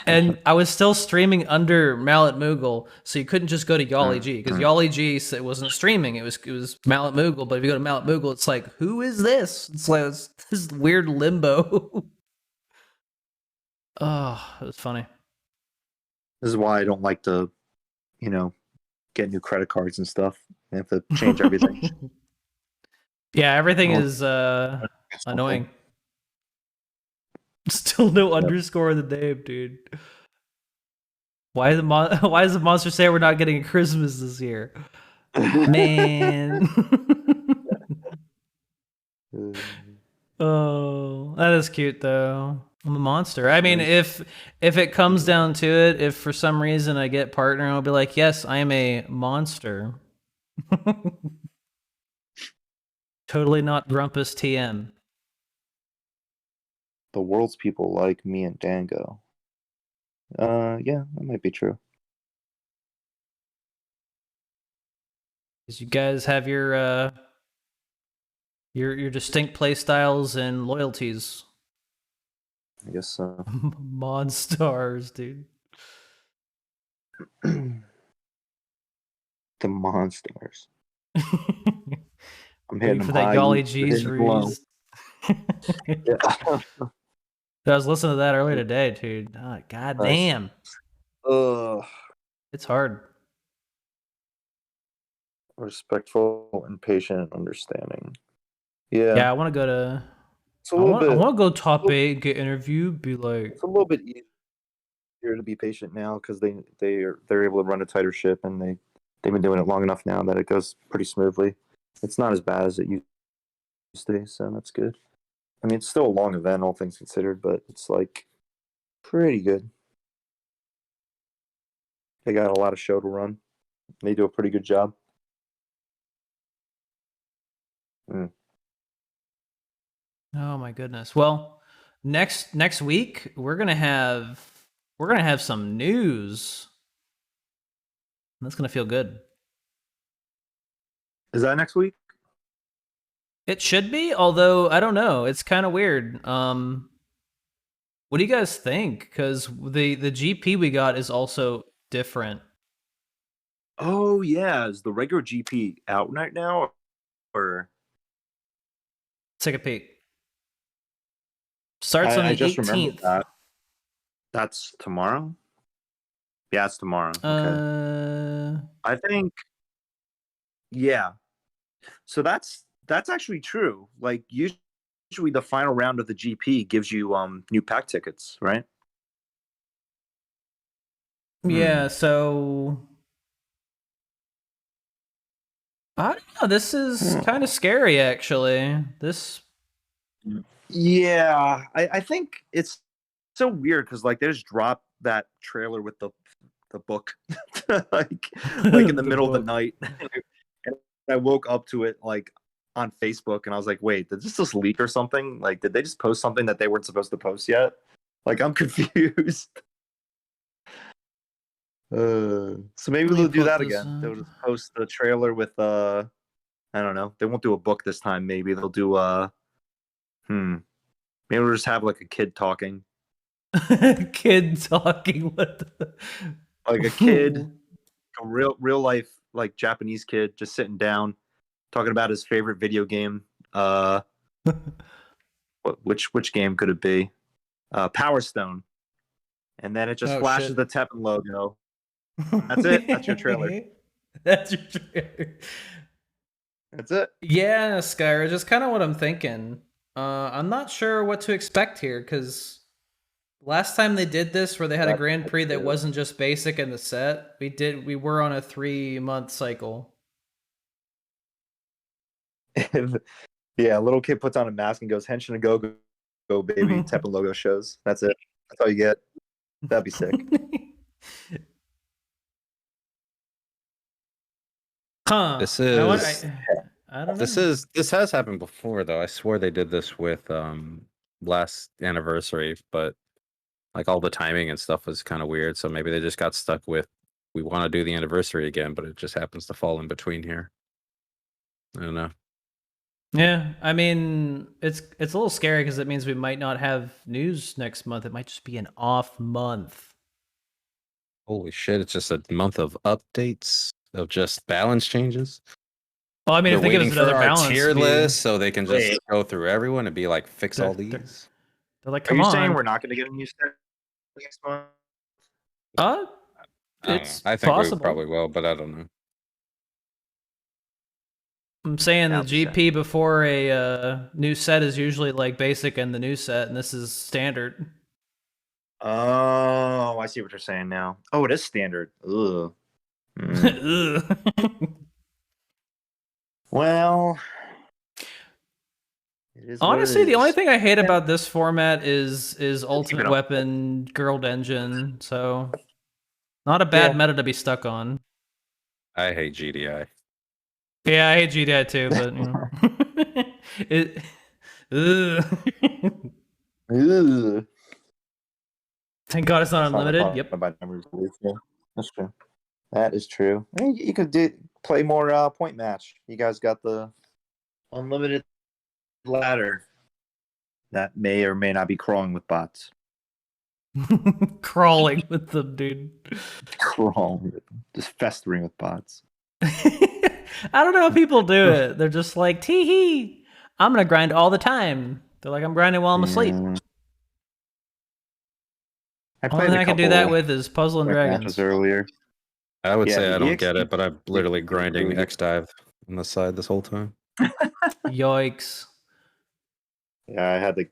And I was still streaming under Mallet Moogle, so you couldn't just go to Yali G, because Yali G wasn't streaming. It was Mallet Moogle, but if you go to Mallet Moogle, it's like, who is this? It's like this weird limbo. Oh, it was funny. This is why I don't like to, get new credit cards and stuff. I have to change everything. Yeah, everything is annoying. Still no underscore in the name, dude. Why does the monster say we're not getting a Christmas this year? Man. Oh, that is cute though. I'm a monster. I mean, if it comes down to it, if for some reason I get partner, I'll be like, yes, I am a monster. Totally not Grumpus TM. The world's people like me and Dango. Yeah, that might be true. Because you guys have your distinct play styles and loyalties. I guess so. Monstars, dude. The Monstars. I'm hitting Wait for them that high, Golly you G's hitting them low. rees. Yeah. I was listening to that earlier today, dude. Oh, God Nice. damn. Ugh. It's hard. Respectful and patient and understanding. Yeah, Yeah. I want to go to. It's a I little want. I bit. want to go top 8, get interviewed, be like. It's a little bit easier to be patient now because they're able to run a tighter ship, and they've been doing it long enough now that it goes pretty smoothly. It's not as bad as it used to be, so that's good. I mean, it's still a long event, all things considered, but it's like pretty good. They got a lot of show to run. They do a pretty good job. Oh my goodness. Well, next week we're gonna have some news. That's gonna feel good. Is that next week? It should be, although I don't know. It's kind of weird. What do you guys think? Because the GP we got is also different. Oh yeah, is the regular GP out right now, or Take a peek. Starts on I the just remembered 18th. that. That's tomorrow. Yeah, it's tomorrow. Okay. I think. Yeah. So that's actually true. Like usually the final round of the GP gives you new pack tickets, right? Yeah, so I don't know. This is kind of scary, actually. This. Yeah, I think it's so weird because like they just dropped that trailer with the book like in the middle of the night, and I woke up to it like on Facebook, and I was like, wait, did this just leak or something? Like, did they just post something that they weren't supposed to post yet? Like, I'm confused. So maybe Let me they'll do put that this again. They'll up. just post the trailer with I don't know. They won't do a book this time. Maybe they'll do maybe we'll just have like a kid talking, Kid talking. What the? like a kid, a real life like Japanese kid just sitting down talking about his favorite video game. Which game could it be? Power Stone. And then it just flashes shit. the TEPPEN logo. That's it. That's your trailer. That's your trailer. That's it. Yeah, Skyra, just kind of what I'm thinking. I'm not sure what to expect here because last time they did this, where they had a Grand Prix that wasn't just basic in the set, we were on a 3-month cycle. Yeah, a little kid puts on a mask and goes, "Henshin and go, baby." TEPPEN logo shows. That's it. That's all you get. That'd be sick. Huh? This I is don't know. this has happened before though. I swore they did this with last anniversary, but like all the timing and stuff was kind of weird. So maybe they just got stuck with we want to do the anniversary again, but it just happens to fall in between here. I don't know. Yeah, I mean, it's a little scary because it means we might not have news next month. It might just be an off month. Holy shit! It's just a month of updates of just balance changes. Well, I mean, They're if they give us waiting another for our balance tier we- list so they can just Wait. go through everyone and be like, fix all They're- these. they're like, Are come you on. saying we're not going to get a new set next month? I don't It's know. I think possible. we probably will, but I don't know. I'm saying the Sounds the GP before a new set is usually like basic and the new set, and this is standard. Oh, I see what you're saying now. Oh, it is standard. Ugh. Mm. Ugh. Well, it is what it Honestly, the only is. thing I hate about this format is Ultimate up. Weapon, Girled Engine, so not a bad Yeah. meta to be stuck on. I hate GDI. Yeah, I hate GDI too, but you know. Ugh. Thank God it's not It's not unlimited. fun Yep. about numbers, yeah. That's true. That is true. Hey, you could play more point match. You guys got the unlimited ladder that may or may not be crawling with bots. Crawling with them, dude. Crawling with them. Just festering with bots. I don't know how people do it. They're just like, tee hee, I'm gonna grind all the time. They're like, I'm grinding while I'm asleep. Yeah. Only thing I can do that with is Puzzle and quick Dragons. matches earlier. I would Yeah, say the I don't get EXP it, but I'm literally grinding really good. X dive on the side this whole time. Yikes. Yeah, I had to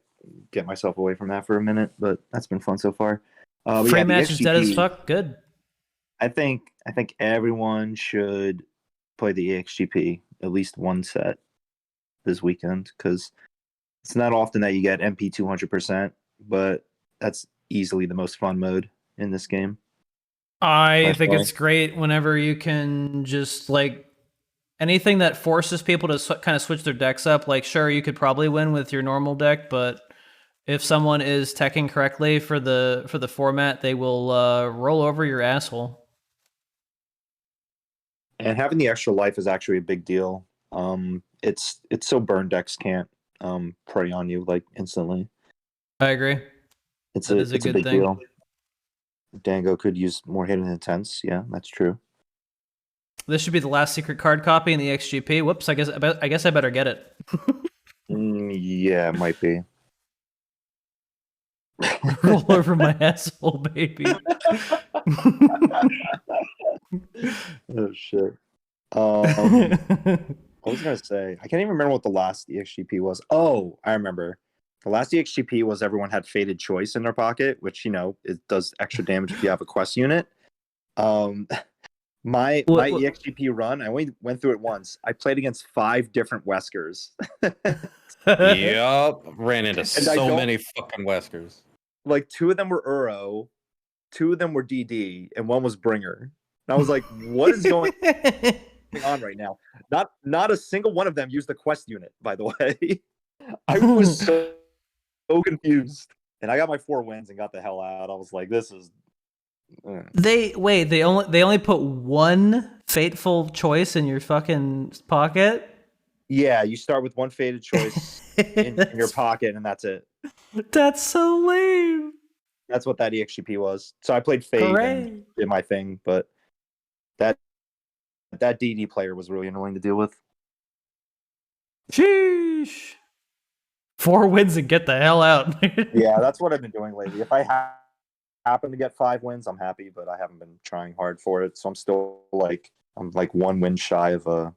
get myself away from that for a minute, but that's been fun so far. But Free yeah, the match is dead as XGP, fuck. Good. I think everyone should play the EXGP at least one set this weekend because it's not often that you get MP 200%, but that's easily the most fun mode in this game. I think Personally. it's great whenever you can just like anything that forces people to kind of switch their decks up. Like, sure, you could probably win with your normal deck, but if someone is teching correctly for the format, they will roll over your asshole. And having the extra life is actually a big deal. It's so burn decks can't prey on you like instantly. I agree. It's That a is a good big thing. deal. Dango could use more hidden intents. Yeah, that's true. This should be the last secret card copy in the XGP. Whoops! I guess I better get it. Yeah, it might be. Roll over my asshole, baby. Oh shit. I was gonna say I can't even remember what the last EXGP was. Oh, I remember. The last EXGP was everyone had Fated Choice in their pocket, which it does extra damage if you have a quest unit. My EXGP run, I only went through it once. I played against 5 different Weskers. Yup. Ran into so many fucking Weskers. Like 2 of them were Uro, 2 of them were DD, and 1 was Bringer. And I was like, what is going on right now? Not a single one of them used the quest unit, by the way. I was so confused. And I got my 4 wins and got the hell out. I was like, this is They only put 1 fateful choice in your fucking pocket. Yeah, you start with 1 Fated Choice in your pocket, and that's it. That's so lame. That's what that EXGP was. So I played Fade and did my thing, but that DD player was really annoying to deal with. Sheesh. 4 wins and get the hell out. Yeah, that's what I've been doing lately. If I happen to get 5 wins, I'm happy, but I haven't been trying hard for it. So I'm still like 1 win shy of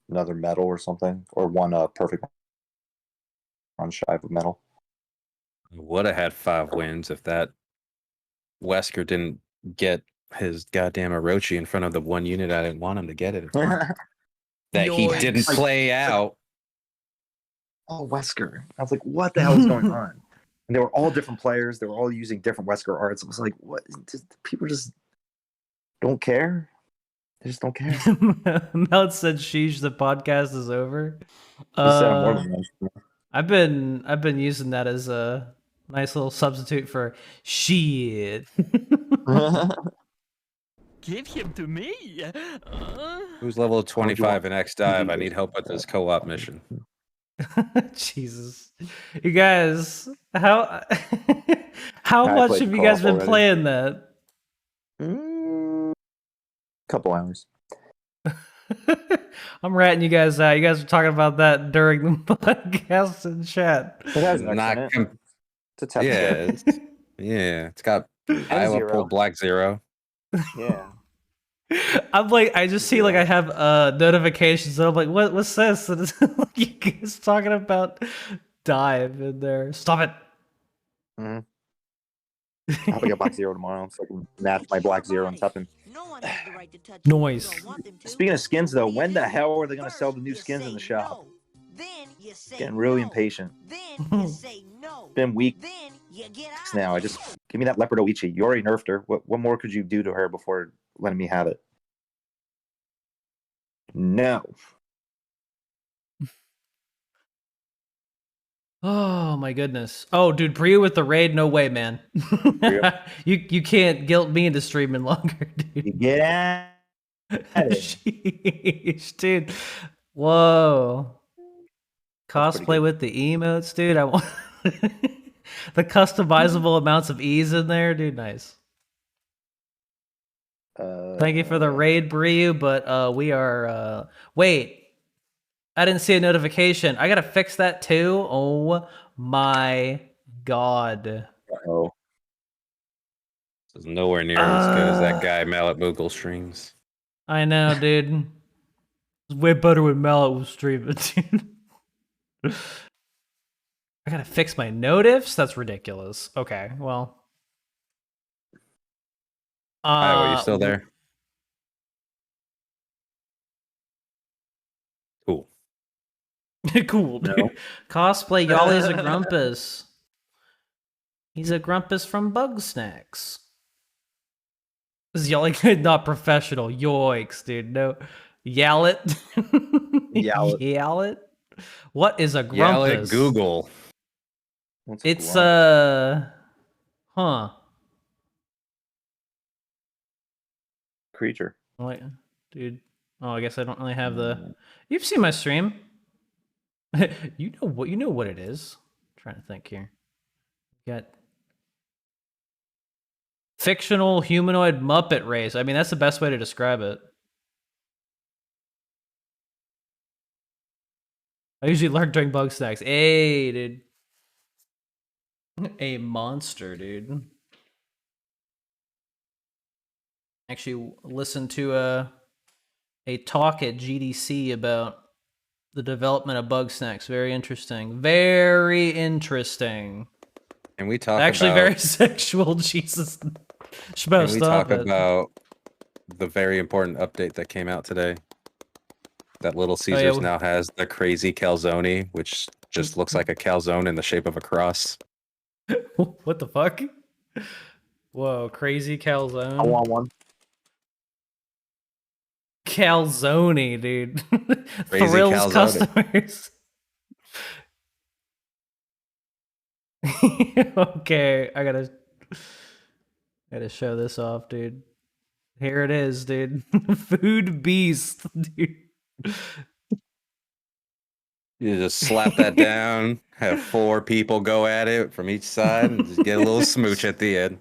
another medal or something, or 1 perfect run shy of a medal. Would have had 5 wins if that Wesker didn't get his goddamn Orochi in front of the 1 unit I didn't want him to get it. That he didn't play out. Oh, Wesker. I was like, what the hell is going on? And they were all different players. They were all using different Wesker arts. I was like, what? People just don't care? They just don't care. Mel said, sheesh, the podcast is over. I've been using that as a nice little substitute for shit. Give him to me. Who's level 25 in X Dive? I need help with this co-op mission. Jesus, you guys, how much have you guys been playing that? Couple hours. I'm ratting you guys out. You guys were talking about that during the podcast in chat. It has it's a TEPPEN. Yeah, it's got Iowa pulled Black 0. Yeah. I'm like, I just see like I have notifications, and I'm like, what's this? And it's like you guys talking about dive in there. Stop it. Mm-hmm. I'll have to get Black 0 tomorrow so I can match my Black 0 on TEPPEN. Noise. Speaking of skins, though, when the hell are they going to sell the new skins in the shop? Getting really impatient. Been weeks now. Give me that Leopard Oichi. You already nerfed her. What more could you do to her before letting me have it? No. Oh my goodness. Oh, dude, Bria with the raid? No way, man. you can't guilt me into streaming longer, dude. You get at it. Sheesh, dude. Whoa. Cosplay with the emotes, dude. I want the customizable amounts of ease in there, dude. Nice. Thank you for the raid, Bria, but we are wait. I didn't see a notification. I gotta fix that too. Oh my god. Oh. It's nowhere near as good as that guy Mallet Moogle streams. I know, dude. It's way better when Mallet was streaming, dude. I gotta fix my notifs? That's ridiculous. Okay, well. Iowa, you still there? Cool. Cool, dude. No. Cosplay Yali's a Grumpus. He's a Grumpus from Bug Snacks. This is Yali not professional. Yoicks, dude. No. Yallet. Yallet. Yallet? What is a Grumpus? Yallet Google. What's a It's grump? huh. Creature. Wait, dude. Oh, I guess I don't really have the. You've seen my stream. You know what it is. I'm trying to think here. You got fictional humanoid Muppet race. I mean, that's the best way to describe it. I usually learn during Bug Snacks. Hey, dude. A monster, dude. Actually, listened to a talk at GDC about the development of Bug Snacks. Very interesting. Very interesting. Can we talk Actually, about, very sexual. Jesus. Shmo, can we stop talk it. about the very important update that came out today? That Little Caesars now has the crazy calzone, which just looks like a calzone in the shape of a cross. What the fuck? Whoa, crazy calzone. I want one. Calzone, dude. Crazy Thrills calzone. customers. Okay, I gotta show this off, dude. Here it is, dude. Food beast, dude. You just slap that down, have 4 people go at it from each side, and just get a little smooch at the end.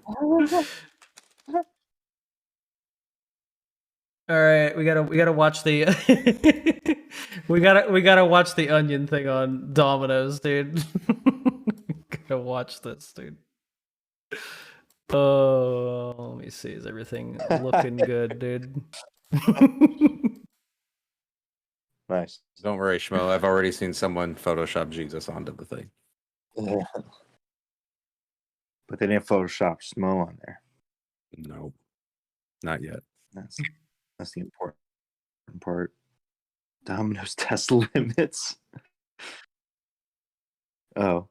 All right, we gotta watch the we gotta watch the onion thing on Domino's, dude. Gotta watch this, dude. Oh, let me see. Is everything looking good, dude? Nice. Don't worry, Schmo. I've already seen someone Photoshop Jesus onto the thing. Yeah. But they didn't Photoshop Smo on there. No, not yet. That's the important part. Domino's test limits. Oh,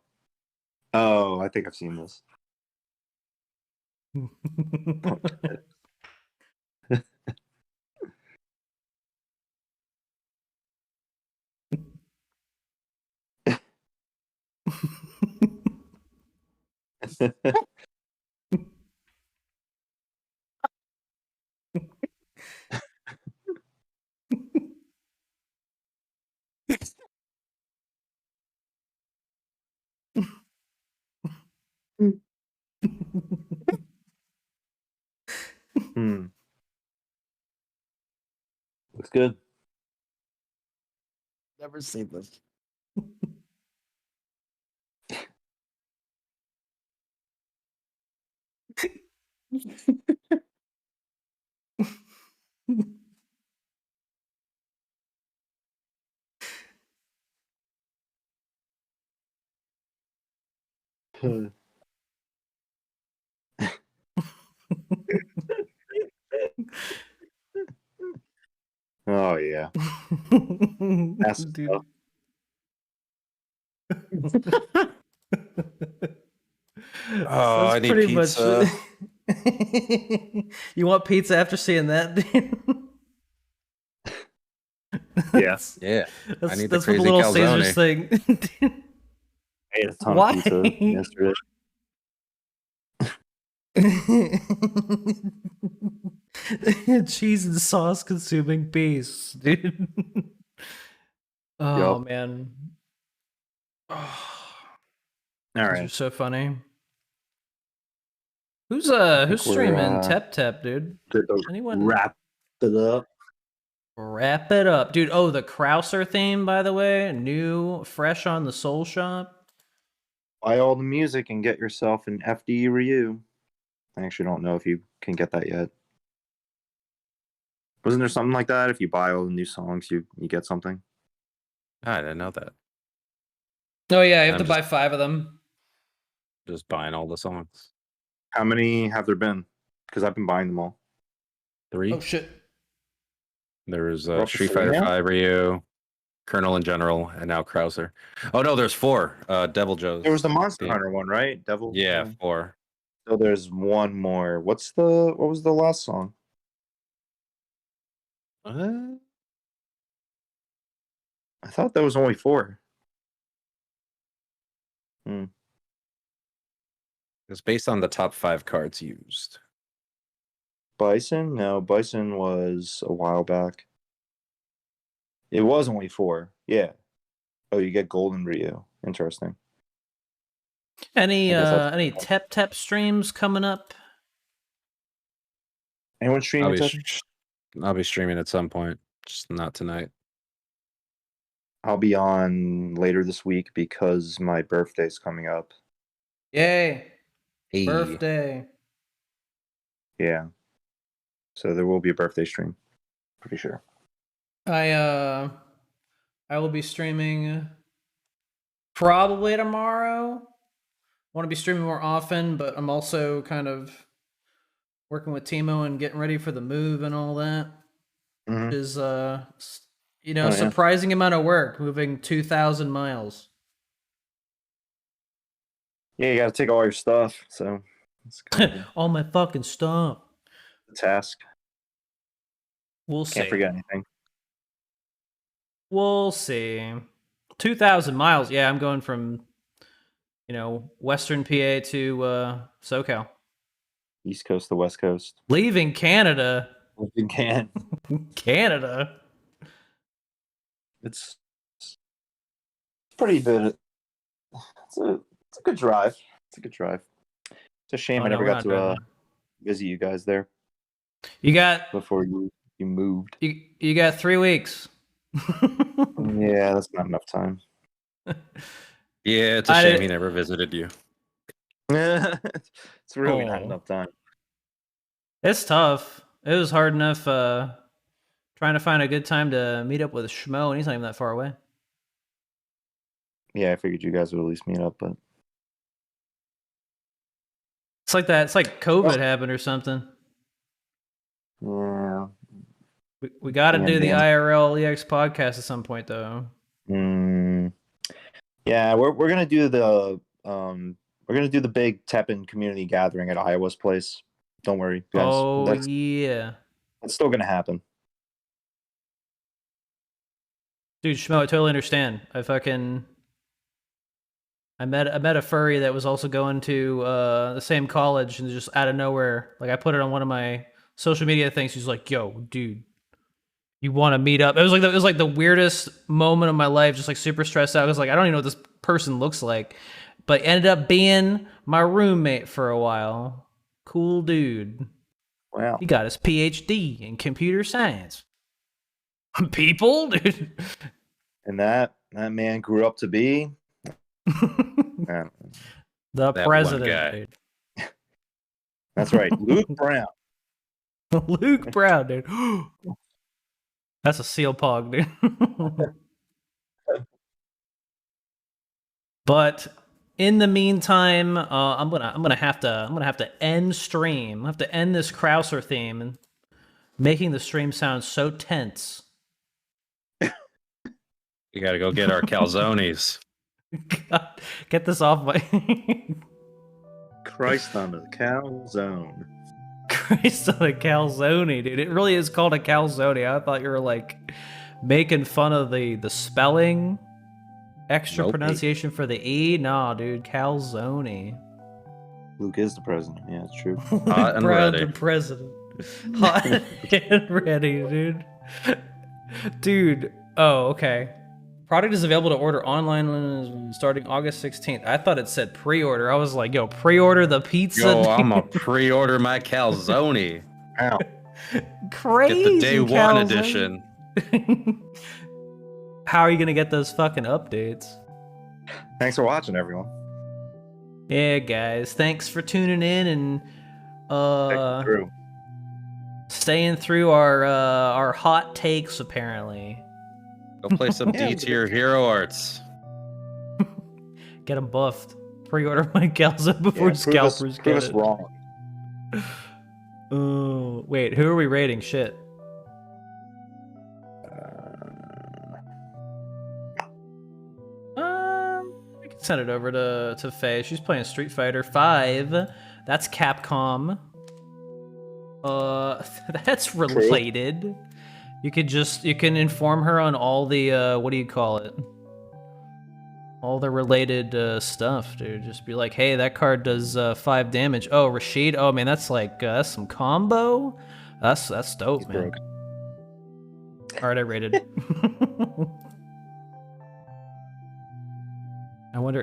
I think I've seen this. Looks good. Never seen this. Oh yeah. That's Dude. stuff. Oh, I need pizza. You want pizza after seeing that, dude? Yes. Yeah. That's, I need that's the what crazy Little Caesars calzone. thing. I ate a ton Why? of pizza yesterday. Cheese and sauce consuming beast, dude. Oh Yup. man. All These are right. so funny. Who's think we're, streaming TEPPEN, dude? Did the Anyone? wrap it up? Wrap it up, dude. Oh, the Krauser theme, by the way, new, fresh on the Soul Shop. Buy all the music and get yourself an FD Ryu. I actually don't know if you can get that yet. Wasn't there something like that? If you buy all the new songs, you get something. I didn't know that. Oh yeah, you have I'm to buy 5 of them. Just buying all the songs. How many have there been? Because I've been buying them all. 3. Oh shit. There was We're up to Street 3 Fighter now? 5 Ryu, Colonel in General, and now Krauser. Oh no, there's 4. Devil Joe's. There was the Monster theme. Hunter one, right? Devil. Yeah, 4. So there's one more. What was the last song? I thought there was only 4. It's based on the top 5 cards used. Bison? No, Bison was a while back. It was only 4. Yeah. Oh, you get Golden Ryu. Interesting. Any I guess that's- any Tep streams coming up? Anyone I'll streaming? be streaming at some point, just not tonight. I'll be on later this week because my birthday's coming up. Yay. Hey. Birthday. Yeah. So there will be a birthday stream. Pretty sure. I will be streaming probably tomorrow. Want to be streaming more often, but I'm also kind of working with Timo and getting ready for the move and all that. Mhm. Which is Oh, yeah. surprising amount of work, moving 2,000 miles. Yeah, you got to take all your stuff. So it's kind of All my fucking stuff. a task. We'll see. Can't forget anything. We'll see. 2,000 miles. Yeah, I'm going from, Western PA to SoCal. East Coast to West Coast. Leaving Canada. If you can. Canada. It's pretty good. It's a good drive. It's a good drive. It's a shame Oh, I no, never we're got not to driving. visit you guys there You got before you moved. you got 3 weeks. Yeah, that's not enough time. Yeah, it's a shame he never visited you. It's really not Oh. enough time. It's tough. It was hard enough trying to find a good time to meet up with Schmo, and he's not even that far away. Yeah, I figured you guys would at least meet up, but It's like that. It's like COVID happened or something. yeah. We got to Yeah, do the man. IRL EX podcast at some point, though. Yeah, we're gonna do the big TEPPEN community gathering at Iowa's place. Don't worry, guys. Oh That's yeah, still gonna happen. dude, Schmo, I totally understand. I met a furry that was also going to the same college, and just out of nowhere, like I put it on one of my social media things. She's like, "Yo, dude, you want to meet up?" It was like the weirdest moment of my life. Just like super stressed out. I was like, I don't even know what this person looks like, but ended up being my roommate for a while. Cool dude. Wow. He got his PhD in computer science. People, dude. And that man grew up to be The That one president, guy. dude. that's right, Luke Brown. Luke Brown, dude. That's a seal pog, dude. But in the meantime, I'm gonna have to end stream. I have to end this Krauser theme and making the stream sound so tense. You gotta go get our calzones. God, get this off my Christ on the calzone. Christ on a calzone, dude. It really is called a calzone. I thought you were like making fun of the spelling, extra Nope. pronunciation for the E. Nah, dude, calzone. Luke is the president. Yeah, it's true. Hot and Brown ready. the president. Hot and ready, dude. Dude. Oh, okay. Product is available to order online starting August 16th. I thought it said pre-order. I was like, yo, pre-order the pizza. Yo, dude. I'm a pre-order my calzone. Wow. Crazy. Get the day one calzone. edition. How are you gonna get those fucking updates? Thanks for watching, everyone. Yeah, guys. Thanks for tuning in and Through. Staying through our hot takes apparently. Go play some D tier hero arts. Get them buffed. Pre-order my Galza before scalpers prove get us it. wrong. Oh, wait, who are we rating? Shit. We can send it over to Faye. She's playing Street Fighter 5. That's Capcom. That's related. You can inform her on all the what do you call it? All the related stuff, dude. Just be like, hey, that card does 5 damage. Oh, Rashid. Oh man, that's like that's some combo. That's dope, He's man. broke. All right, I rated. I wonder